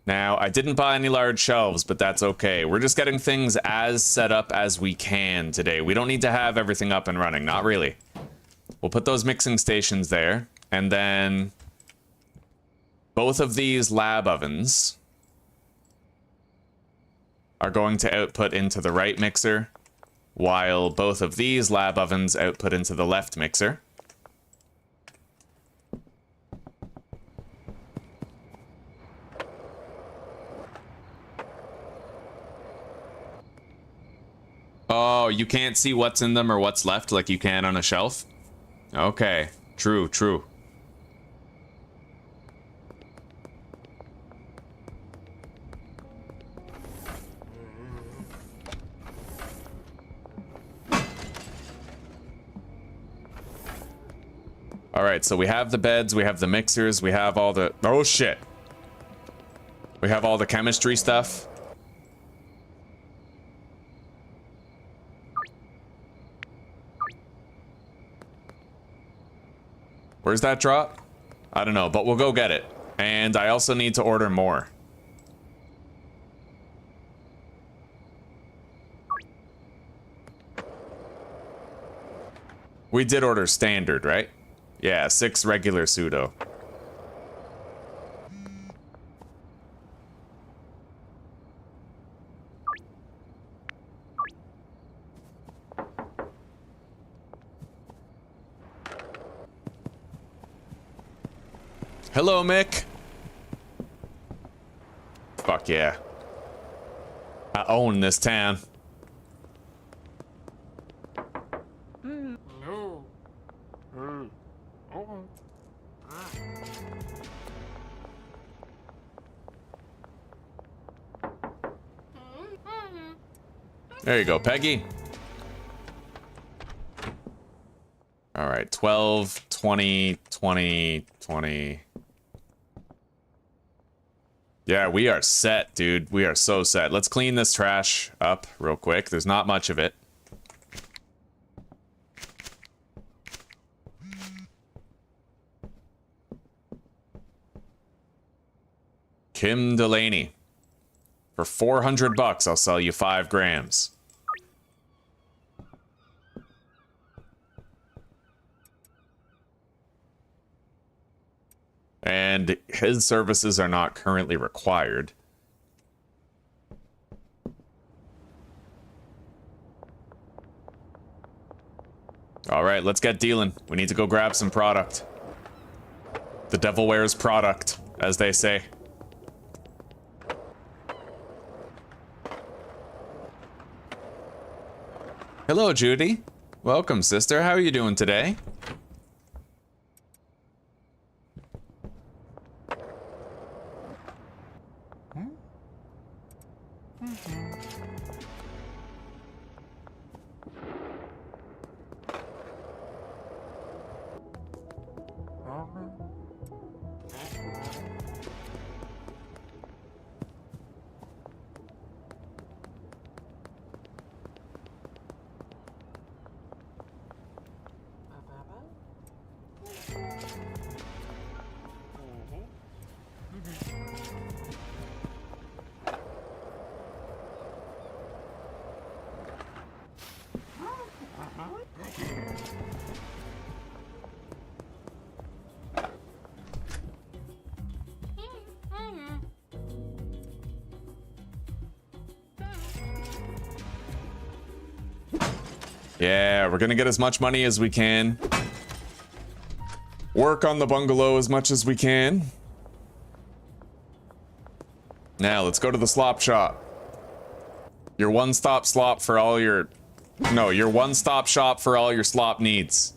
Now, I didn't buy any large shelves, but that's okay. We're just getting things as set up as we can today. We don't need to have everything up and running. Not really. We'll put those mixing stations there. And then both of these lab ovens are going to output into the right mixer, while both of these lab ovens output into the left mixer. Oh, you can't see what's in them or what's left like you can on a shelf? Okay, true, true. All right, so we have the beds, we have the mixers, we have all the... Oh, shit. We have all the chemistry stuff. Where's that drop? I don't know, but we'll go get it. And I also need to order more. We did order standard, right? Yeah, 6 regular pseudo. Hello, Mick. Fuck yeah. I own this town. No. Okay. There you go, Peggy. All right, 12, 20, 20, 20. Yeah, we are set, dude. We are so set. Let's clean this trash up real quick. There's not much of it. Kim Delaney. For 400 bucks, I'll sell you 5 grams. And his services are not currently required. All right, let's get dealing. We need to go grab some product. The devil wears product, as they say. Hello, Judy. Welcome, sister. How are you doing today? Yeah, we're gonna get as much money as we can. Work on the bungalow as much as we can. Now, let's go to the slop shop. Your one-stop slop for all your... No, your one-stop shop for all your slop needs.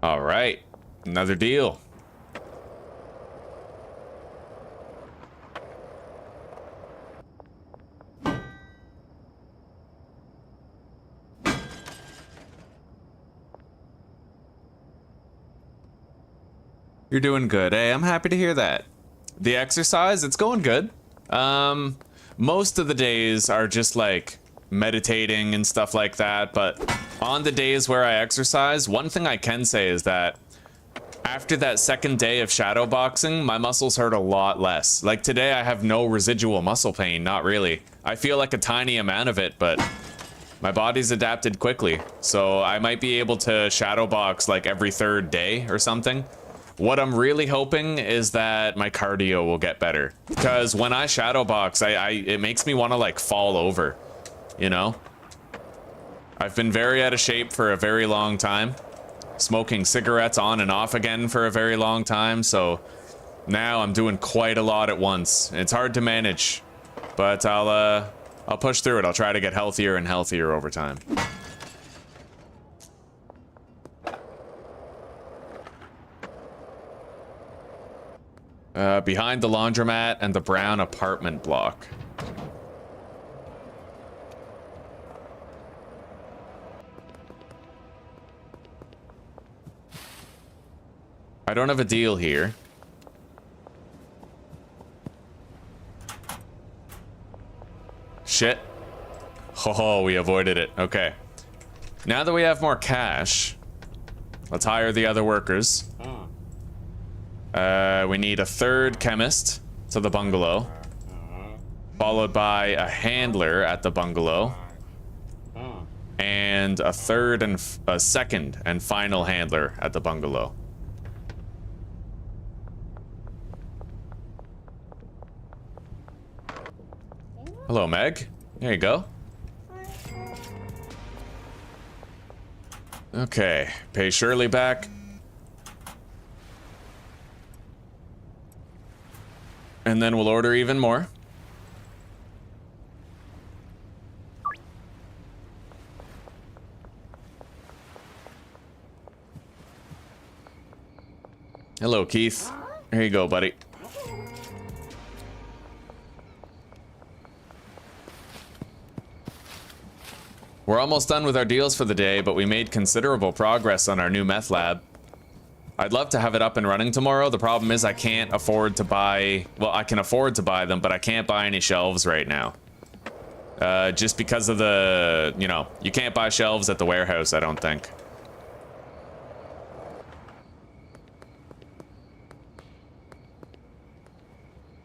All right, another deal. You're doing good. Hey, I'm happy to hear that. The exercise, it's going good. Most of the days are just like meditating and stuff like that, but on the days where I exercise, one thing I can say is that after that second day of shadow boxing, my muscles hurt a lot less. Like today, I have no residual muscle pain, not really. I feel like a tiny amount of it, but my body's adapted quickly. So I might be able to shadow box like every third day or something. What I'm really hoping is that my cardio will get better. Because when I shadow box, it makes me want to like fall over, you know? I've been very out of shape for a very long time. Smoking cigarettes on and off again for a very long time, so now I'm doing quite a lot at once. It's hard to manage, but I'll push through it. I'll try to get healthier and healthier over time. Behind the laundromat and the brown apartment block. I don't have a deal here. Shit. Oh, we avoided it. Okay. Now that we have more cash, let's hire the other workers. We need a third chemist to the bungalow, followed by a handler at the bungalow, and a third and a second and final handler at the bungalow. Hello, Meg. There you go. Okay, pay Shirley back. And then we'll order even more. Hello, Keith. Here you go, buddy. We're almost done with our deals for the day, but we made considerable progress on our new meth lab. I'd love to have it up and running tomorrow. The problem is I can't afford to buy... Well, I can afford to buy them, but I can't buy any shelves right now. Just because of the... You know, you can't buy shelves at the warehouse, I don't think.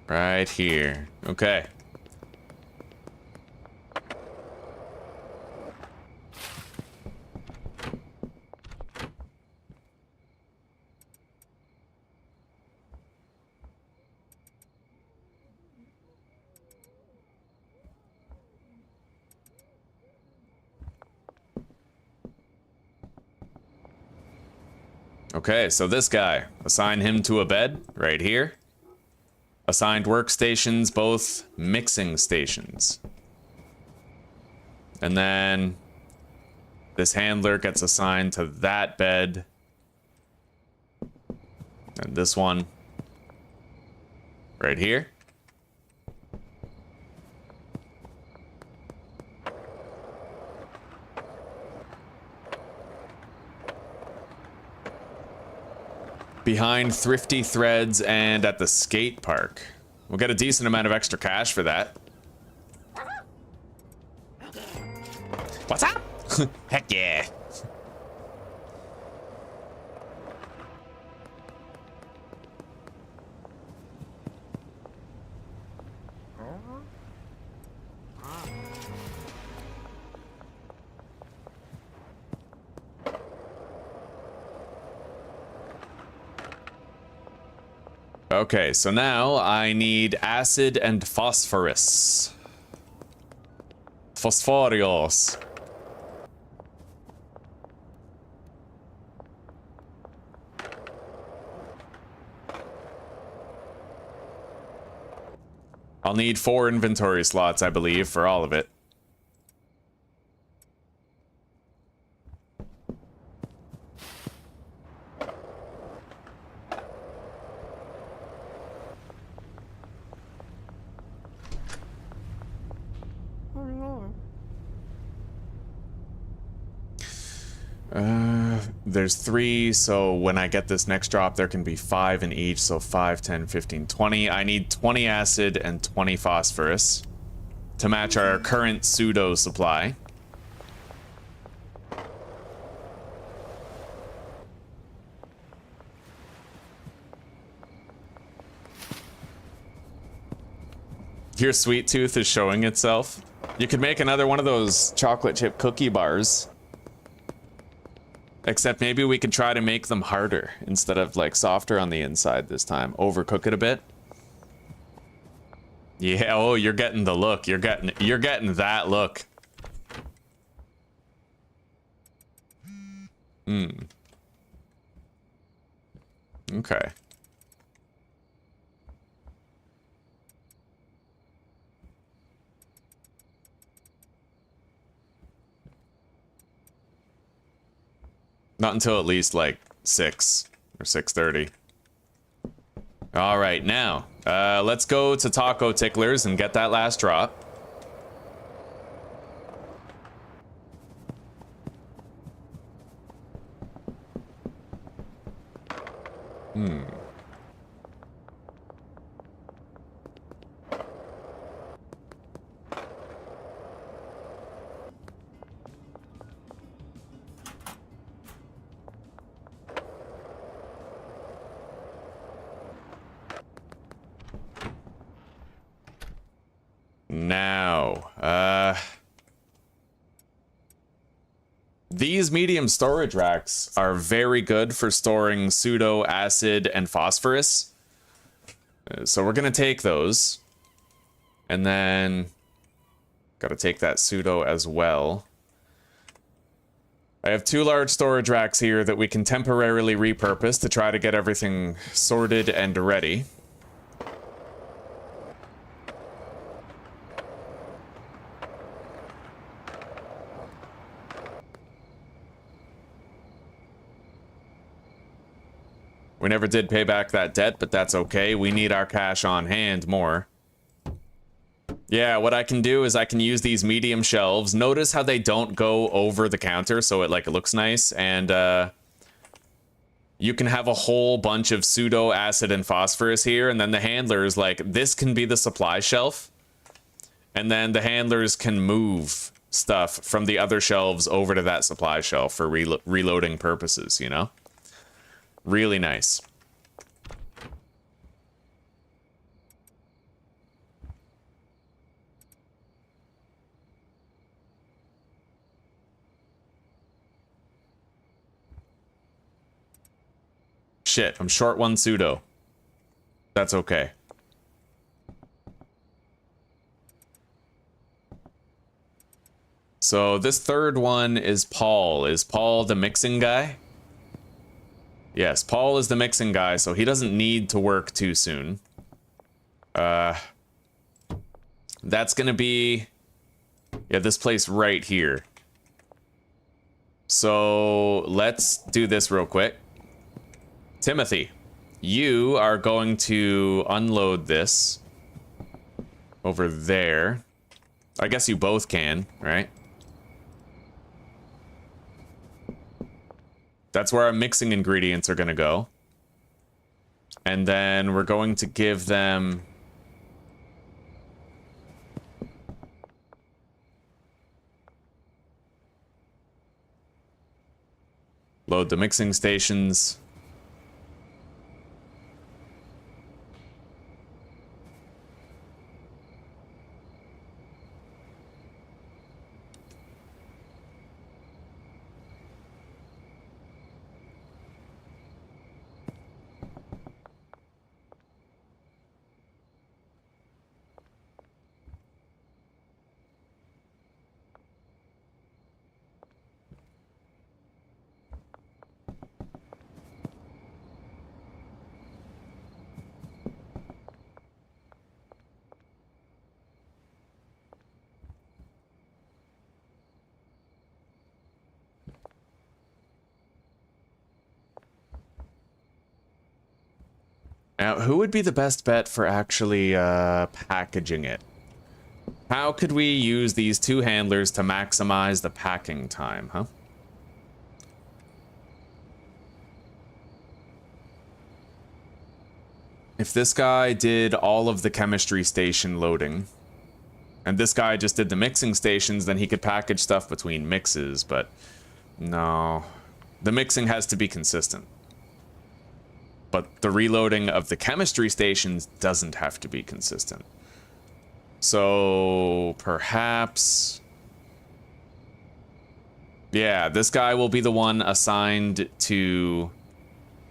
Right here. Okay. Okay, so this guy, assign him to a bed right here. Assigned workstations, both mixing stations. And then this handler gets assigned to that bed. And this one right here. Behind Thrifty Threads and at the skate park. We'll get a decent amount of extra cash for that. What's up? Heck yeah. Okay, so now I need acid and phosphorus. Phosphorios. I'll need 4 inventory slots, I believe, for all of it. There's 3, so when I get this next drop, there can be 5 in each, so 5, 10, 15, 20. I need 20 acid and 20 phosphorus to match our current pseudo supply. Your sweet tooth is showing itself. You could make another one of those chocolate chip cookie bars. Except maybe we could try to make them harder instead of like softer on the inside this time. Overcook it a bit. Yeah, oh, you're getting the look. You're getting that look. Okay. Not until at least like 6 or 6:30. All right, now let's go to Taco Ticklers and get that last drop. Now, these medium storage racks are very good for storing pseudo, acid, and phosphorus. So we're gonna take those. And then, gotta take that pseudo as well. I have 2 large storage racks here that we can temporarily repurpose to try to get everything sorted and ready. We never did pay back that debt, but that's okay. We need our cash on hand more. Yeah, what I can do is I can use these medium shelves. Notice how they don't go over the counter, so it looks nice. And you can have a whole bunch of pseudo, acid, and phosphorus here. And then the handlers, this can be the supply shelf. And then the handlers can move stuff from the other shelves over to that supply shelf for reloading purposes, you know? Really nice. Shit, I'm short 1 pseudo. That's okay. So this third one is Paul. Is Paul the mixing guy? Yes, Paul is the mixing guy, so he doesn't need to work too soon. That's gonna be... yeah, this place right here. So let's do this real quick. Timothy, you are going to unload this over there. I guess you both can, right? That's where our mixing ingredients are going to go. And then we're going to give them... load the mixing stations. Now, who would be the best bet for actually packaging it? How could we use these 2 handlers to maximize the packing time, huh? If this guy did all of the chemistry station loading, and this guy just did the mixing stations, then he could package stuff between mixes, but no. The mixing has to be consistent. But the reloading of the chemistry stations doesn't have to be consistent. So perhaps... yeah, this guy will be the one assigned to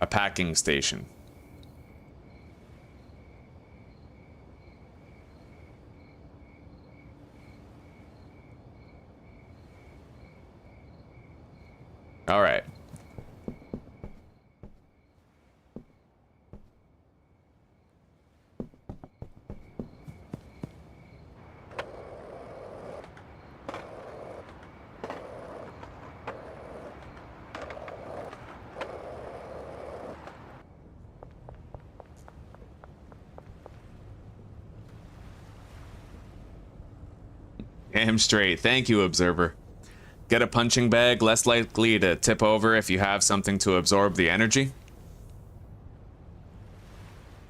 a packing station. All right. Damn straight. Thank you, Observer. Get a punching bag, less likely to tip over if you have something to absorb the energy.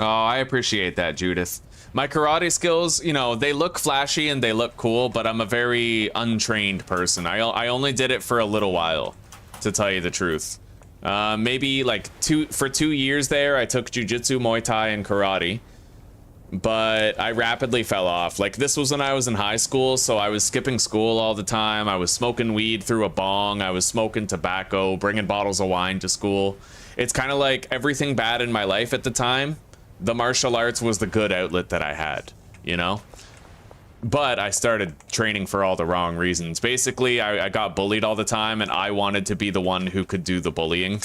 Oh, I appreciate that, Judith. My karate skills, you know, they look flashy and they look cool, but I'm a very untrained person. I only did it for a little while, to tell you the truth. Maybe like 2 years there, I took jiu-jitsu, Muay Thai, and karate. But I rapidly fell off. Like, this was when I was in high school, so I was skipping school all the time. I was smoking weed through a bong. I was smoking tobacco, bringing bottles of wine to school. It's kind of like everything bad in my life at the time, the martial arts was the good outlet that I had, you know? But I started training for all the wrong reasons. Basically, I got bullied all the time, and I wanted to be the one who could do the bullying.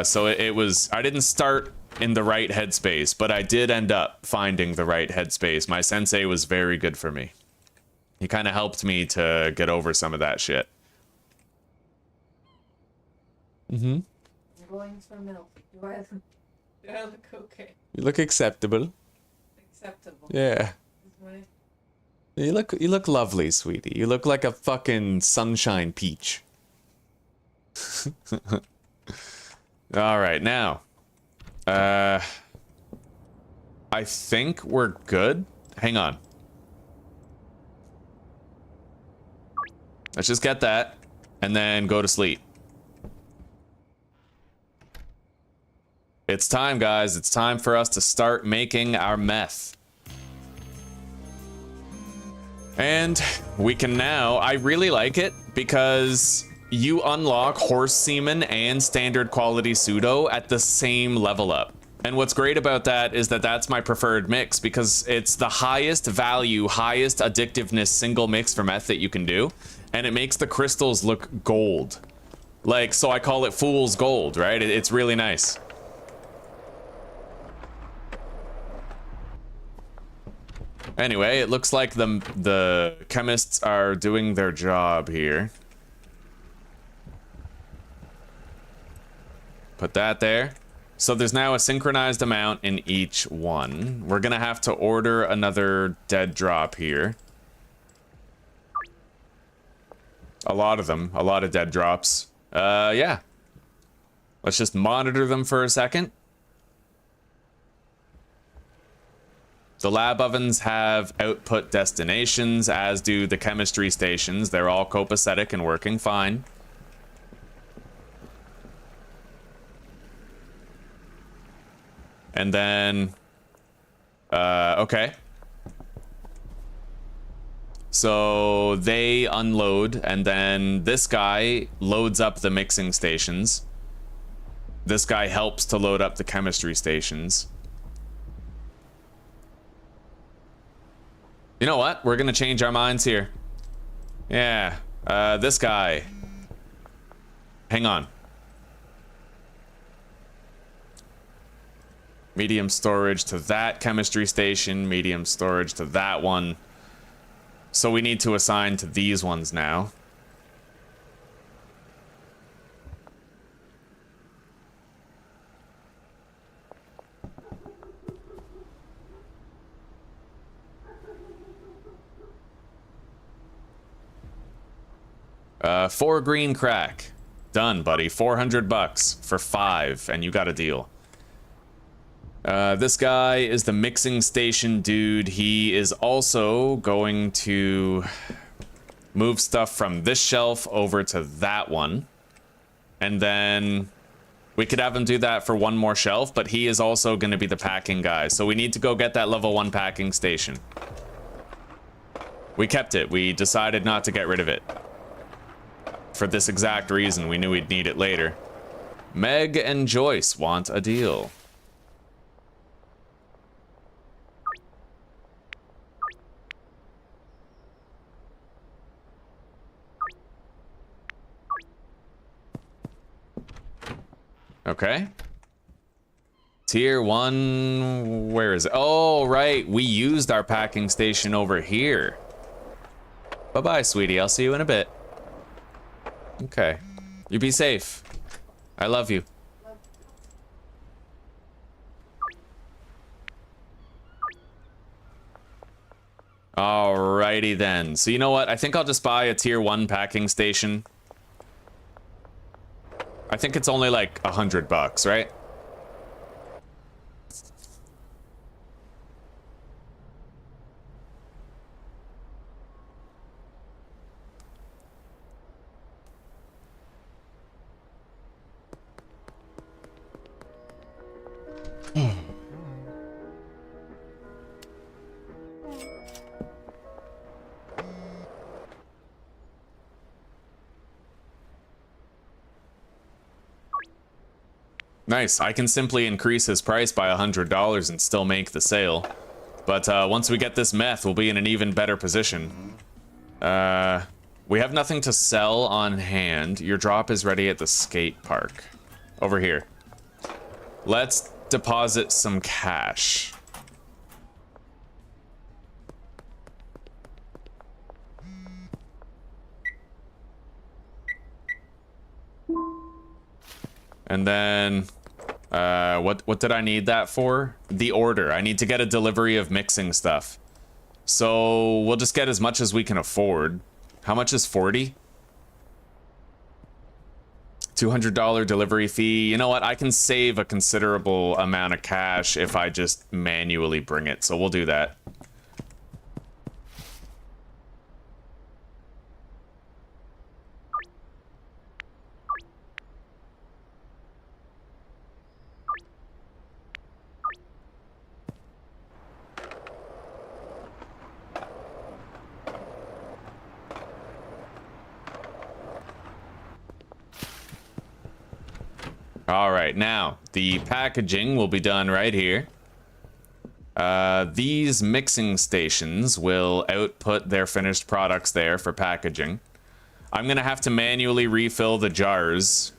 So it was... I didn't start in the right headspace, but I did end up finding the right headspace. My sensei was very good for me. He kind of helped me to get over some of that shit. Mm-hmm. I'm going for milk. Do I look okay? You look acceptable. Acceptable. Yeah. Right. You look lovely, sweetie. You look like a fucking sunshine peach. All right, now. I think we're good. Hang on. Let's just get that and then go to sleep. It's time, guys. It's time for us to start making our meth. And we can now, I really like it because you unlock horse semen and standard quality pseudo at the same level up. And what's great about that is that that's my preferred mix because it's the highest value, highest addictiveness single mix for meth that you can do. And it makes the crystals look gold. Like, so I call it fool's gold, right? It's really nice. Anyway, it looks like the chemists are doing their job here. Put that there. So there's now a synchronized amount in each one. We're gonna have to order another dead drop here. A lot of them, a lot of dead drops. Yeah. Let's just monitor them for a second. The lab ovens have output destinations, as do the chemistry stations. They're all copacetic and working fine. And then, okay. So they unload, and then this guy loads up the mixing stations. This guy helps to load up the chemistry stations. You know what? We're gonna change our minds here. Yeah, this guy. Hang on. Medium storage to that chemistry station, medium storage to that one. So we need to assign to these ones now. Four green crack. Done, buddy. $400 for 5, and you got a deal. This guy is the mixing station dude. He is also going to move stuff from this shelf over to that one. And then we could have him do that for one more shelf, but he is also going to be the packing guy. So we need to go get that level 1 packing station. We kept it. We decided not to get rid of it. For this exact reason, we knew we'd need it later. Meg and Joyce want a deal. Okay. Tier 1, where is it? Oh, right, we used our packing station over here. Bye-bye, sweetie, I'll see you in a bit. Okay. You be safe. I love you. Alrighty then. So you know what? I think I'll just buy a tier 1 packing station. I think it's only like $100, right? Nice. I can simply increase his price by $100 and still make the sale. But once we get this meth, we'll be in an even better position. We have nothing to sell on hand. Your drop is ready at the skate park. Over here. Let's deposit some cash. And then, what did I need that for? The order. I need to get a delivery of mixing stuff. So we'll just get as much as we can afford. How much is 40? $200 delivery fee. You know what? I can save a considerable amount of cash if I just manually bring it. So we'll do that. All right, now the packaging will be done right here. These mixing stations will output their finished products there for packaging. I'm gonna have to manually refill the jars.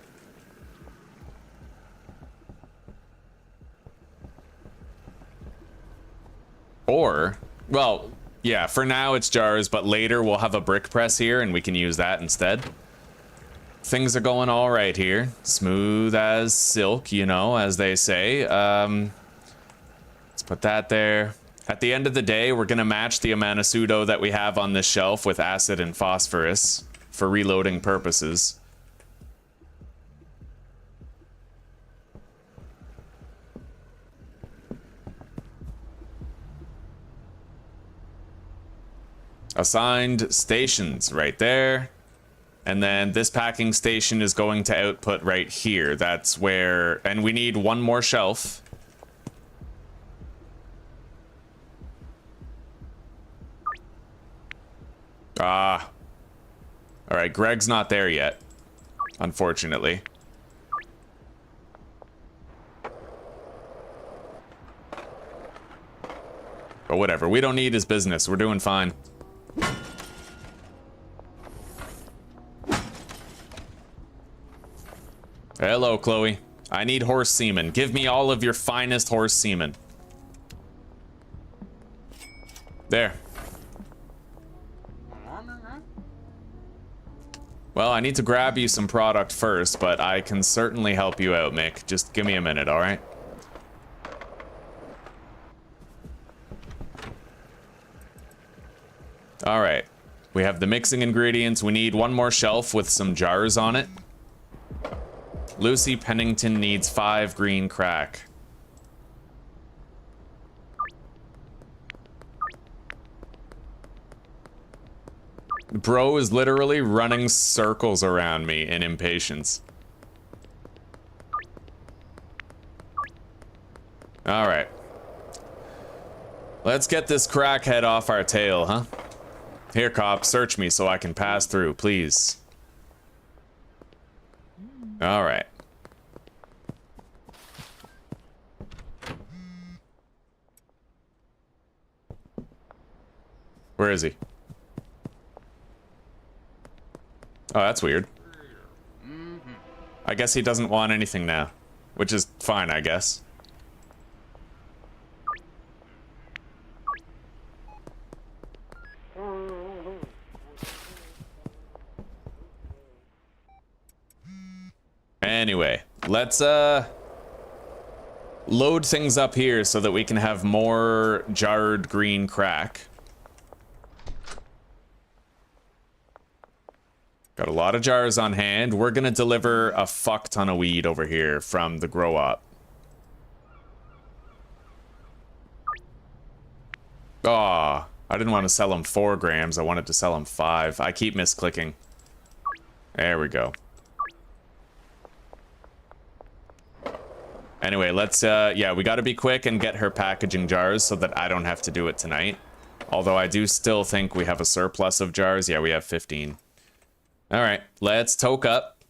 Or, well, yeah, for now it's jars, but later we'll have a brick press here and we can use that instead. Things are going all right here. Smooth as silk, you know, as they say. Let's put that there. At the end of the day, we're going to match the amount of pseudo that we have on this shelf with acid and phosphorus for reloading purposes. Assigned stations right there. And then this packing station is going to output right here. That's where... And we need one more shelf. Ah. Alright, Greg's not there yet. Unfortunately. But whatever, we don't need his business. We're doing fine. Hello, Chloe. I need horse semen. Give me all of your finest horse semen. There. Well, I need to grab you some product first, but I can certainly help you out, Mick. Just give me a minute, alright? Alright. We have the mixing ingredients. We need one more shelf with some jars on it. Lucy Pennington needs 5 green crack. Bro is literally running circles around me in impatience. Alright. Let's get this crackhead off our tail, huh? Here, cop, search me so I can pass through, please. Alright. Where is he? Oh, that's weird. I guess he doesn't want anything now, which is fine, I guess. Anyway, let's load things up here so that we can have more jarred green crack. Got a lot of jars on hand. We're gonna deliver a fuck ton of weed over here from the grow up. Aw, I didn't want to sell him 4 grams. I wanted to sell him 5. I keep misclicking. There we go. Anyway, let's, yeah, we gotta be quick and get her packaging jars so that I don't have to do it tonight. Although I do still think we have a surplus of jars. Yeah, we have 15. Alright, let's toke up.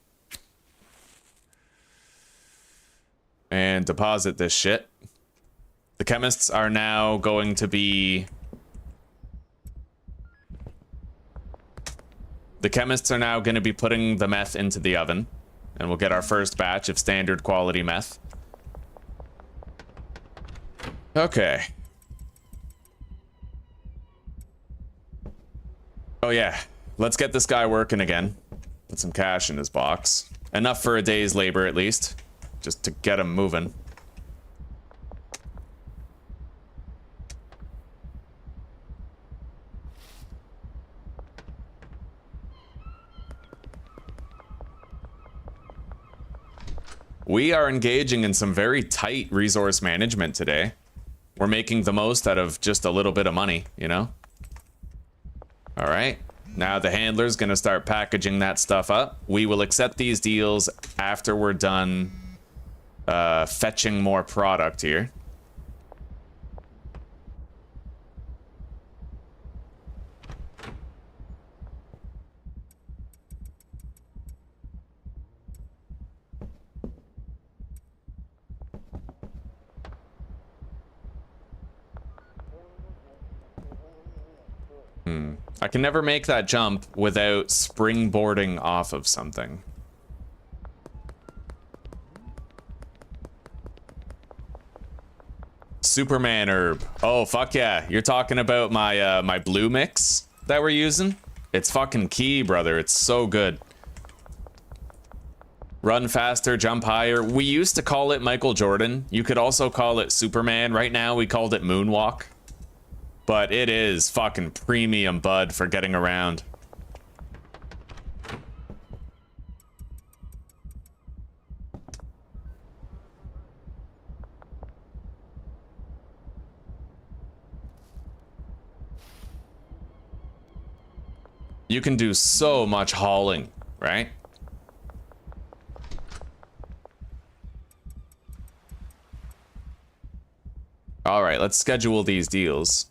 And deposit this shit. The chemists are now going to be... The chemists are now going to be putting the meth into the oven. And we'll get our first batch of standard quality meth. Okay. Oh yeah. Let's get this guy working again. Put some cash in his box. Enough for a day's labor, at least. Just to get him moving. We are engaging in some very tight resource management today. We're making the most out of just a little bit of money, you know? All right. Now the handler's gonna start packaging that stuff up. We will accept these deals after we're done fetching more product here. I can never make that jump without springboarding off of something. Superman herb. Oh, fuck yeah. You're talking about my my blue mix that we're using? It's fucking key, brother. It's so good. Run faster, jump higher. We used to call it Michael Jordan. You could also call it Superman. Right now, we called it Moonwalk. But it is fucking premium bud for getting around. You can do so much hauling, right? All right, let's schedule these deals.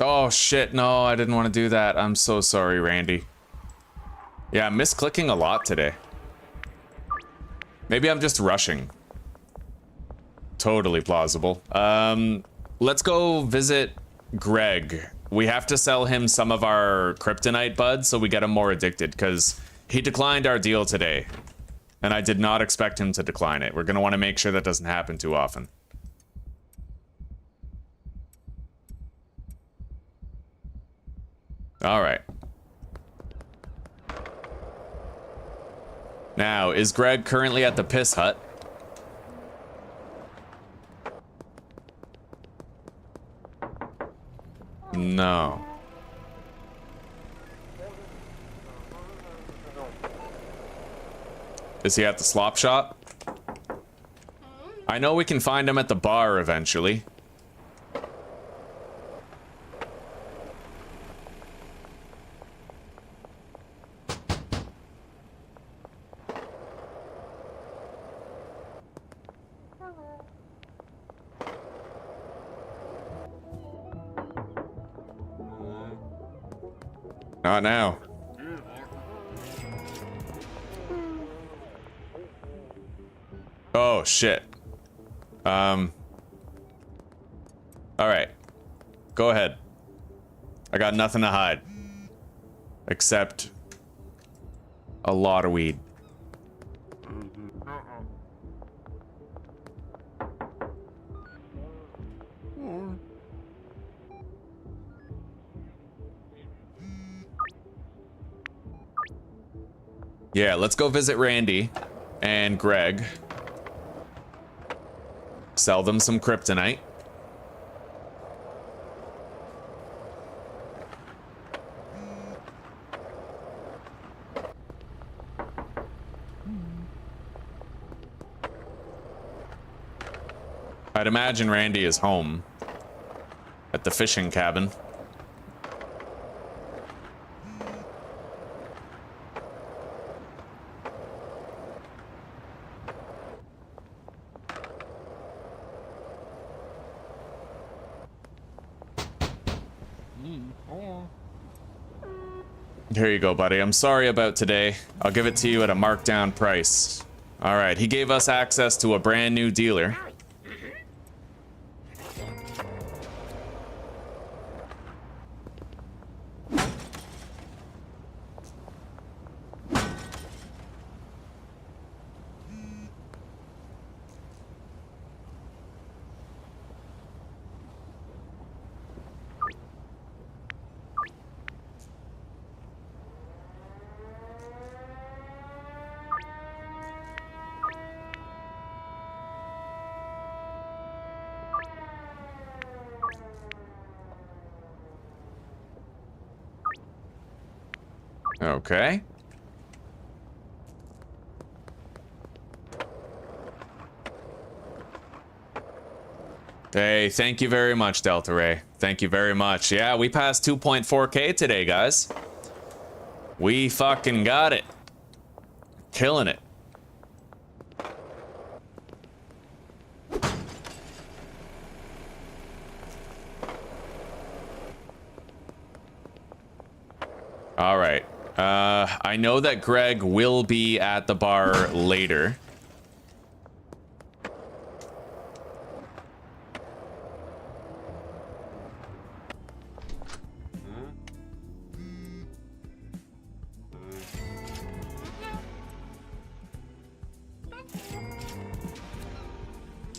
Oh shit, no, I didn't want to do that. I'm so sorry, Randy. Yeah, I'm misclicking a lot today. Maybe I'm just rushing. Totally plausible. Let's go visit Greg. We have to sell him some of our kryptonite buds so we get him more addicted, because he declined our deal today. And I did not expect him to decline it. We're gonna want to make sure that doesn't happen too often. All right. Now, is Greg currently at the piss hut? No. Is he at the slop shop? I know we can find him at the bar eventually. Not now. Oh, shit. All right. Go ahead. I got nothing to hide. Except a lot of weed. Yeah, let's go visit Randy and Greg. Sell them some kryptonite. I'd imagine Randy is home at the fishing cabin. Here you go, buddy. I'm sorry about today. I'll give it to you at a marked down price. All right, he gave us access to a brand new dealer. Okay. Hey, thank you very much, Delta Ray. Thank you very much. Yeah, we passed 2.4K today, guys. We fucking got it. Killing it. All right. I know that Greg will be at the bar later.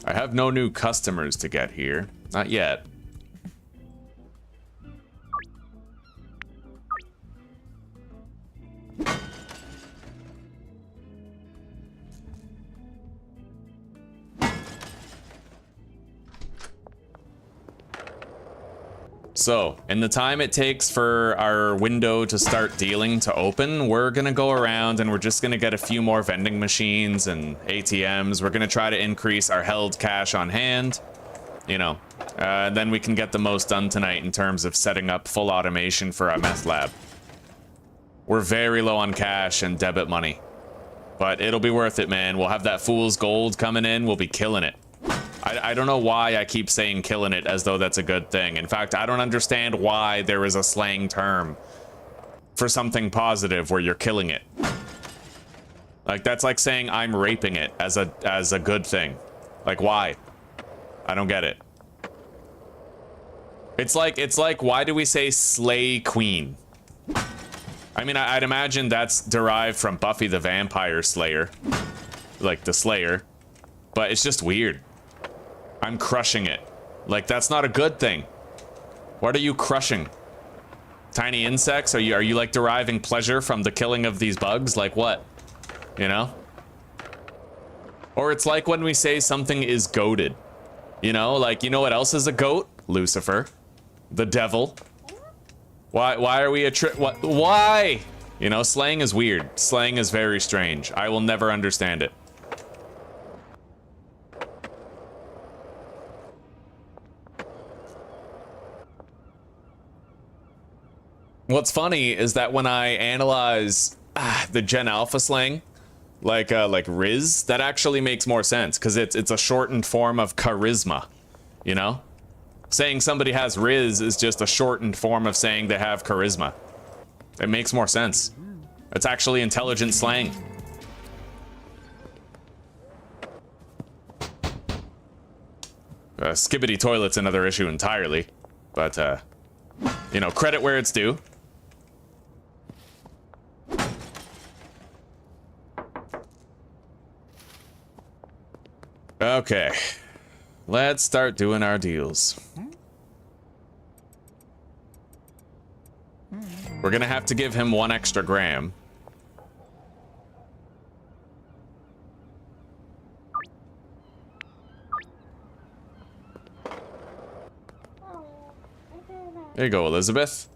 I have no new customers to get here. Not yet. So, in the time it takes for our window to start dealing to open, we're gonna go around and we're just gonna get a few more vending machines and ATMs. We're gonna try to increase our held cash on hand, you know. Then we can get the most done tonight in terms of setting up full automation for our meth lab. We're very low on cash and debit money, but it'll be worth it, man. We'll have that fool's gold coming in. We'll be killing it. I don't know why I keep saying killing it as though that's a good thing. In fact, I don't understand why there is a slang term for something positive where you're killing it. Like, that's like saying I'm raping it as a good thing. Like, why? I don't get it. It's like why do we say slay queen? I mean, I'd imagine that's derived from Buffy the Vampire Slayer. Like, the Slayer. But it's just weird. I'm crushing it. Like, that's not a good thing. What are you crushing? Tiny insects? Are you like deriving pleasure from the killing of these bugs? Like what? You know? Or it's like when we say something is goated. You know, like, you know what else is a goat? Lucifer. The devil. Why are we why? You know, slang is weird. Slang is very strange. I will never understand it. What's funny is that when I analyze the Gen Alpha slang, like Riz, that actually makes more sense because it's a shortened form of charisma, you know? Saying somebody has Riz is just a shortened form of saying they have charisma. It makes more sense. It's actually intelligent slang. Skibbity toilet's another issue entirely, but you know, credit where it's due. Okay, let's start doing our deals. We're gonna have to give him 1 extra gram. There you go, Elizabeth.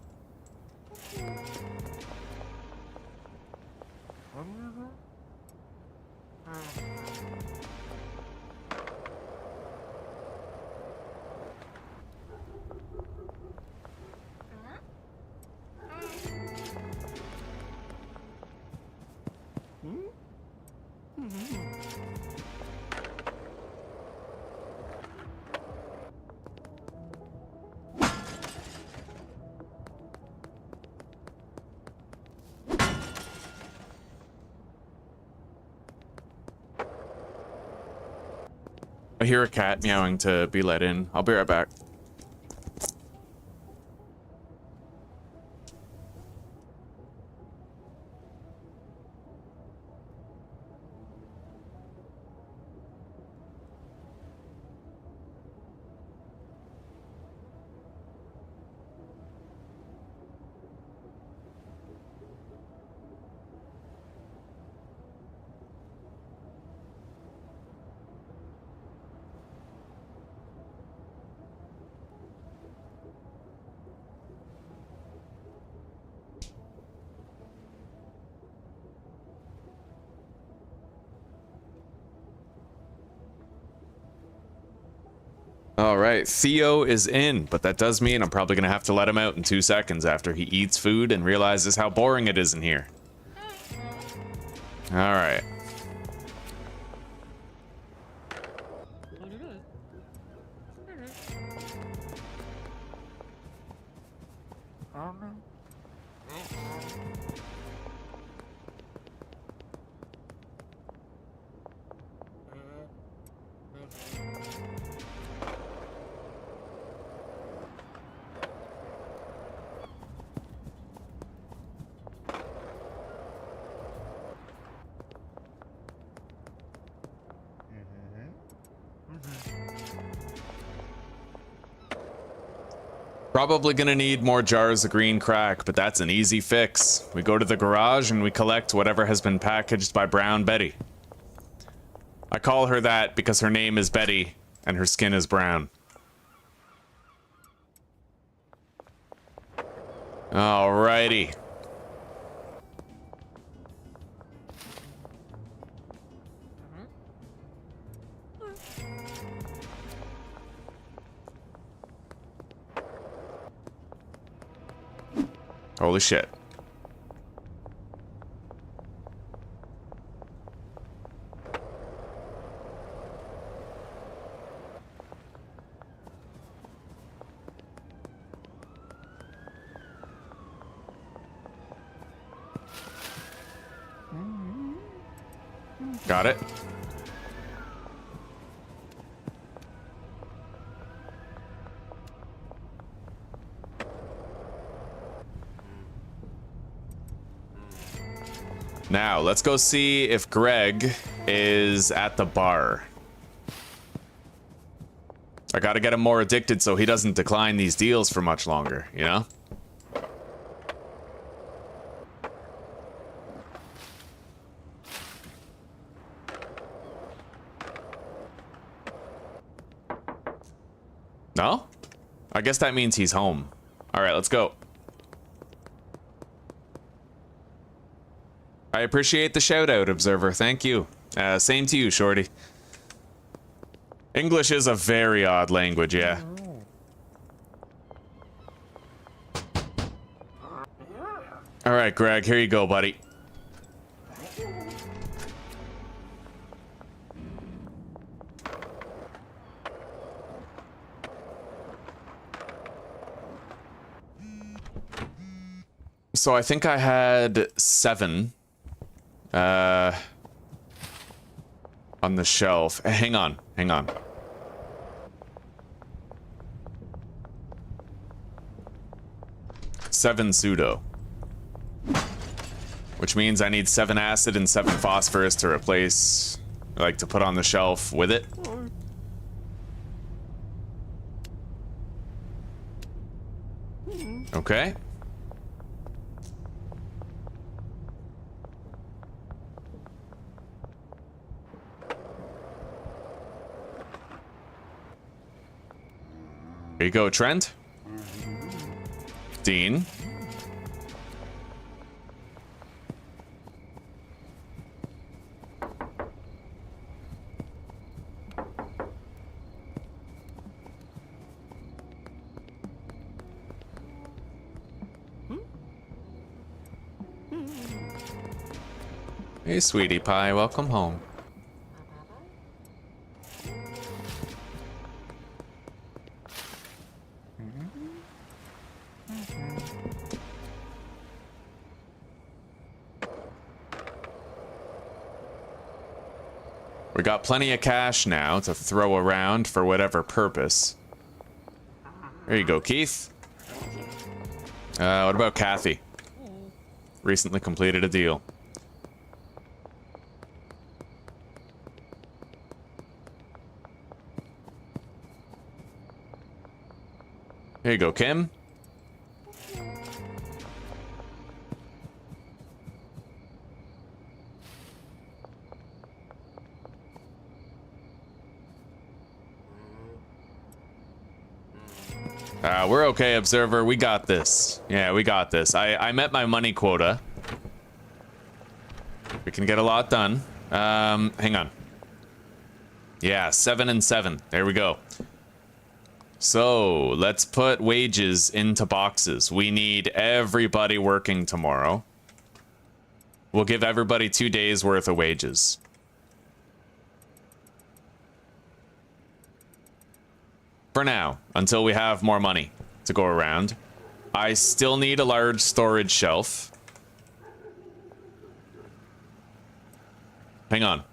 I hear a cat meowing to be let in. I'll be right back. All right, Theo is in, but that does mean I'm probably gonna have to let him out in 2 seconds after he eats food and realizes how boring it is in here. All right. Probably gonna need more jars of green crack, but that's an easy fix. We go to the garage and we collect whatever has been packaged by Brown Betty. I call her that because her name is Betty and her skin is brown. Alrighty. Holy shit. Got it. Now, let's go see if Greg is at the bar. I gotta get him more addicted so he doesn't decline these deals for much longer, you know? No? I guess that means he's home. All right, let's go. I appreciate the shout out, Observer. Thank you. Same to you, Shorty. English is a very odd language, yeah. All right, Greg, here you go, buddy. So I think I had 7 on the shelf. Hang on. 7 pseudo. Which means I need 7 acid and 7 phosphorus to replace, like, to put on the shelf with it. Okay. Here you go, Trent. Dean. Hey, sweetie pie, welcome home. We got plenty of cash now to throw around for whatever purpose. There you go, Keith. What about Kathy? Recently completed a deal. Here you go, Kim. We're okay, Observer. We got this. Yeah, we got this. I met my money quota. We can get a lot done. Hang on. Yeah, 7 and 7. There we go. So, let's put wages into boxes. We need everybody working tomorrow. We'll give everybody 2 days worth of wages. For now, until we have more money to go around. I still need a large storage shelf. Hang on.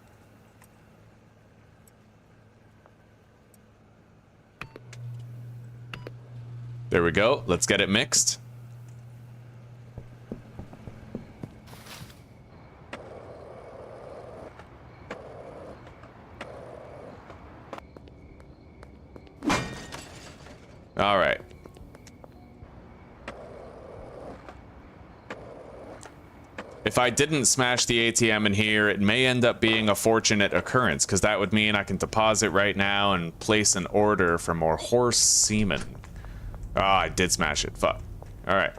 There we go. Let's get it mixed. All right. If I didn't smash the ATM in here, it may end up being a fortunate occurrence, because that would mean I can deposit right now and place an order for more horse semen. Oh, I did smash it. Fuck. All right.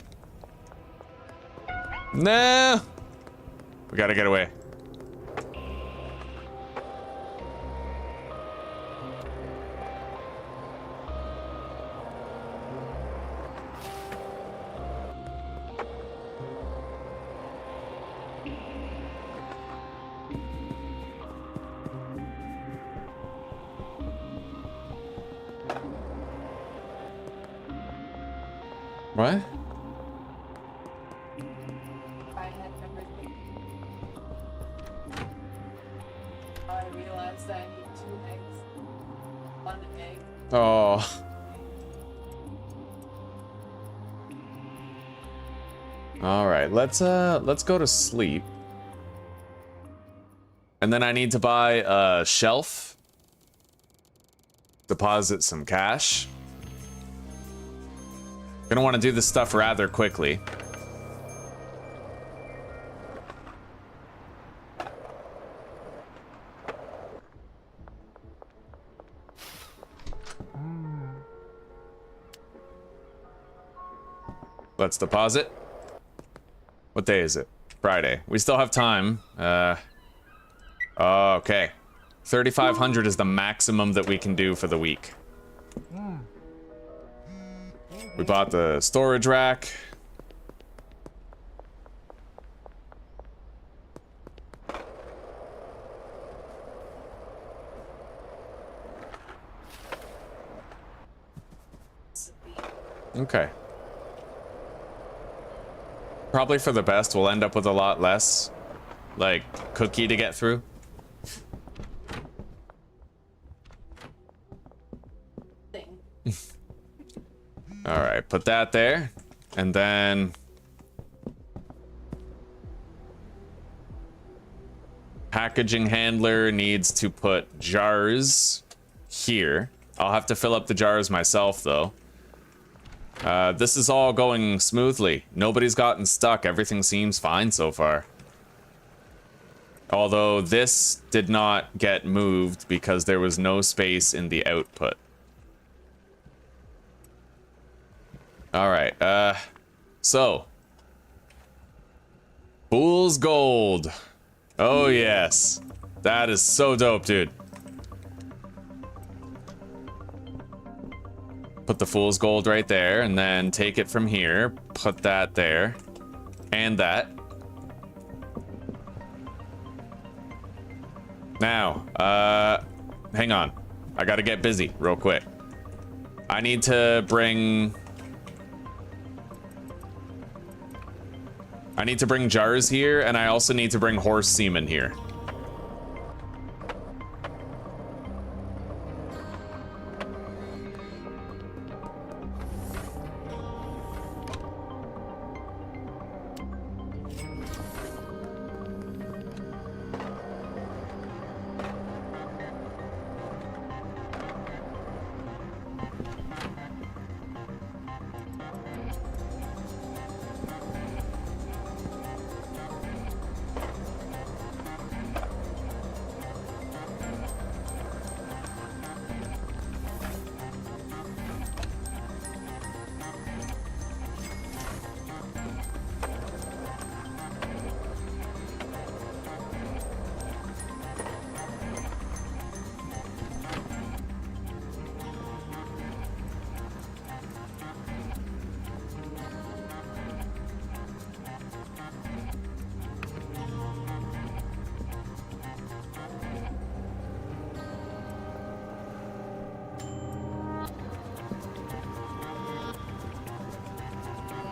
Nah. We gotta get away. What? I had everything. I realized I need 2 eggs. 1 egg. Oh. All right, let's go to sleep. And then I need to buy a shelf. Deposit some cash. Gonna want to do this stuff rather quickly. Let's deposit. What day is it? Friday. We still have time. Okay. 3,500 is the maximum that we can do for the week. We bought the storage rack. Okay. Probably for the best. We'll end up with a lot less, like, cookie to get through. All right, put that there, and then packaging handler needs to put jars here. I'll have to fill up the jars myself, though. This is all going smoothly. Nobody's gotten stuck. Everything seems fine so far. Although this did not get moved because there was no space in the output. All right, so. Fool's Gold. Oh, yes. That is so dope, dude. Put the Fool's Gold right there, and then take it from here. Put that there. And that. Now, hang on. I gotta get busy real quick. I need to bring jars here, and I also need to bring horse semen here.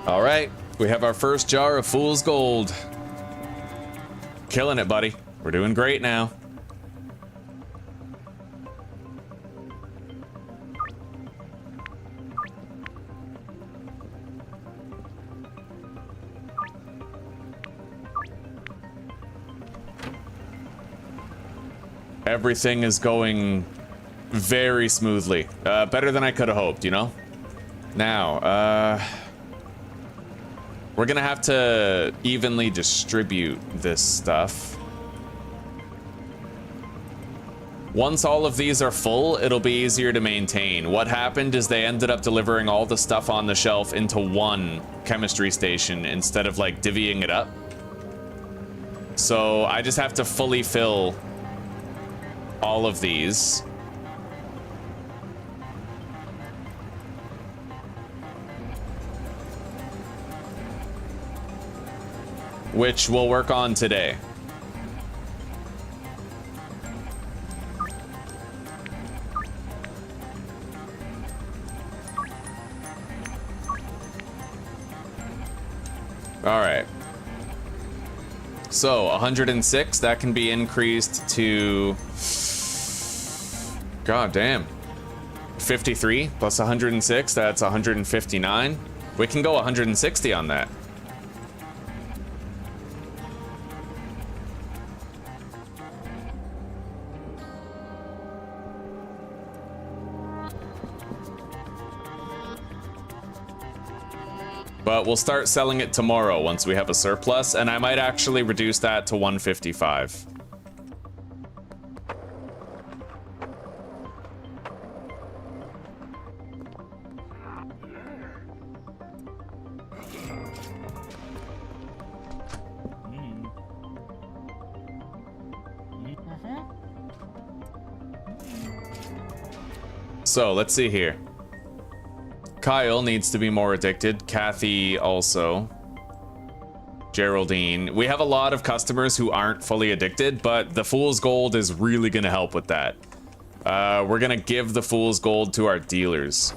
All right, we have our first jar of Fool's Gold. Killing it, buddy. We're doing great now. Everything is going very smoothly. Better than I could have hoped, you know? Now, we're gonna have to evenly distribute this stuff. Once all of these are full, it'll be easier to maintain. What happened is they ended up delivering all the stuff on the shelf into one chemistry station instead of like divvying it up. So I just have to fully fill all of these. Which we'll work on today. All right. So 106, that can be increased to, god damn, 53 plus 106, that's 159. We can go 160 on that. But we'll start selling it tomorrow once we have a surplus, and I might actually reduce that to 155. So let's see here. Kyle needs to be more addicted. Kathy also. Geraldine. We have a lot of customers who aren't fully addicted, but the Fool's Gold is really going to help with that. We're going to give the Fool's Gold to our dealers.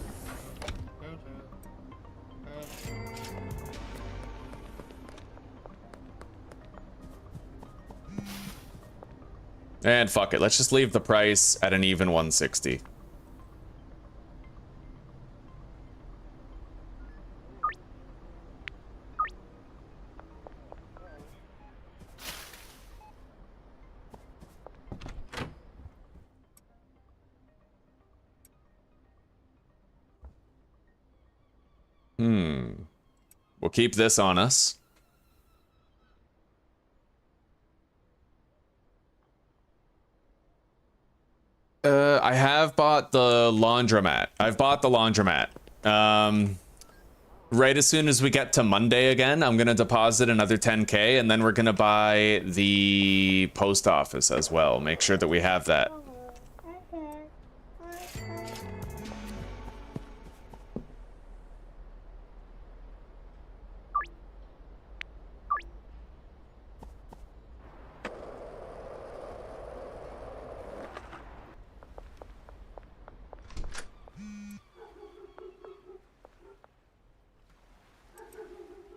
And fuck it, let's just leave the price at an even 160. We'll keep this on us. I have bought the laundromat. I've bought the laundromat. Right as soon as we get to Monday again, I'm gonna deposit another 10K, and then we're gonna buy the post office as well. Make sure that we have that.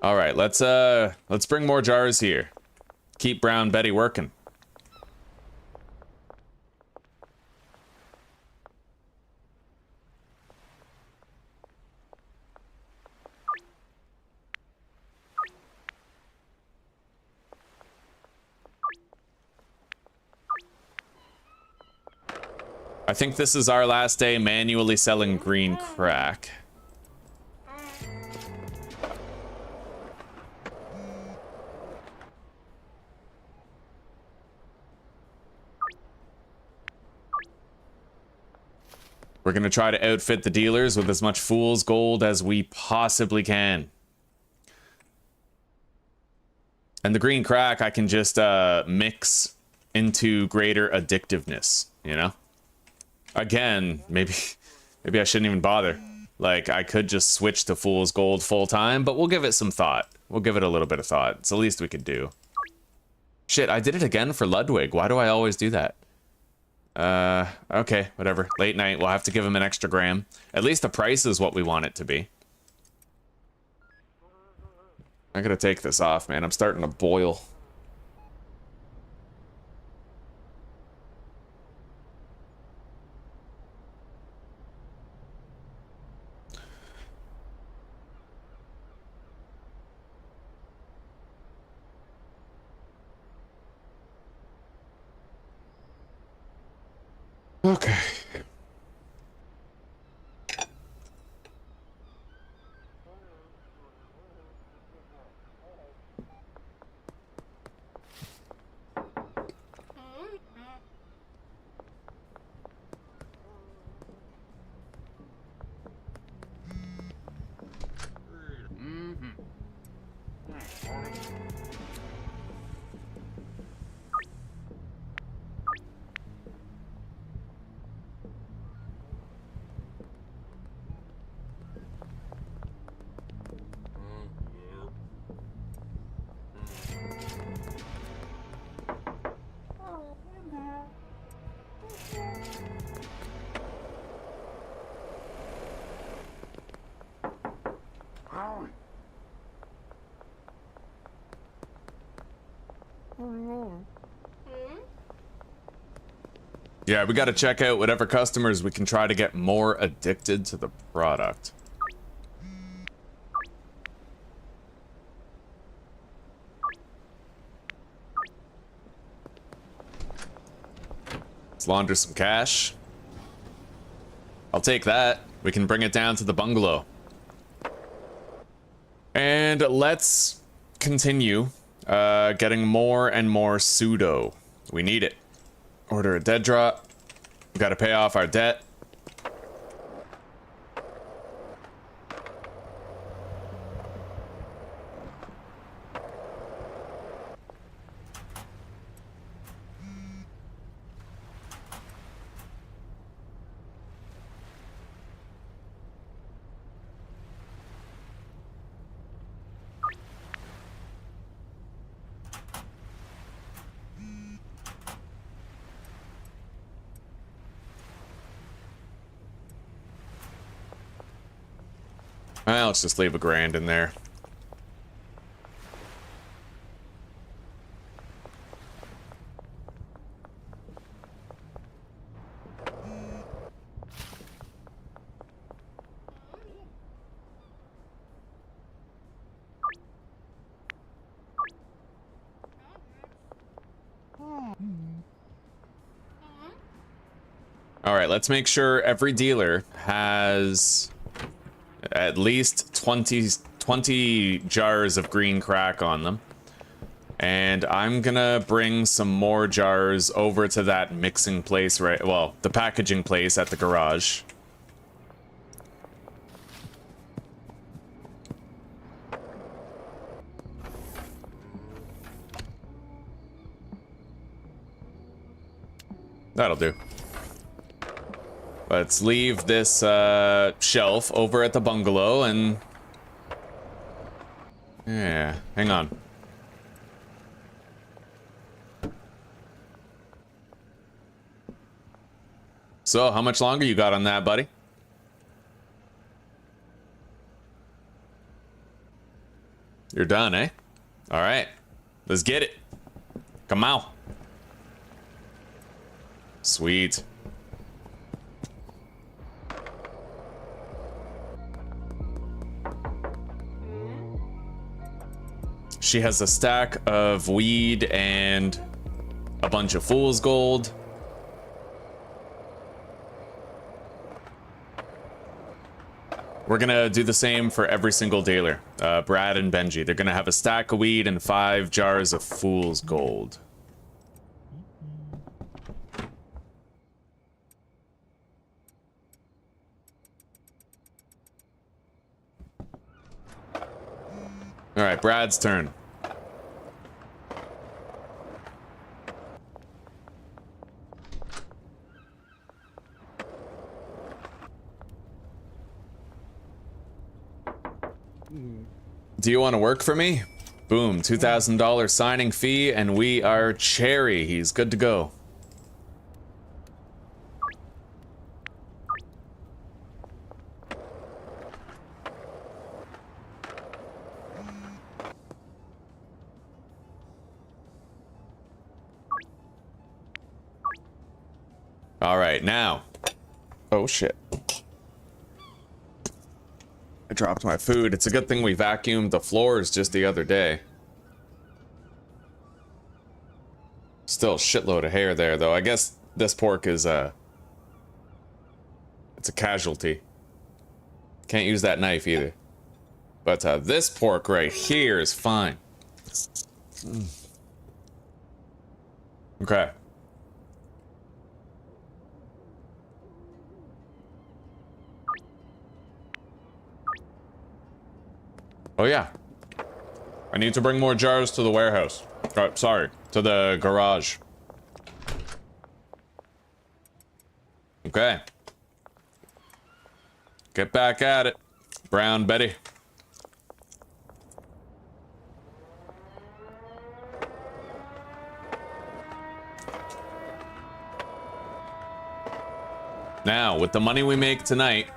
All right, let's bring more jars here. Keep Brown Betty working. I think this is our last day manually selling green crack. We're gonna try to outfit the dealers with as much fool's gold as we possibly can. And the green crack I can just mix into greater addictiveness, you know? Again, maybe I shouldn't even bother. Like, I could just switch to fool's gold full time, but we'll give it some thought. We'll give it a little bit of thought. It's the least we could do. Shit, I did it again for Ludwig. Why do I always do that? Okay, whatever. Late night, we'll have to give him an extra gram. At least the price is what we want it to be. I gotta take this off, man. I'm starting to boil. Okay. Yeah, we gotta check out whatever customers we can try to get more addicted to the product. Let's launder some cash. I'll take that. We can bring it down to the bungalow. And let's continue getting more and more pseudo. We need it. Order a dead drop. We gotta pay off our debt. Well, let's just leave $1,000 in there. All right, let's make sure every dealer has at least 20 jars of green crack on them. And I'm gonna bring some more jars over to that mixing place, right? Well, the packaging place at the garage. That'll do. Let's leave this shelf over at the bungalow and... Yeah, hang on. So, how much longer you got on that, buddy? You're done, eh? All right. Let's get it. Come out. Sweet. She has a stack of weed and a bunch of fool's gold. We're gonna do the same for every single dealer. Brad and Benji. They're gonna have a stack of weed and 5 jars of fool's gold. All right, Brad's turn. Do you want to work for me? Boom, $2,000 signing fee, and we are cherry. He's good to go. All right, now. Oh, shit. I dropped my food. It's a good thing we vacuumed the floors just the other day. Still a shitload of hair there, though. I guess this pork is it's a casualty. Can't use that knife either. But this pork right here is fine. Okay. Oh yeah. I need to bring more jars to the warehouse. Sorry, to the garage. Okay. Get back at it, Brown Betty. Now, with the money we make tonight,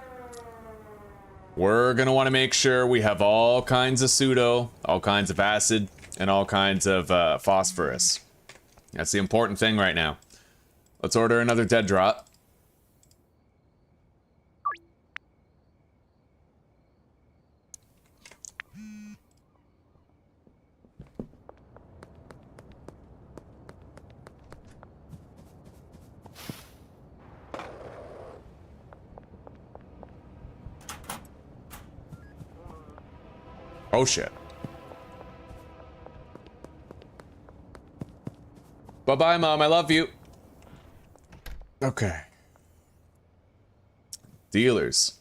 we're gonna want to make sure we have all kinds of pseudo, all kinds of acid, and all kinds of phosphorus. That's the important thing right now. Let's order another dead drop. Oh shit. Bye-bye, Mom. I love you. Okay. Dealers.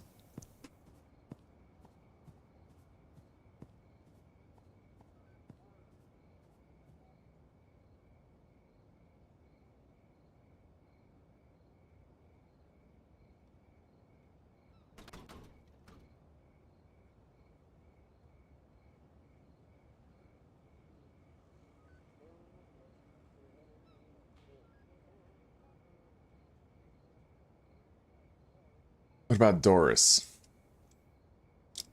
What about Doris?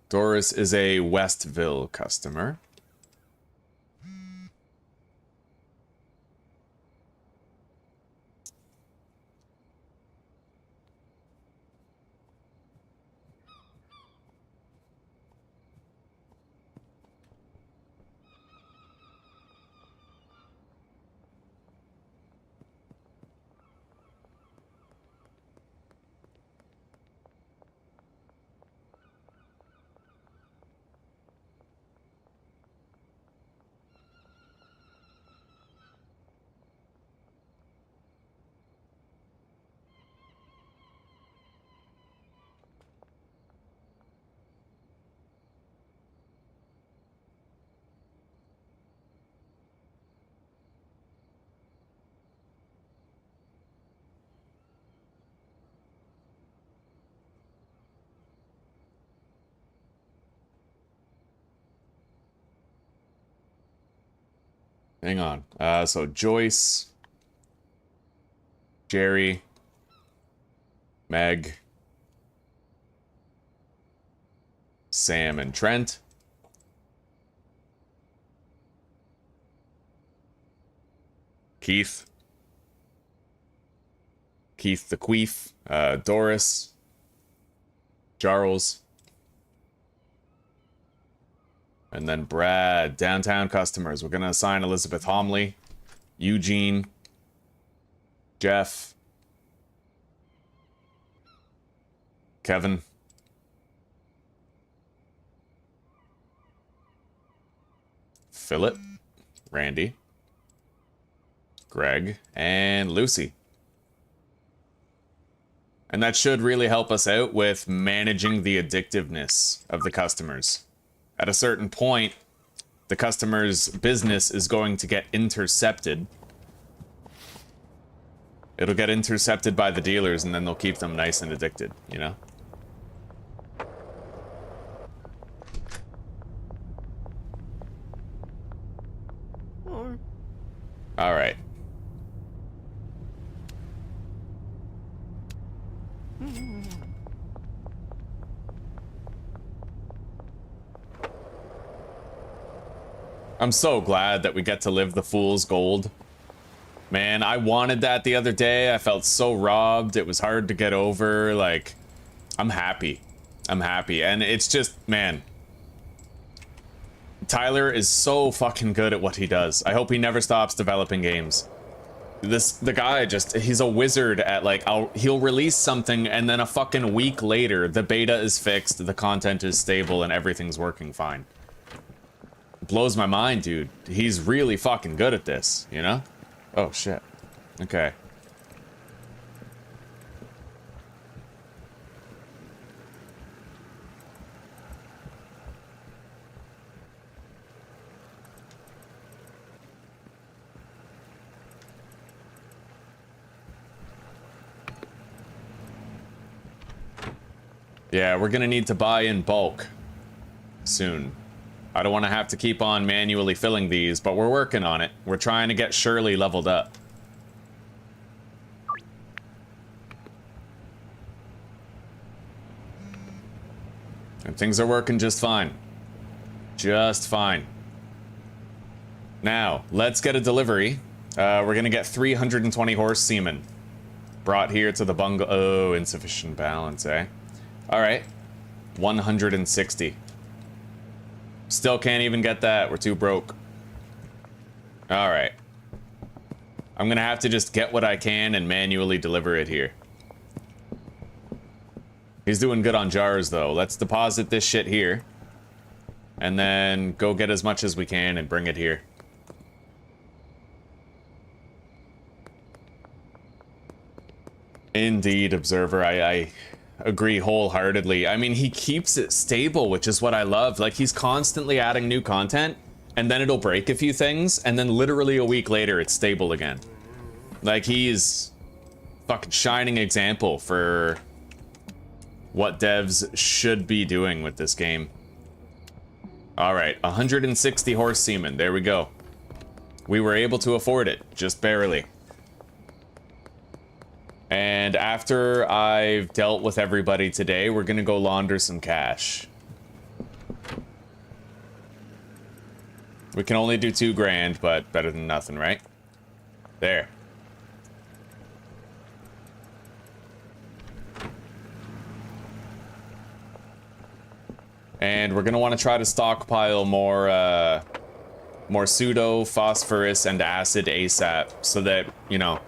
Doris is a Westville customer. Hang on. So Joyce, Jerry, Meg, Sam and Trent. Keith. Keith the Queef. Doris. Charles. And then Brad. Downtown customers. We're going to assign Elizabeth Homley. Eugene. Jeff. Kevin. Philip. Randy. Greg. And Lucy. And that should really help us out with managing the addictiveness of the customers. At a certain point, the customer's business is going to get intercepted. It'll get intercepted by the dealers, and then they'll keep them nice and addicted, you know? All right. I'm so glad that we get to live the fool's gold. Man, I wanted that the other day. I felt so robbed. It was hard to get over. Like, I'm happy. I'm happy. And it's just, man. Tyler is so fucking good at what he does. I hope he never stops developing games. The guy just, he's a wizard at like, he'll release something and then a fucking week later, the beta is fixed, the content is stable, and everything's working fine. It blows my mind, dude. He's really fucking good at this, you know? Oh, shit. Okay. Yeah, we're gonna need to buy in bulk soon. I don't want to have to keep on manually filling these, but we're working on it. We're trying to get Shirley leveled up. And things are working just fine. Just fine. Now, let's get a delivery. We're gonna get 320 horse semen brought here to the bungalow. Oh, insufficient balance, eh? Alright. 160. Still can't even get that. We're too broke. Alright. I'm gonna have to just get what I can and manually deliver it here. He's doing good on jars, though. Let's deposit this shit here. And then go get as much as we can and bring it here. Indeed, Observer. I agree wholeheartedly. I mean, he keeps it stable, which is what I love. Like, he's constantly adding new content, and then it'll break a few things, and then literally a week later, it's stable again. Like, he's fucking shining example for what devs should be doing with this game. Alright, 160 horse semen. There we go. We were able to afford it, just barely. And after I've dealt with everybody today, we're gonna go launder some cash. We can only do 2 grand, but better than nothing, right? There. And we're gonna want to try to stockpile more pseudo, phosphorus, and acid ASAP, so that, you know.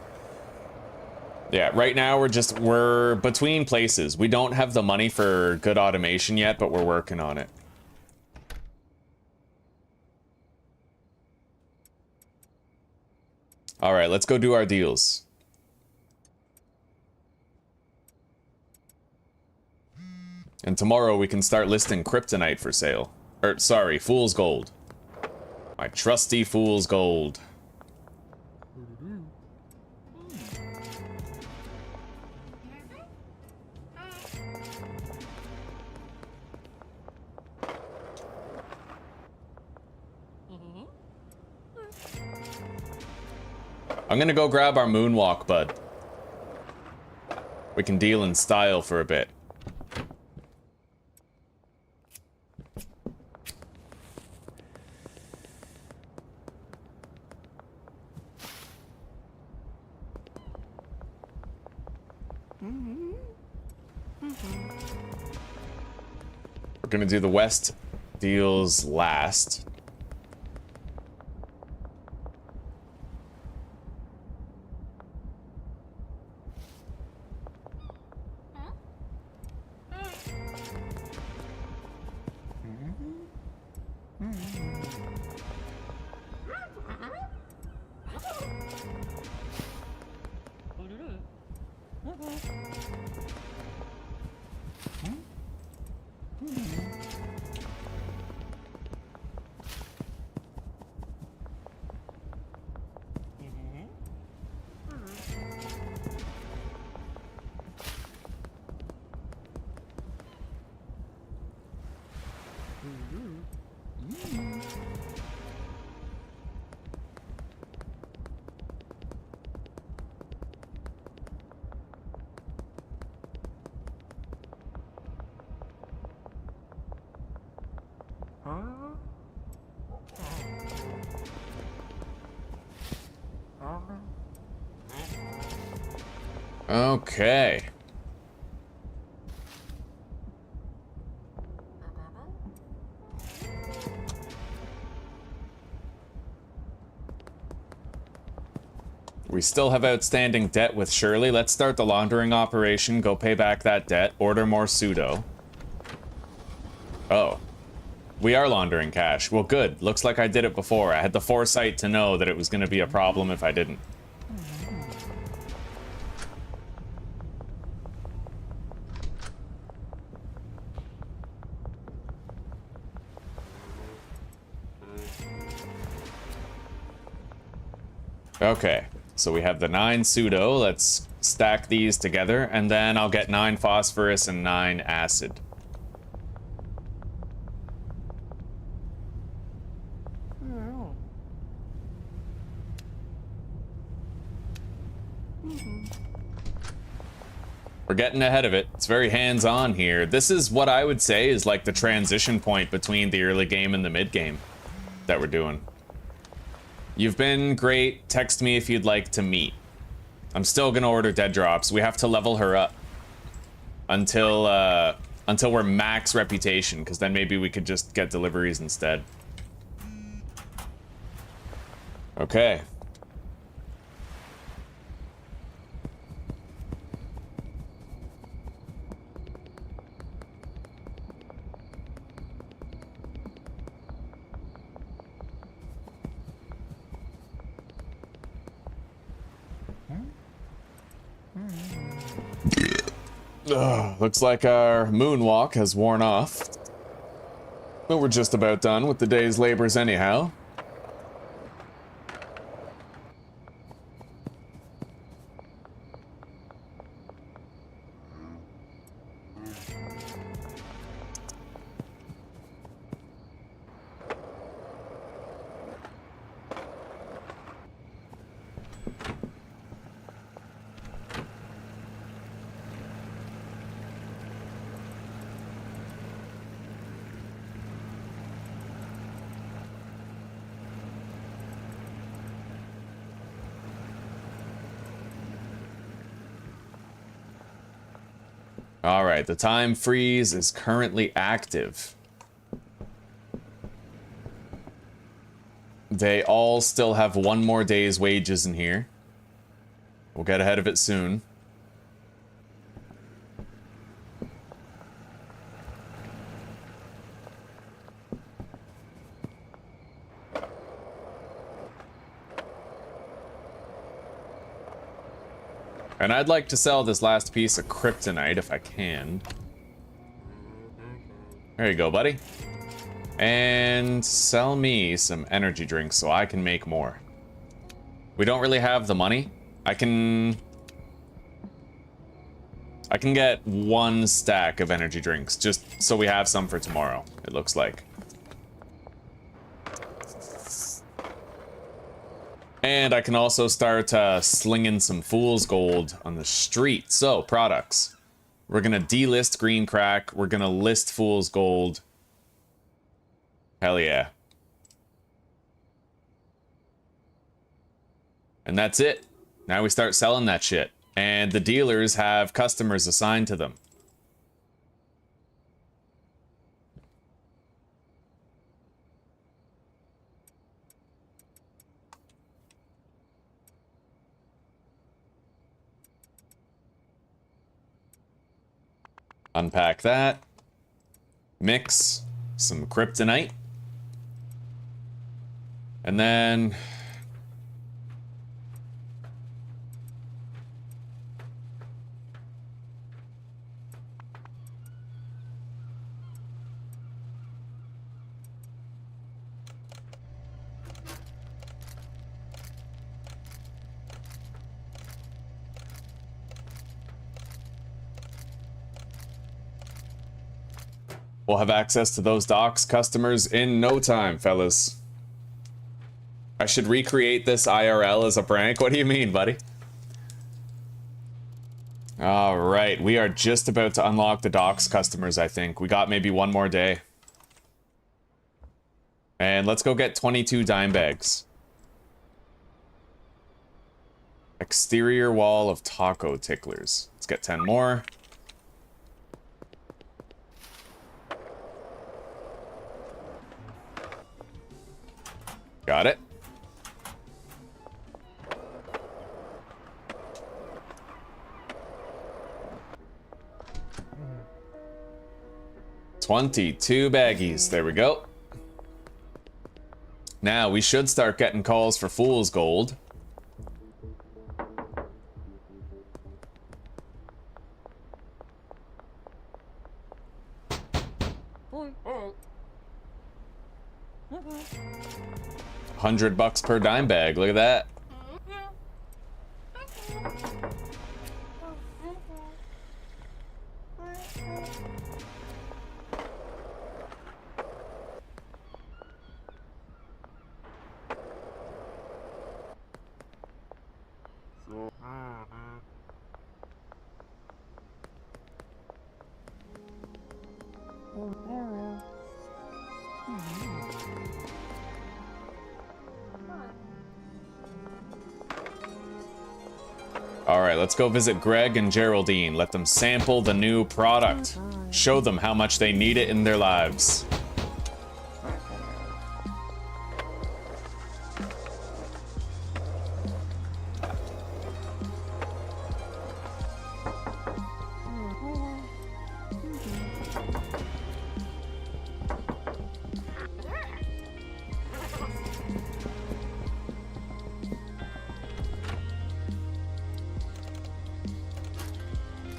Yeah, right now we're between places. We don't have the money for good automation yet, but we're working on it. All right, let's go do our deals. And tomorrow we can start listing kryptonite for sale. Or, sorry, fool's gold. My trusty fool's gold. I'm gonna go grab our moonwalk, bud. We can deal in style for a bit. We're gonna do the west deals last. Okay. We still have outstanding debt with Shirley. Let's start the laundering operation, go pay back that debt, order more pseudo. Oh. We are laundering cash. Well, good. Looks like I did it before. I had the foresight to know that it was going to be a problem if I didn't. Okay, so we have the 9 pseudo. Let's stack these together, and then I'll get 9 phosphorus and 9 acid. We're getting ahead of it. It's very hands-on here. This is what I would say is like the transition point between the early game and the mid game that we're doing. You've been great. Text me if you'd like to meet. I'm still gonna order dead drops. We have to level her up until we're max reputation, because then maybe we could just get deliveries instead. Okay. Looks like our moonwalk has worn off. But we're just about done with the day's labors anyhow. Alright, the time freeze is currently active. They all still have 1 more day's wages in here. We'll get ahead of it soon. And I'd like to sell this last piece of kryptonite if I can. There you go, buddy. And sell me some energy drinks so I can make more. We don't really have the money. I can get 1 stack of energy drinks just so we have some for tomorrow, it looks like. And I can also start slinging some fool's gold on the street. So, products. We're gonna delist green crack. We're gonna list fool's gold. Hell yeah. And that's it. Now we start selling that shit. And the dealers have customers assigned to them. Unpack that. Mix some kryptonite. And then... we'll have access to those docks customers in no time, fellas. I should recreate this IRL as a prank? What do you mean, buddy? Alright, we are just about to unlock the docks customers, I think. We got maybe one more day. And let's go get 22 dime bags. Exterior wall of taco ticklers. Let's get 10 more. Got it. $22 baggies. There we go. Now we should start getting calls for fool's gold. $100 per dime bag. Look at that. Alright, let's go visit Greg and Geraldine. Let them sample the new product. Show them how much they need it in their lives.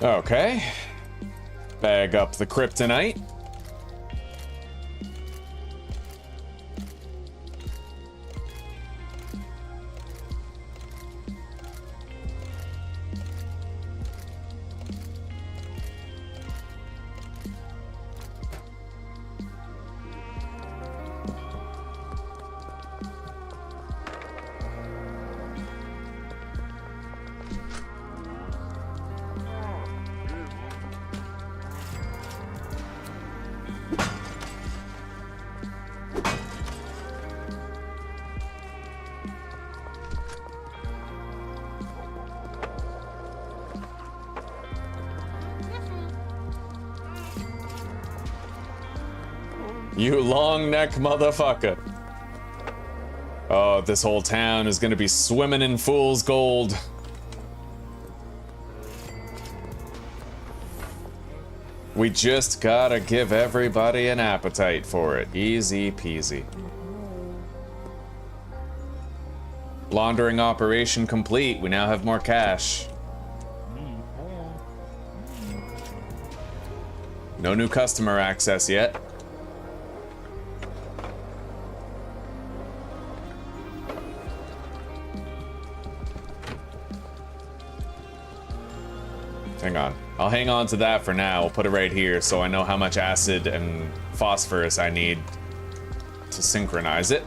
Okay. Bag up the kryptonite. You long neck motherfucker. Oh, this whole town is gonna be swimming in fool's gold. We just gotta give everybody an appetite for it. Easy peasy. Laundering operation complete. We now have more cash. No new customer access yet. Hang on. I'll hang on to that for now. I'll put it right here so I know how much acid and phosphorus I need to synchronize it.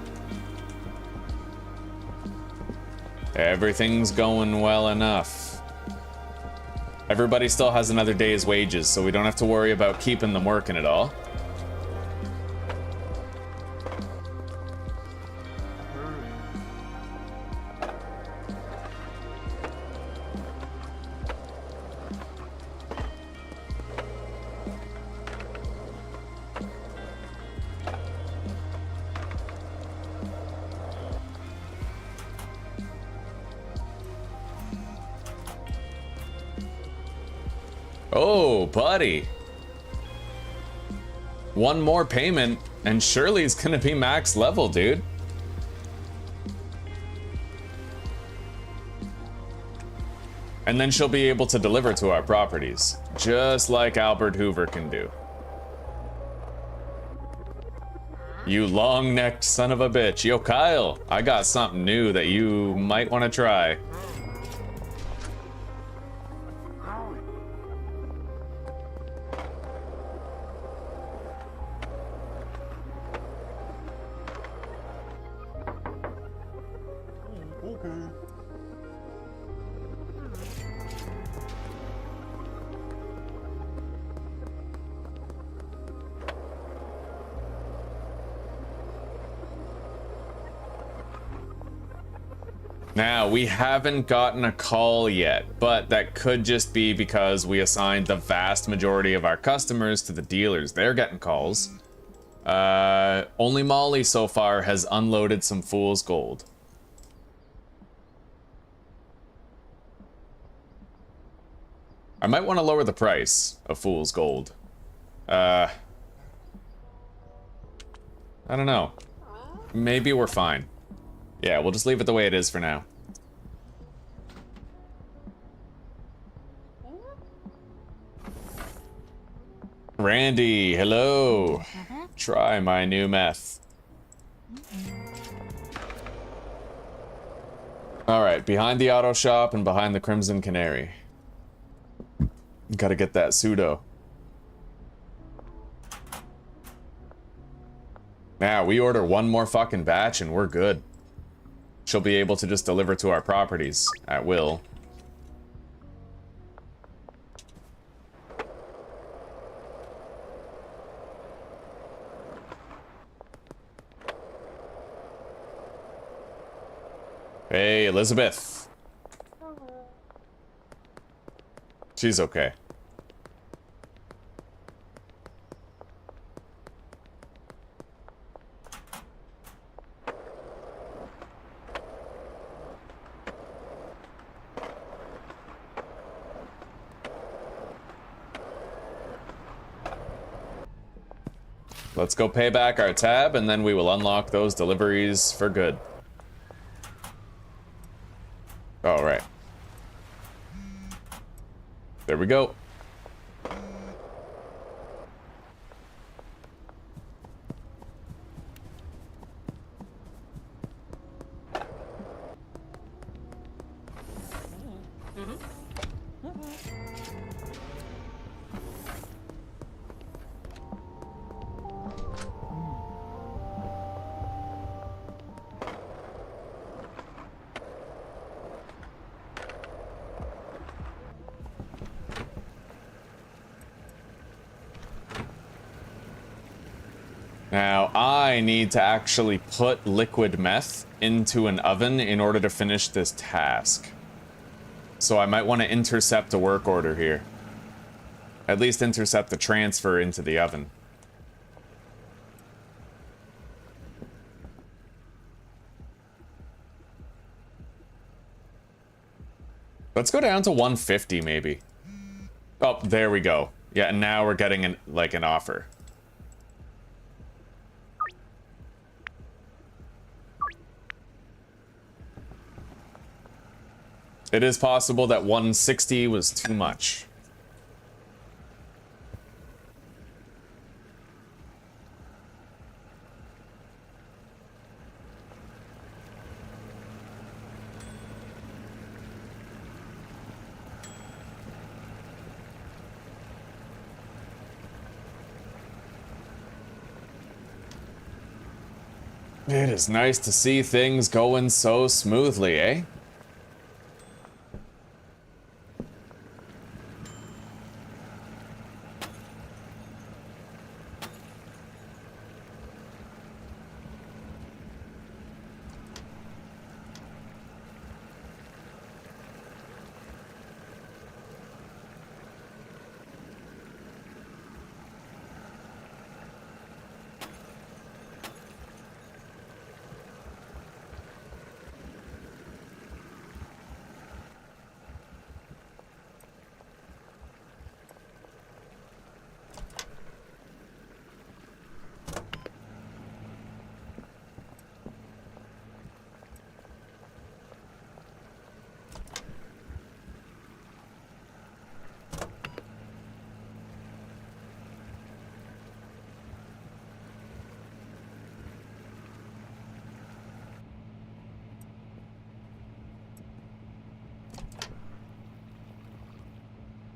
Everything's going well enough. Everybody still has another day's wages, so we don't have to worry about keeping them working at all. Oh, buddy. One more payment, and Shirley's gonna be max level, dude. And then she'll be able to deliver to our properties, just like Albert Hoover can do. You long-necked son of a bitch. Yo, Kyle, I got something new that you might want to try. Now, we haven't gotten a call yet, but that could just be because we assigned the vast majority of our customers to the dealers. They're getting calls. Only Molly so far has unloaded some fool's gold. I might want to lower the price of fool's gold. I don't know. Maybe we're fine. Yeah, we'll just leave it the way it is for now. Randy, hello. Try my new meth. Alright, behind the auto shop and behind the Crimson Canary. Gotta get that pseudo. Now, we order one more fucking batch and we're good. She'll be able to just deliver to our properties at will. Hey, Elizabeth. She's okay. Let's go pay back our tab, and then we will unlock those deliveries for good. All right. There we go. Now, I need to actually put liquid meth into an oven in order to finish this task. So I might want to intercept a work order here. At least intercept the transfer into the oven. Let's go down to 150 maybe. Oh, there we go. Yeah, and now we're getting an offer. It is possible that 160 was too much. It is nice to see things going so smoothly, eh?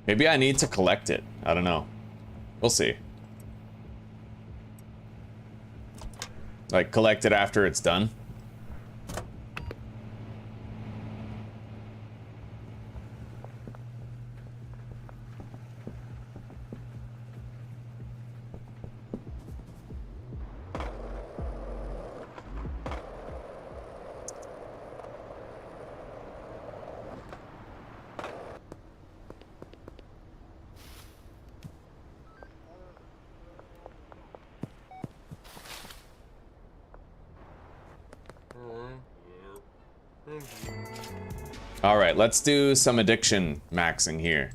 Maybe I need to collect it. I don't know. We'll see. Like, collect it after it's done. All right, let's do some addiction maxing here.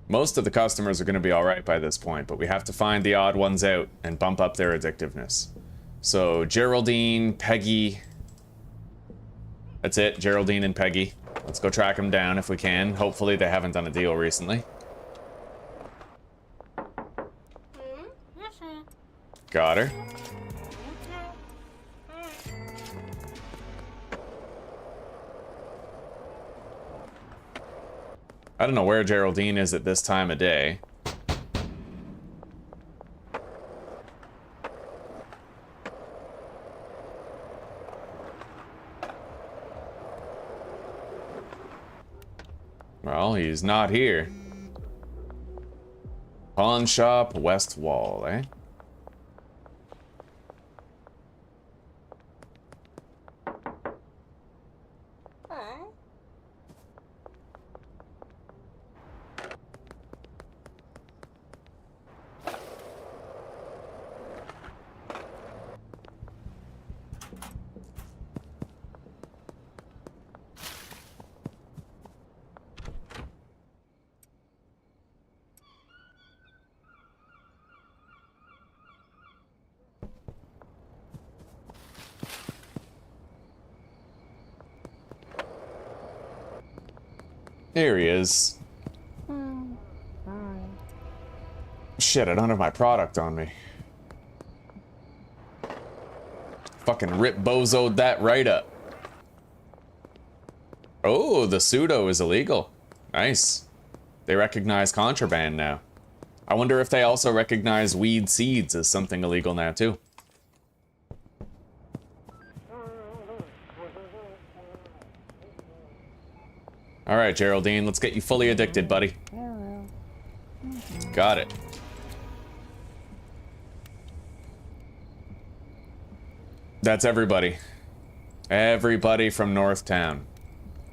Most of the customers are going to be all right by this point, but we have to find the odd ones out and bump up their addictiveness. So Geraldine, Peggy. That's it, Geraldine and Peggy. Let's go track them down if we can. Hopefully they haven't done a deal recently. Got her. I don't know where Geraldine is at this time of day. Well, he's not here. Pawn shop, west wall, eh? Here he is. Shit, I don't have my product on me. Fucking rip bozoed that right up. Oh, the pseudo is illegal. Nice. They recognize contraband now. I wonder if they also recognize weed seeds as something illegal now too. All right, Geraldine, let's get you fully addicted, buddy. Got it. That's everybody. Everybody from Northtown.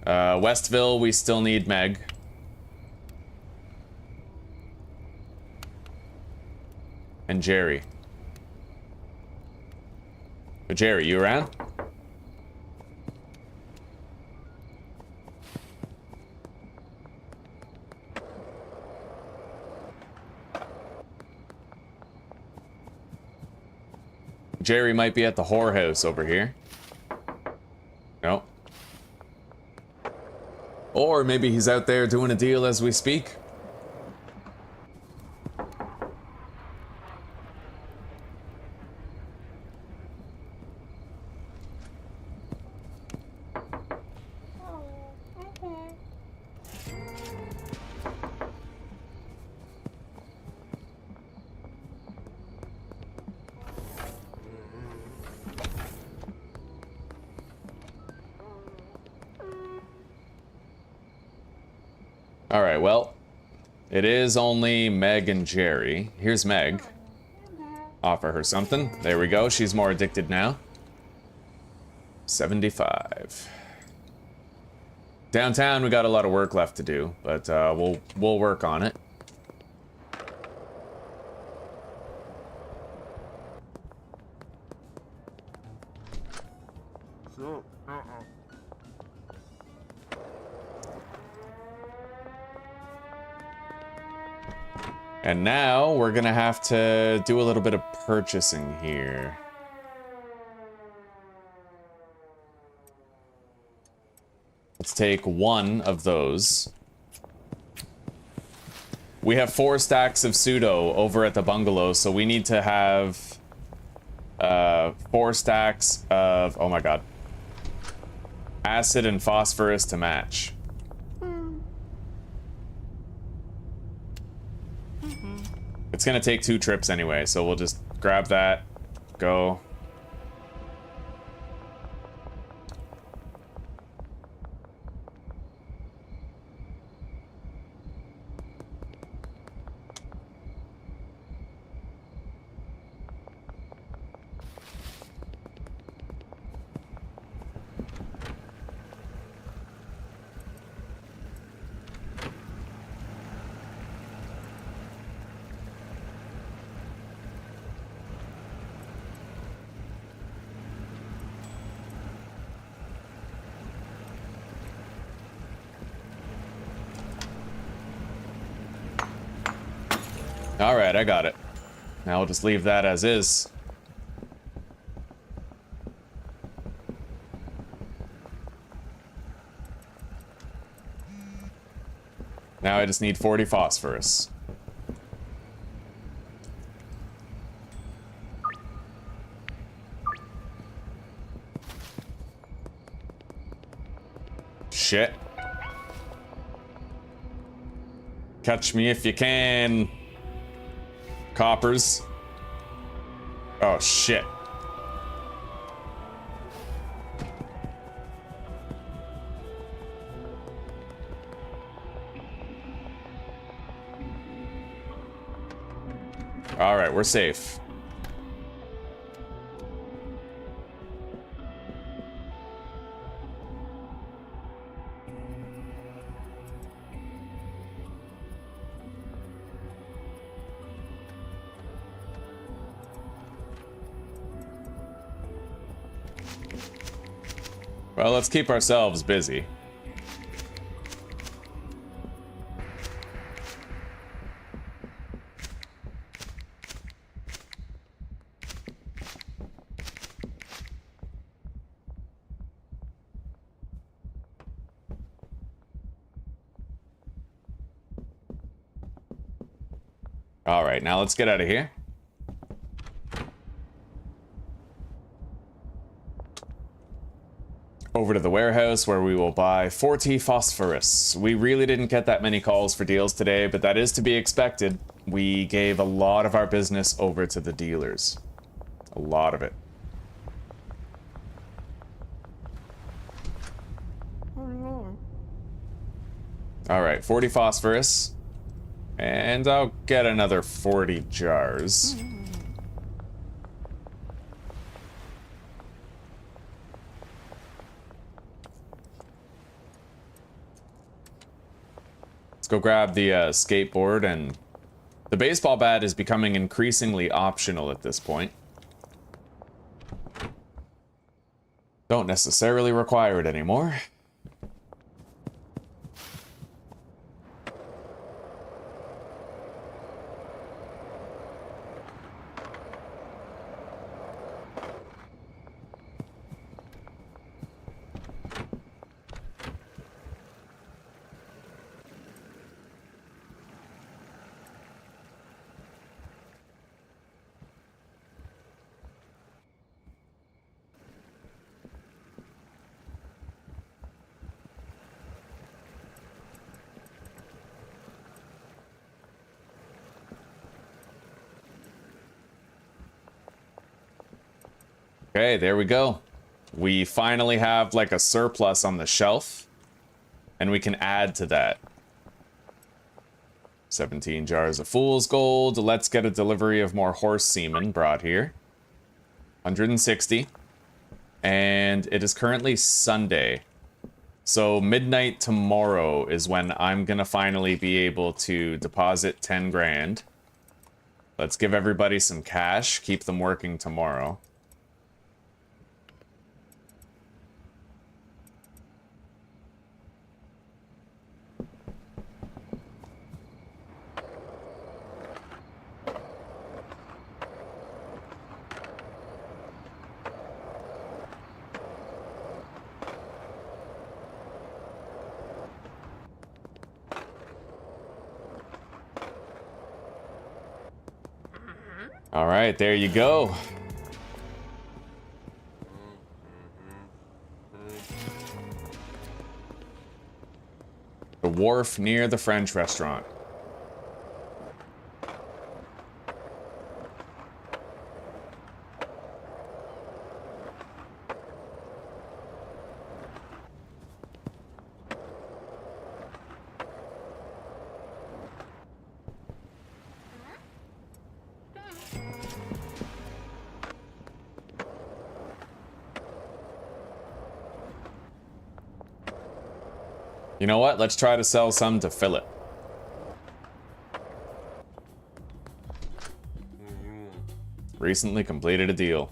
Westville, we still need Meg. And Jerry. Jerry, you around? Jerry might be at the whorehouse over here. No. Or maybe he's out there doing a deal as we speak. Alright, well, it is only Meg and Jerry. Here's Meg. Offer her something. There we go. She's more addicted now. 75. Downtown, we got a lot of work left to do, but we'll work on it. And now we're gonna have to do a little bit of purchasing here. Let's take one of those. We have 4 stacks of pseudo over at the bungalow, so we need to have 4 stacks of, oh my god, acid and phosphorus to match. It's gonna take 2 trips anyway, so we'll just grab that, go. Alright, I got it. Now I'll just leave that as is. Now I just need 40 phosphorus. Shit. Catch me if you can. Coppers. Oh, shit. All right, we're safe. Well, let's keep ourselves busy. All right, now let's get out of here. Over to the warehouse where we will buy 40 phosphorus. We really didn't get that many calls for deals today, but that is to be expected. We gave a lot of our business over to the dealers. A lot of it. All right, 40 phosphorus. And I'll get another 40 jars. Let's go grab the skateboard, and the baseball bat is becoming increasingly optional at this point. Don't necessarily require it anymore. Okay, there we go. We finally have like a surplus on the shelf, and we can add to that. 17 jars of fool's gold. Let's get a delivery of more horse semen brought here. 160. And it is currently Sunday. So midnight tomorrow is when I'm gonna finally be able to deposit 10 grand. Let's give everybody some cash, keep them working tomorrow. All right, there you go. The wharf near the French restaurant. You know what? Let's try to sell some to fill it. Recently completed a deal.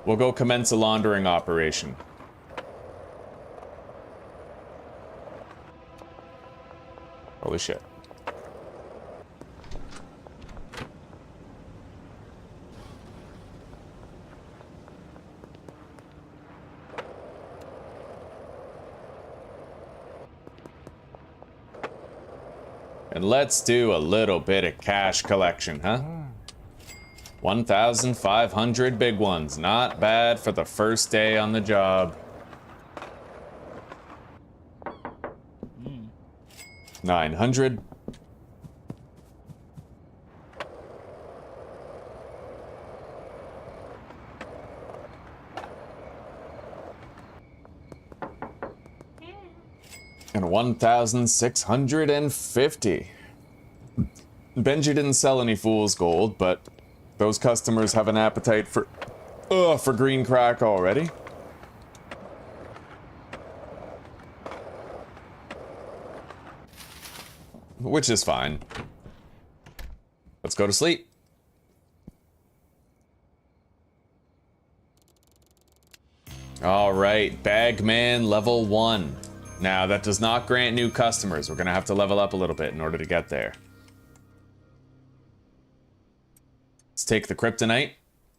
We'll go commence a laundering operation. Holy shit. And let's do a little bit of cash collection, huh? 1,500 big ones. Not bad for the first day on the job. 900. And 1,650. Benji didn't sell any fool's gold, but those customers have an appetite for green crack already. Which is fine. Let's go to sleep. All right, Bagman level 1. Now, that does not grant new customers. We're gonna have to level up a little bit in order to get there. Let's take the kryptonite,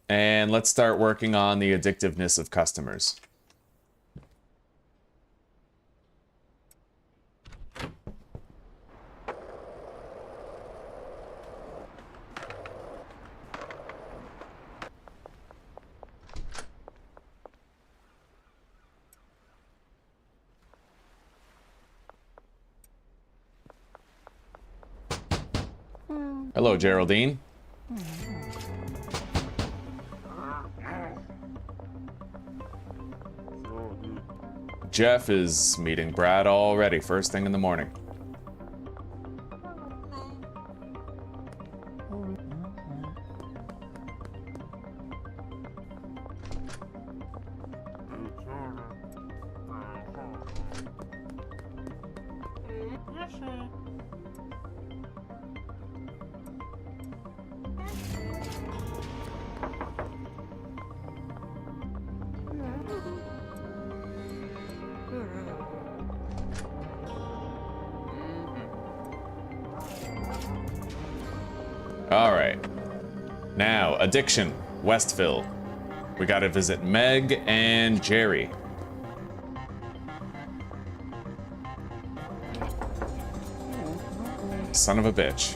and let's start working on the addictiveness of customers. Hello, Geraldine. Jeff is meeting Brad already, first thing in the morning. Alright. Now, addiction, Westville. We gotta visit Meg and Jerry. Son of a bitch.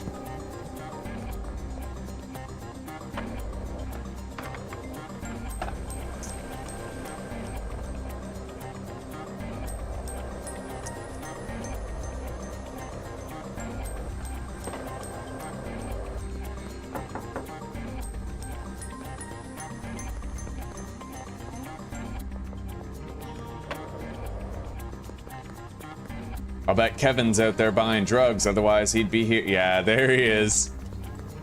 I'll bet Kevin's out there buying drugs, otherwise he'd be here. Yeah, there he is.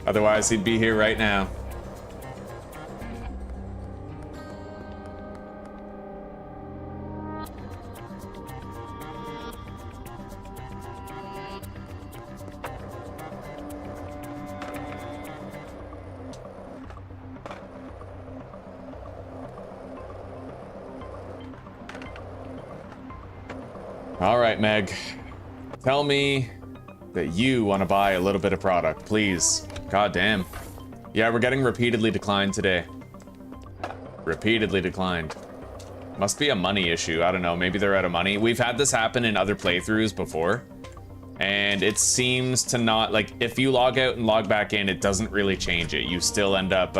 Otherwise he'd be here right now. All right, Meg. Tell me that you want to buy a little bit of product, please. God damn. Yeah, we're getting repeatedly declined today. Repeatedly declined. Must be a money issue. I don't know. Maybe they're out of money. We've had this happen in other playthroughs before. And it seems to not, like, if you log out and log back in, it doesn't really change it. You still end up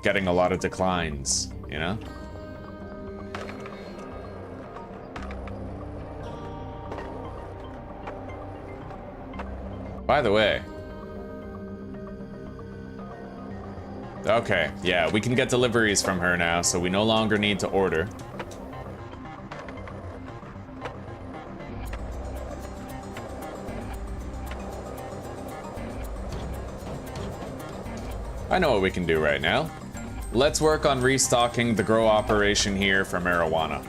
getting a lot of declines, you know? By the way. Okay, yeah, we can get deliveries from her now, so we no longer need to order. I know what we can do right now. Let's work on restocking the grow operation here for marijuana.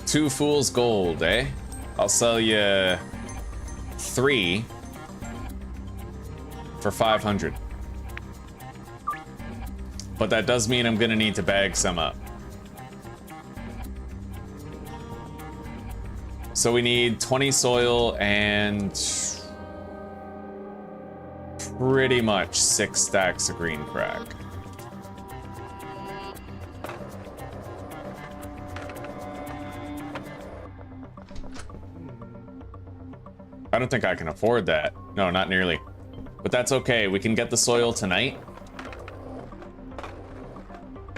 2 fool's gold, eh? I'll sell you 3 for 500. But that does mean I'm gonna need to bag some up. So we need 20 soil and pretty much 6 stacks of green crack. I don't think I can afford that. No, not nearly. But that's okay. We can get the soil tonight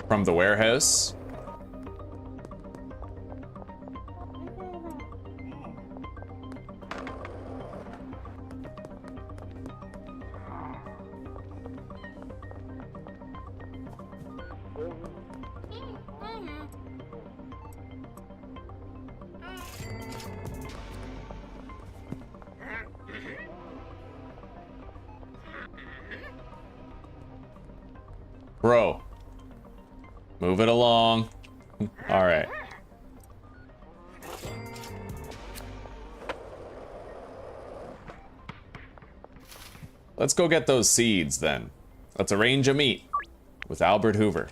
from the warehouse. Bro, move it along. All right. Let's go get those seeds then. Let's arrange a meet with Albert Hoover.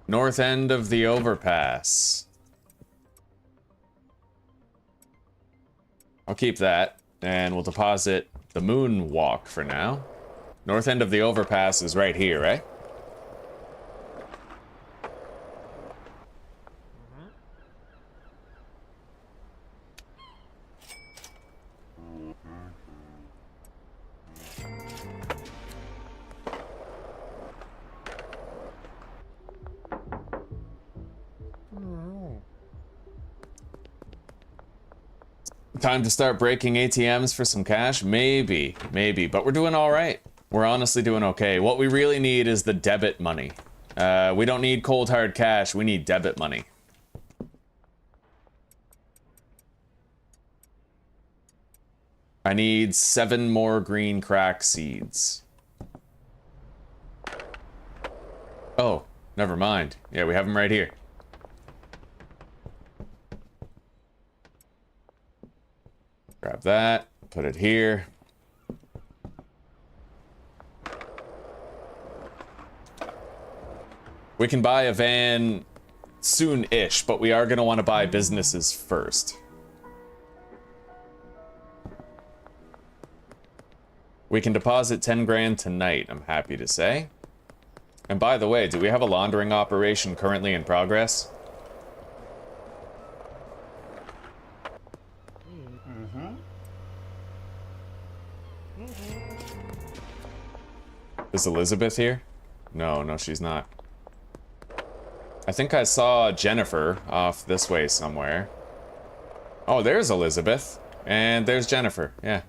North end of the overpass. I'll keep that, and we'll deposit the moonwalk for now. North end of the overpass is right here, right? Time to start breaking ATMs for some cash? Maybe, but we're doing all right. We're honestly doing okay. What we really need is the debit money. We don't need cold hard cash, we need debit money. I need 7 more green crack seeds. Oh, never mind. Yeah, we have them right here. Grab that, put it here. We can buy a van soon-ish, but we are going to want to buy businesses first. We can deposit 10 grand tonight, I'm happy to say. And by the way, do we have a laundering operation currently in progress? Is Elizabeth here? No, she's not. I think I saw Jennifer off this way somewhere. Oh, there's Elizabeth. And there's Jennifer, yeah.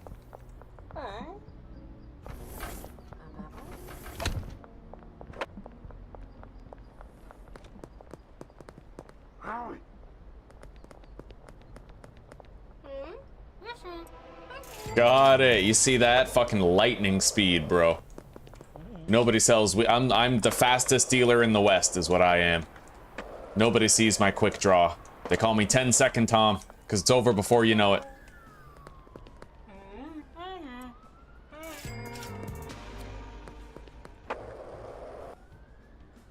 Got it. You see that? Fucking lightning speed, bro. Nobody sells. I'm the fastest dealer in the West, is what I am. Nobody sees my quick draw. They call me 10-second Tom, because it's over before you know it.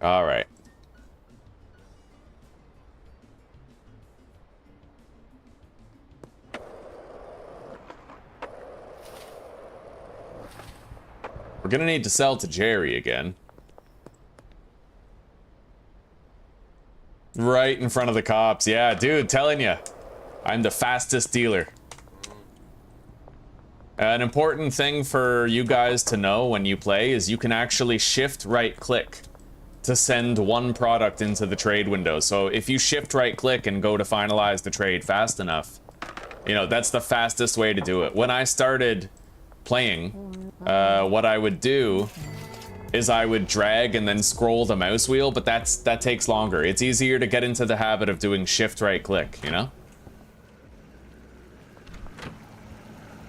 All right. We're gonna need to sell to Jerry again. Right in front of the cops. Yeah, dude, telling you. I'm the fastest dealer. An important thing for you guys to know when you play is you can actually shift right click to send one product into the trade window. So if you shift right click and go to finalize the trade fast enough, you know, that's the fastest way to do it. When I started playing, what I would do is I would drag and then scroll the mouse wheel, but that takes longer. It's easier to get into the habit of doing shift right click, you know?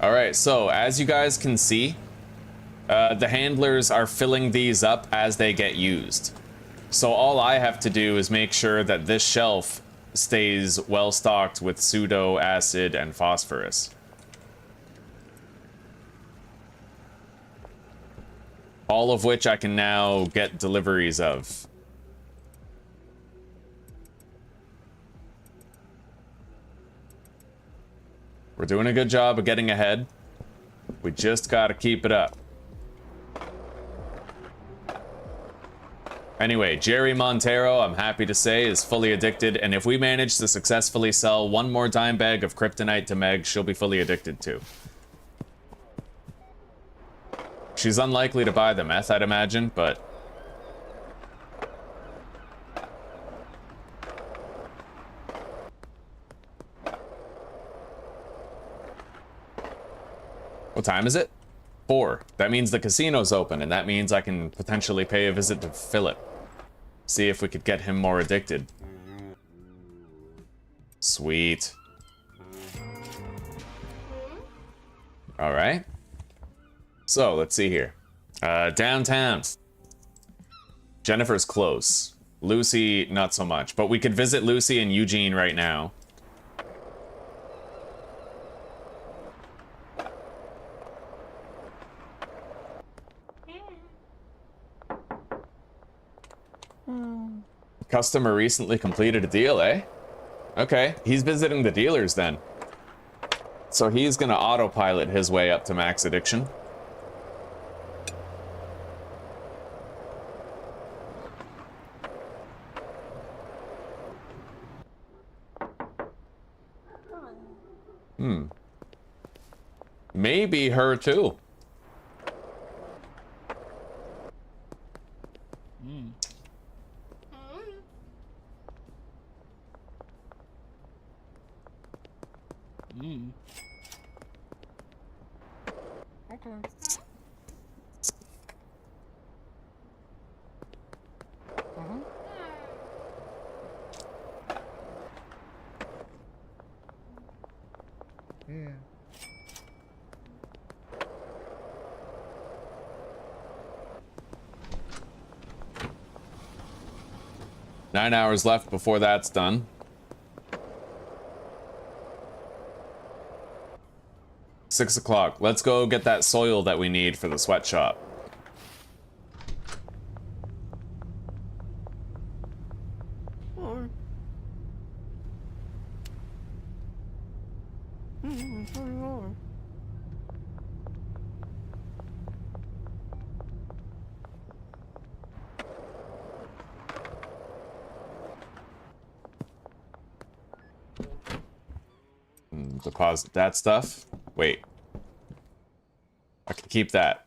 All right, so as you guys can see, the handlers are filling these up as they get used. So all I have to do is make sure that this shelf stays well stocked with pseudo, acid, and phosphorus. All of which I can now get deliveries of. We're doing a good job of getting ahead. We just gotta keep it up. Anyway, Jerry Montero, I'm happy to say, is fully addicted, and if we manage to successfully sell one more dime bag of kryptonite to Meg, she'll be fully addicted too. She's unlikely to buy the meth, I'd imagine, but... What time is it? 4. That means the casino's open, and that means I can potentially pay a visit to Philip. See if we could get him more addicted. Sweet. Alright. So, let's see here. Downtown. Jennifer's close. Lucy, not so much. But we could visit Lucy and Eugene right now. Customer recently completed a deal, eh? Okay, he's visiting the dealers then. So he's gonna autopilot his way up to max addiction. Maybe her too. Okay. Yeah. 9 hours left before that's done. 6 o'clock. Let's go get that soil that we need for the sweatshop. Deposit that stuff. Wait. I can keep that.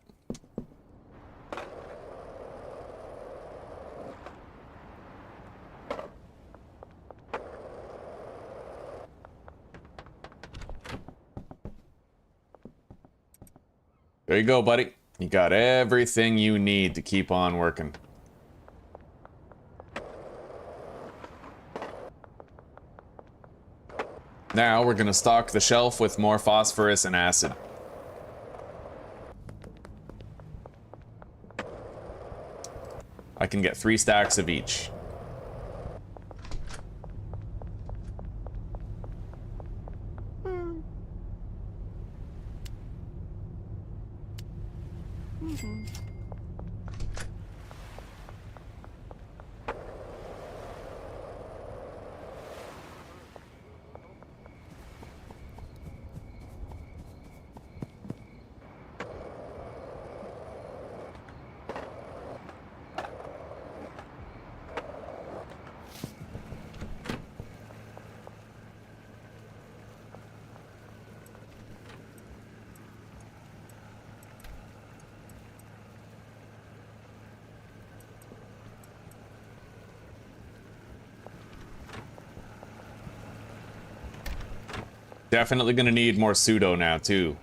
There you go, buddy. You got everything you need to keep on working. Now we're gonna stock the shelf with more phosphorus and acid. I can get 3 stacks of each. Definitely gonna need more pseudo now, too.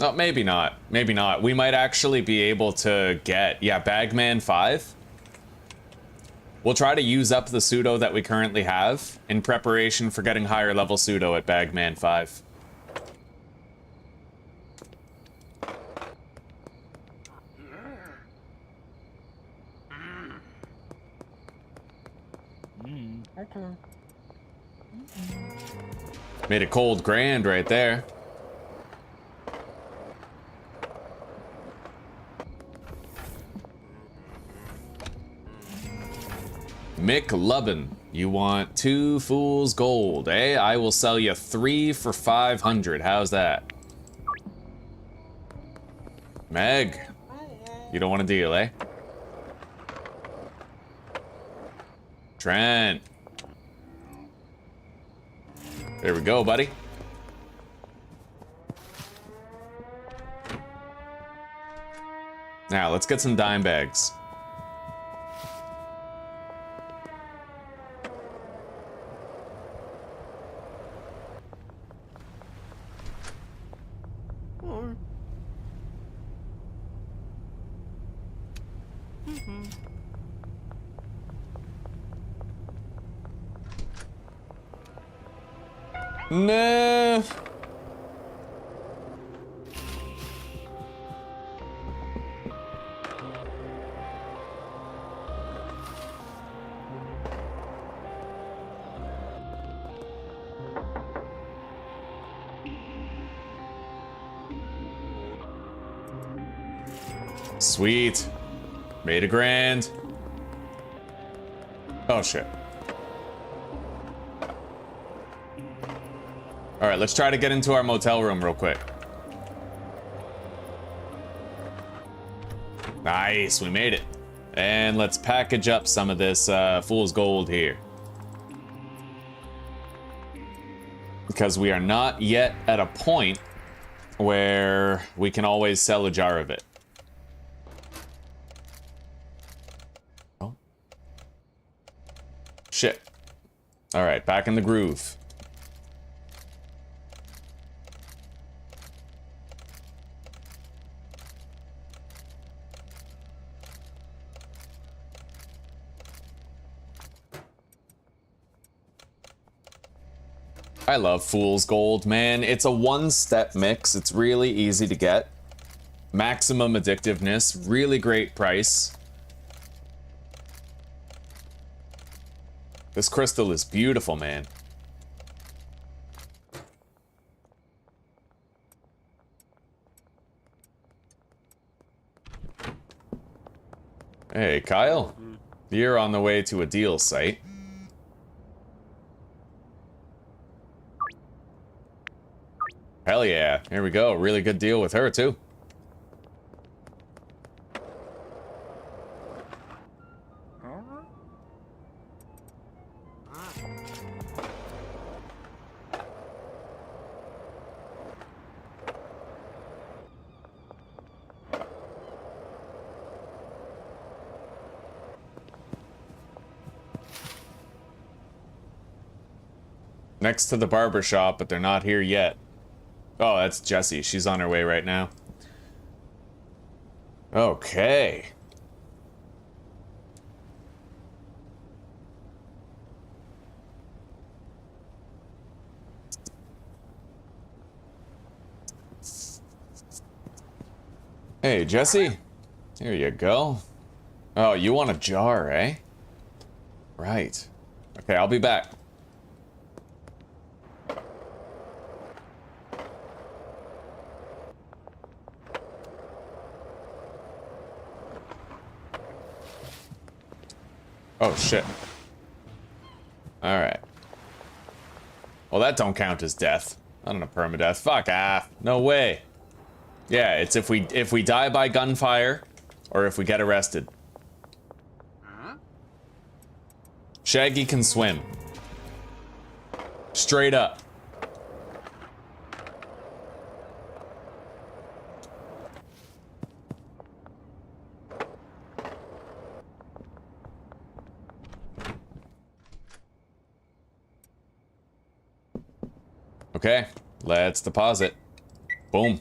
Oh, maybe not. Maybe not. We might actually be able to get... Yeah, Bagman 5. We'll try to use up the pseudo that we currently have in preparation for getting higher level pseudo at Bagman 5. Okay. Made a cold grand right there. McLubbin, you want 2 fool's gold, eh? I will sell you 3 for 500. How's that? Meg, you don't want to deal, eh? Trent. There we go, buddy. Now, let's get some dime bags. Nah. Sweet. Made a grand. Oh shit. All right, let's try to get into our motel room real quick. Nice, we made it. And let's package up some of this fool's gold here. Because we are not yet at a point where we can always sell a jar of it. Oh. Shit. All right, back in the groove. I love Fool's Gold, man. It's a one-step mix. It's really easy to get. Maximum addictiveness. Really great price. This crystal is beautiful, man. Hey, Kyle. You're on the way to a deal site. Hell yeah, here we go. Really good deal with her, too. Next to the barber shop, but they're not here yet. Oh, that's Jessie. She's on her way right now. Okay. Hey, Jessie. Here you go. Oh, you want a jar, eh? Right. Okay, I'll be back. Oh, shit. Alright. Well, that don't count as death. I don't know, permadeath. Fuck off. No way. Yeah, it's if we die by gunfire, or if we get arrested. Shaggy can swim. Straight up. Okay, let's deposit. Boom.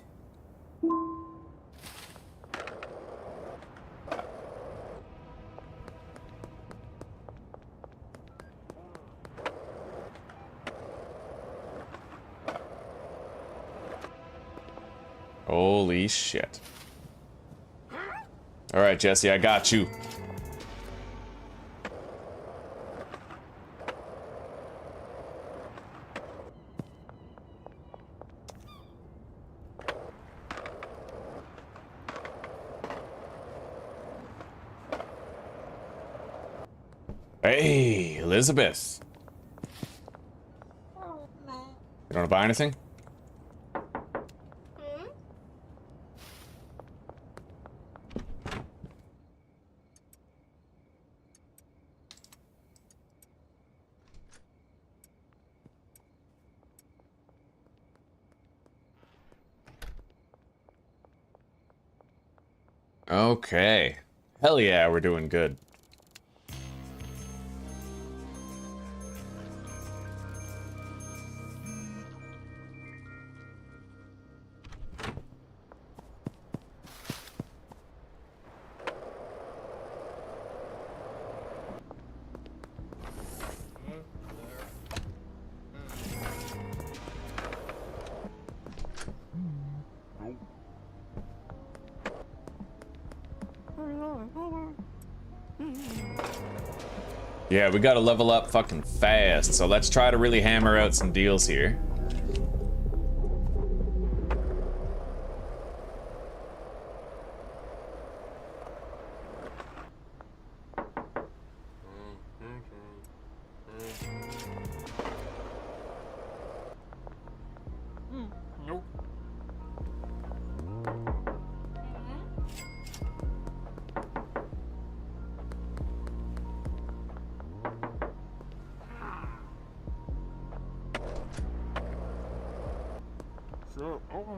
Holy shit. All right, Jessie, I got you. Hey, Elizabeth. You want to buy anything? Okay. Hell yeah, we're doing good. Yeah, we gotta level up fucking fast, so let's try to really hammer out some deals here. Nope. Sure, okay.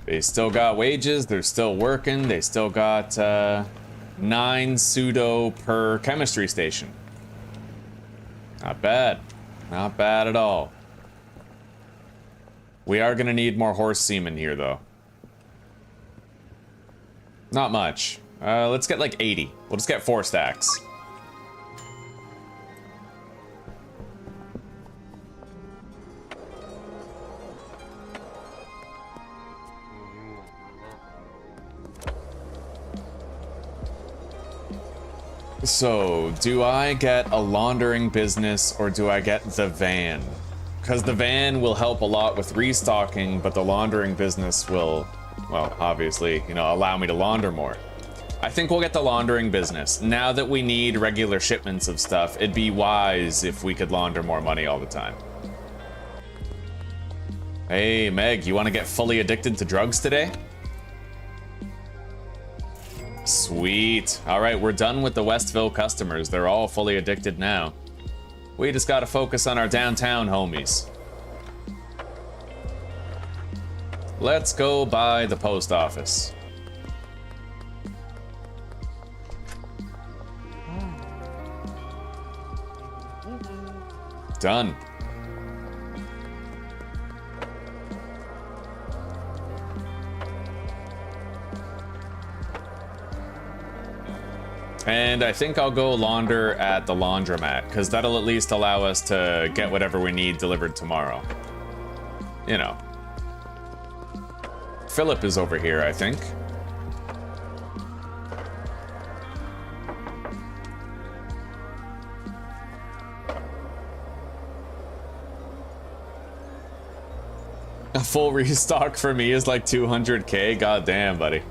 They still got wages, they're still working, they still got 9 pseudo per chemistry station. Not bad. Not bad at all. We are gonna need more horse semen here though. Not much. Let's get like 80. We'll just get 4 stacks. So, do I get a laundering business or do I get the van? Because the van will help a lot with restocking, but the laundering business will, well, obviously, you know, allow me to launder more. I think we'll get the laundering business. Now that we need regular shipments of stuff, it'd be wise if we could launder more money all the time. Hey, Meg, you want to get fully addicted to drugs today? Sweet. All right, we're done with the Westville customers. They're all fully addicted now. We just gotta focus on our downtown homies. Let's go by the post office. Done. And I think I'll go launder at the laundromat, because that'll at least allow us to get whatever we need delivered tomorrow. You know. Philip is over here, I think. A full restock for me is like 200k. God damn, buddy.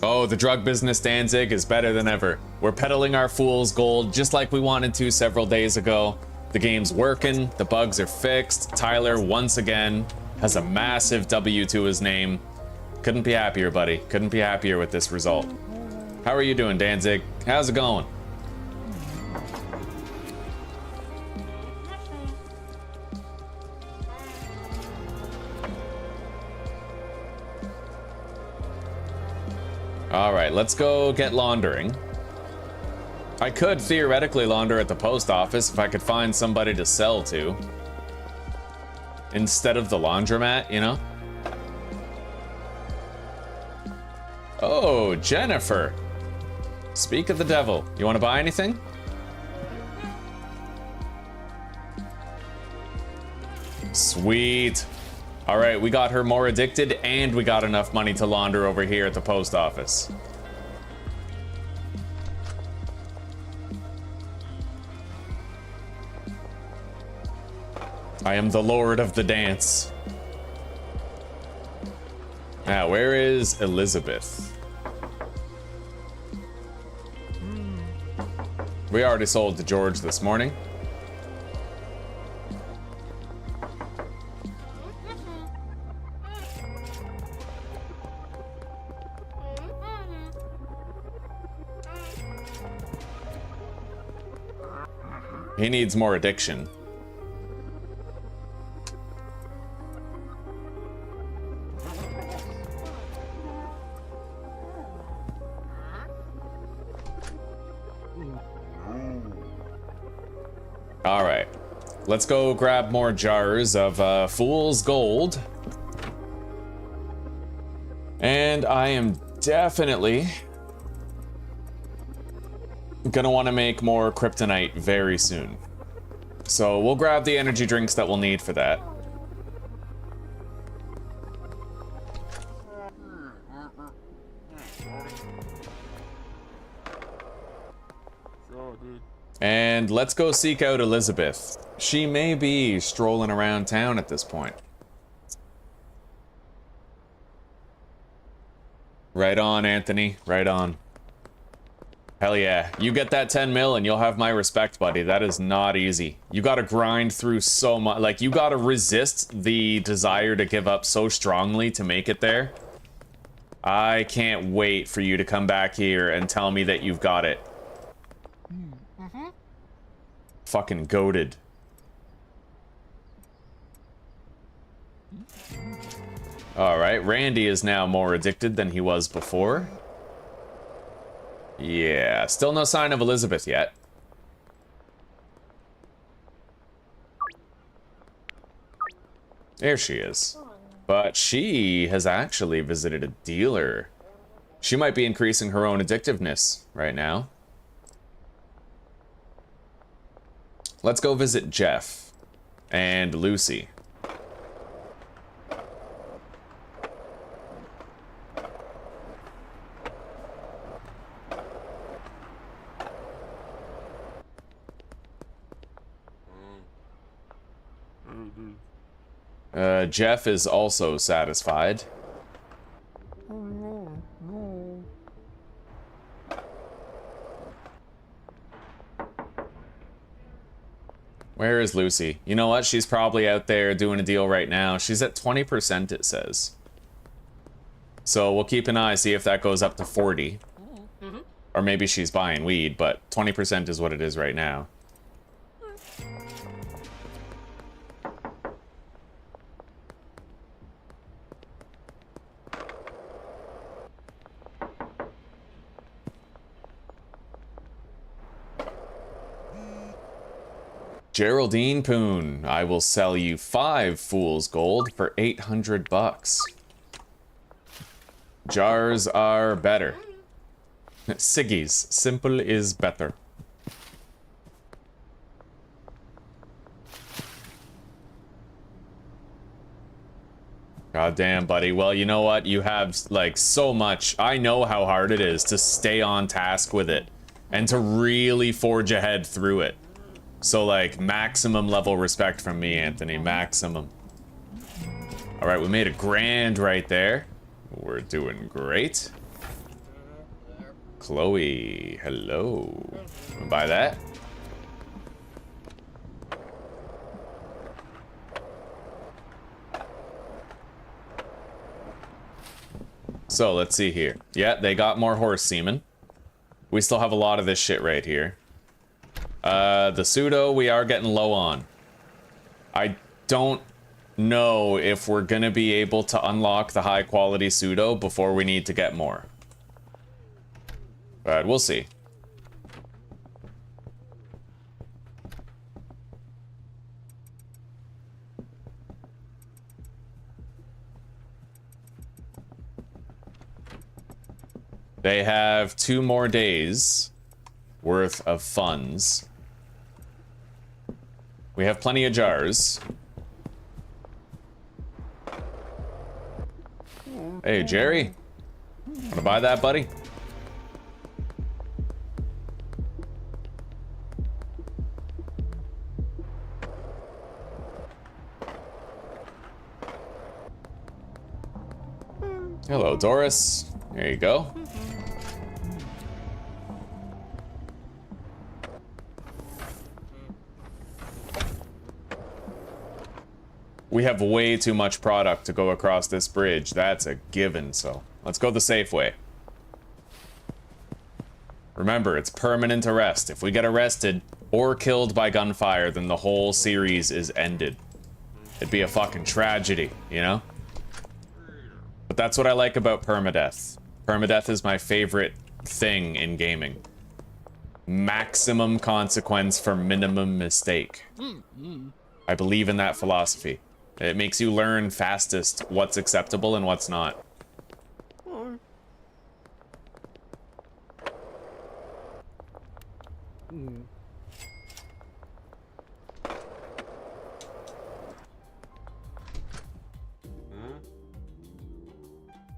Oh, the drug business, Danzig, is better than ever. We're peddling our fool's gold just like we wanted to several days ago. The game's working, the bugs are fixed. Tyler, once again, has a massive W to his name. Couldn't be happier, buddy. Couldn't be happier with this result. How are you doing, Danzig? How's it going? All right, let's go get laundering. I could theoretically launder at the post office if I could find somebody to sell to. Instead of the laundromat, you know? Oh, Jennifer. Speak of the devil. You want to buy anything? Sweet. All right, we got her more addicted and we got enough money to launder over here at the post office. I am the lord of the dance. Now, where is Elizabeth? We already sold to George this morning. He needs more addiction. All right, let's go grab more jars of fool's gold. And I am definitely gonna want to make more kryptonite very soon. So we'll grab the energy drinks that we'll need for that. Sure, dude. And let's go seek out Elizabeth. She may be strolling around town at this point. Right on, Anthony. Right on. Hell yeah. You get that 10 mil and you'll have my respect, buddy. That is not easy. You gotta grind through so much. Like, you gotta resist the desire to give up so strongly to make it there. I can't wait for you to come back here and tell me that you've got it. Fucking goated. Alright, Randy is now more addicted than he was before. Yeah, still no sign of Elizabeth yet. There she is. But she has actually visited a dealer. She might be increasing her own addictiveness right now. Let's go visit Jeff and Lucy. Jeff is also satisfied. Oh no, no. Where is Lucy? You know what? She's probably out there doing a deal right now. She's at 20%, it says. So we'll keep an eye, see if that goes up to 40. Or maybe she's buying weed, but 20% is what it is right now. Geraldine Poon, I will sell you 5 fool's gold for 800 bucks. Jars are better. Siggy's, simple is better. God damn, buddy. Well, you know what? You have, like, so much. I know how hard it is to stay on task with it and to really forge ahead through it. So, like, maximum level respect from me, Anthony. Maximum. All right, we made a grand right there. We're doing great. Chloe, hello. Wanna buy that? So, let's see here. Yeah, they got more horse semen. We still have a lot of this shit right here. The pseudo we are getting low on. I don't know if we're gonna be able to unlock the high quality pseudo before we need to get more. But we'll see. They have 2 more days worth of funds. We have plenty of jars. Hey, Jerry. Wanna buy that, buddy? Hello, Doris. There you go. We have way too much product to go across this bridge. That's a given, so let's go the safe way. Remember, it's permanent arrest. If we get arrested or killed by gunfire, then the whole series is ended. It'd be a fucking tragedy, you know? But that's what I like about permadeath. Permadeath is my favorite thing in gaming. Maximum consequence for minimum mistake. I believe in that philosophy. It makes you learn fastest what's acceptable and what's not.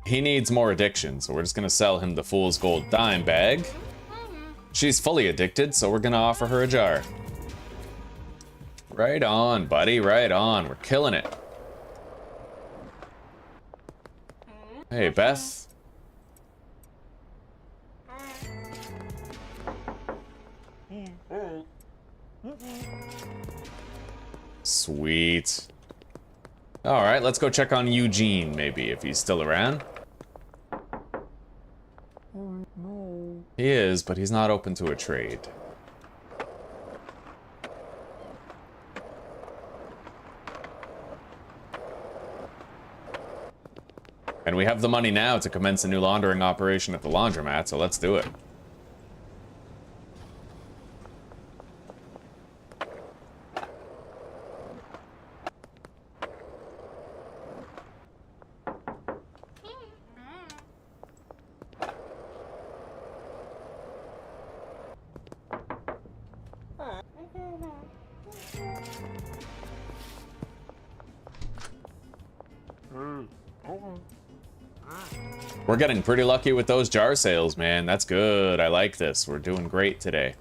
He needs more addiction, so we're just gonna sell him the Fool's Gold dime bag. She's fully addicted, so we're gonna offer her a jar. Right on, buddy, right on. We're killing it. Hey, Beth. Sweet. All right, let's go check on Eugene, maybe, if he's still around. He is, but he's not open to a trade. And we have the money now to commence a new laundering operation at the laundromat, so let's do it. We're getting pretty lucky with those jar sales, man. That's good. I like this. We're doing great today.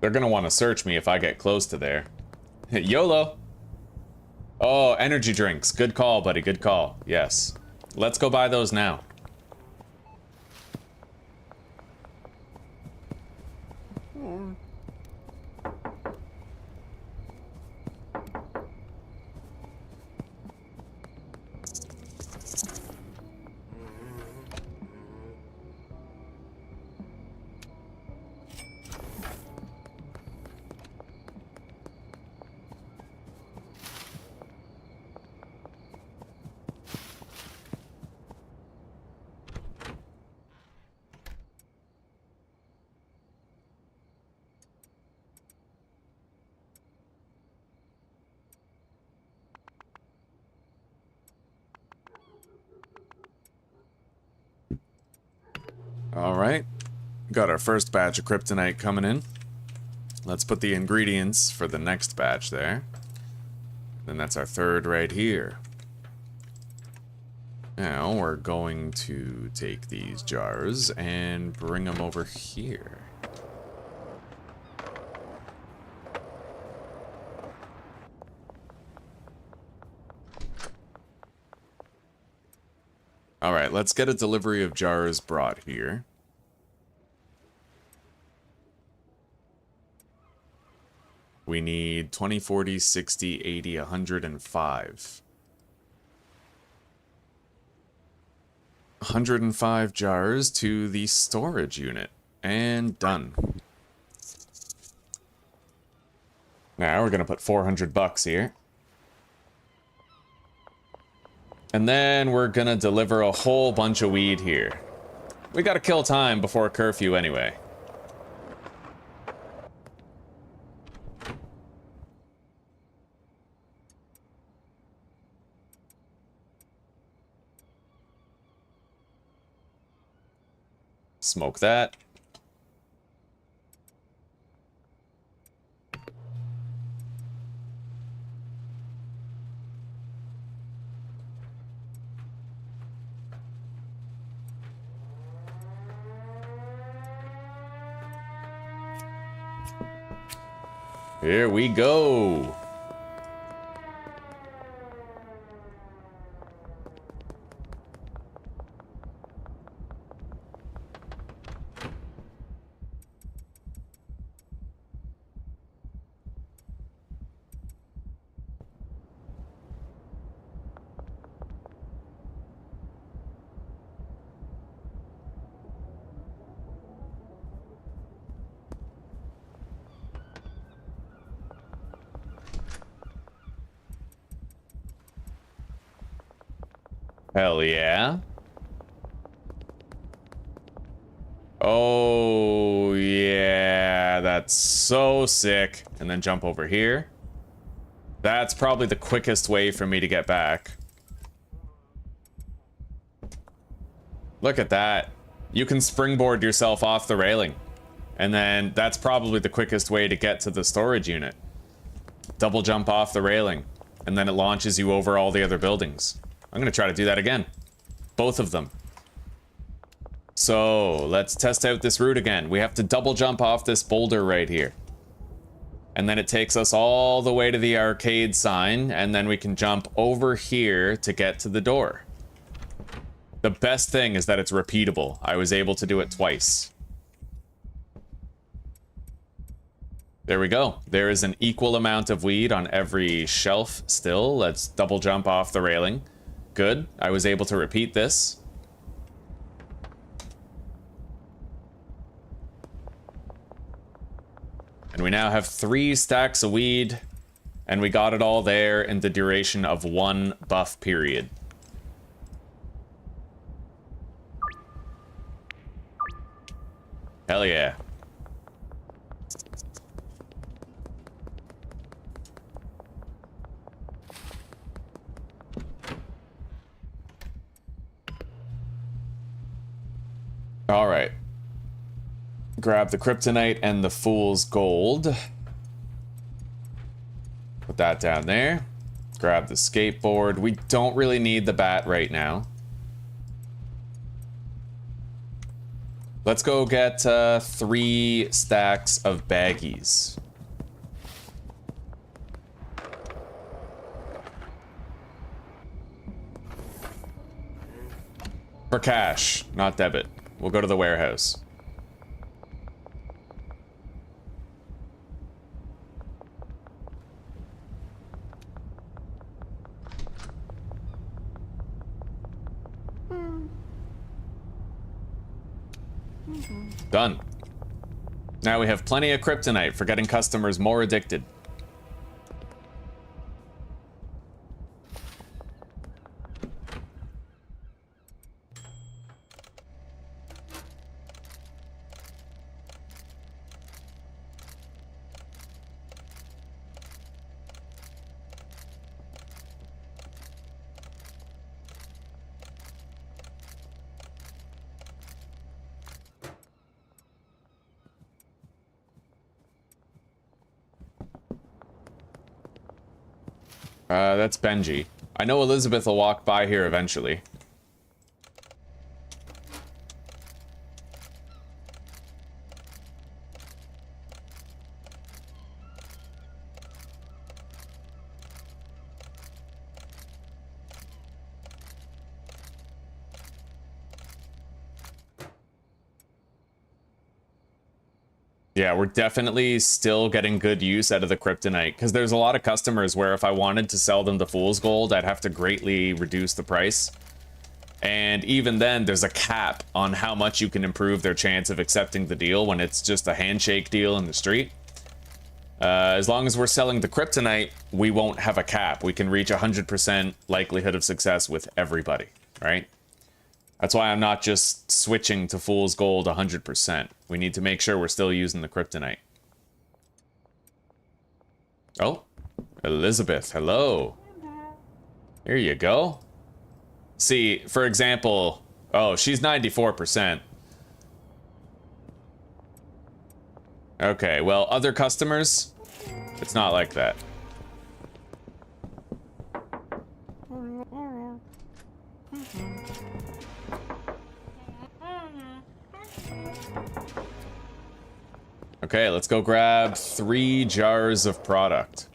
They're gonna want to search me if I get close to there. YOLO! Oh, energy drinks. Good call, buddy. Good call. Yes. Let's go buy those now. Alright, got our first batch of kryptonite coming in. Let's put the ingredients for the next batch there. Then that's our third right here. Now we're going to take these jars and bring them over here. Alright, let's get a delivery of jars brought here. We need 20, 40, 60, 80, 105. 105 jars to the storage unit. And done. Now we're gonna put 400 bucks here. And then we're gonna deliver a whole bunch of weed here. We gotta kill time before curfew anyway. Smoke that. Here we go. Hell yeah. Oh, yeah. That's so sick. And then jump over here. That's probably the quickest way for me to get back. Look at that. You can springboard yourself off the railing. And then that's probably the quickest way to get to the storage unit. Double jump off the railing. And then it launches you over all the other buildings. I'm gonna try to do that again. Both of them. So, let's test out this route again. We have to double jump off this boulder right here. And then it takes us all the way to the arcade sign, and then we can jump over here to get to the door. The best thing is that it's repeatable. I was able to do it twice. There we go. There is an equal amount of weed on every shelf still. Let's double jump off the railing. Good. I was able to repeat this. And we now have 3 stacks of weed, and we got it all there in the duration of 1 buff period. Hell yeah. All right. Grab the kryptonite and the fool's gold. Put that down there. Grab the skateboard. We don't really need the bat right now. Let's go get 3 stacks of baggies. For cash, not debit. We'll go to the warehouse. Done. Now we have plenty of kryptonite for getting customers more addicted. That's Benji. I know Elizabeth will walk by here eventually. Yeah, we're definitely still getting good use out of the kryptonite, because there's a lot of customers where if I wanted to sell them the fool's gold, I'd have to greatly reduce the price. And even then, there's a cap on how much you can improve their chance of accepting the deal when it's just a handshake deal in the street. As long as we're selling the kryptonite, we won't have a cap. We can reach 100% likelihood of success with everybody, right? That's why I'm not just switching to fool's gold 100%. We need to make sure we're still using the kryptonite. Oh, Elizabeth, hello. Here you go. See, for example, oh, she's 94%. Okay, well, other customers, it's not like that. Okay, let's go grab 3 jars of product.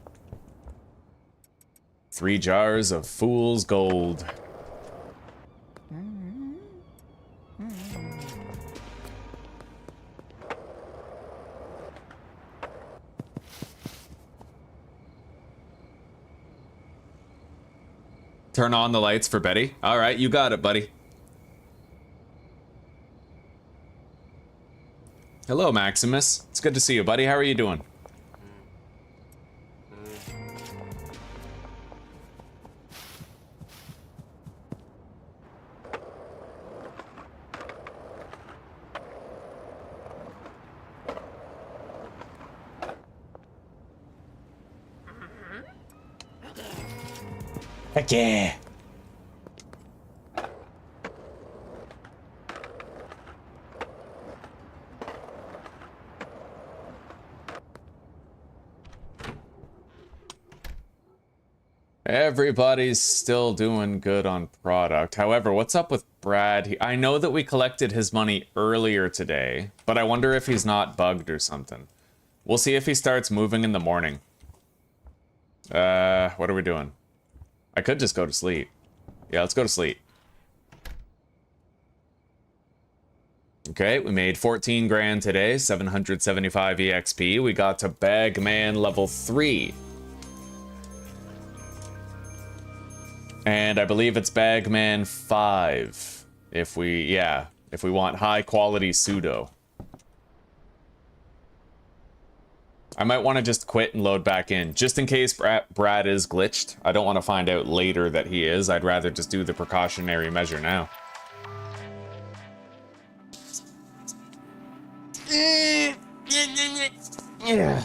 3 jars of fool's gold. Turn on the lights for Betty. All right, you got it, buddy. Hello, Maximus. It's good to see you, buddy. How are you doing? Heck yeah. Everybody's still doing good on product. However, what's up with Brad? I know that we collected his money earlier today, but I wonder if he's not bugged or something. We'll see if he starts moving in the morning. What are we doing? I could just go to sleep. Yeah, let's go to sleep. Okay, we made 14 grand today, 775 EXP. We got to Bagman level 3. And I believe it's Bagman 5. If we want high quality pseudo. I might want to just quit and load back in, just in case Brad is glitched. I don't want to find out later that he is. I'd rather just do the precautionary measure now. Yeah.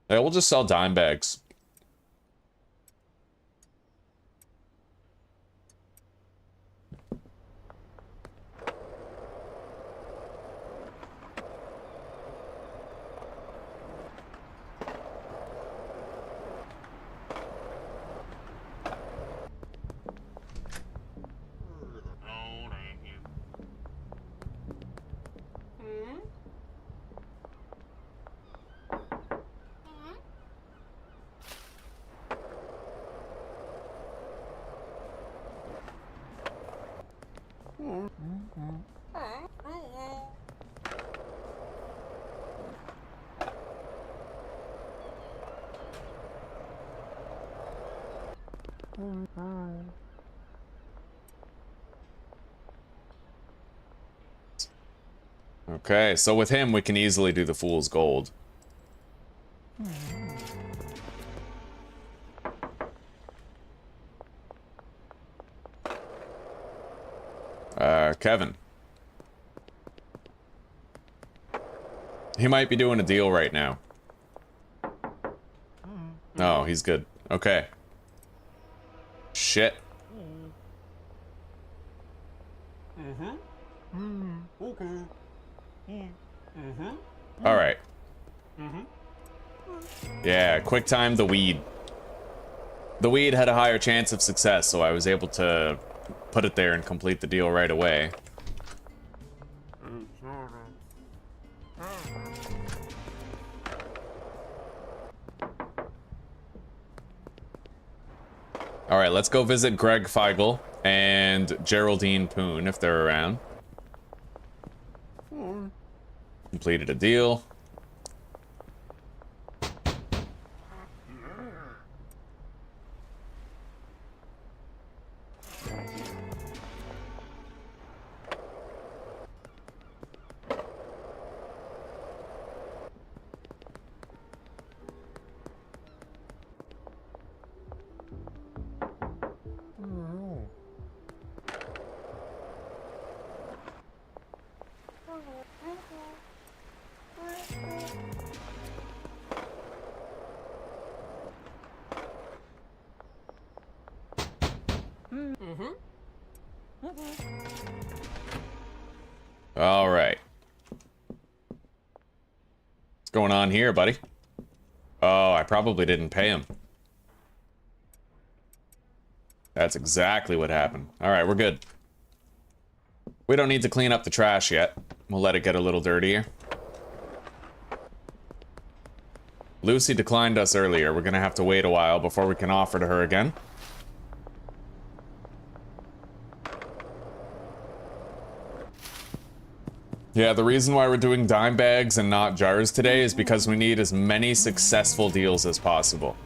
Yeah, we'll just sell dime bags. Okay, so with him, we can easily do the fool's gold. Kevin. He might be doing a deal right now. No, he's good. Okay. Shit. Okay. All right. Yeah, quick time the weed. The weed had a higher chance of success, so I was able to put it there and complete the deal right away. All right, let's go visit Greg Feigl and Geraldine Poon if they're around. Completed a deal. All right. What's going on here, buddy? probably didn't pay him. That's exactly what happened. Alright, we're good. We don't need to clean up the trash yet. We'll let it get a little dirtier. Lucy declined us earlier. We're gonna have to wait a while before we can offer to her again. Yeah, the reason why we're doing dime bags and not jars today is because we need as many successful deals as possible.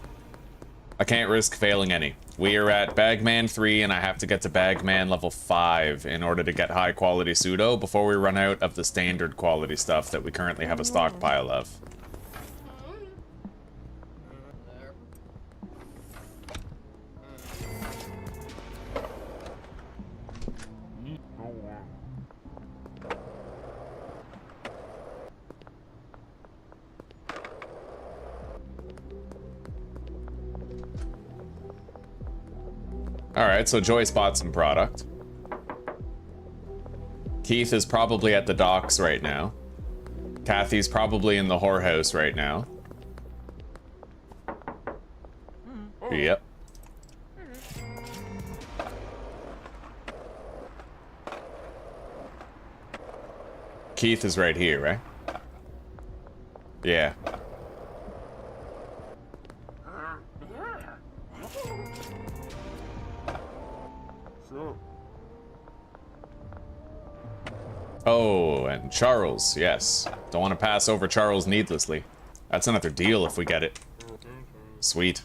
I can't risk failing any. We are at Bagman 3 and I have to get to Bagman level 5 in order to get high quality pseudo before we run out of the standard quality stuff that we currently have a stockpile of. Alright, so Joyce bought some product. Keith is probably at the docks right now. Kathy's probably in the whorehouse right now. Yep. Keith is right here, right? Yeah. Oh, and Charles, yes. Don't want to pass over Charles needlessly. That's another deal if we get it. Sweet.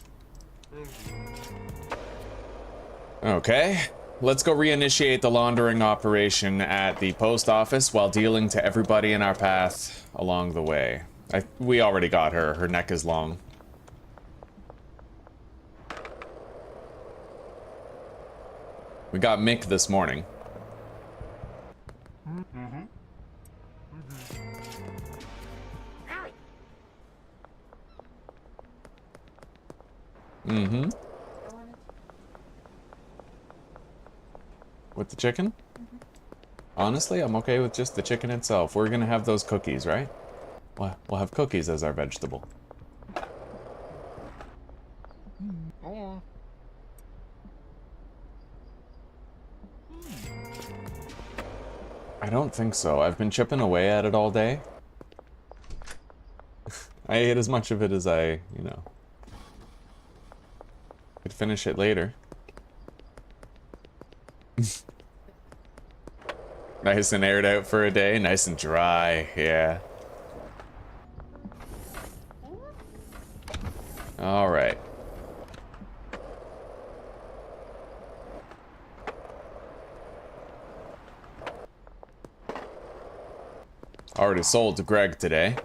Okay, let's go reinitiate the laundering operation at the post office while dealing to everybody in our path along the way. We already got her. Her neck is long. We got Mick this morning. Mm-hmm. With the chicken? Honestly, I'm okay with just the chicken itself. We're gonna have those cookies, right? We'll have cookies as our vegetable. I don't think so. I've been chipping away at it all day. I ate as much of it as I, you know, could finish it later. Nice and aired out for a day. Nice and dry, yeah. Alright. Already sold to Greg today.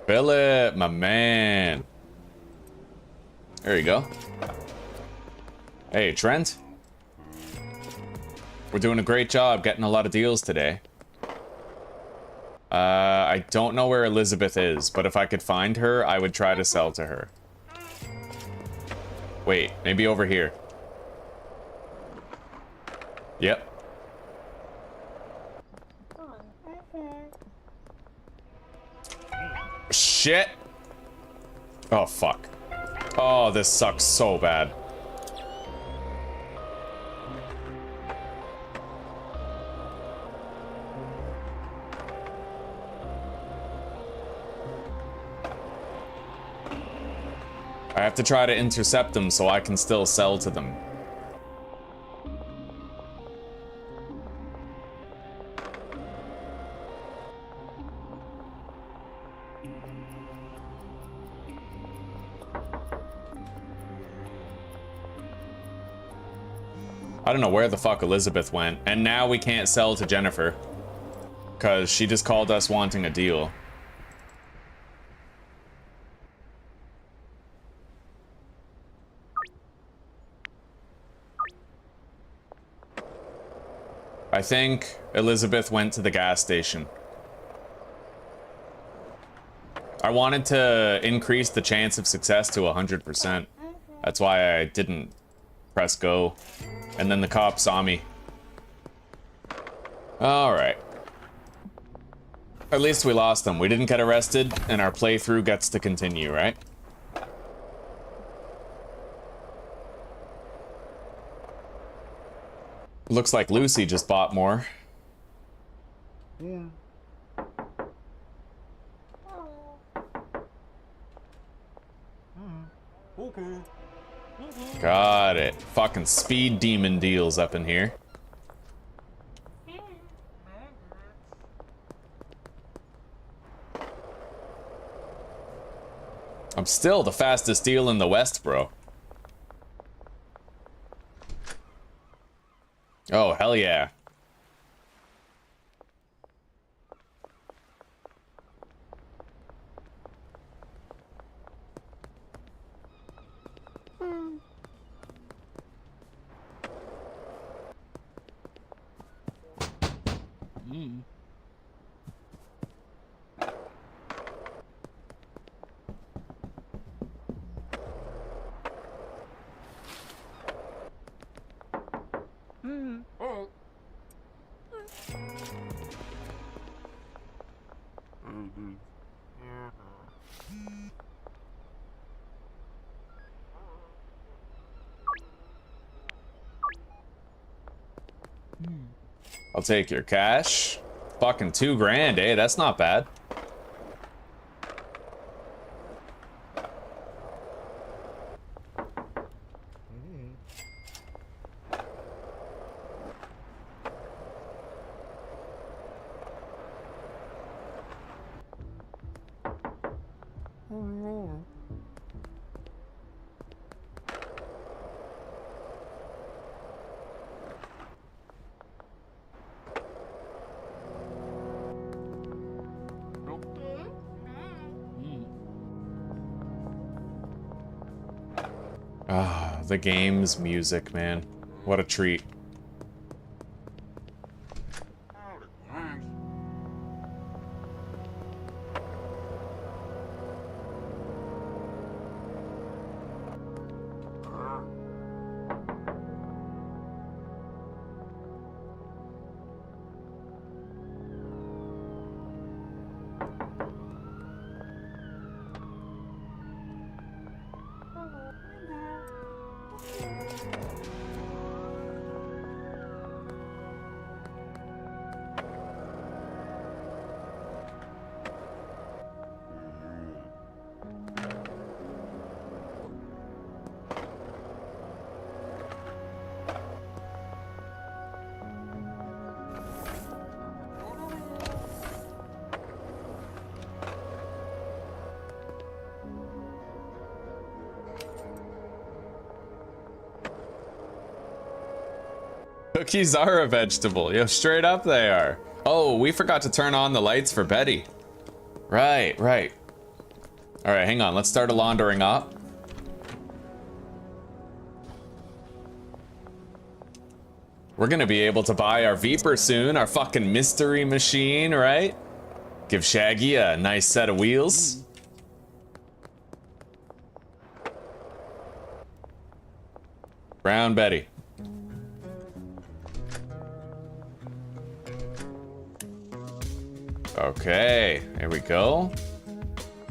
Philip, my man. There you go. Hey, Trent. We're doing a great job getting a lot of deals today. I don't know where Elizabeth is, but if I could find her, I would try to sell to her. Wait, maybe over here. Yep. Shit! Oh, fuck. Oh, this sucks so bad. I have to try to intercept them so I can still sell to them. I don't know where the fuck Elizabeth went, and now we can't sell to Jennifer because she just called us wanting a deal. I think Elizabeth went to the gas station. I wanted to increase the chance of success to 100%. That's why I didn't press go. And then the cop saw me. All right. At least we lost them. We didn't get arrested, and our playthrough gets to continue, right? Looks like Lucy just bought more. Yeah. Okay. Got it. Fucking speed demon deals up in here. I'm still the fastest deal in the West, bro. Oh, hell yeah. I'll take your cash. Fucking $2,000, eh? That's not bad. Ah, the game's music, man. What a treat. Cookies are a vegetable. Yo, straight up they are. Oh, we forgot to turn on the lights for Betty. Right, right. All right, hang on. Let's start a laundering up. We're gonna be able to buy our Viper soon, our fucking mystery machine, right? Give Shaggy a nice set of wheels. Brown Betty. Okay, there we go.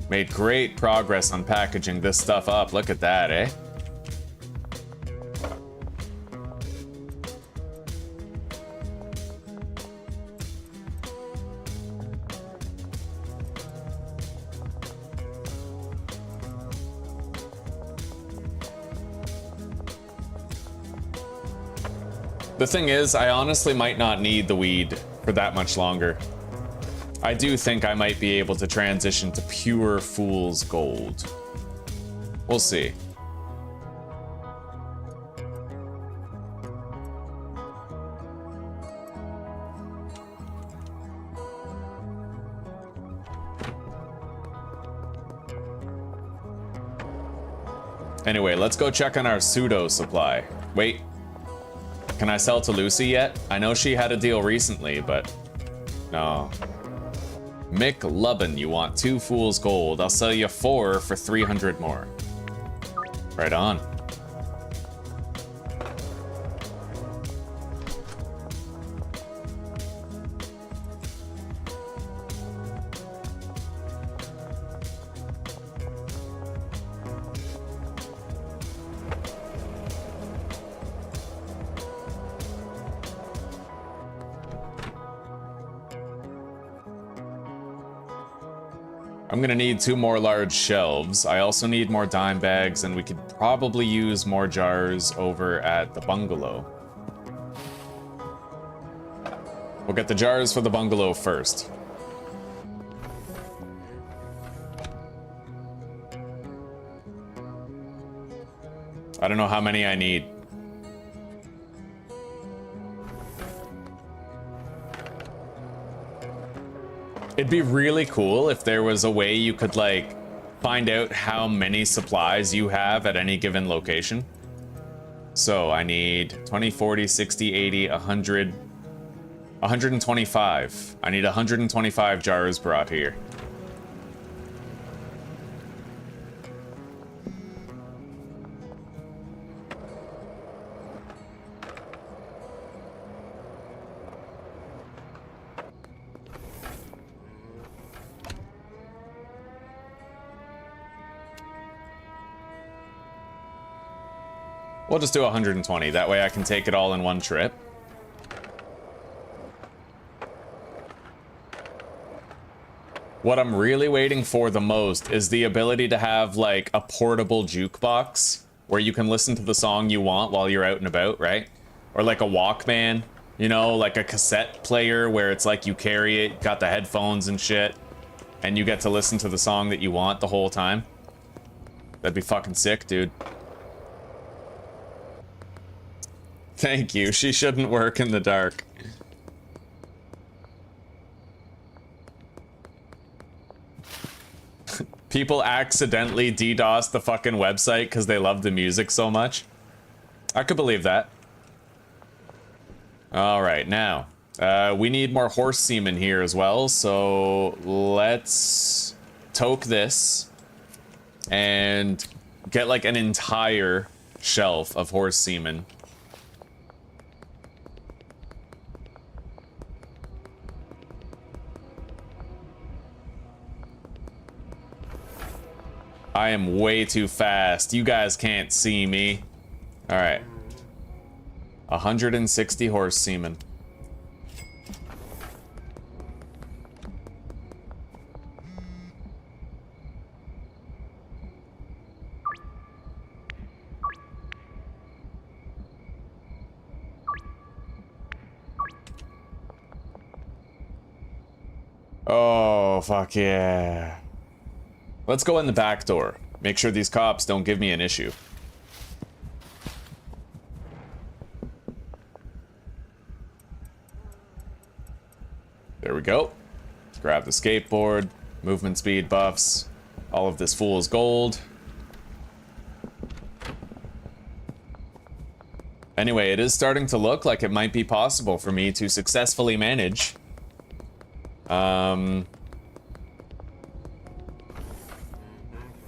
Made great progress on packaging this stuff up. Look at that, eh? The thing is, I honestly might not need the weed for that much longer. I do think I might be able to transition to pure fool's gold. We'll see. Anyway, let's go check on our pseudo supply. Wait, can I sell to Lucy yet? I know she had a deal recently, but no. Mick Lubbin, you want 2 fool's gold. I'll sell you 4 for 300 more. Right on. I'm gonna need 2 more large shelves. I also need more dime bags, and we could probably use more jars over at the bungalow. We'll get the jars for the bungalow first. I don't know how many I need. It'd be really cool if there was a way you could, like, find out how many supplies you have at any given location. So I need 20, 40, 60, 80, 100, 125. I need 125 jars brought here. We'll just do 120. That way I can take it all in one trip. What I'm really waiting for the most is the ability to have, like, a portable jukebox where you can listen to the song you want while you're out and about, right? Or like a Walkman, you know, like a cassette player where it's like you carry it, got the headphones and shit, and you get to listen to the song that you want the whole time. That'd be fucking sick, dude. Thank you. She shouldn't work in the dark. People accidentally DDoS the fucking website because they love the music so much. I could believe that. Alright, now. We need more horse semen here as well, so let's toke this and get like an entire shelf of horse semen. I am way too fast. You guys can't see me. All right. 160 horse semen. Oh, fuck yeah. Let's go in the back door. Make sure these cops don't give me an issue. There we go. Grab the skateboard, movement speed buffs, all of this fool's gold. Anyway, it is starting to look like it might be possible for me to successfully manage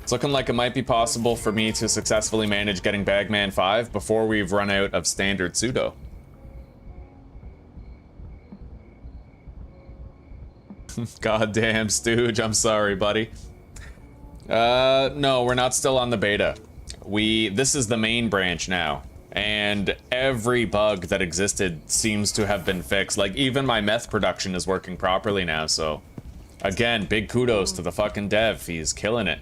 it's looking like it might be possible for me to successfully manage getting Bagman 5 before we've run out of standard pseudo. Goddamn, Stooge, I'm sorry, buddy. No, we're not still on the beta. This is the main branch now, and every bug that existed seems to have been fixed. Like, even my meth production is working properly now, so... Again, big kudos to the fucking dev. He's killing it.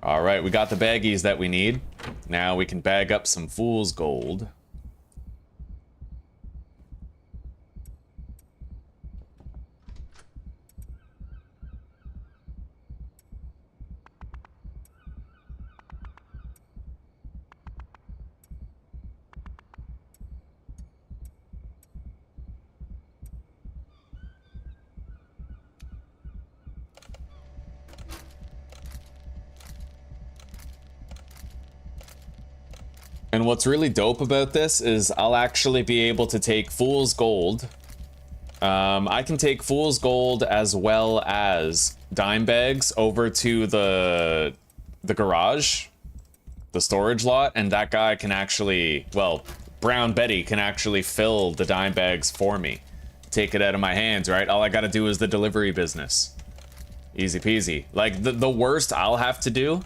Alright, we got the baggies that we need. Now we can bag up some fool's gold. And what's really dope about this is I'll actually be able to take fool's gold. I can take fool's gold as well as dime bags over to the garage, the storage lot, and that guy can actually, well, Brown Betty can actually fill the dime bags for me. Take it out of my hands, right? All I gotta do is the delivery business. Easy peasy. Like, the worst I'll have to do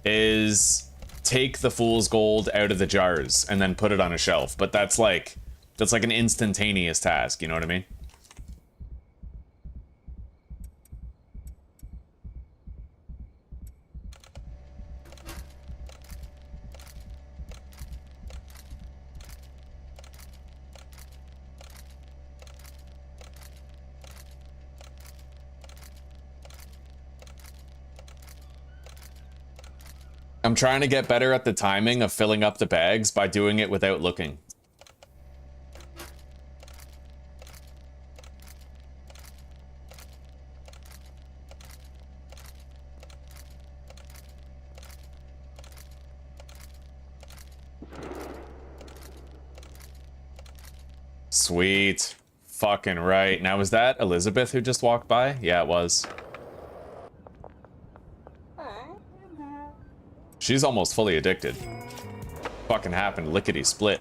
is take the fool's gold out of the jars and then put it on a shelf. But that's like an instantaneous task, you know what I mean? I'm trying to get better at the timing of filling up the bags by doing it without looking. Sweet. Fucking right. Now, was that Elizabeth who just walked by? Yeah, it was. She's almost fully addicted. Fucking happened, lickety split.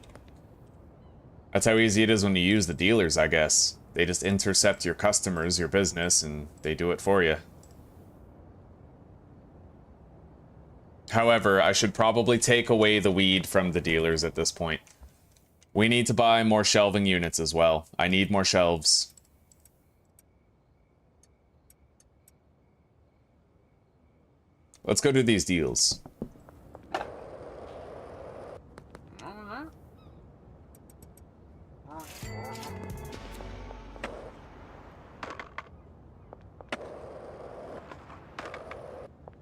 That's how easy it is when you use the dealers, I guess. They just intercept your customers, your business, and they do it for you. However, I should probably take away the weed from the dealers at this point. We need to buy more shelving units as well. I need more shelves. Let's go do these deals.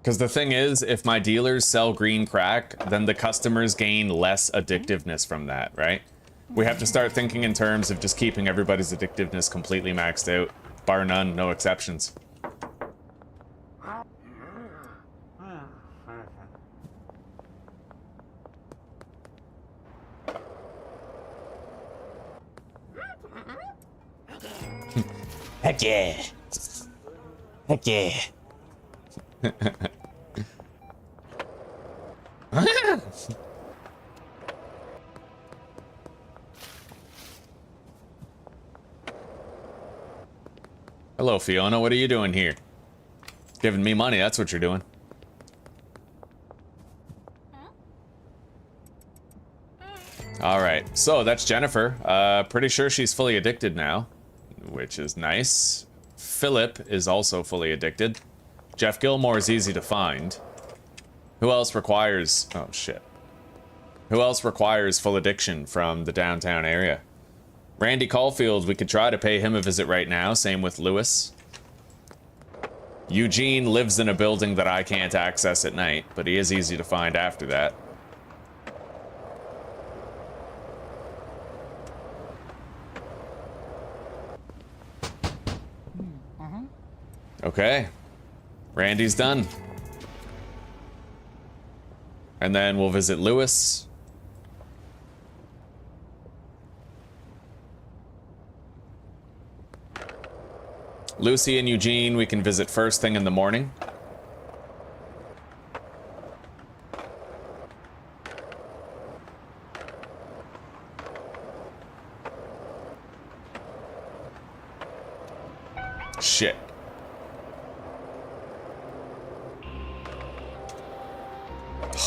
Because the thing is, if my dealers sell green crack, then the customers gain less addictiveness from that, right? We have to start thinking in terms of just keeping everybody's addictiveness completely maxed out. Bar none, no exceptions. Heck yeah. Heck yeah. Hello, Fiona. What are you doing here? Giving me money, that's what you're doing. Alright, so that's Jennifer. Pretty sure she's fully addicted now, which is nice. Philip is also fully addicted. Jeff Gilmore is easy to find. Who else requires... Oh, shit. Who else requires full addiction from the downtown area? Randy Caulfield, we could try to pay him a visit right now. Same with Lewis. Eugene lives in a building that I can't access at night, but he is easy to find after that. Okay. Randy's done. And then we'll visit Lewis. Lucy and Eugene, we can visit first thing in the morning. Shit.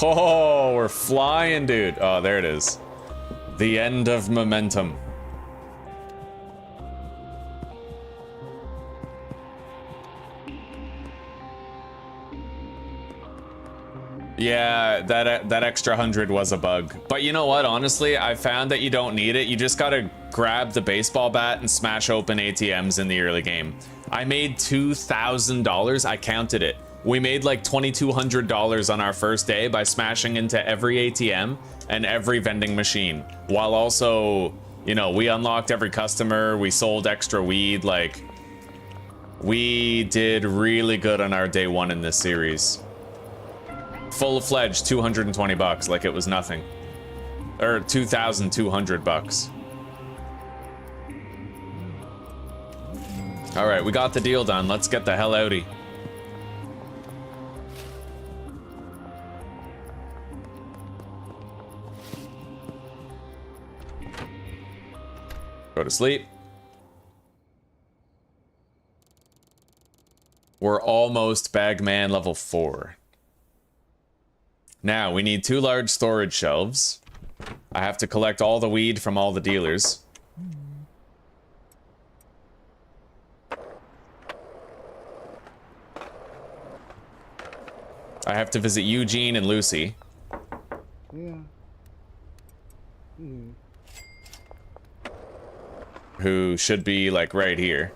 Oh, we're flying, dude. Oh, there it is. The end of momentum. Yeah, that extra 100 was a bug. But you know what? Honestly, I found that you don't need it. You just gotta grab the baseball bat and smash open ATMs in the early game. I made $2,000. I counted it. We made like $2,200 on our first day by smashing into every ATM and every vending machine. While also, you know, we unlocked every customer, we sold extra weed, like... We did really good on our day one in this series. Full-fledged 220 bucks, like it was nothing. Or 2,200 bucks. Alright, we got the deal done. Let's get the hell outie. Go to sleep. We're almost Bagman level 4. Now, we need 2 large storage shelves. I have to collect all the weed from all the dealers. I have to visit Eugene and Lucy. Who should be, like, right here.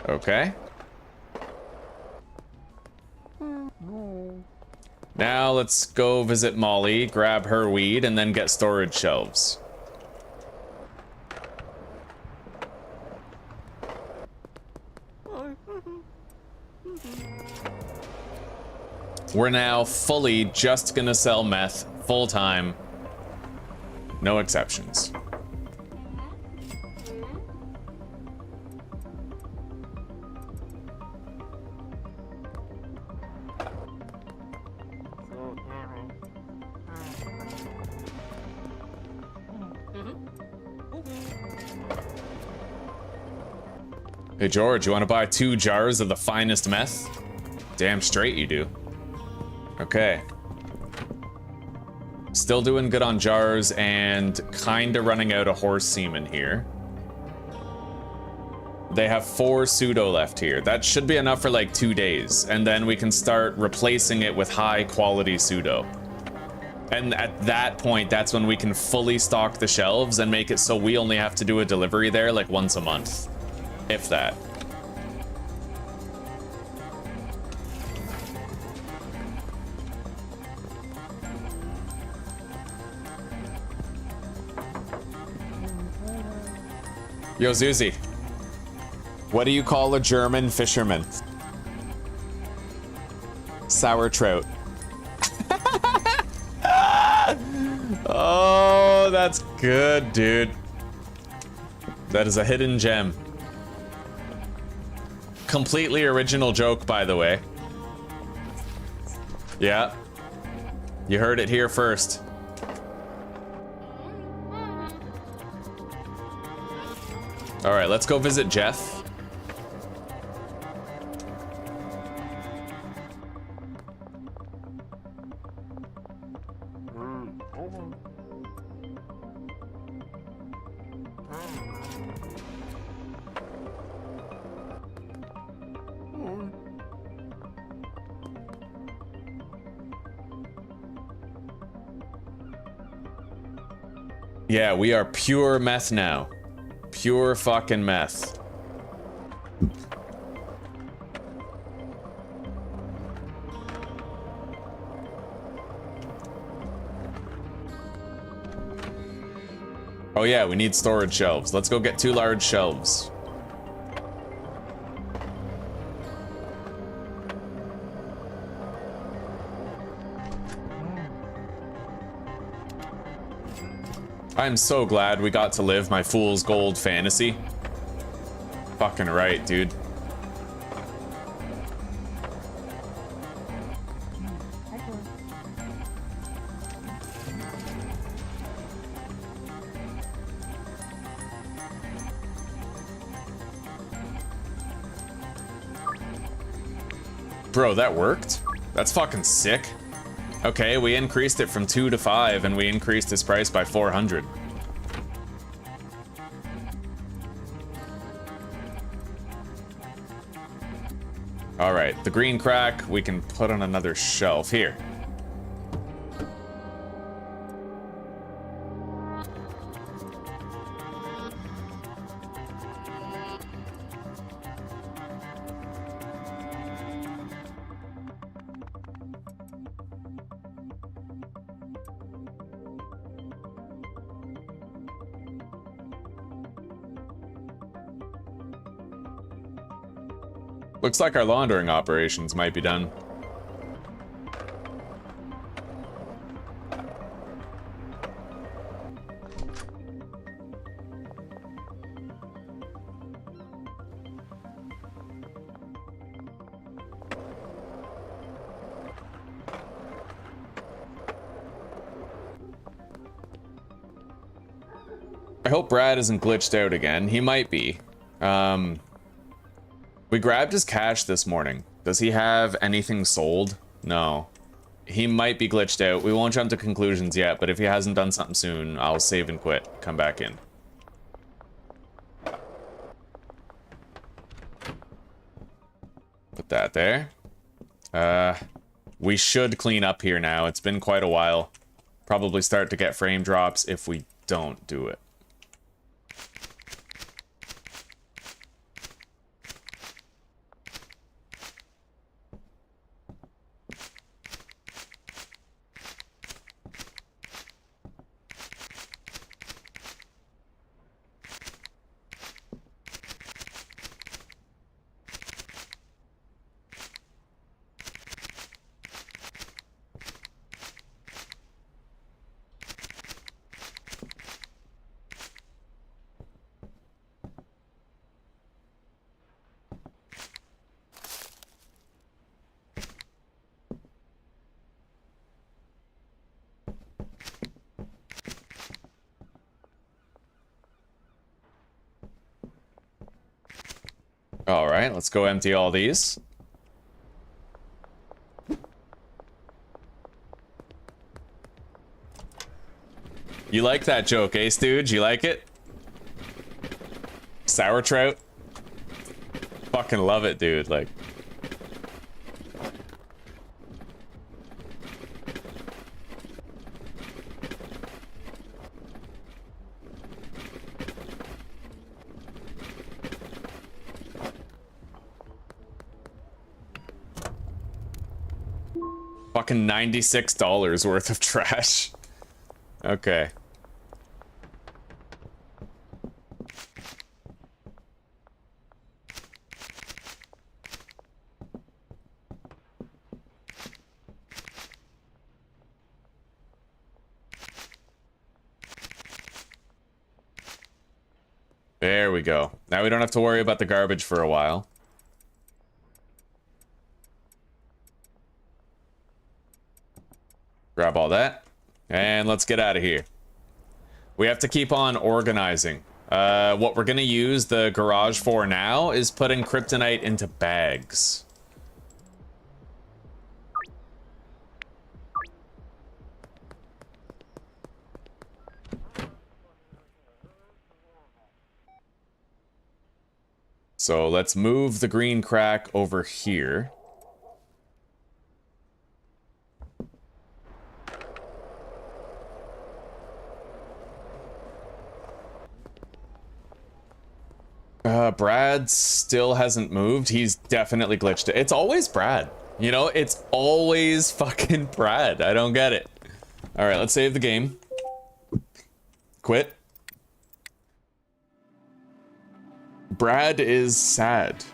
Okay. Now let's go visit Molly, grab her weed, and then get storage shelves. We're now fully just gonna sell meth, full time. No exceptions. Hey George, you want to buy 2 jars of the finest meth? Damn straight you do. Okay. Still doing good on jars and kinda running out of horse semen here. They have 4 pseudo left here. That should be enough for like 2 days. And then we can start replacing it with high quality pseudo. And at that point, that's when we can fully stock the shelves and make it so we only have to do a delivery there like once a month. If that. Yo, Zuzi. What do you call a German fisherman? Sour trout. Oh, that's good, dude. That is a hidden gem. Completely original joke, by the way. Yeah. You heard it here first. All right, let's go visit Jeff. Yeah, we are pure meth now. Pure fucking meth. Oh yeah, we need storage shelves. Let's go get 2 large shelves. I'm so glad we got to live my fool's gold fantasy. Fucking right, dude. Bro, that worked? That's fucking sick. Okay, we increased it from 2 to 5, and we increased his price by 400. All right, the green crack we can put on another shelf here. Looks like our laundering operations might be done. hope Brad isn't glitched out again. He might be. We grabbed his cash this morning. Does he have anything sold? No. He might be glitched out. We won't jump to conclusions yet, but if he hasn't done something soon, I'll save and quit. Come back in. Put that there. We should clean up here now. It's been quite a while. Probably start to get frame drops if we don't do it. All right, let's go empty all these. You like that joke, eh, Stooge? You like it? Sour trout? Fucking love it, dude. Like... Fucking $96 worth of trash. Okay. There we go. Now we don't have to worry about the garbage for a while. Grab all that. And let's get out of here. We have to keep on organizing. What we're gonna use the garage for now is putting kryptonite into bags. So let's move the green crack over here. Brad still hasn't moved. He's definitely glitched it. It's always Brad. You know, it's always fucking Brad. I don't get it. All right, let's save the game. Quit. Brad is sad.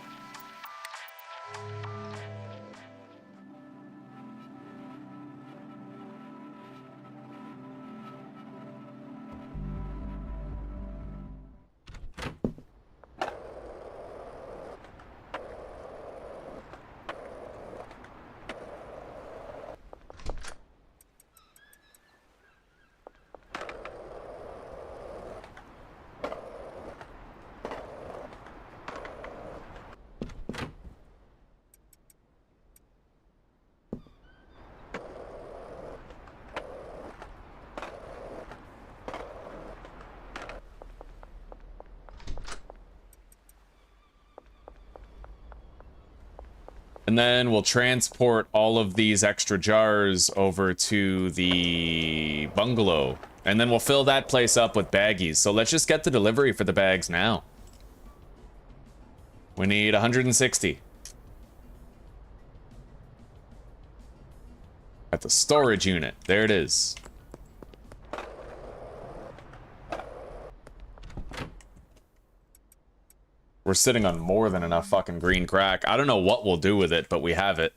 And then we'll transport all of these extra jars over to the bungalow. And then we'll fill that place up with baggies. So let's just get the delivery for the bags now. We need 160. At the storage unit. There it is. We're sitting on more than enough fucking green crack. I don't know what we'll do with it, but we have it.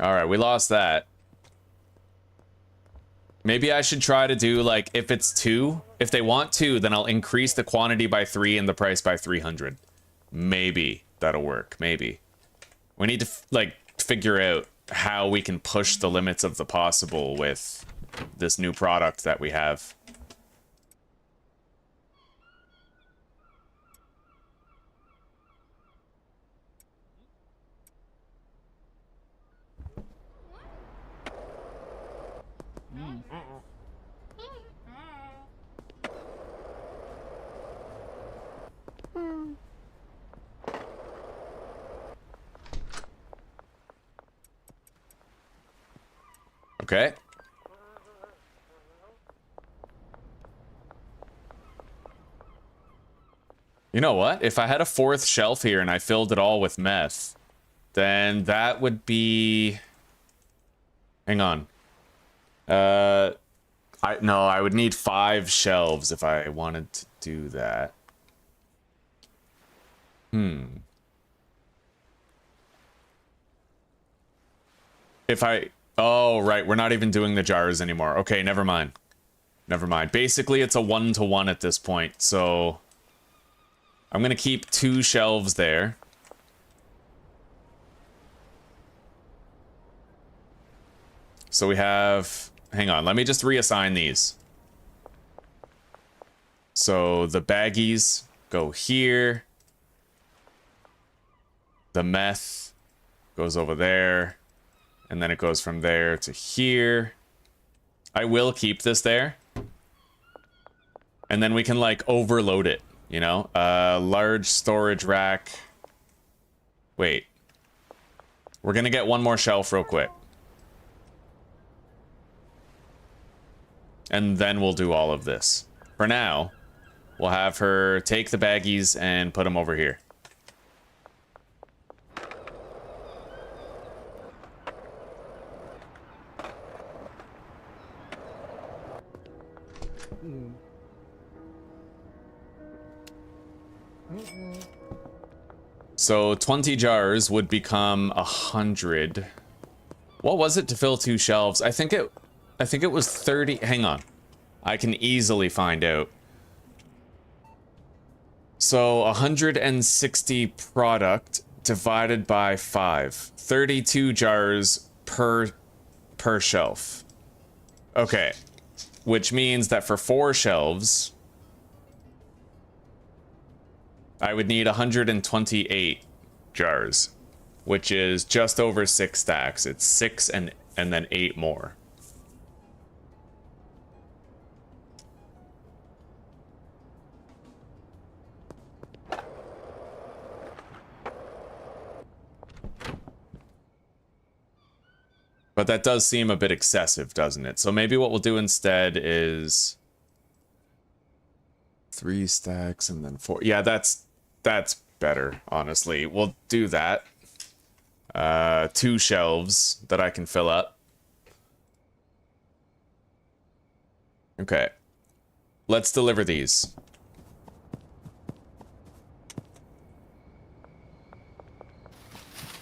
Alright, we lost that. Maybe I should try to do, like, if it's 2, if they want 2, then I'll increase the quantity by 3 and the price by 300. Maybe that'll work. Maybe. We need to, like, figure out how we can push the limits of the possible with this new product that we have. Okay. You know what? If I had a 4th shelf here and I filled it all with meth, then that would be... Hang on. I would need 5 shelves if I wanted to do that. If I... Oh, right. We're not even doing the jars anymore. Okay, never mind. Never mind. Basically, it's a 1-to-1 at this point, so... I'm gonna keep 2 shelves there. So we have... Hang on, let me just reassign these. So the baggies go here. The meth goes over there. And then it goes from there to here. I will keep this there. And then we can, like, overload it, you know? Large storage rack. Wait. We're gonna get one more shelf real quick. And then we'll do all of this. For now, we'll have her take the baggies and put them over here. So 20 jars would become 100. What was it to fill 2 shelves? I think it was 30. Hang on. I can easily find out. So 160 product divided by 5. 32 jars per shelf. Okay. Which means that for 4 shelves, I would need 128 jars, which is just over 6 stacks. It's 6 and then 8 more. But that does seem a bit excessive, doesn't it? So maybe what we'll do instead is 3 stacks and then 4. Yeah, that's better, honestly. We'll do that. 2 shelves that I can fill up. Okay. Let's deliver these.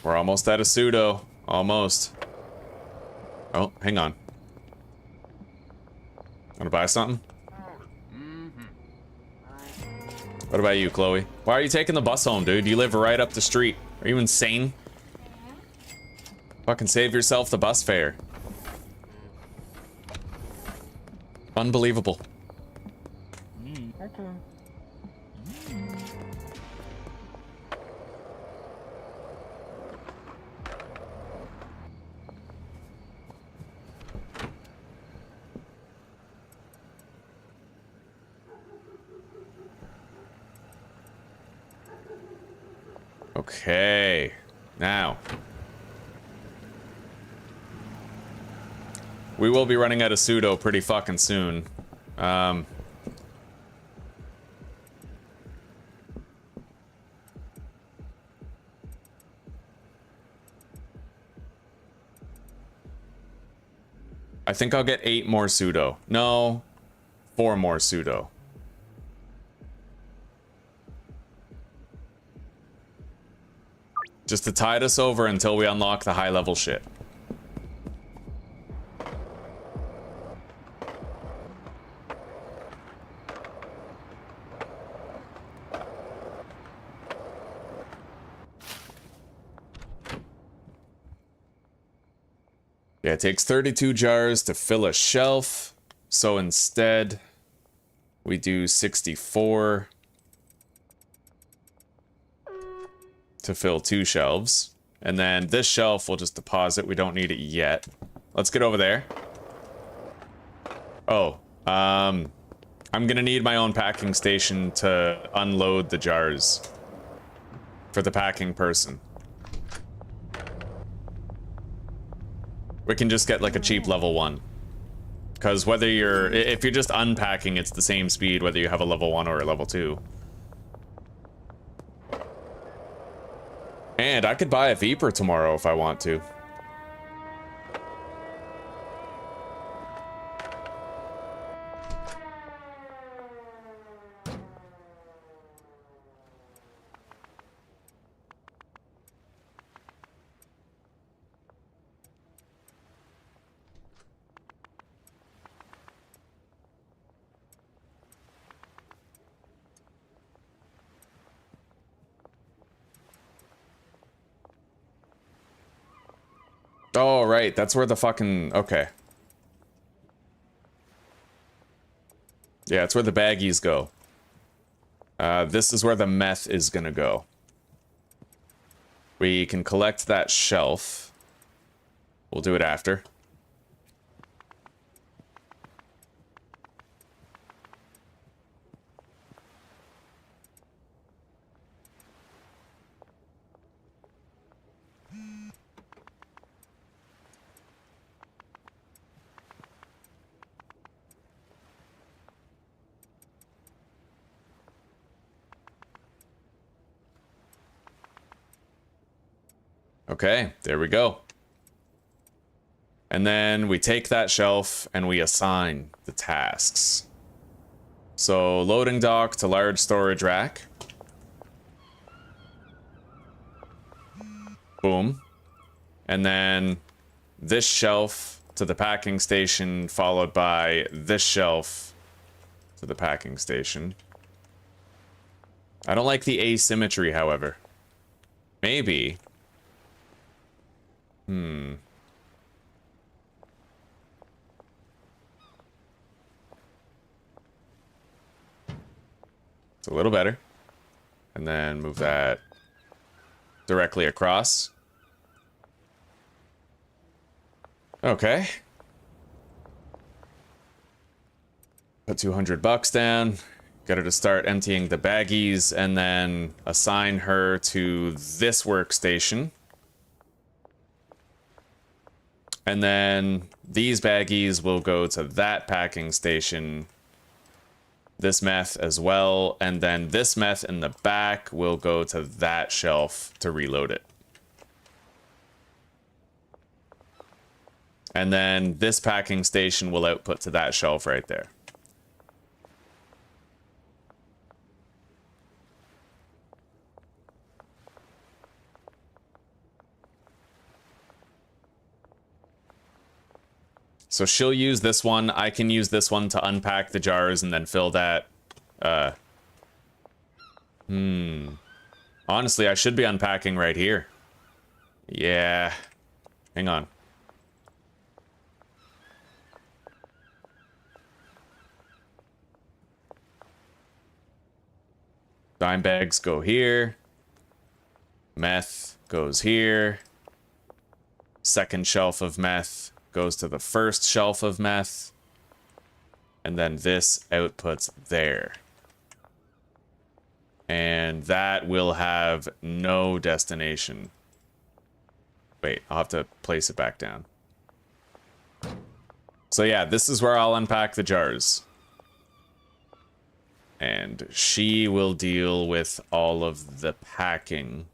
We're almost out of pseudo. Almost. Oh, hang on. Wanna buy something? What about you, Chloe? Why are you taking the bus home, dude? You live right up the street. Are you insane? Fucking save yourself the bus fare. Unbelievable. Okay, now we will be running out of pseudo pretty fucking soon. I think I'll get 8 more pseudo. No, 4 more pseudo. Just to tide us over until we unlock the high level shit. Yeah, it takes 32 jars to fill a shelf. So instead, we do 64 to fill 2 shelves. And then this shelf we'll just deposit. We don't need it yet. Let's get over there. Oh, I'm gonna need my own packing station to unload the jars for the packing person. We can just get like a cheap level 1. Because whether if you're just unpacking, it's the same speed whether you have a level 1 or a level 2. And I could buy a Viper tomorrow if I want to. Oh, right. That's where the fucking... Okay. Yeah, it's where the baggies go. This is where the meth is gonna go. We can collect that shelf. We'll do it after. Okay, there we go. And then we take that shelf and we assign the tasks. So loading dock to large storage rack. Boom. And then this shelf to the packing station, followed by this shelf to the packing station. I don't like the asymmetry, however. Maybe. It's a little better. And then move that directly across. Okay. Put 200 bucks down. Get her to start emptying the baggies and then assign her to this workstation. And then these baggies will go to that packing station. This meth as well. And then this meth in the back will go to that shelf to reload it. And then this packing station will output to that shelf right there. So she'll use this one. I can use this one to unpack the jars and then fill that. Honestly, I should be unpacking right here. Yeah. Hang on. Dime bags go here. Meth goes here. Second shelf of meth goes to the first shelf of meth. And then this outputs there. And that will have no destination. Wait, I'll have to place it back down. So yeah, this is where I'll unpack the jars. And she will deal with all of the packing.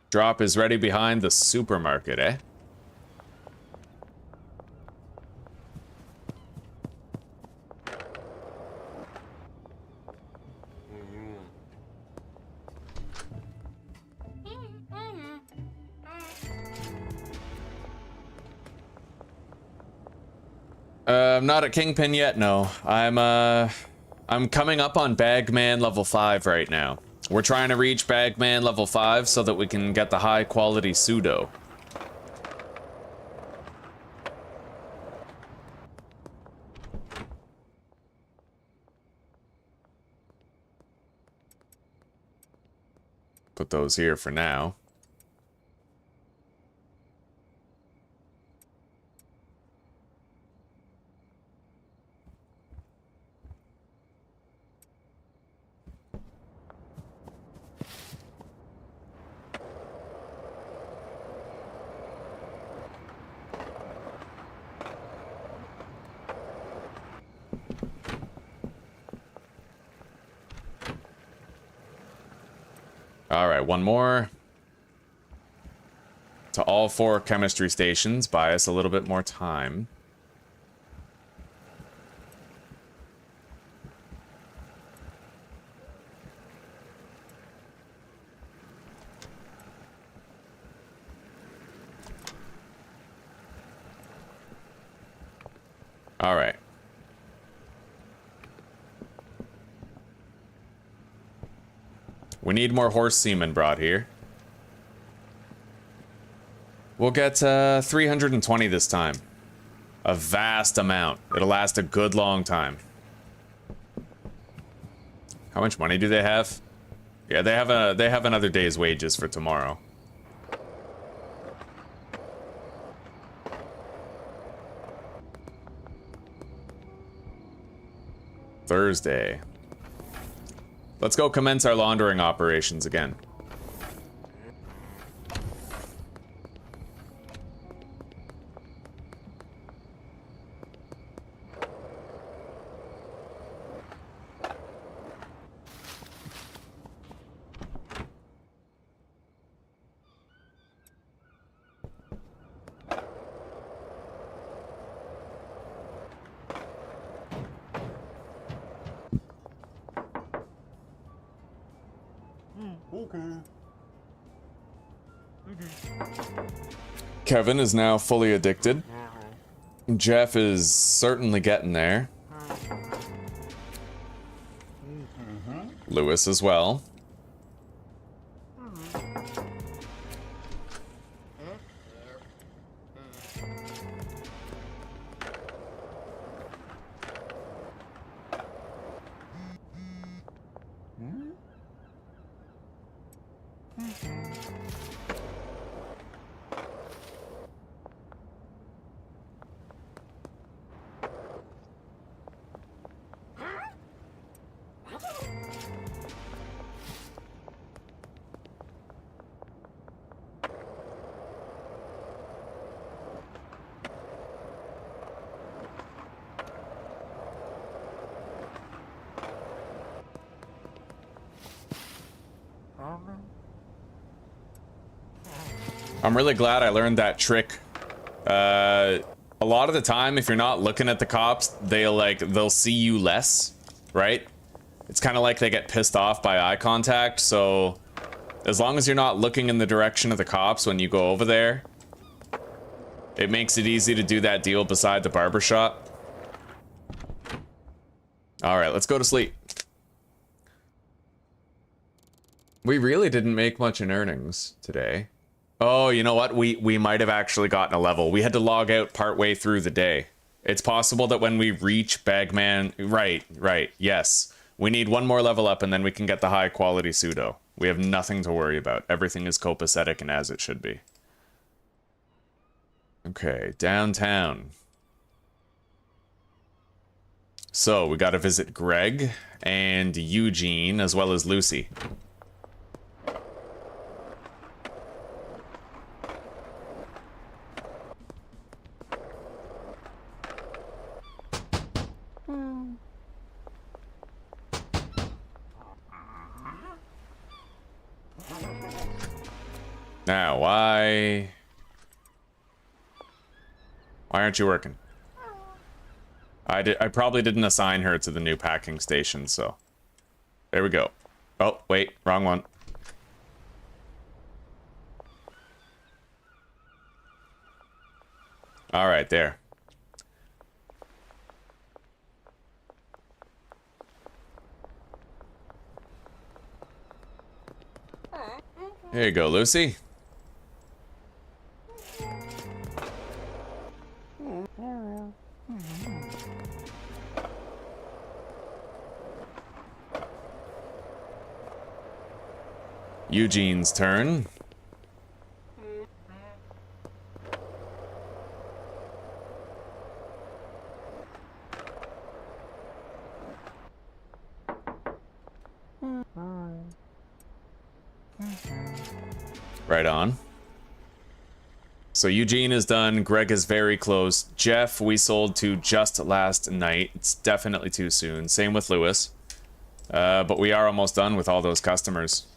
Drop is ready behind the supermarket, eh? I'm not at Kingpin yet, no. I'm coming up on Bagman level 5 right now. We're trying to reach Bagman level 5 so that we can get the high quality pseudo. Put those here for now. All right, one more. To all 4 chemistry stations, buy us a little bit more time. All right. We need more horse semen brought here. We'll get 320 this time. A vast amount. It'll last a good long time. How much money do they have? Yeah, they have another day's wages for tomorrow. Thursday. Let's go commence our laundering operations again. Kevin is now fully addicted. Jeff is certainly getting there. Lewis as well. I'm really glad I learned that trick. A lot of the time, if you're not looking at the cops, they'll see you less, right? It's kind of like they get pissed off by eye contact, so as long as you're not looking in the direction of the cops when you go over there, it makes it easy to do that deal beside the barber shop. All right, let's go to sleep. We really didn't make much in earnings today. Oh, you know what? We might have actually gotten a level. We had to log out partway through the day. It's possible that when we reach Bagman... Right, yes. We need one more level up and then we can get the high quality pseudo. We have nothing to worry about. Everything is copacetic and as it should be. Okay, downtown. So, we gotta visit Greg and Eugene as well as Lucy. Now, why aren't you working? I probably didn't assign her to the new packing station, so there we go. Oh, wait, wrong one. All right, there. Here you go, Lucy. Eugene's turn. Right on. So Eugene is done. Greg is very close. Jeff, we sold to just last night. It's definitely too soon. Same with Lewis. But we are almost done with all those customers.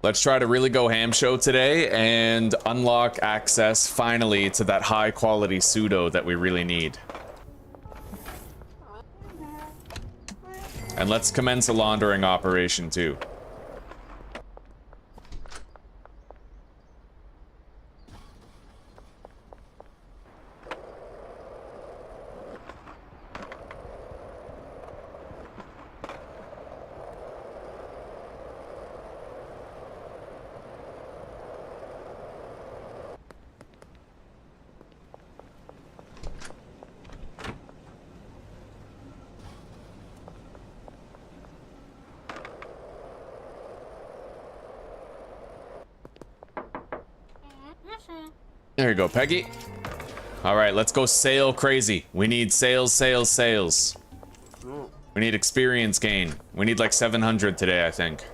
Let's try to really go ham show today and unlock access finally to that high quality pseudo that we really need. And let's commence a laundering operation too. There you go, Peggy. All right, let's go sail crazy. We need sales, sales, sales. We need experience gain. We need like 700 today, I think.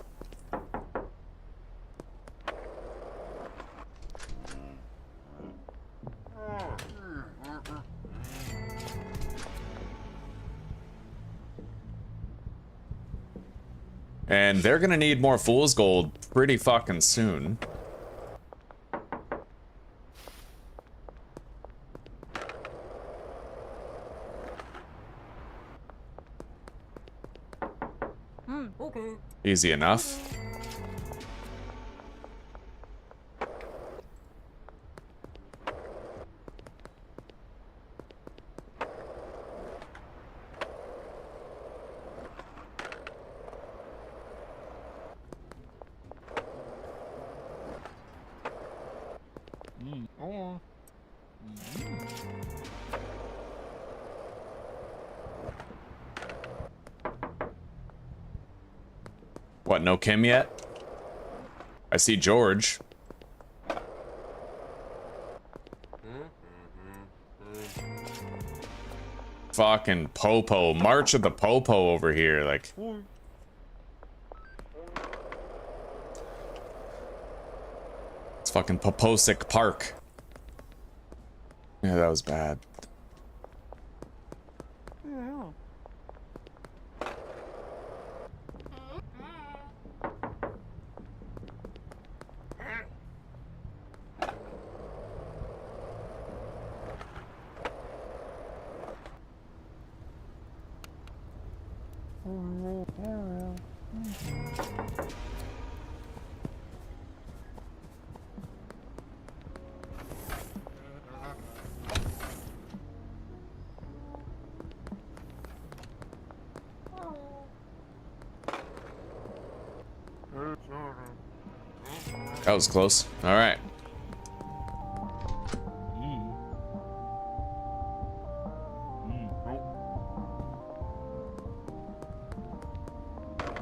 And they're gonna need more fool's gold pretty fucking soon. Easy enough. What, no Kim yet? I see George. Fucking Popo. March of the Popo over here, like. It's fucking Poposic Park. Yeah, that was bad. That was close. All right.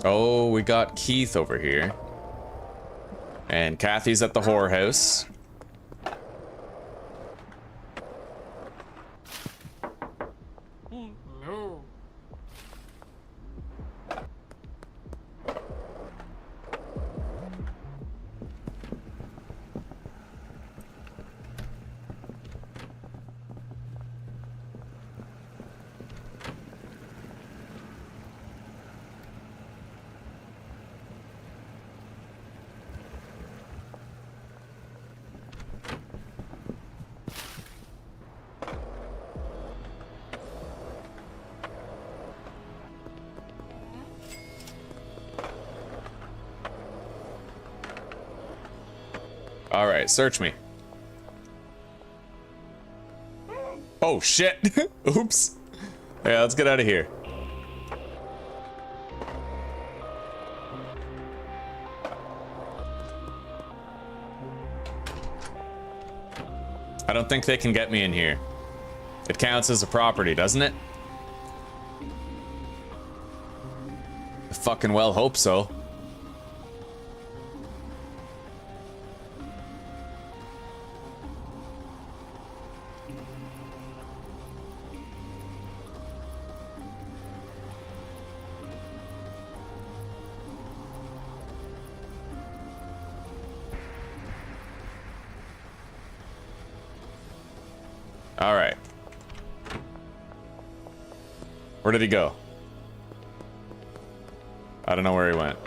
Oh, we got Keith over here. And Kathy's at the whorehouse. All right, search me. Oh, shit. Oops. Yeah, let's get out of here. I don't think they can get me in here. It counts as a property, doesn't it? I fucking well hope so. All right. Where did he go? I don't know where he went.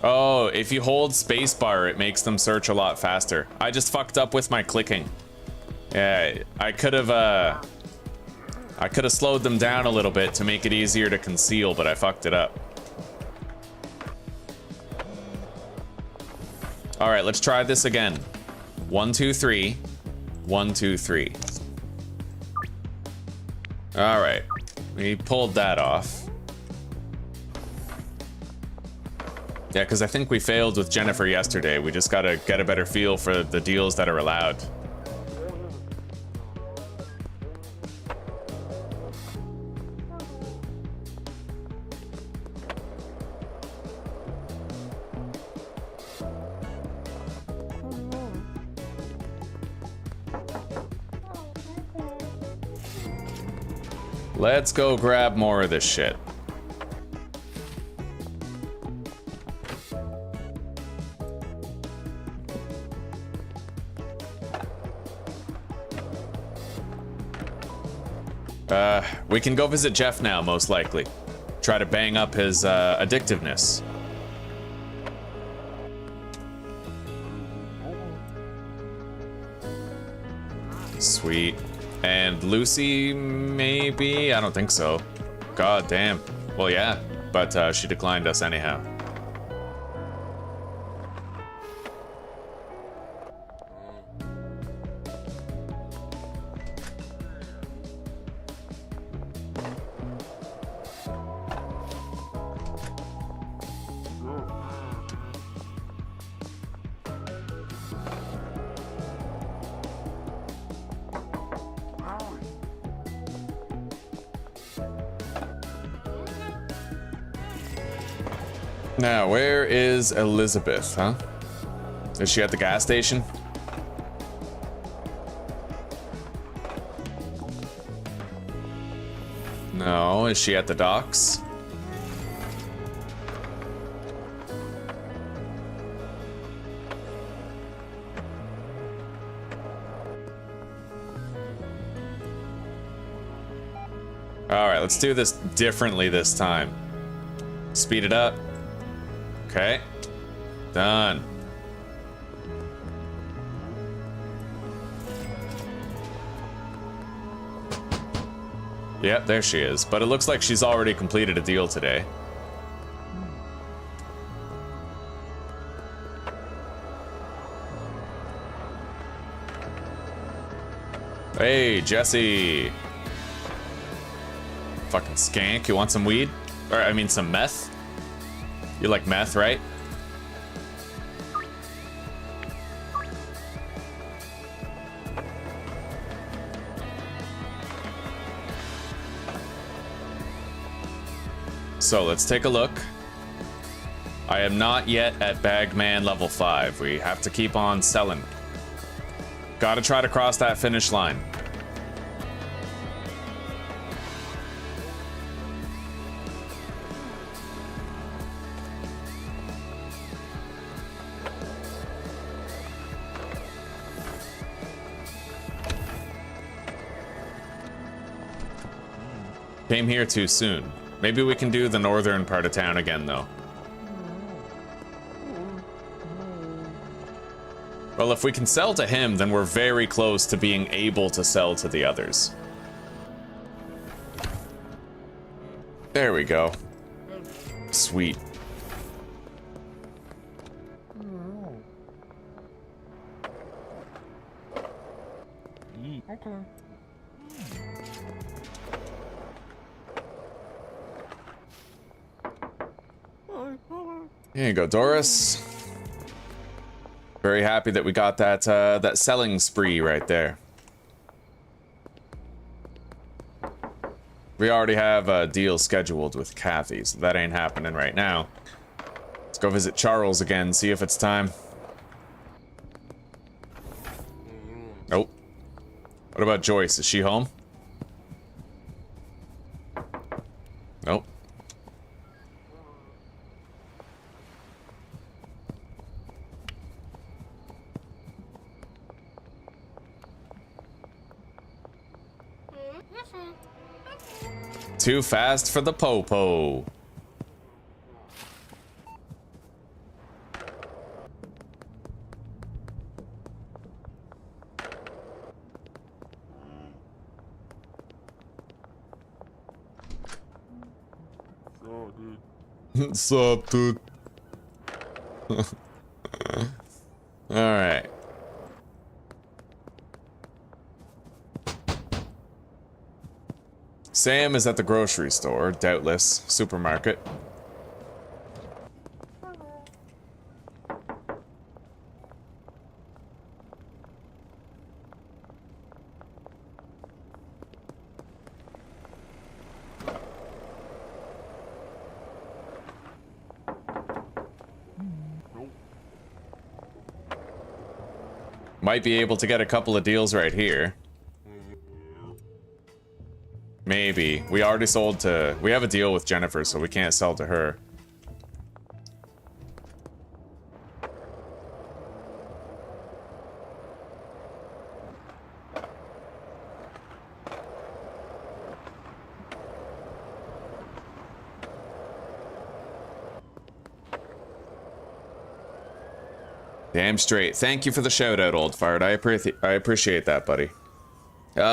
Oh, if you hold spacebar, it makes them search a lot faster. I just fucked up with my clicking. Yeah, I could have slowed them down a little bit to make it easier to conceal, but I fucked it up. All right, let's try this again. 1, 2, 3. 1, 2, 3. All right, we pulled that off. Yeah, because I think we failed with Jennifer yesterday. We just gotta get a better feel for the deals that are allowed. Let's go grab more of this shit. We can go visit Jeff now, most likely. Try to bang up his addictiveness. Sweet. And Lucy, maybe? I don't think so. God damn. Well, yeah, but she declined us anyhow. Now, where is Elizabeth, huh? Is she at the gas station? No, is she at the docks? All right, let's do this differently this time. Speed it up. Okay, done. Yep, there she is. But it looks like she's already completed a deal today. Hey, Jesse. Fucking skank, you want some weed? Or, I mean, some meth? You like meth, right? So let's take a look. I am not yet at Bagman level 5. We have to keep on selling. Gotta try to cross that finish line. Came here too soon. Maybe we can do the northern part of town again, though. Well, if we can sell to him, then we're very close to being able to sell to the others. There we go. Sweet. Here you go, Doris. Very happy that we got that that selling spree right there. We already have a deal scheduled with Kathy, so that ain't happening right now. Let's go visit Charles again, see if it's time. Nope. What about Joyce? Is she home? Nope. Too fast for the po-po. Sup, dude? Alright. Sam is at the grocery store, doubtless. Supermarket. Might be able to get a couple of deals right here. Maybe. We already sold to... We have a deal with Jennifer, so we can't sell to her. Damn straight. Thank you for the shout out, Old Fart. I appreciate that, buddy.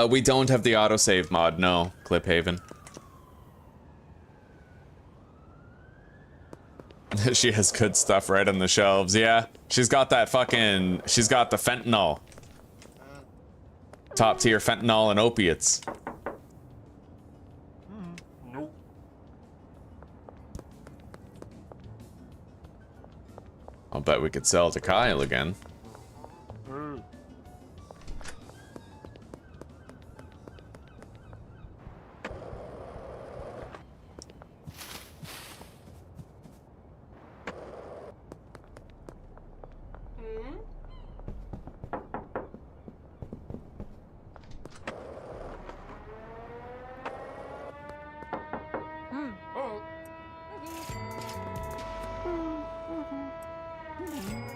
We don't have the autosave mod, no, Cliphaven. She has good stuff right on the shelves, yeah. She's got that fucking... She's got the fentanyl. Top tier fentanyl and opiates. Nope. I'll bet we could sell to Kyle again.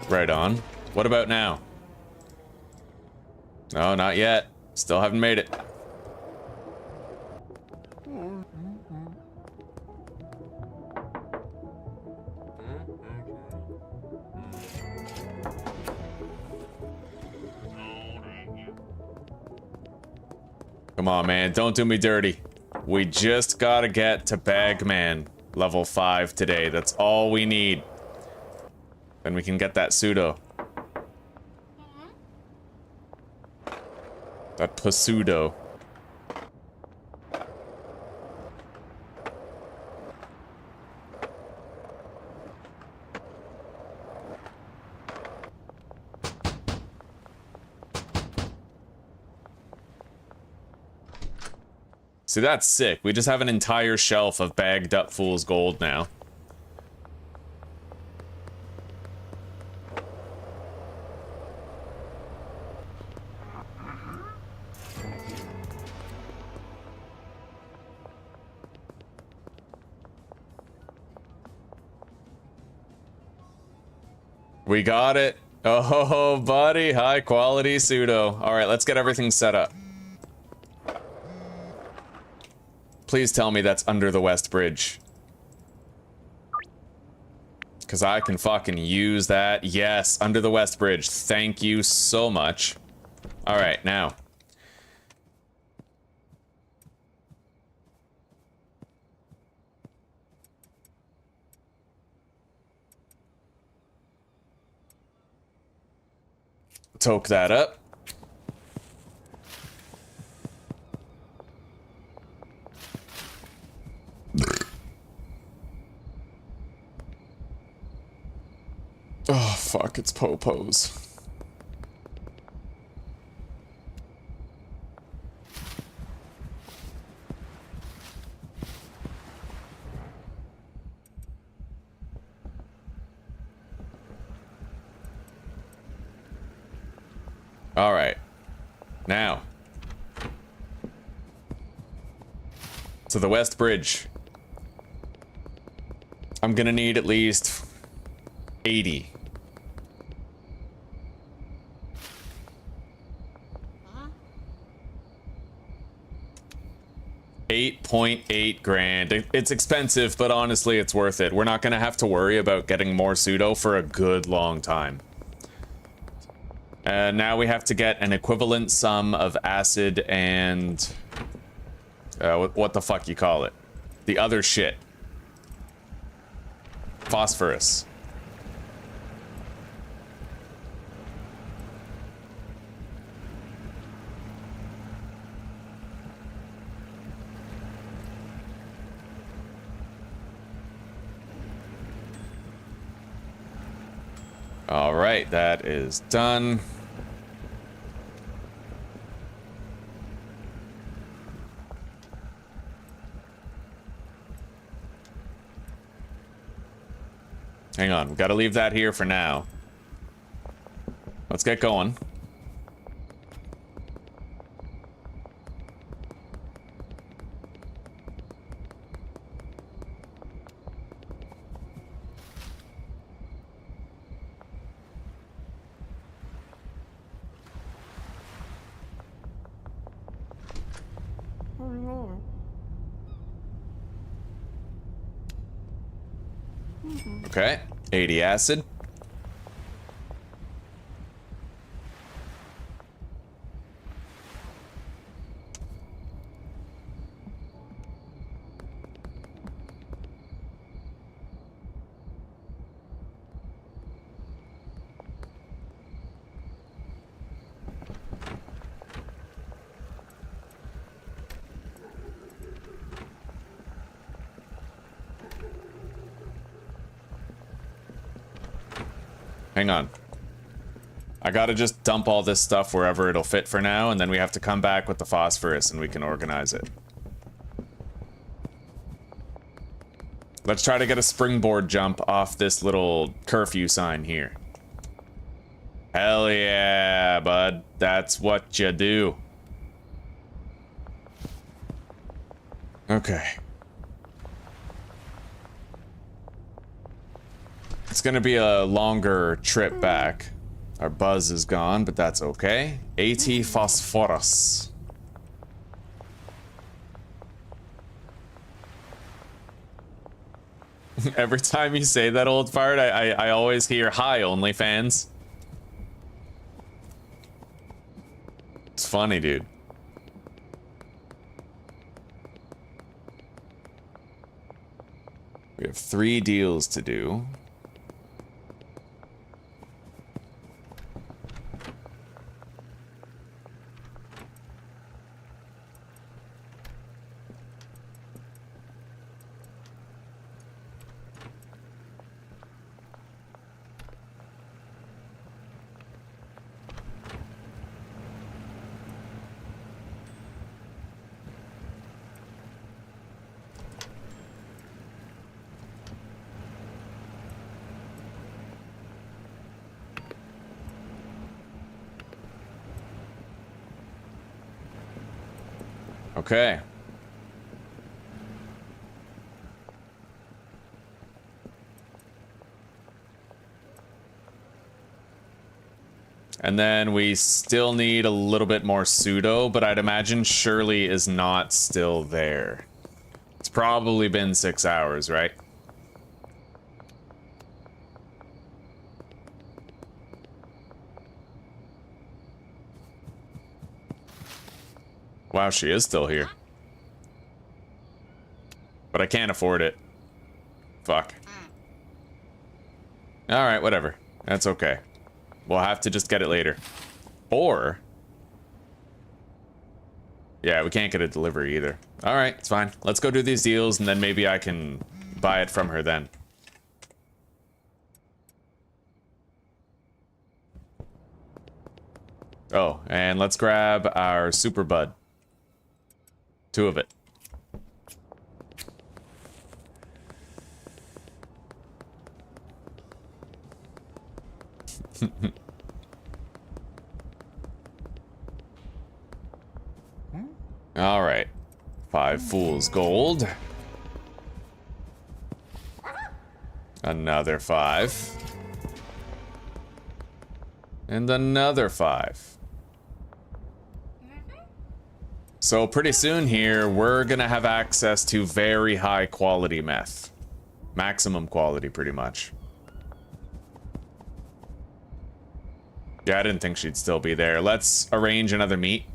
Right on. What about now? No, not yet. Still haven't made it. Come on, man. Don't do me dirty. We just gotta get to Bagman level 5 today. That's all we need. Then we can get that pseudo. That pseudo. See, that's sick. We just have an entire shelf of bagged up fool's gold now. We got it. Oh, buddy. High quality pseudo. All right, let's get everything set up. Please tell me that's under the West Bridge. Because I can fucking use that. Yes, under the West Bridge. Thank you so much. All right, now. Toke that up. Oh, fuck, it's Popos. All right. Now. To the West Bridge. I'm gonna need at least 80. 8.8 grand. It's expensive, but honestly, it's worth it. We're not gonna have to worry about getting more pseudo for a good long time. Now we have to get an equivalent sum of acid and... what the fuck you call it? The other shit. Phosphorus. All right, that is done. Hang on, we gotta leave that here for now. Let's get going. Okay, 80 acid. Hang on. I gotta just dump all this stuff wherever it'll fit for now, and then we have to come back with the phosphorus and we can organize it. Let's try to get a springboard jump off this little curfew sign here. Hell yeah, bud. That's what you do. Okay. It's gonna be a longer trip back. Our buzz is gone, but that's okay. 80 phosphorus. Every time you say that, old fart, I always hear, "Hi, OnlyFans." It's funny, dude. We have 3 deals to do. Okay. And then we still need a little bit more pseudo, but I'd imagine Shirley is not still there. It's probably been 6 hours, right? Wow, she is still here. But I can't afford it. Fuck. Alright, whatever. That's okay. We'll have to just get it later. Or... yeah, we can't get a delivery either. Alright, it's fine. Let's go do these deals, and then maybe I can buy it from her then. Oh, and let's grab our super bud. 2 of it. All right. 5 fool's gold. Another 5. And another 5. So pretty soon here, we're gonna have access to very high quality meth. Maximum quality, pretty much. Yeah, I didn't think she'd still be there. Let's arrange another meet.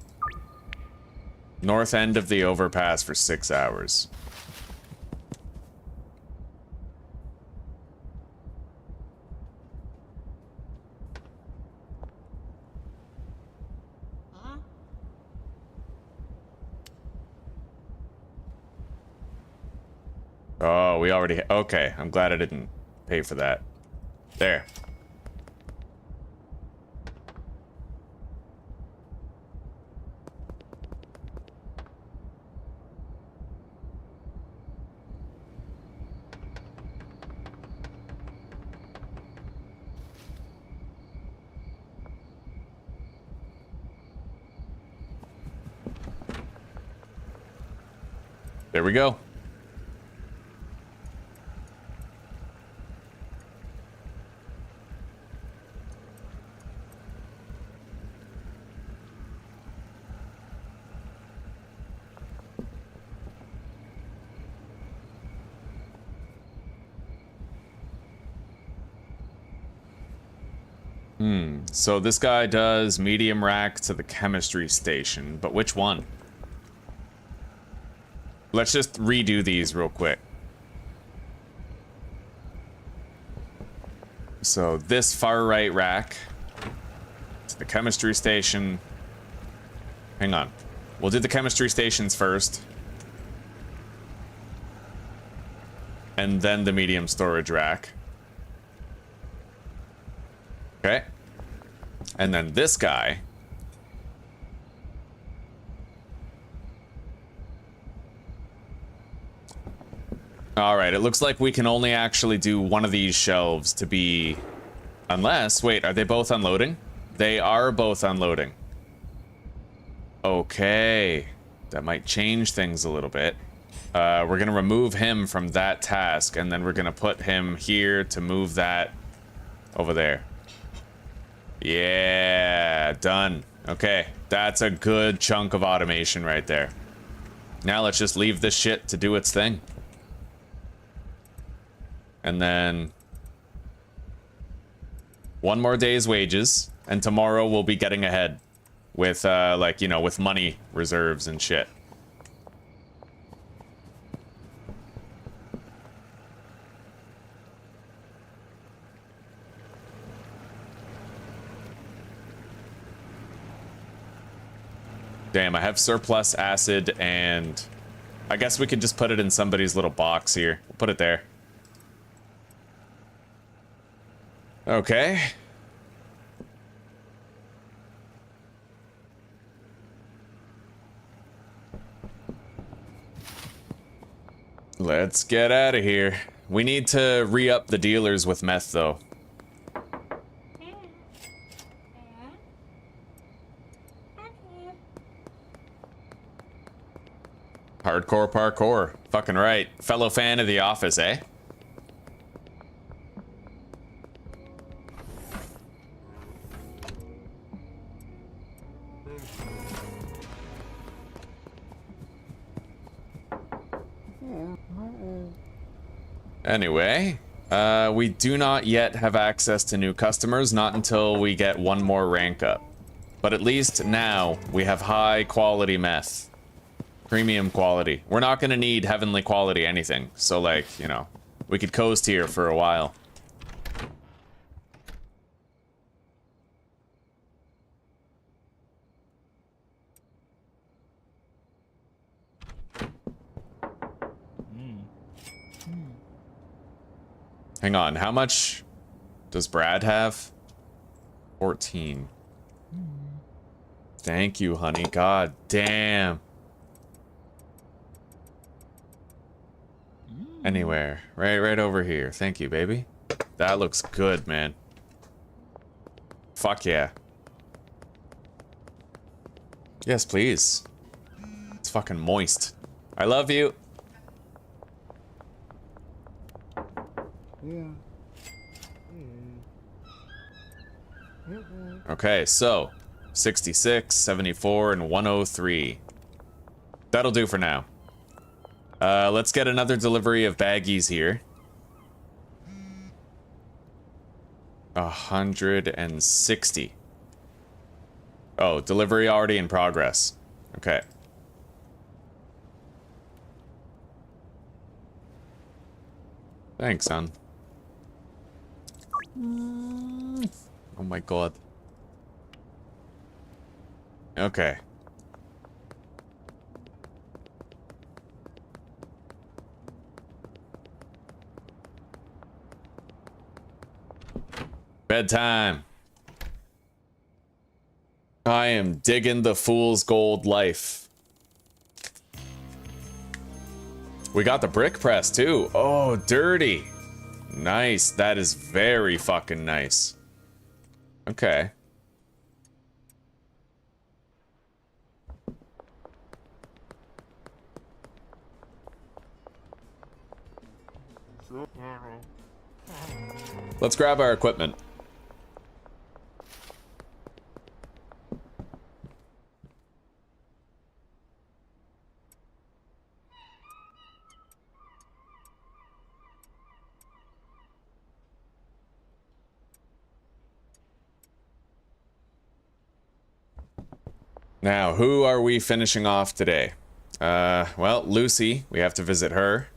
North end of the overpass for 6 hours. Oh, we already... Okay, I'm glad I didn't pay for that. There. There we go. So this guy does medium rack to the chemistry station, but which one? Let's just redo these real quick. So this far right rack to the chemistry station. Hang on. We'll do the chemistry stations first. And then the medium storage rack. Okay. And then this guy. Alright, it looks like we can only actually do one of these shelves to be... Unless... Wait, are they both unloading? They are both unloading. Okay. That might change things a little bit. We're going to remove him from that task, and then we're going to put him here to move that over there. Yeah, done. Okay, that's a good chunk of automation right there. Now let's just leave this shit to do its thing. And then 1 more day's wages, and tomorrow we'll be getting ahead with, like, you know, with money reserves and shit. Damn, I have surplus acid, and I guess we could just put it in somebody's little box here. We'll put it there. Okay. Let's get out of here. We need to re-up the dealers with meth, though. Hardcore parkour. Fucking right. Fellow fan of The Office, eh? Anyway, we do not yet have access to new customers, not until we get 1 more rank up. But at least now, we have high quality meth. Premium quality. We're not gonna need heavenly quality anything, so like, you know, we could coast here for a while. Hang on, how much does Brad have? 14. Thank you, honey. God damn. Anywhere. Right over here. Thank you, baby. That looks good, man. Fuck yeah. Yes, please. It's fucking moist. I love you. Okay, so 66, 74, and 103. That'll do for now. Let's get another delivery of baggies here. 160. Oh, delivery already in progress. Okay. Thanks, son. Oh my god. Okay. Bedtime. I am digging the fool's gold life. We got the brick press too. Oh, dirty. Nice. That is very fucking nice. Okay. Let's grab our equipment. Now, who are we finishing off today? Well, Lucy, we have to visit her.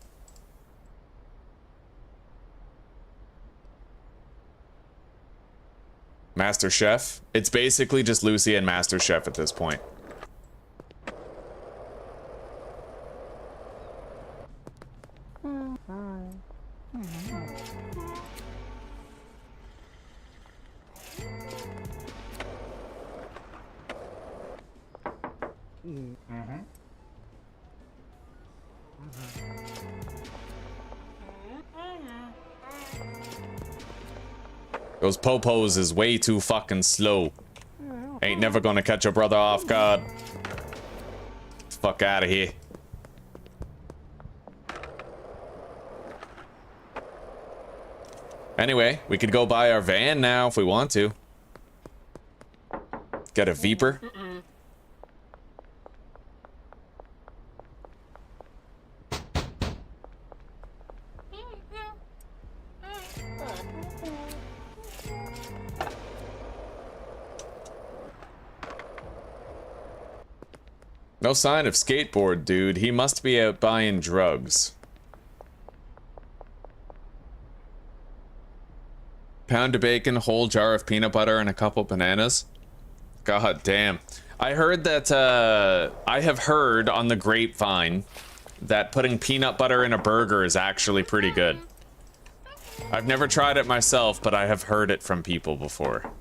Master Chef. It's basically just Lucy and Master Chef at this point. Those popos is way too fucking slow. Ain't never gonna catch a brother off guard. Fuck out of here. Anyway, we could go buy our van now if we want to. Get a Viper. No sign of skateboard, dude. He must be out buying drugs. Pound of bacon, whole jar of peanut butter, and a couple bananas. God damn. I heard that, I have heard on the grapevine that putting peanut butter in a burger is actually pretty good. I've never tried it myself, but I have heard it from people before.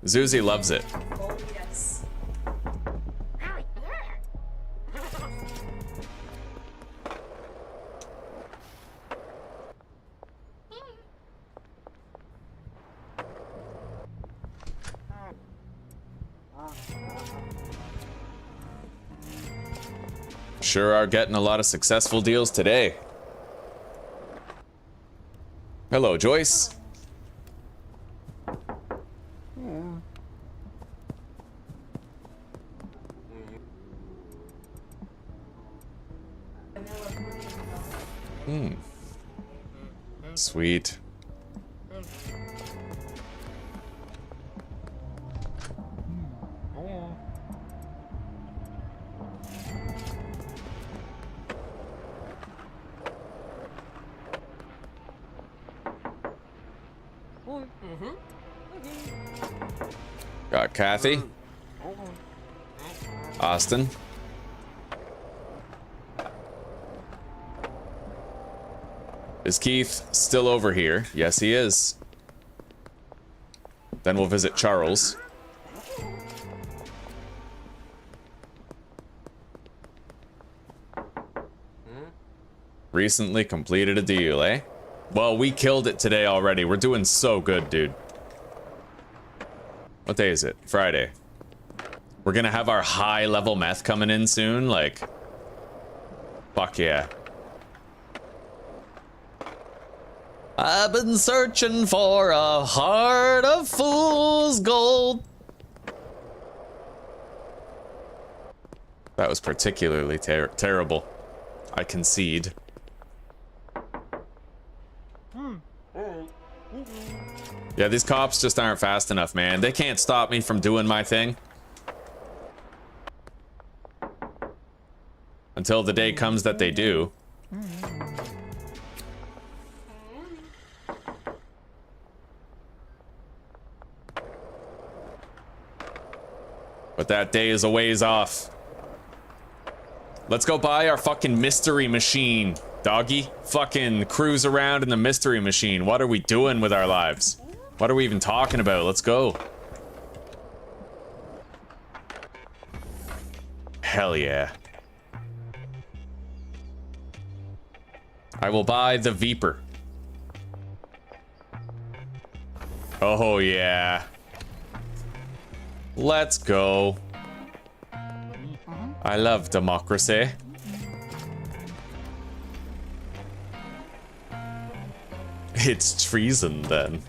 Zuzi loves it. Oh, yes. Sure are getting a lot of successful deals today. Hello, Joyce. Sweet. Got Kathy. Austin. Is Keith still over here? Yes, he is. Then we'll visit Charles. Recently completed a deal, eh? Well, we killed it today already. We're doing so good, dude. What day is it? Friday. We're gonna have our high level meth coming in soon, like... Fuck yeah. I've been searching for a heart of fool's gold. That was particularly terrible. I concede. Yeah, these cops just aren't fast enough, man. They can't stop me from doing my thing. Until the day comes that they do. But that day is a ways off. Let's go buy our fucking mystery machine, doggy. Fucking cruise around in the mystery machine. What are we doing with our lives? What are we even talking about? Let's go. Hell yeah. I will buy the Viper. Oh yeah. Let's go. I love democracy. It's treason then.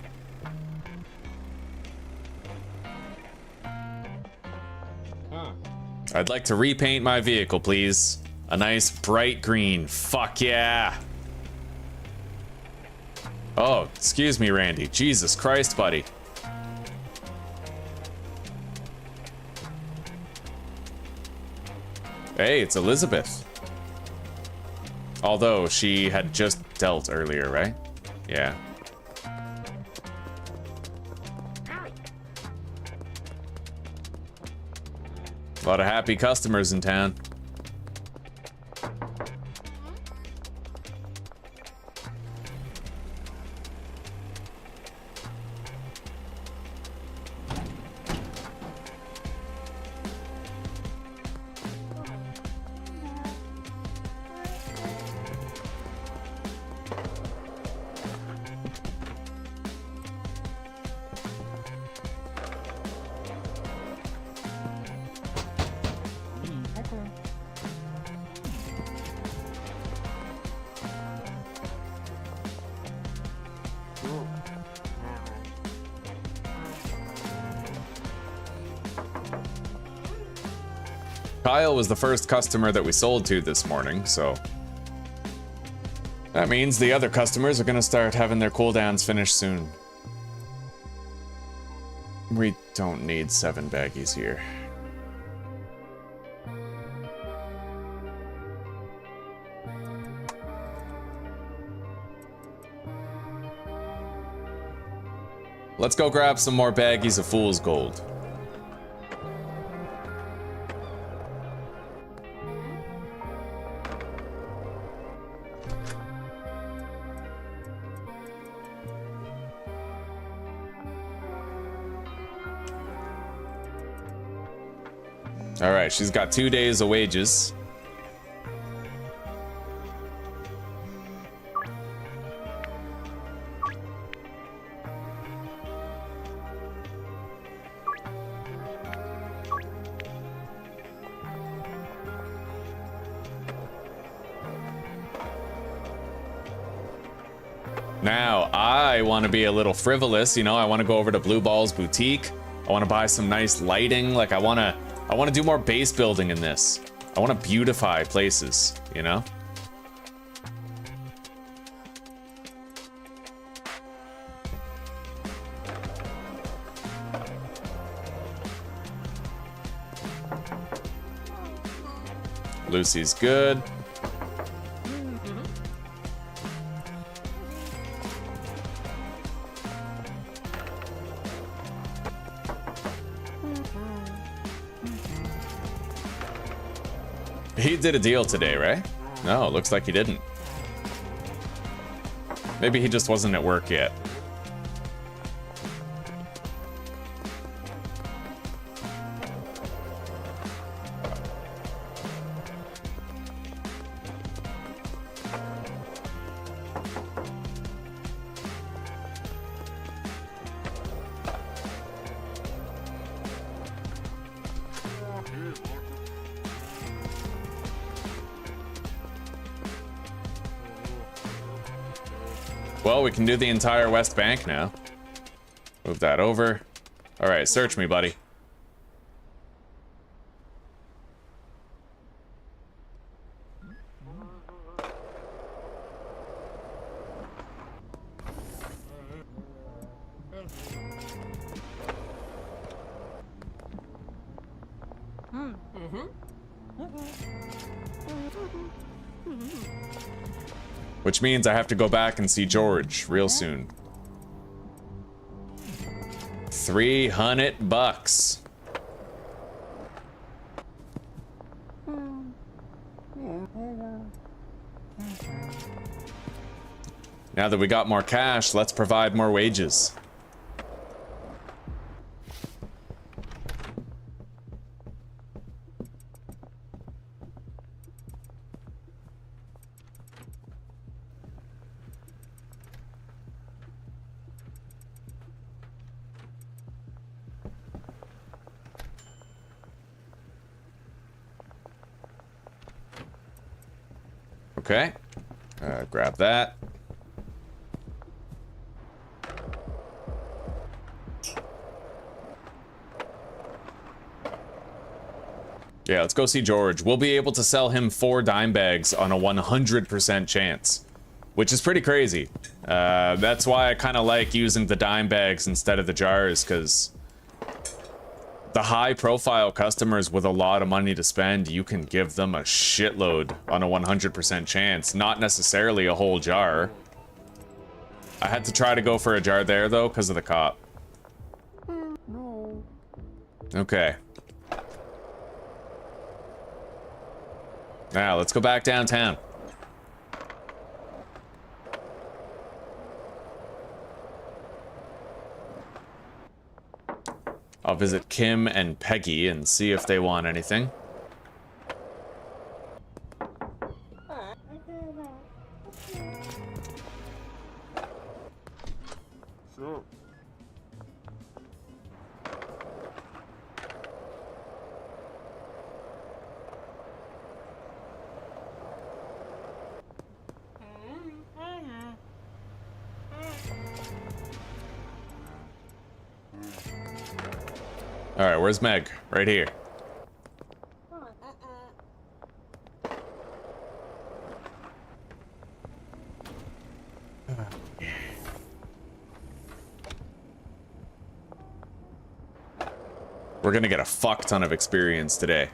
I'd like to repaint my vehicle, please. A nice bright green. Fuck yeah. Oh, excuse me, Randy. Jesus Christ, buddy. Hey, it's Elizabeth. Although she had just dealt earlier, right? Yeah. A lot of happy customers in town. Kyle was the first customer that we sold to this morning, so that means the other customers are gonna start having their cooldowns finished soon. We don't need 7 baggies here. Let's go grab some more baggies of fool's gold. All right, she's got 2 days of wages. Now, I want to be a little frivolous, you know, I want to go over to Blue Ball's boutique. I want to buy some nice lighting, like I want to do more base building in this. I want to beautify places, you know? Lucy's good. He did a deal today, right? No, looks like he didn't. Maybe he just wasn't at work yet. Well, we can do the entire West Bank now. Move that over. All right, search me, buddy. Which means I have to go back and see George real soon. $300. Now that we got more cash, let's provide more wages. Okay, grab that. Yeah, let's go see George. We'll be able to sell him 4 dime bags on a 100% chance, which is pretty crazy. That's why I kind of like using the dime bags instead of the jars, because the high-profile customers with a lot of money to spend, you can give them a shitload on a 100% chance, not necessarily a whole jar. I had to try to go for a jar there, though, because of the cop. No. Okay. Now, let's go back downtown. I'll visit Kim and Peggy and see if they want anything. Sure. All right, where's Meg? Right here. We're gonna get a fuck ton of experience today.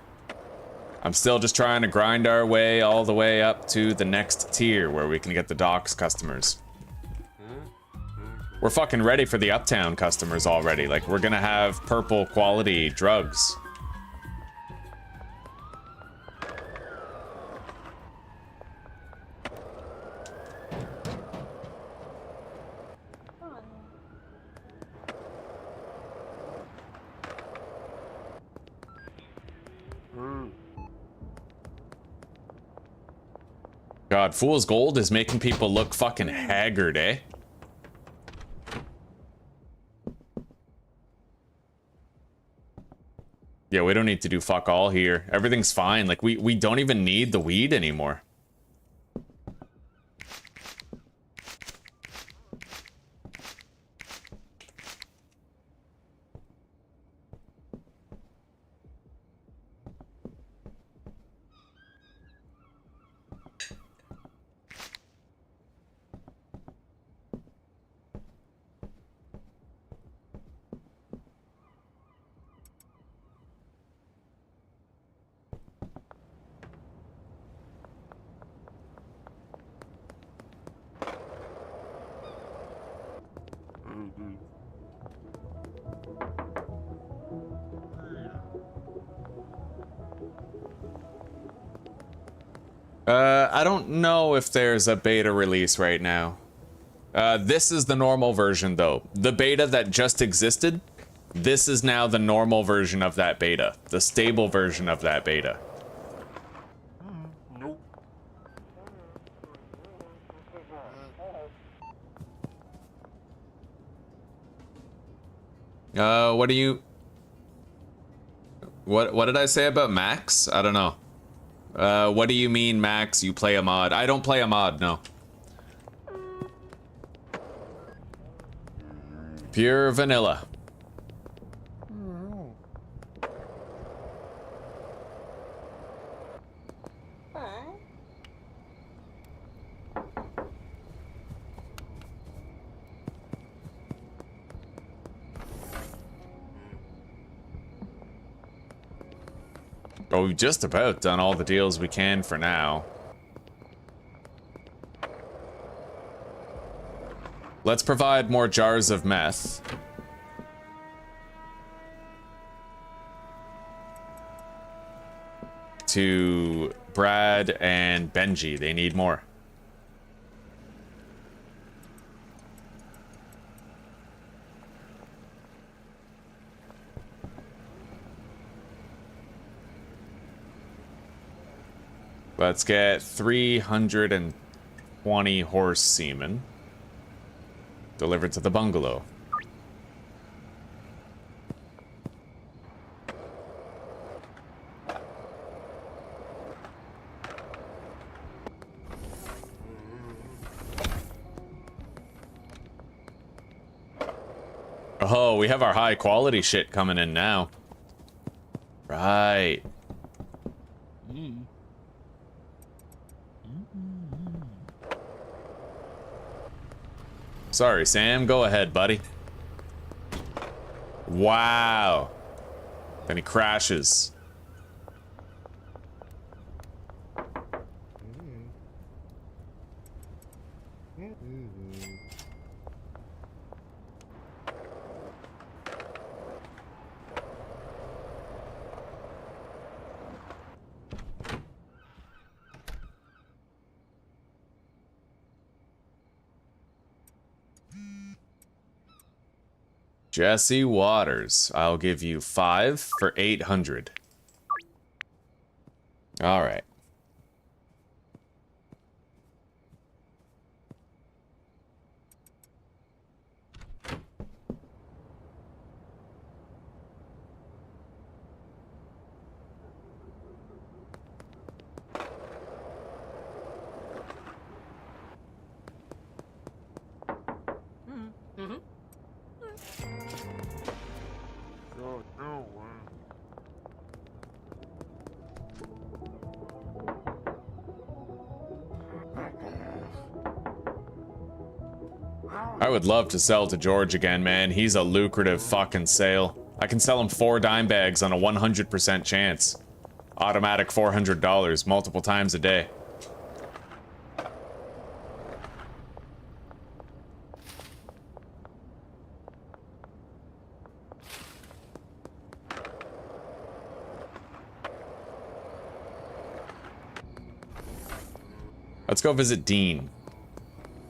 I'm still just trying to grind our way all the way up to the next tier where we can get the docks customers. We're fucking ready for the uptown customers already. Like, we're gonna have purple quality drugs. God, Fool's Gold is making people look fucking haggard, eh? Yeah, we don't need to do fuck all here. Everything's fine. Like, we don't even need the weed anymore. I don't know if there's a beta release right now. This is the normal version, though. The beta that just existed, this is now the normal version of that beta. The stable version of that beta. Nope. What do you... What did I say about Max? I don't know. What do you mean, Max? You play a mod? I don't play a mod, no. Pure vanilla. Oh, we've just about done all the deals we can for now. Let's provide more jars of meth. To Brad and Benji. They need more. Let's get 320 horse semen delivered to the bungalow. Oh, we have our high quality shit coming in now. Right. Sorry, Sam. Go ahead, buddy. Wow. Then he crashes. Jesse Waters, I'll give you 5 for 800. All right. I would love to sell to George again, man. He's a lucrative fucking sale. I can sell him 4 dime bags on a 100% chance. Automatic $400 multiple times a day. Let's go visit Dean.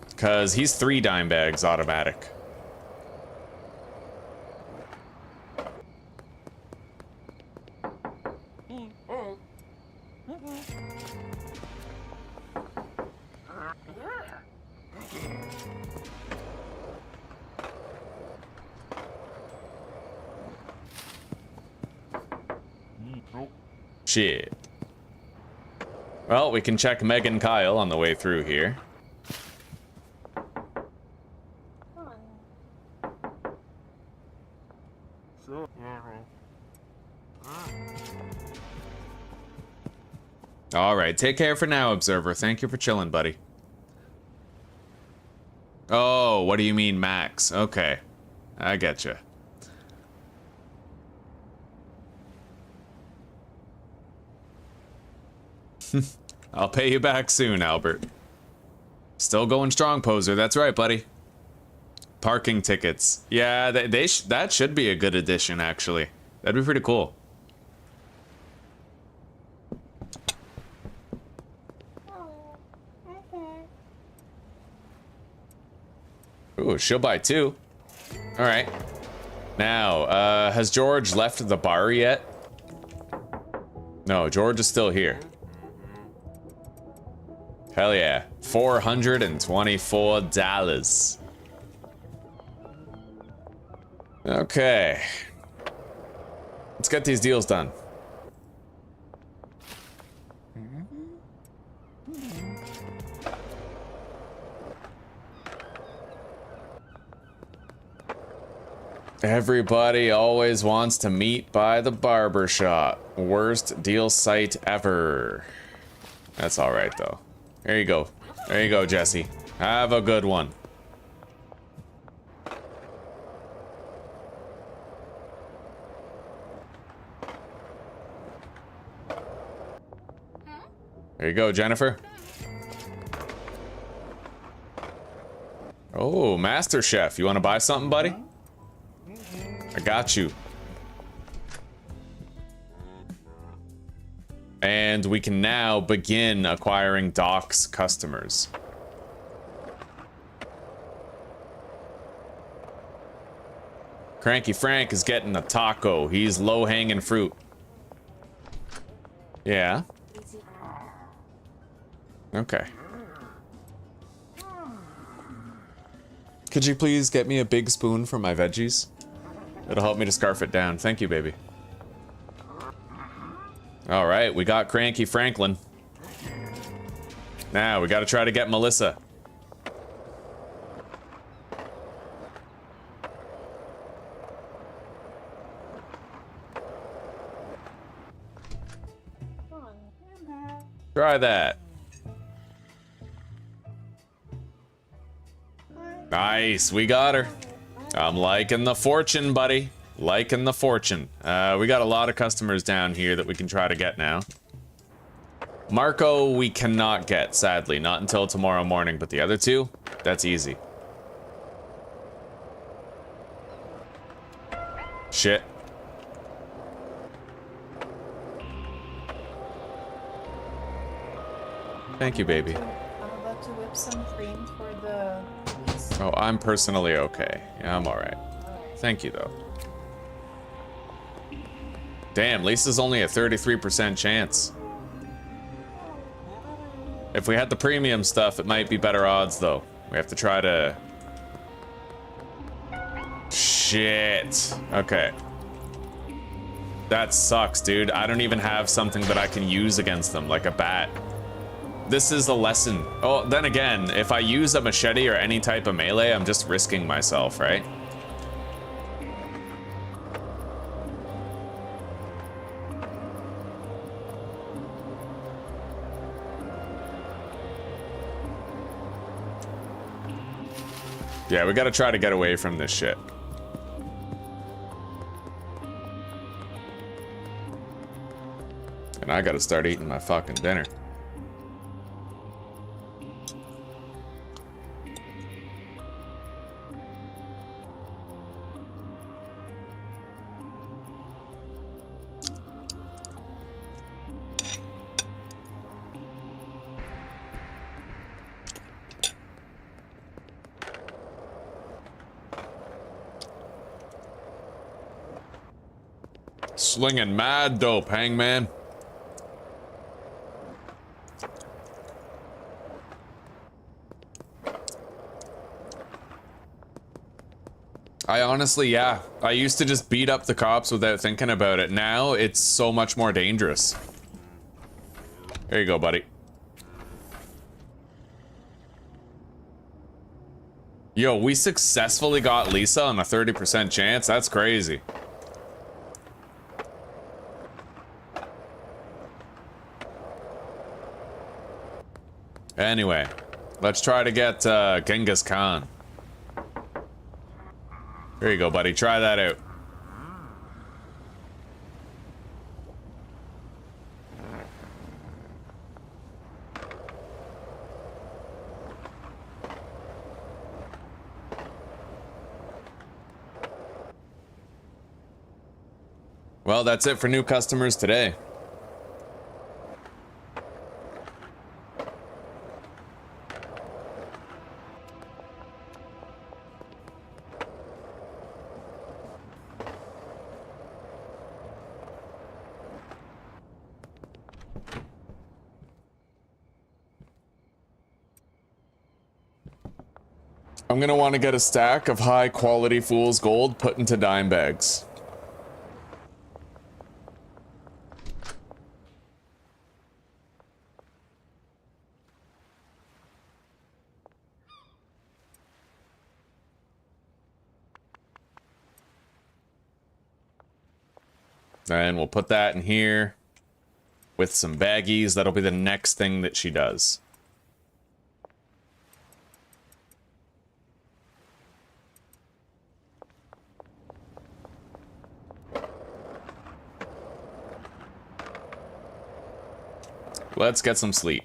Because he's 3 dime bags automatic. Shit. Well, we can check Meg and Kyle on the way through here. Alright, take care for now, Observer. Thank you for chilling, buddy. Oh, what do you mean, Max? Okay. I getcha. I'll pay you back soon, Albert. Still going strong, Poser. That's right, buddy. Parking tickets. Yeah, that should be a good addition, actually. That'd be pretty cool. Ooh, she'll buy 2. All right. Now, has George left the bar yet? No, George is still here. Hell yeah. $424. Okay. Let's get these deals done. Everybody always wants to meet by the barber shop. Worst deal site ever. That's alright though. There you go. There you go, Jesse. Have a good one. There you go, Jennifer. Oh, Master Chef. You want to buy something, buddy? I got you. And we can now begin acquiring Doc's customers. Cranky Frank is getting a taco. He's low-hanging fruit. Yeah. Okay. Could you please get me a big spoon for my veggies? It'll help me to scarf it down. Thank you, baby. All right, we got Cranky Franklin. Now we got to try to get Melissa. Try that. Nice, we got her. I'm liking the fortune, buddy. Liking the fortune. We got a lot of customers down here that we can try to get now. Marco, we cannot get, sadly. Not until tomorrow morning, but the other two, that's easy. Shit. Thank you, baby. I'm about to whip some cream for the piece. Oh, I'm personally okay. Yeah, I'm alright. Thank you, though. Damn, Lisa's only a 33% chance. If we had the premium stuff, it might be better odds, though. We have to try to... Shit. Okay. That sucks, dude. I don't even have something that I can use against them, like a bat. This is a lesson. Oh, then again, if I use a machete or any type of melee, I'm just risking myself, right? Yeah, we gotta try to get away from this shit. And I gotta start eating my fucking dinner. Slinging mad dope, Hangman. I honestly, yeah. I used to just beat up the cops without thinking about it. Now, it's so much more dangerous. There you go, buddy. Yo, we successfully got Lisa on a 30% chance? That's crazy. Anyway, let's try to get Genghis Khan. Here you go, buddy. Try that out. Well, that's it for new customers today. I'm gonna want to get a stack of high quality fool's gold put into dime bags. And we'll put that in here with some baggies. That'll be the next thing that she does. Let's get some sleep.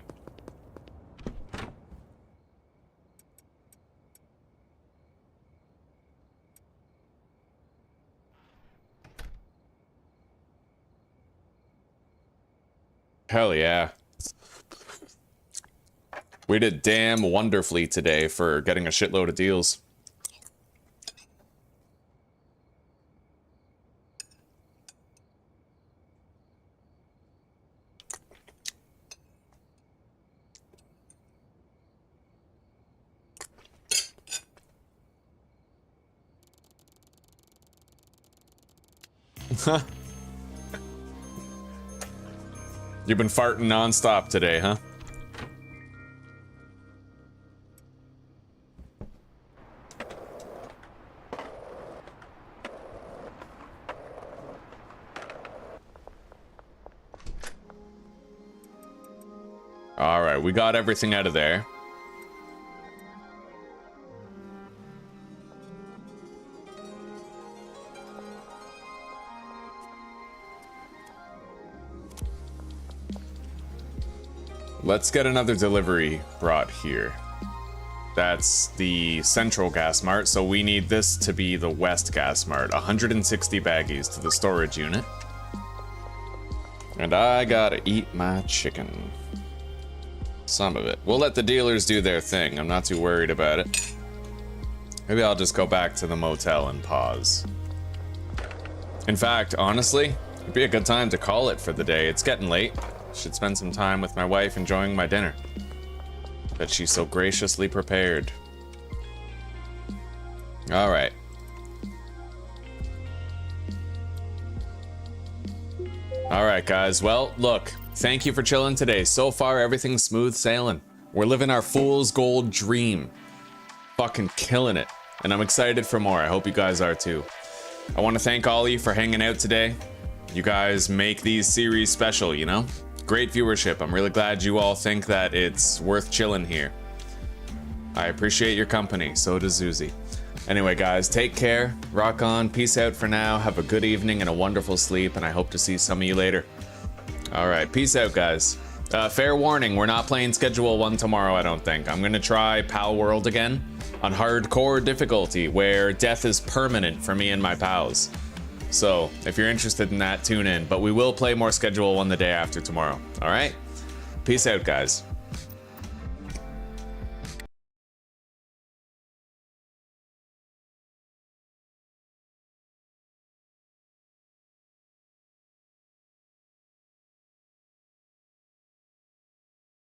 Hell yeah. We did damn wonderfully today for getting a shitload of deals. You've been farting nonstop today, huh? All right, we got everything out of there. Let's get another delivery brought here. That's the central gas mart, so we need this to be the west gas mart. 160 baggies to the storage unit. And I gotta eat my chicken. Some of it. We'll let the dealers do their thing. I'm not too worried about it. Maybe I'll just go back to the motel and pause. In fact, honestly, it'd be a good time to call it for the day. It's getting late. Should spend some time with my wife enjoying my dinner that she so graciously prepared. All right. All right, guys. Well, look, thank you for chilling today. So far, everything's smooth sailing. We're living our fool's gold dream. Fucking killing it. And I'm excited for more. I hope you guys are too. I want to thank all of you for hanging out today. You guys make these series special, you know? Great viewership. I'm really glad you all think that it's worth chilling here. I appreciate your company. So does Zuzi. Anyway, guys, take care. Rock on. Peace out for now. Have a good evening and a wonderful sleep, and I hope to see some of you later. All right. Peace out, guys. Fair warning, we're not playing Schedule 1 tomorrow, I don't think. I'm going to try Pal World again on hardcore difficulty, where death is permanent for me and my pals. So, if you're interested in that, tune in. But we will play more Schedule 1 the day after tomorrow. All right? Peace out, guys.